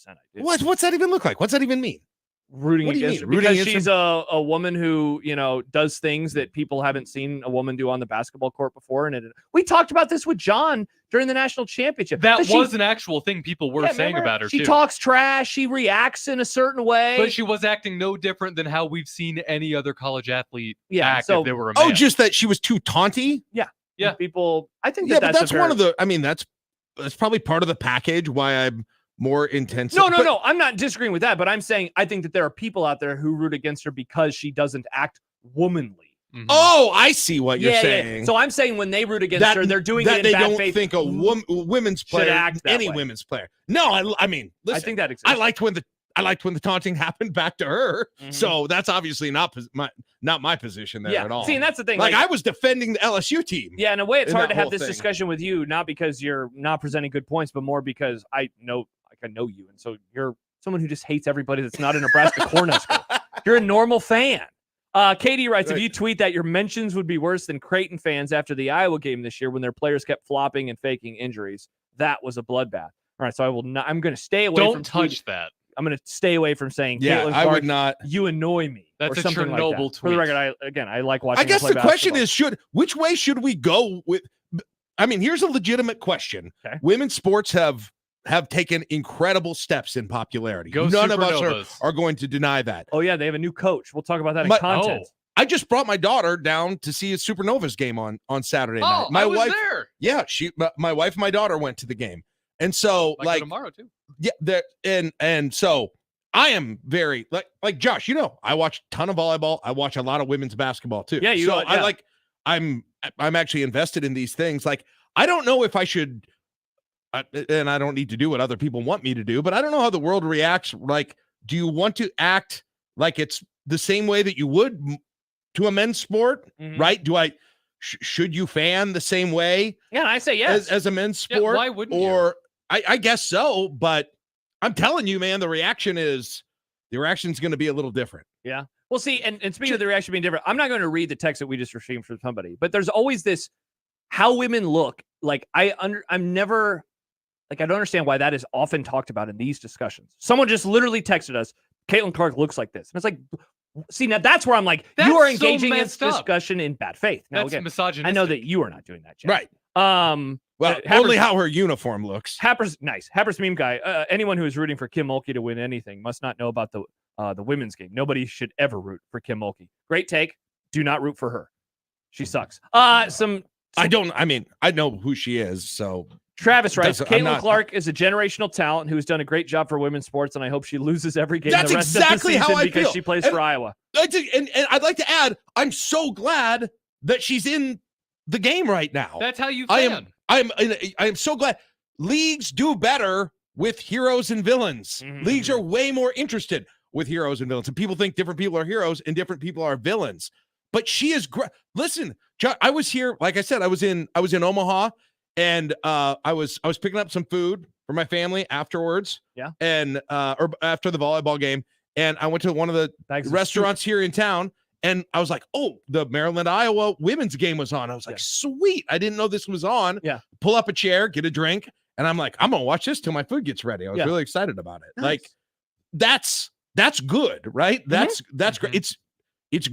I do. What's that even look like? What's that even mean? Rooting What do you against her mean? because Rooting she's a woman who, does things that people haven't seen a woman do on the basketball court before. And we talked about this with John during the national championship. That was an actual thing people were saying about her, she too. talks trash. She reacts in a certain way. But she was acting no different than how we've seen any other college athlete act if they were a man. Oh, just that she was too taunty? Yeah. Yeah. People, I think but that's one of the, that's probably part of the package why I'm more intense. No. I'm not disagreeing with that, but I'm saying I think that there are people out there who root against her because she doesn't act womanly. Mm-hmm. Oh, I see what you're saying. Yeah. So I'm saying when they root against her, they're doing it in they bad don't faith. think a women's player, act that any way. women's player. No, I mean, listen, I think that exists. I liked when the taunting happened back to her. So that's obviously not my position there at all. See, and that's the thing. Like I was defending the LSU team. Yeah, in a way, it's in hard that to have whole this thing. discussion with you, not because you're not presenting good points, but more because I know you, and so you're someone who just hates everybody that's not a Nebraska Cornhusker. You're a normal fan. Katie writes, if you tweet that your mentions would be worse than Creighton fans after the Iowa game this year when their players kept flopping and faking injuries, that was a bloodbath. All right, so I will not. I'm going to stay away. Don't from touch that. I'm going to stay away from saying, Yeah, Caitlyn I Clark, would not. You annoy me. That's or a something Chernobyl like that. tweet. For the record, I like watching. I guess her play the question basketball. is, which way should we go with? I mean, here's a legitimate question. Okay. Women's sports have taken incredible steps in popularity. Go None of Supernovas. us are going to deny that. Oh yeah, they have a new coach. We'll talk about that in My- content. I just brought my daughter down to see a Supernovas game on Saturday night. Oh, My I was wife, there. yeah, my wife and my daughter went to the game, and so Like tomorrow too. yeah, there and so I am very like Josh. You know, I watch a ton of volleyball. I watch a lot of women's basketball too. Yeah, so I'm actually invested in these things. Like I don't know if I should, and I don't need to do what other people want me to do, but I don't know how the world reacts. Like, do you want to act like it's the same way that you would to a men's sport, right? Do I should you fan the same way? Yeah, I say yes. As a men's sport. Yeah, why wouldn't you? Or I guess so, but I'm telling you, man, the reaction's going to be a little different. Yeah. Well, see, and speaking of the reaction being different, I'm not going to read the text that we just received from somebody, but there's always this how women look. Like I'm never like I don't understand why that is often talked about in these discussions. Someone just literally texted us, Caitlyn Clark looks like this. And it's like, see, now that's where I'm like, you are engaging in this discussion in bad faith. Now, That's again, misogynistic. I know that you are not doing that, Jack. Right. Well, Happers- only how her uniform looks. Happers, nice. Happers meme guy. Anyone who is rooting for Kim Mulkey to win anything must not know about the women's game. Nobody should ever root for Kim Mulkey. Great take. Do not root for her. She sucks. I mean, I know who she is. So Travis writes, I'm Caitlyn not- Clark is a generational talent who has done a great job for women's sports, and I hope she loses every game That's the rest exactly of the how season I because feel. she plays And- for Iowa. And I'd like to add, I'm so glad that she's in the game right now. That's how you I fan. am so glad. Leagues do better with heroes and villains. Leagues are way more interested with heroes and villains. And people think different people are heroes and different people are villains. But she is great. Listen, I was here, like I said, I was in Omaha, and I was picking up some food for my family afterwards. Yeah. And or after the volleyball game, and I went to one of the restaurants here in town. And I was like, oh, the Maryland-Iowa women's game was on. I was like, sweet. I didn't know this was on. Yeah. Pull up a chair, get a drink. And I'm like, I'm going to watch this till my food gets ready. I was really excited about it. Nice. Like, that's good, right? That's great. It's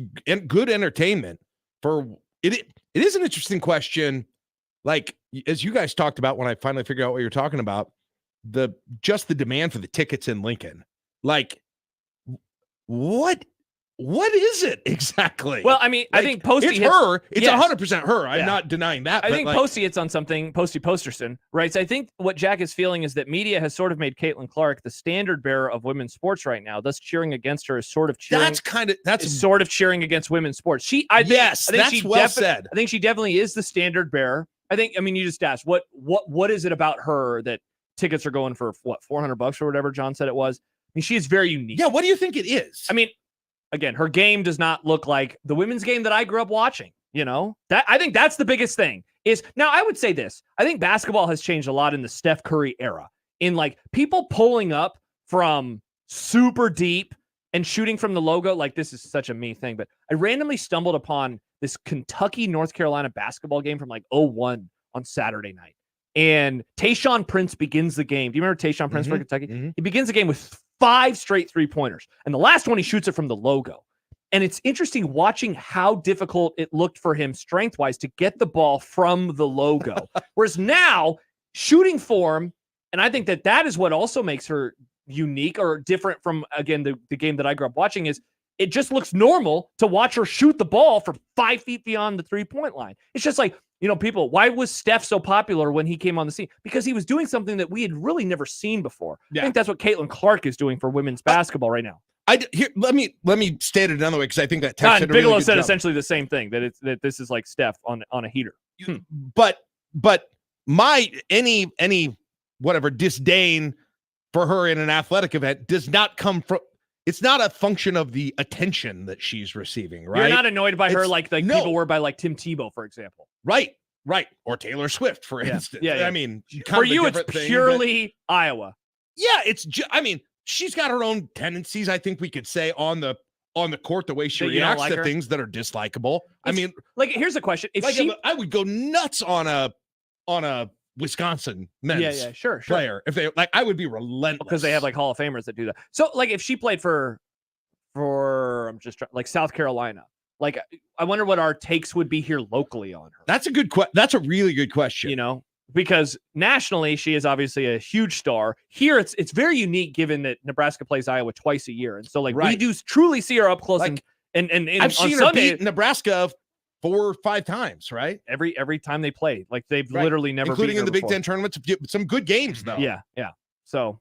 good entertainment for it. It is an interesting question. Like, as you guys talked about when I finally figured out what you're talking about, the demand for the tickets in Lincoln. Like, what is it exactly? Well, I mean, I think Posty it's hits, her. It's yes. 100% her. I'm not denying that. I but think like, Posty hits on something. Posty Posterson writes, I think what Jack is feeling is that media has sort of made Caitlyn Clark the standard bearer of women's sports right now. Thus, cheering against her is sort of cheering. That's sort of cheering against women's sports. I think that's she well said. I think she definitely is the standard bearer. I mean, you just asked what is it about her that tickets are going for what, $400 or whatever John said it was. I mean, she is very unique. Yeah. What do you think it is? I mean, again, her game does not look like the women's game that I grew up watching. You know, that I think that's the biggest thing is now I would say this. I think basketball has changed a lot in the Steph Curry era in like people pulling up from super deep and shooting from the logo. Like this is such a me thing, but I randomly stumbled upon this Kentucky, North Carolina basketball game from like 2001 on Saturday night. And Tayshaun Prince begins the game. Do you remember Tayshaun Prince for Kentucky? He begins the game with 5 straight 3-pointers. And the last one, he shoots it from the logo. And it's interesting watching how difficult it looked for him strength-wise to get the ball from the logo. Whereas now, shooting form, and I think that is what also makes her unique or different from, again, the game that I grew up watching is it just looks normal to watch her shoot the ball from 5 feet beyond the 3-point line. It's just like, you know, people, why was Steph so popular when he came on the scene? Because he was doing something that we had really never seen before. Yeah. I think that's what Caitlyn Clark is doing for women's basketball right now. Let me state it another way because I think that Bigelow did a really good said job. essentially the same thing, that this is like Steph on a heater. But my any whatever disdain for her in an athletic event does not come from. It's not a function of the attention that she's receiving, right? You're not annoyed by her It's- like no. people were by like Tim Tebow, for example. Right. Or Taylor Swift, for instance. Yeah. I mean, For kind of a you, it's different thing, purely Iowa. yeah, I mean, she's got her own tendencies. I think we could say on the court, the way she That you don't reacts like to her? things that are dislikable. I mean, Like, here's a question: if like she, I would go nuts on a Wisconsin men's sure, player if they like. I would be relentless because they have like Hall of Famers that do that. So, like, if she played for I'm just trying, like South Carolina, Like, I wonder what our takes would be here locally on her. That's a good That's a really good question. You know, because nationally she is obviously a huge star. Here it's very unique given that Nebraska plays Iowa twice a year, and so like we do truly see her up close. Like, and I've seen her beat Nebraska 4 or 5 times, right? Every time they played, like they've literally never, including beaten in the her Big Ten tournaments, some good games though. Yeah. So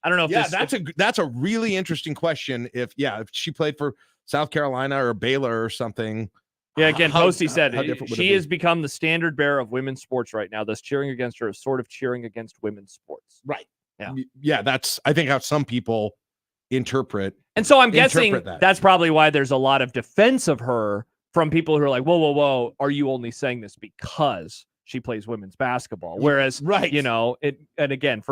I don't know if that's a really interesting question. If she played for South Carolina or Baylor or something. Yeah, again, Posey how said different would it she be? has become the standard bearer of women's sports right now. Thus, cheering against her is sort of cheering against women's sports. Right. Yeah. Yeah, that's I think how some people interpret. And so I'm guessing that. that's probably why there's a lot of defense of her from people who are like, whoa, are you only saying this because she plays women's basketball? Whereas, you know, and again,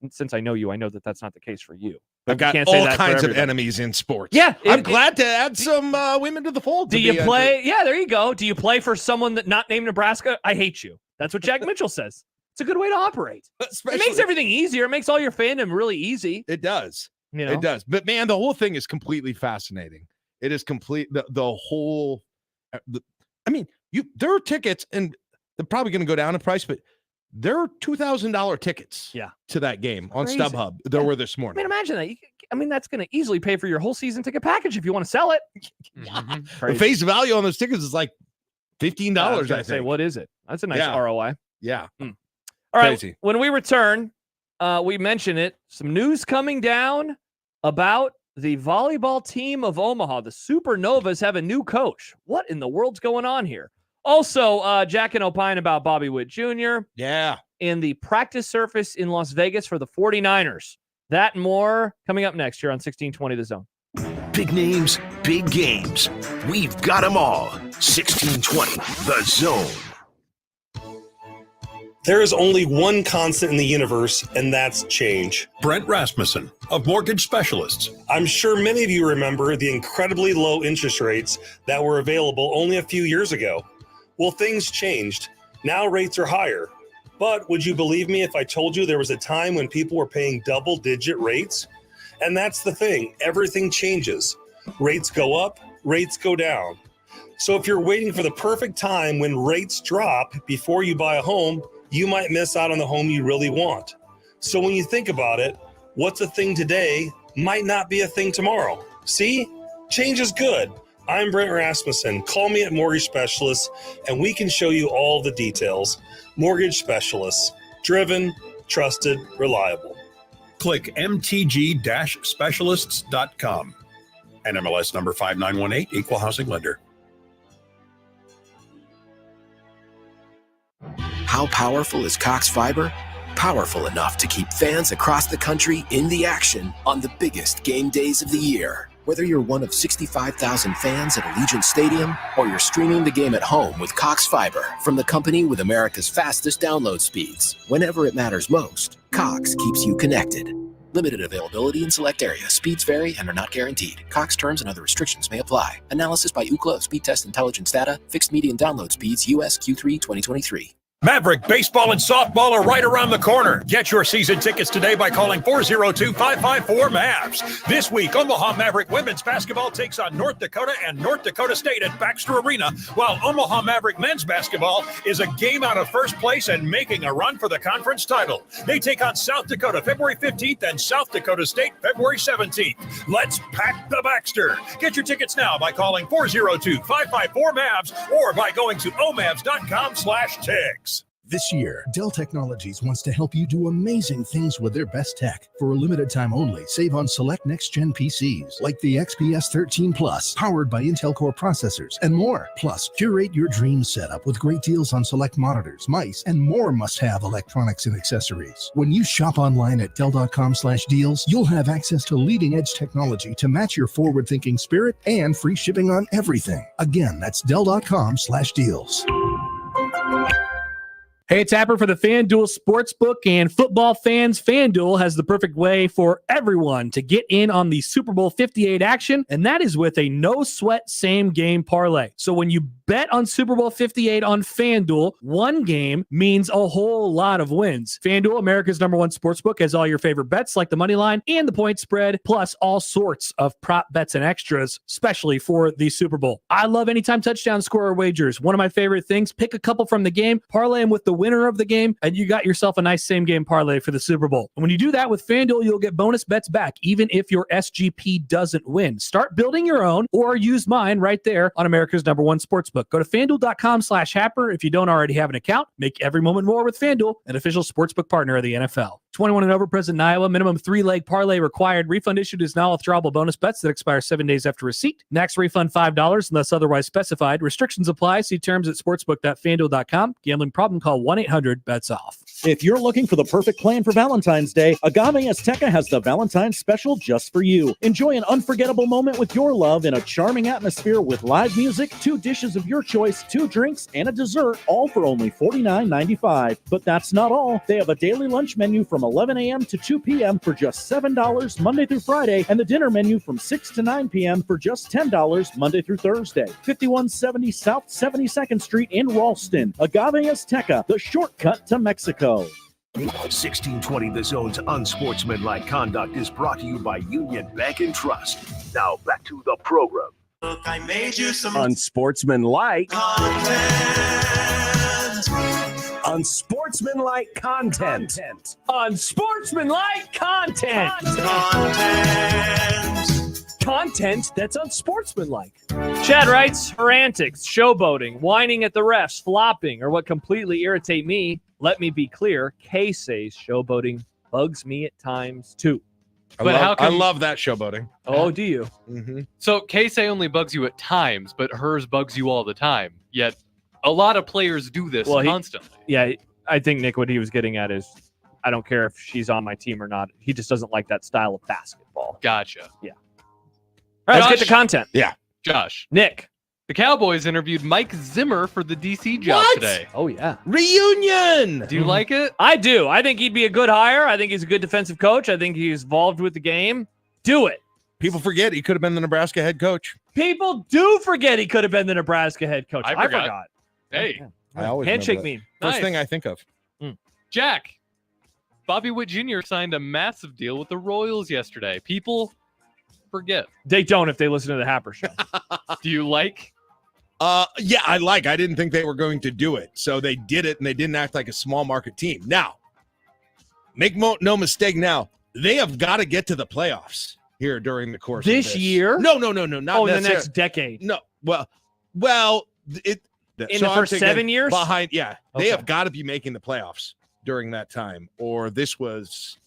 since I know you, I know that that's not the case for you. I've got all kinds of enemies in sports. Yeah. I'm glad to add some women to the fold. Do you play? Yeah, there you go. Do you play for someone that not named Nebraska? I hate you. That's what Jack Mitchell says. It's a good way to operate. It makes everything easier. It makes all your fandom really easy. It does. You know? It does. But man, the whole thing is completely fascinating. It is complete. The whole. I mean, there are tickets, and they're probably going to go down in price, but there are $2,000 tickets. To that game on Crazy. StubHub. There were this morning. I mean, imagine that. That's going to easily pay for your whole season ticket package if you want to sell it. The face value on those tickets is like $15. I was I gonna say, think. what is it? That's a nice Yeah. ROI. Yeah. All right. Crazy. When we return, we mention it. Some news coming down about the volleyball team of Omaha. The Supernovas have a new coach. What in the world's going on here? Also, Jack and Opine about Bobby Witt Jr. Yeah. And the practice surface in Las Vegas for the 49ers. That and more coming up next here on 1620 The Zone. Big names, big games. We've got them all. 1620 The Zone. There is only one constant in the universe, and that's change. Brent Rasmussen of Mortgage Specialists. I'm sure many of you remember the incredibly low interest rates that were available only a few years ago. Well, things changed. Now rates are higher. But would you believe me if I told you there was a time when people were paying double-digit rates? And that's the thing. Everything changes. Rates go up, rates go down. So if you're waiting for the perfect time when rates drop before you buy a home, you might miss out on the home you really want. So when you think about it, what's a thing today might not be a thing tomorrow. See? Change is good. I'm Brent Rasmussen. Call me at Mortgage Specialists, and we can show you all the details. Mortgage Specialists. Driven, trusted, reliable. Click mtg-specialists.com. NMLS number 5918, Equal Housing Lender. How powerful is Cox Fiber? Powerful enough to keep fans across the country in the action on the biggest game days of the year. Whether you're one of 65,000 fans at Allegiant Stadium or you're streaming the game at home with Cox Fiber from the company with America's fastest download speeds, whenever it matters most, Cox keeps you connected. Limited availability in select areas. Speeds vary and are not guaranteed. Cox terms and other restrictions may apply. Analysis by Ookla of Speed Test Intelligence data. Fixed median download speeds. US Q3 2023. Maverick baseball and softball are right around the corner. Get your season tickets today by calling 402-554-MAVS. This week, Omaha Maverick women's basketball takes on North Dakota and North Dakota State at Baxter Arena, while Omaha Maverick men's basketball is a game out of first place and making a run for the conference title. They take on South Dakota February 15th and South Dakota State February 17th. Let's pack the Baxter. Get your tickets now by calling 402-554-MAVS or by going to omavs.com/tickets. This year, Dell Technologies wants to help you do amazing things with their best tech. For a limited time only, save on select next-gen PCs like the XPS 13 Plus, powered by Intel Core processors, and more. Plus, curate your dream setup with great deals on select monitors, mice, and more must-have electronics and accessories. When you shop online at Dell.com/deals, you'll have access to leading-edge technology to match your forward-thinking spirit and free shipping on everything. Again, that's Dell.com/deals. Hey, it's Tapper for the FanDuel Sportsbook and football fans. FanDuel has the perfect way for everyone to get in on the Super Bowl 58 action, and that is with a no-sweat same-game parlay. So when you bet on Super Bowl 58 on FanDuel, one game means a whole lot of wins. FanDuel, America's #1 sportsbook, has all your favorite bets like the money line and the point spread, plus all sorts of prop bets and extras, especially for the Super Bowl. I love anytime touchdown scorer wagers. One of my favorite things, pick a couple from the game, parlay them with the winner of the game, and you got yourself a nice same-game parlay for the Super Bowl. And when you do that with FanDuel, you'll get bonus bets back, even if your SGP doesn't win. Start building your own or use mine right there on America's #1 sportsbook. Go to FanDuel.com/Happer if you don't already have an account. Make every moment more with FanDuel, an official sportsbook partner of the NFL. 21 and over, present in Iowa. Minimum 3-leg parlay required. Refund issued is now withdrawable bonus bets that expire 7 days after receipt. Max refund $5 unless otherwise specified. Restrictions apply. See terms at sportsbook.fanduel.com. Gambling problem? Call 1-800-BETS-OFF. If you're looking for the perfect plan for Valentine's Day, Agave Azteca has the Valentine's special just for you. Enjoy an unforgettable moment with your love in a charming atmosphere with live music, 2 dishes of your choice, 2 drinks, and a dessert, all for only $49.95. But that's not all. They have a daily lunch menu from 11 a.m. to 2 p.m. for just $7 Monday through Friday, and the dinner menu from 6 to 9 p.m. for just $10 Monday through Thursday. 5170 South 72nd Street in Ralston. Agave Azteca, the shortcut to Mexico. 1620 The Zone's Unsportsmanlike Conduct is brought to you by Union Bank and Trust. Now back to the program. Look, I made you some Unsportsmanlike content. Unsportsmanlike content. Unsportsmanlike content. Content that's unsportsmanlike. Chad writes, her antics, showboating, whining at the refs, flopping, or what completely irritate me. Let me be clear, Keisei's showboating bugs me at times too. I love that showboating. Oh, do you? Mm-hmm. So Keisei only bugs you at times, but hers bugs you all the time. Yet a lot of players do this constantly. I think, Nick, what he was getting at is, I don't care if she's on my team or not. He just doesn't like that style of basketball. Gotcha. Yeah. All right, let's get to content. Yeah. Josh. Nick. The Cowboys interviewed Mike Zimmer for the DC job today. Oh, yeah. Reunion! Do you like it? I do. I think he'd be a good hire. I think he's a good defensive coach. I think he's involved with the game. Do it. People forget he could have been the Nebraska head coach. People do forget he could have been the Nebraska head coach. I forgot. Hey. I always handshake remember meme. that. First thing I think of. Jack. Bobby Witt Jr. signed a massive deal with the Royals yesterday. People forget. They don't if they listen to the Happer Show. Do you like? Yeah, I didn't think they were going to do it. So they did it, and they didn't act like a small market team. Now, make no mistake now, they have got to get to the playoffs here during the course of this year? No, not in the next decade. No, well, in the first 7 years? Behind, yeah. They Okay. have got to be making the playoffs during that time, or this was...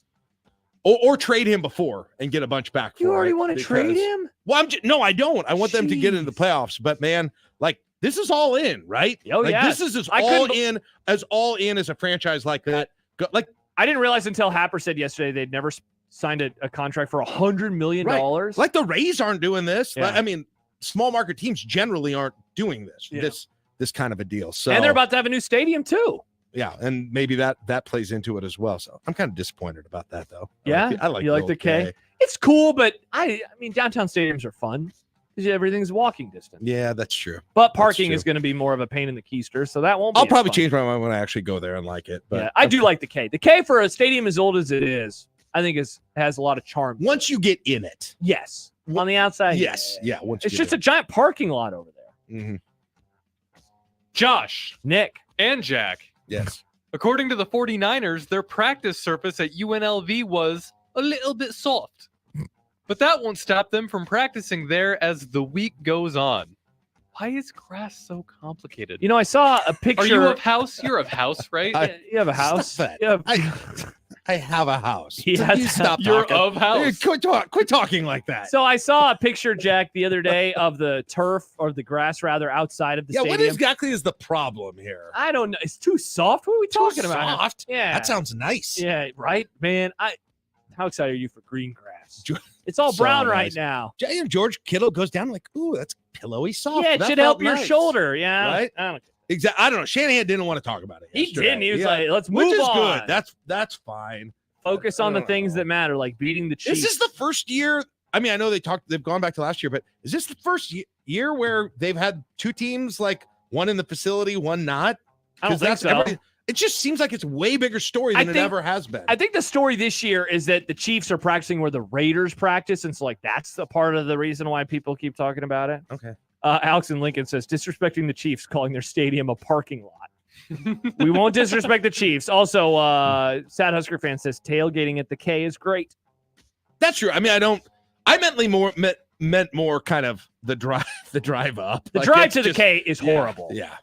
Or trade him before and get a bunch back for You already it want to trade him? Well, no, I don't. I want them to get into the playoffs. But man, like this is all in, right? Oh, like, yeah. This is as all in as a franchise like that. Like I didn't realize until Happer said yesterday they'd never signed a contract for $100 million. Right. Like the Rays aren't doing this. Yeah. I mean, small market teams generally aren't doing this. Yeah. This kind of a deal. So And they're about to have a new stadium too. Yeah, and maybe that plays into it as well. So I'm kind of disappointed about that, though. Yeah, I like you like the K. It's cool, but I mean, downtown stadiums are fun because everything's walking distance. Yeah, that's true. But parking is going to be more of a pain in the keister, so that won't. I'll be probably fun. change my mind when I actually go there and like it. But Yeah, I do like the K. The K for a stadium as old as it is, I think has a lot of charm. Once you get in it, yes. On the outside, yes, yeah. Once it's you get just a giant parking lot over there. Mm-hmm. Josh, Nick, and Jack. Yes. According to the 49ers, their practice surface at UNLV was a little bit soft. But that won't stop them from practicing there as the week goes on. Why is grass so complicated? You know, I saw a picture. Are you of house? You're of house, right? You have a house. Stop that. You have... I have a house. He has Stop You're talking. of house. Quit talking like that. So I saw a picture, Jack, the other day of the turf or the grass rather outside of the Yeah, stadium. what exactly is the problem here? I don't know. It's too soft. What are we talking about? Soft? Yeah. That sounds nice. Yeah, right, man. How excited are you for green grass? It's all So brown nice. right now. George Kittle goes down like, ooh, that's pillowy soft. Yeah, it That should felt help your nice. shoulder. Yeah, Right? I don't care. Exactly. I don't know. Shanahan didn't want to talk about it. He yesterday. didn't. He was like, let's which move is on. good. That's fine. Focus on the things that matter, like beating the Chiefs. Is this the first year? I mean, I know they've gone back to last year, but is this the first year where they've had two teams, like one in the facility, one not? I don't think so. It just seems like it's a way bigger story than it ever has been. I think the story this year is that the Chiefs are practicing where the Raiders practice, and so like that's the part of the reason why people keep talking about it. Okay. Alex in Lincoln says disrespecting the Chiefs, calling their stadium a parking lot. We won't disrespect the Chiefs. Also, Sad Husker fan says tailgating at the K is great. That's true. I mean, I meant more kind of the drive up. The drive to the K is horrible. Yeah.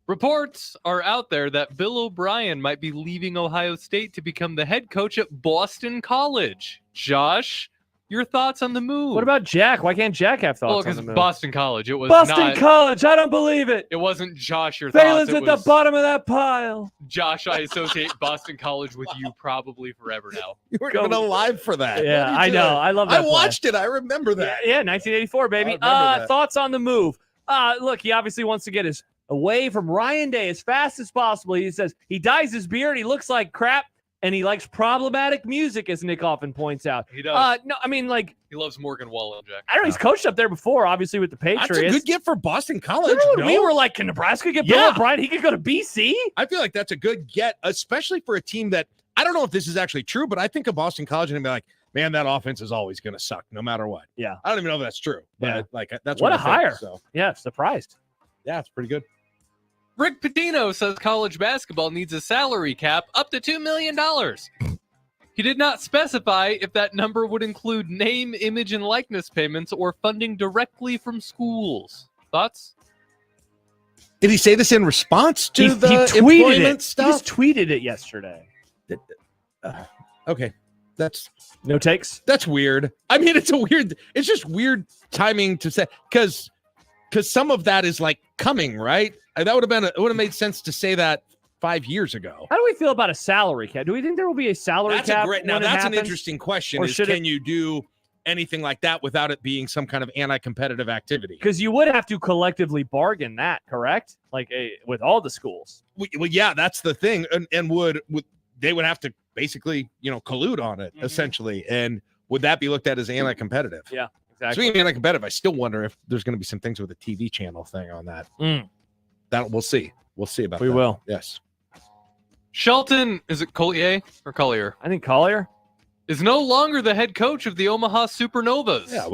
Reports are out there that Bill O'Brien might be leaving Ohio State to become the head coach at Boston College. Josh, your thoughts on the move? What about Jack? Why can't Jack have thoughts on the move? Boston College. It was Boston College. I don't believe it. It wasn't Josh. Your Phelan's thoughts. at the bottom of that pile. Josh, I associate Boston College with you probably forever now. You weren't even alive for that. Yeah, I know. I love that. I watched it. I remember that. Yeah, 1984, baby. that. Thoughts on the move? Look, he obviously wants to get his away from Ryan Day as fast as possible. He says he dyes his beard. He looks like crap. And he likes problematic music, as Nick often points out. He does. No, I mean, like, he loves Morgan Wallen, Jack. I don't know. He's coached up there before, obviously, with the Patriots. That's a good get for Boston College. Remember when we were like, can Nebraska get Bill O'Brien? He could go to BC. I feel like that's a good get, especially for a team that I don't know if this is actually true, but I think of Boston College and be like, man, that offense is always going to suck no matter what. Yeah. I don't even know if that's true, but Yeah. like that's What what a I think, hire. So Yeah, surprised. yeah, it's pretty good. Rick Pitino says college basketball needs a salary cap up to $2 million. He did not specify if that number would include name, image, and likeness payments or funding directly from schools. Thoughts? Did he say this in response to He the tweeted employment it. stuff? He just tweeted it yesterday. Okay, that's no takes. That's weird. I mean, it's just weird timing to say because some of that is like coming, right? That would have made sense to say that 5 years ago. How do we feel about a salary cap? Do we think there will be a salary cap? Now when it that's an happens? interesting question. Or Is should can you do anything like that without it being some kind of anti-competitive activity? Because you would have to collectively bargain that, correct? Like with all the schools. Well, yeah, that's the thing, and would they would have to basically collude on it essentially, and would that be looked at as anti-competitive? Yeah, exactly. Speaking of anti-competitive, I still wonder if there's going to be some things with a TV channel thing on that. That we'll see. We'll see about that. We will. Yes. Shelton, is it Collier or Collier? I think Collier is no longer the head coach of the Omaha Supernovas. Yeah,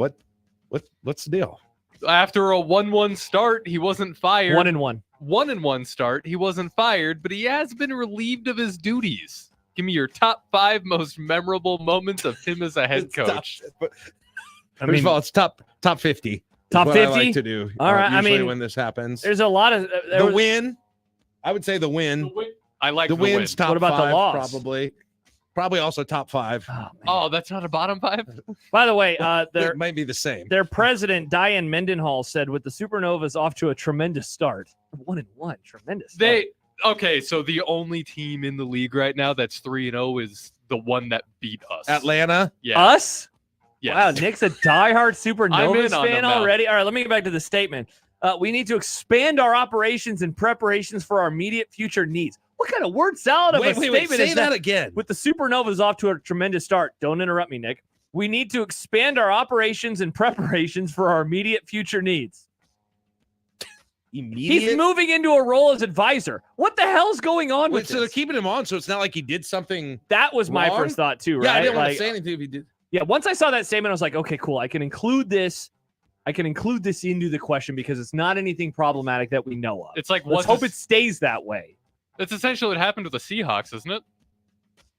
what's the deal? After a 1-1 start, he wasn't fired. 1-1. 1-1 start, he wasn't fired, but he has been relieved of his duties. Give me your top 5 most memorable moments of him as a head coach. First of all, it's top 50. Top What I 50? like to do. All right, I usually mean, when this happens, There's a lot of the win. I would say the win. I like the the win. win's top What about the 5, loss? Probably also top 5. Oh, that's not a bottom 5? By the way, It might be the same. their president, Diane Mendenhall, said with the Supernovas off to a tremendous start. 1-1. Tremendous start. Okay, so the only team in the league right now that's 3-0 is the one that beat us. Atlanta? Yeah. Us? Yes. Wow, Nick's a diehard I'm in Supernovas on fan them now. already. All right, let me get back to the statement. We need to expand our operations and preparations for our immediate future needs. What kind of word salad of a statement say is that again. With the Supernovas off to a tremendous start. Don't interrupt me, Nick. We need to expand our operations and preparations for our immediate future needs. He's moving into a role as advisor. What the hell's going on with So they're this? keeping him on, so it's not like he did something. That was my wrong? first thought too, right? Yeah, I didn't want Like, to say anything if he did. Yeah, once I saw that statement, I was like, okay, cool. I can include this into the question because it's not anything problematic that we know of. It's like, let's hope it stays that way. That's essentially what happened with the Seahawks, isn't it?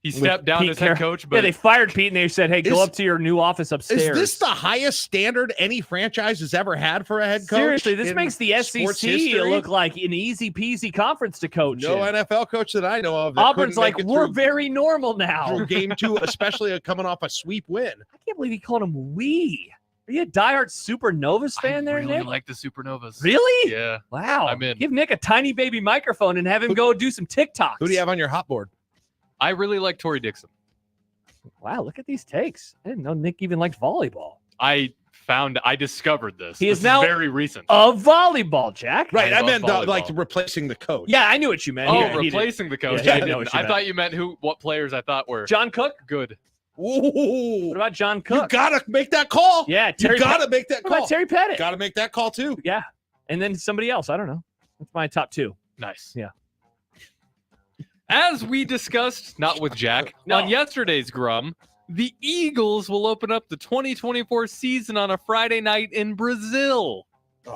He With stepped down Pete as head Carroll. coach, but Yeah, they fired Pete and they said, hey, go up to your new office upstairs. Is this the highest standard any franchise has ever had for a head coach? Seriously, this in makes the sports SEC history? look like an easy peasy conference to coach. No in. NFL coach that I know of. That Auburn's couldn't make like, it we're through- very normal now. through game 2, especially coming off a sweep win. I can't believe he called him we. Are you a diehard Supernovas fan there, really Nick? like the Supernovas. Really? Yeah. Wow. I'm in. Give Nick a tiny baby microphone and have him go do some TikToks. Who do you have on your hot board? I really like Torrey Dixon. Wow, look at these takes. I didn't know Nick even liked volleyball. I I discovered this. He This is now very recent. a volleyball, Jack. Right. I meant volleyball. like replacing the coach. Yeah, I knew what you meant. Oh, He replacing the coach. Yeah, I he didn't know didn't. what you I meant. thought you meant what players I thought were John Cook. good. Ooh. What about John Cook? You gotta make that call. Yeah, Terry. You gotta make that What call. about Terry Pettit? Gotta make that call too. Yeah, and then somebody else. I don't know. That's my top 2. Nice. Yeah. As we discussed, not with Jack, on yesterday's Grum, the Eagles will open up the 2024 season on a Friday night in Brazil.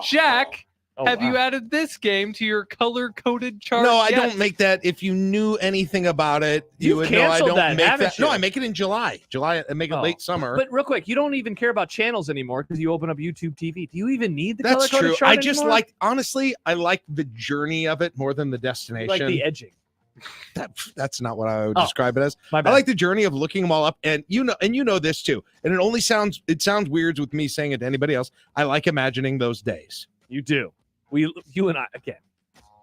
Jack, have you added this game to your color-coded chart? No, I yet? don't make that. If you knew anything about it, you You've would know I canceled don't that, make haven't that. you? No, I make it in July. I make it late summer. But real quick, you don't even care about channels anymore because you open up YouTube TV. Do you even need the That's color-coded true. chart I just anymore? honestly, I like the journey of it more than the destination. You like the edging. That's not what I would Oh, describe it as. my I bad. like the journey of looking them all up, and you know this too. And it sounds weird with me saying it to anybody else. I like imagining those days. You do. You and I again.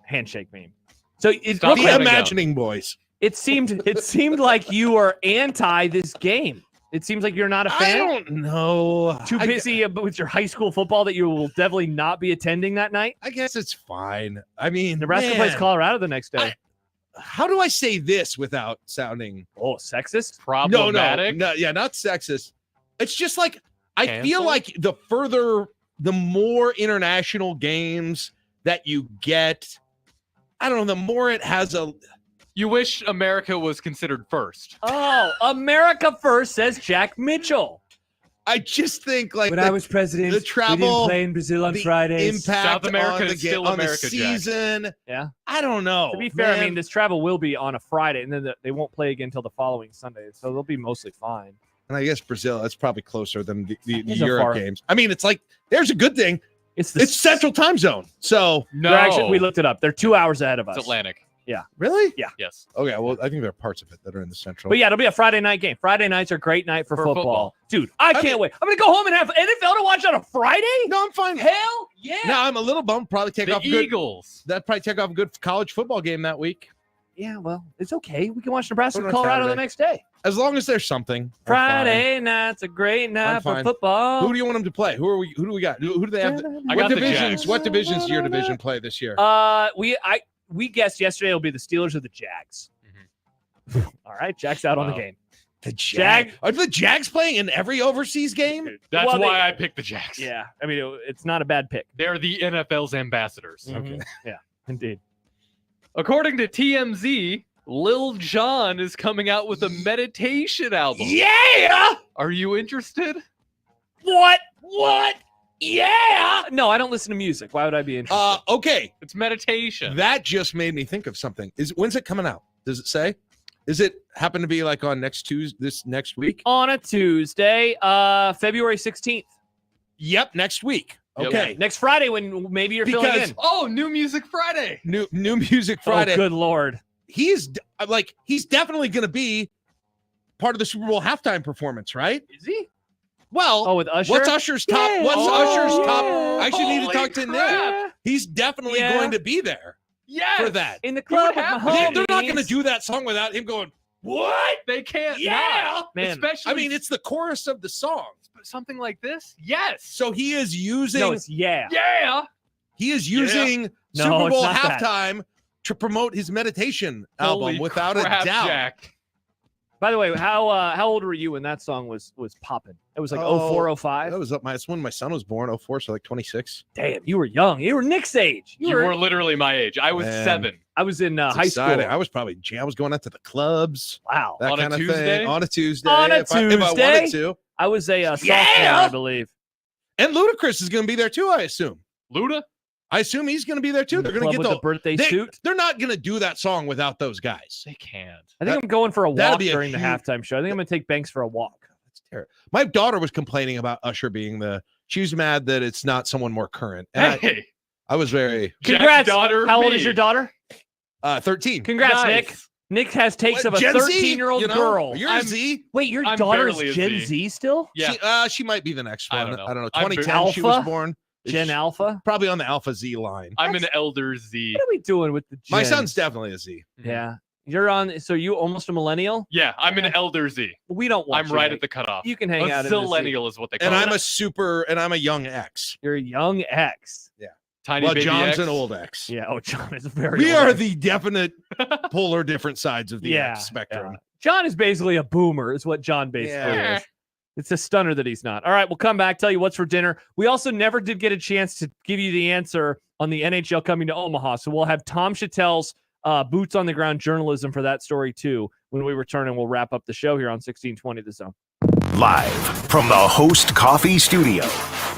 Handshake meme. So it's the imagining boys. It seemed like you are anti this game. It seems like you're not a fan. I don't know. Too busy with your high school football that you will definitely not be attending that night. I guess it's fine. I mean, Nebraska plays Colorado the next day. How do I say this without sounding sexist? Problematic? No, yeah, not sexist. It's just like I Cancel? feel like the more international games that you get, I don't know, the more it has a. You wish America was considered first. Oh, America first, says Jack Mitchell. I just think like when I was president, the travel, we didn't play in Brazil on the Fridays. impact South America on the, is still on America, the season. Jack. Yeah, I don't know. To be fair, I man. mean, this travel will be on a Friday, and then they won't play again until the following Sunday, so they'll be mostly fine. And I guess Brazil, that's probably closer than the It's a Europe far- games. I mean, it's like there's a good thing. It's Central Time Zone, so No, we looked it up. They're 2 hours ahead of us. It's Atlantic. Yeah. Really? Yeah. Yes. Okay. Well, I think there are parts of it that are in the Central. But yeah, it'll be a Friday night game. Friday nights are a great night for football. Dude, I can't wait. I'm going to go home and have NFL to watch on a Friday? No, I'm fine. Hell yeah. Now I'm a little bummed. Probably take The off a good, Eagles. That'd probably take off a good college football game that week. Yeah, well, it's okay. We can watch Nebraska Put it on Colorado the Saturday. next day. As long as there's something. I'm Friday night's a great fine. night I'm for fine. football. Who do you want them to play? Who do we got? Who do they have? I got the divisions? Jags. What divisions do your division play this year? We guessed yesterday it'll be the Steelers or the Jags. All right, Jack's out on the game. The Jags. Are the Jags playing in every overseas game? That's Well, why I picked the Jags. Yeah, I mean it's not a bad pick. They're the NFL's ambassadors. Okay. Yeah, indeed. According to TMZ, Lil Jon is coming out with a meditation album. Yeah. Are you interested? What? Yeah. No, I don't listen to music. Why would I be interested? Okay. It's meditation. That just made me think of something. When's it coming out? Does it say? Is it happen to be like on this next week? On a Tuesday, February 16th. Yep, next week. Okay. Next Friday when maybe you're filling in. Oh, New Music Friday. New Music Friday. Oh, good Lord. He's definitely going to be part of the Super Bowl halftime performance, right? Is he? Well, with Usher? What's Usher's top? Yeah. What's Usher's top? yeah. I actually need to Holy talk to crap. Nick. He's definitely Yeah. going to be there Yes. for that. In the club with my They're not going to homies. do that song without him going, "What?" They can't. Yeah. not. Man. Especially I mean, it's the chorus of the song. something like this. Yes. So he is using No, it's yeah. Yeah. he is using No, Super it's Bowl not that. halftime to promote his meditation album Holy without crap, a doubt. Jack. By the way, how old were you when that song was popping? It was like 04, 05? That was that's when my son was born, 04, so like 26. Damn, you were young. You were Nick's age. You were literally my age. I was Man. 7. I was in It's high exciting. school. I was going out to the clubs. Wow. That On a kind of Tuesday? thing. On a Tuesday. On a if I Tuesday? wanted to. I was a sophomore, I believe. And Ludacris is going to be there too, I assume. Luda? I assume he's going to be there too. They're going to Club get with the birthday suit. They're not going to do that song without those guys. They can't. I think I'm going for a that'd walk be a during the huge- halftime show. I think I'm going to take Banks for a walk. That's terrible. My daughter was complaining about Usher being she was mad that it's not someone more current. And Hey. I was very Congrats. daughter, How old me. is your daughter? 13. Congrats, Nice. Nick. Nick has takes What, of a Gen Z? 13-year-old You know? girl. You're a Z. Wait, your I'm daughter barely is a Gen Z. Z still? Yeah. She might be the next I one. don't know. I don't know. I'm 2010 she was Alpha? born. Gen Alpha? Probably on the Alpha Z line. I'm an elder Z. What are we doing with the Gens? My son's definitely a Z. Yeah. You're on. So you almost a millennial? Yeah, I'm an elder Z. We don't want. I'm right at the cutoff. You can hang out. Zillennial is what they call And it. I'm a young X. You're a young X. Yeah. Tiny well, baby John's X. an old X. Yeah. Oh, John is very. We old are X. the definite polar different sides of the Yeah, X spectrum. yeah. John is basically a boomer. Is what John basically is. It's a stunner that he's not. All right, we'll come back, tell you what's for dinner. We also never did get a chance to give you the answer on the NHL coming to Omaha. So we'll have Tom Chattel's boots on the ground journalism for that story too. When we return, and we'll wrap up the show here on 1620 The Zone. Live from the Host Coffee Studio,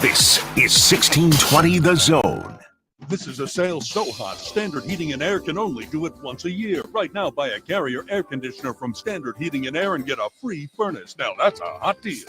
this is 1620 The Zone. This is a sale so hot, Standard Heating and Air can only do it once a year. Right now, buy a Carrier air conditioner from Standard Heating and Air and get a free furnace. Now, that's a hot deal.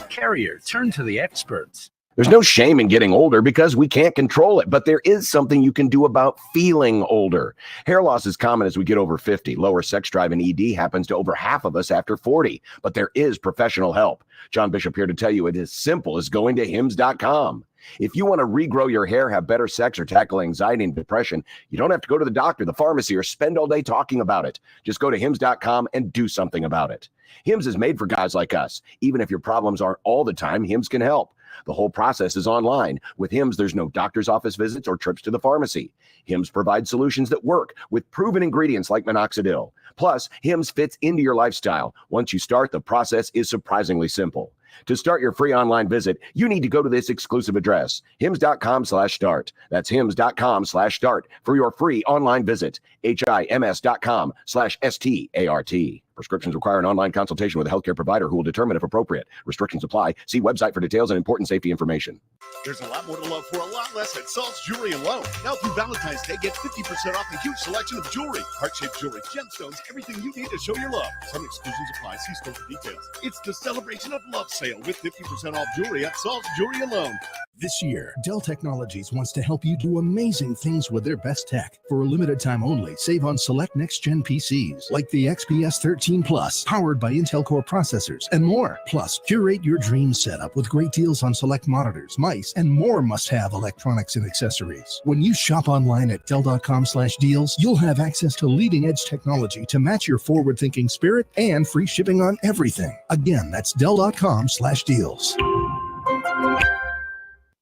Carrier, turn to the experts. There's no shame in getting older because we can't control it, but there is something you can do about feeling older. Hair loss is common as we get over 50. Lower sex drive and ED happens to over half of us after 40, but there is professional help. John Bishop here to tell you it is simple as going to hims.com. If you want to regrow your hair, have better sex, or tackle anxiety and depression, you don't have to go to the doctor, the pharmacy, or spend all day talking about it. Just go to hims.com and do something about it. Hims is made for guys like us. Even if your problems aren't all the time, Hims can help. The whole process is online. With Hims, there's no doctor's office visits or trips to the pharmacy. Hims provides solutions that work with proven ingredients like minoxidil. Plus, Hims fits into your lifestyle. Once you start, the process is surprisingly simple. To start your free online visit, you need to go to this exclusive address, hims.com/start. That's hims.com/start for your free online visit, hims.com/START. Prescriptions require an online consultation with a healthcare provider who will determine if appropriate. Restrictions apply. See website for details and important safety information. There's a lot more to love for a lot less at Salt's Jewelry and Loan. Now through Valentine's Day, get 50% off a huge selection of jewelry. Heart-shaped jewelry, gemstones, everything you need to show your love. Some exclusions apply. See store for details. It's the Celebration of Love sale with 50% off jewelry at Salt's Jewelry and Loan. This year, Dell Technologies wants to help you do amazing things with their best tech. For a limited time only, save on select next-gen PCs like the XPS 13 Plus, powered by Intel Core processors, and more. Plus, curate your dream setup with great deals on select monitors, mice, and more must-have electronics and accessories. When you shop online at Dell.com/deals, you'll have access to leading-edge technology to match your forward-thinking spirit and free shipping on everything. Again, that's Dell.com/deals.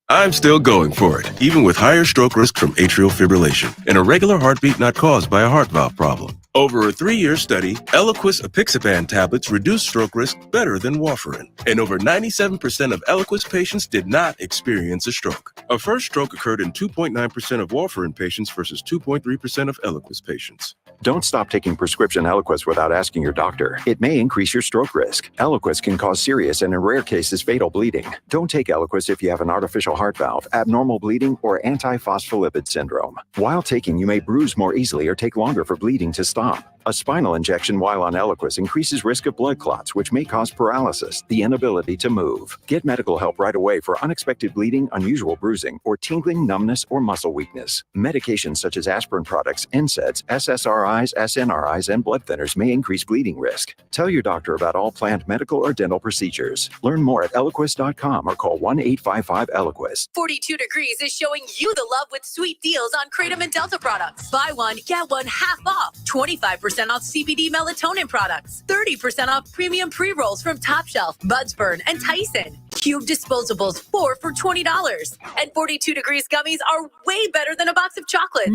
I'm still going for it, even with higher stroke risk from atrial fibrillation, an irregular heartbeat not caused by a heart valve problem. Over a 3-year study, Eliquis apixaban tablets reduced stroke risk better than warfarin, and over 97% of Eliquis patients did not experience a stroke. A first stroke occurred in 2.9% of warfarin patients versus 2.3% of Eliquis patients. Don't stop taking prescription Eliquis without asking your doctor. It may increase your stroke risk. Eliquis can cause serious and in rare cases fatal bleeding. Don't take Eliquis if you have an artificial heart valve, abnormal bleeding, or antiphospholipid syndrome. While taking, you may bruise more easily or take longer for bleeding to stop. A spinal injection while on Eliquis increases risk of blood clots, which may cause paralysis, the inability to move. Get medical help right away for unexpected bleeding, unusual bruising, or tingling, numbness, or muscle weakness. Medications such as aspirin products, NSAIDs, SSRIs, SNRIs, and blood thinners may increase bleeding risk. Tell your doctor about all planned medical or dental procedures. Learn more at Eliquis.com or call 1-855-ELIQUIS. 42 Degrees is showing you the love with sweet deals on Kratom and Delta products. Buy one, get one half off. 25% off CBD melatonin products. 30% off premium pre-rolls from Top Shelf, Buds Burn, and Tyson. Cube disposables, 4 for $20. And 42 Degrees gummies are way better than a box of chocolates.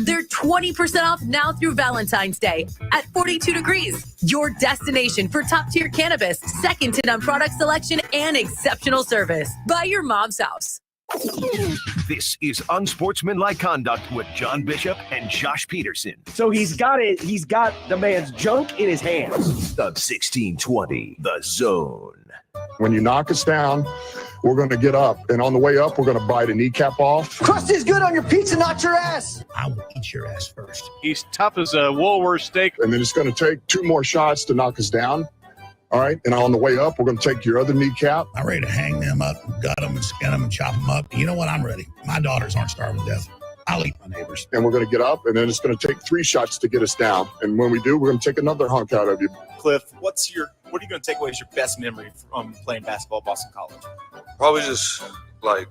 They're 20% off now through Valentine's Day at 42 Degrees. Your destination for top-tier cannabis, second to none product selection, and exceptional service. By your mom's house. This is Unsportsmanlike Conduct with John Bishop and Josh Peterson. So he's got the man's junk in his hands. The 1620, The Zone. When you knock us down, we're going to get up. And on the way up, we're going to bite a kneecap off. Crust is good on your pizza, not your ass. I will eat your ass first. He's tough as a Woolworth steak. And then it's going to take 2 more shots to knock us down. All right. And on the way up, we're going to take your other kneecap. I'm ready to hang them up, gut them, and skin them, and chop them up. You know what? I'm ready. My daughters aren't starving to death. I'll eat my neighbors. And we're going to get up, and then it's going to take 3 shots to get us down. And when we do, we're going to take another hunk out of you. Cliff, what are you going to take away as your best memory from playing basketball at Boston College? Probably just like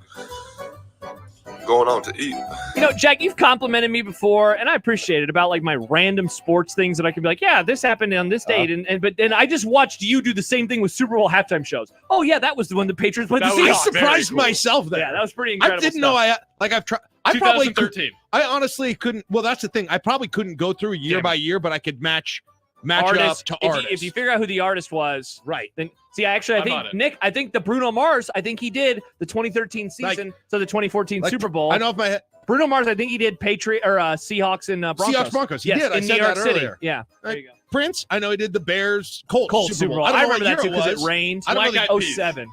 going out to eat. You know, Jack, you've complimented me before, and I appreciate it about like my random sports things that I can be like, yeah, this happened on this date, but then I just watched you do the same thing with Super Bowl halftime shows. Oh yeah, that was the one the Patriots played the Seahawks. I surprised myself there. Yeah, that was pretty incredible. I didn't know I've tried. I probably 2013. I honestly couldn't. Well, that's the thing. I probably couldn't go through year by year, but I could match artist, up to artists. If you figure out who the artist was, right? Then see, I think Nick, I think the Bruno Mars, I think he did the 2013 season, so the 2014 Super Bowl. I know if my head. Bruno Mars, I think he did Seahawks and Broncos. Seahawks Broncos. He did. I in said New York that City. earlier. Yeah. There you go. Prince, I know he did the Bears Colts Super Bowl. I remember that too because it rained. I don't Black know 07.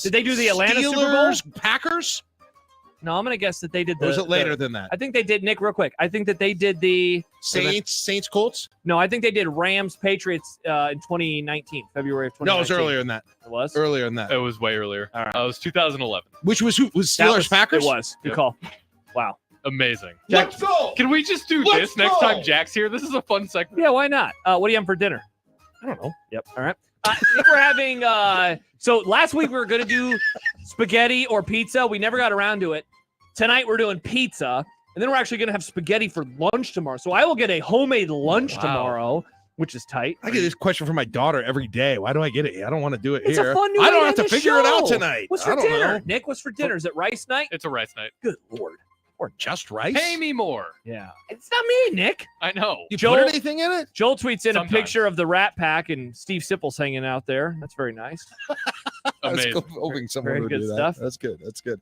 Did they do the Atlanta Super Bowl? Steelers, Packers? No, I'm gonna guess that they did Or was it later than that? I think they did, Nick, real quick. I think that they did the Saints Colts? No, I think they did Rams Patriots in 2019, February of 2019. No, it was earlier than that. It was? Earlier than that. It was way earlier. All right. It was 2011. Which was who? Was Steelers Packers? It was. Good call. Wow. Amazing. Let's go. Can we just do this next time Jack's here? This is a fun segment. Yeah, why not? What are you having for dinner? I don't know. Yep. All right. I think we're having so last week we were going to do spaghetti or pizza. We never got around to it. Tonight we're doing pizza, and then we're actually going to have spaghetti for lunch tomorrow. So I will get a homemade lunch tomorrow, which is tight. I get this question from my daughter every day. Why do I get it? I don't want to do it It's here. a fun new I don't way have to end the figure it out show. tonight. What's for I don't dinner? know. Nick, what's for dinner? Is it rice night? It's a rice night. Good Lord. Or just rice? Pay me more. Yeah. It's not me, Nick. I know. You put anything in it? Joel tweets in Sometimes. a picture of the Rat Pack and Steve Sipple's hanging out there. That's very nice. Amazing. Hoping someone Very would good do that. stuff. That's good. That's good.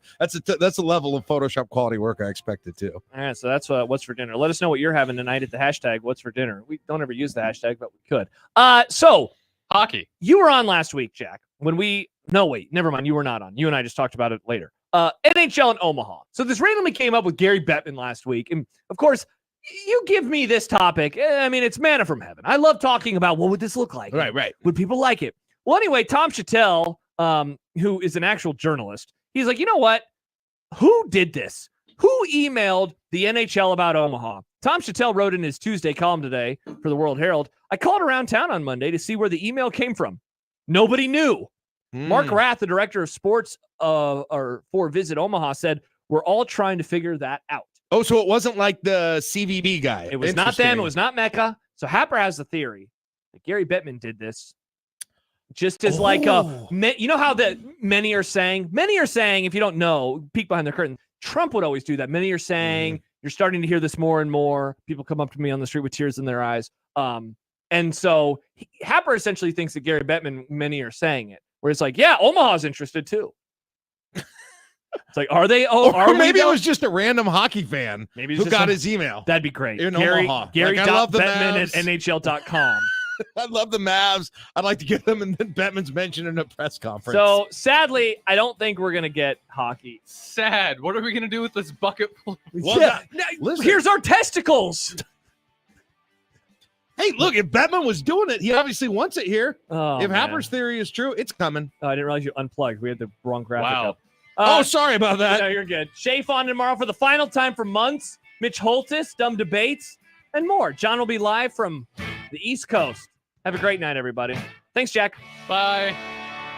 That's a level of Photoshop quality work I expected too. All right, so that's what's for dinner. Let us know what you're having tonight at the hashtag what's for dinner. We don't ever use the hashtag, but we could. So hockey. You were on last week, Jack, when never mind. You were not on. You and I just talked about it later. NHL in Omaha. So this randomly came up with Gary Bettman last week. And of course, you give me this topic. I mean, it's manna from heaven. I love talking about what would this look like? Right. Would people like it? Well, anyway, Tom Chattel, who is an actual journalist, he's like, you know what? Who did this? Who emailed the NHL about Omaha? Tom Chattel wrote in his Tuesday column today for the World Herald, I called around town on Monday to see where the email came from. Nobody knew. Mark Rath, the director of sports for Visit Omaha, said, we're all trying to figure that out. Oh, so it wasn't like the CVB guy. It was not them. It was not Mecca. So Happer has the theory that Gary Bettman did this just as you know how many are saying, if you don't know, peek behind the curtain, Trump would always do that. Many are saying, you're starting to hear this more and more. People come up to me on the street with tears in their eyes. And so Happer essentially thinks that Gary Bettman, many are saying it. Where it's like, yeah, Omaha's interested too. It's like, are they? Or maybe it was just a random hockey fan who got his email. That'd be great. In Gary, Omaha. Gary I love the Bettman at Mavs. NHL.com. I love the Mavs. I'd like to get them, and then Bettman's mentioned in a press conference. So sadly, I don't think we're gonna get hockey. Sad. What are we gonna do with this bucket full? Here's our testicles. Hey, look, if Bettman was doing it, he obviously wants it here. Oh, if man. Happer's theory is true, it's coming. Oh, I didn't realize you unplugged. We had the wrong graphic Wow. up. Sorry about that. No, you're good. Shafe on tomorrow for the final time for months. Mitch Holtis, Dumb Debates, and more. John will be live from the East Coast. Have a great night, everybody. Thanks, Jack. Bye.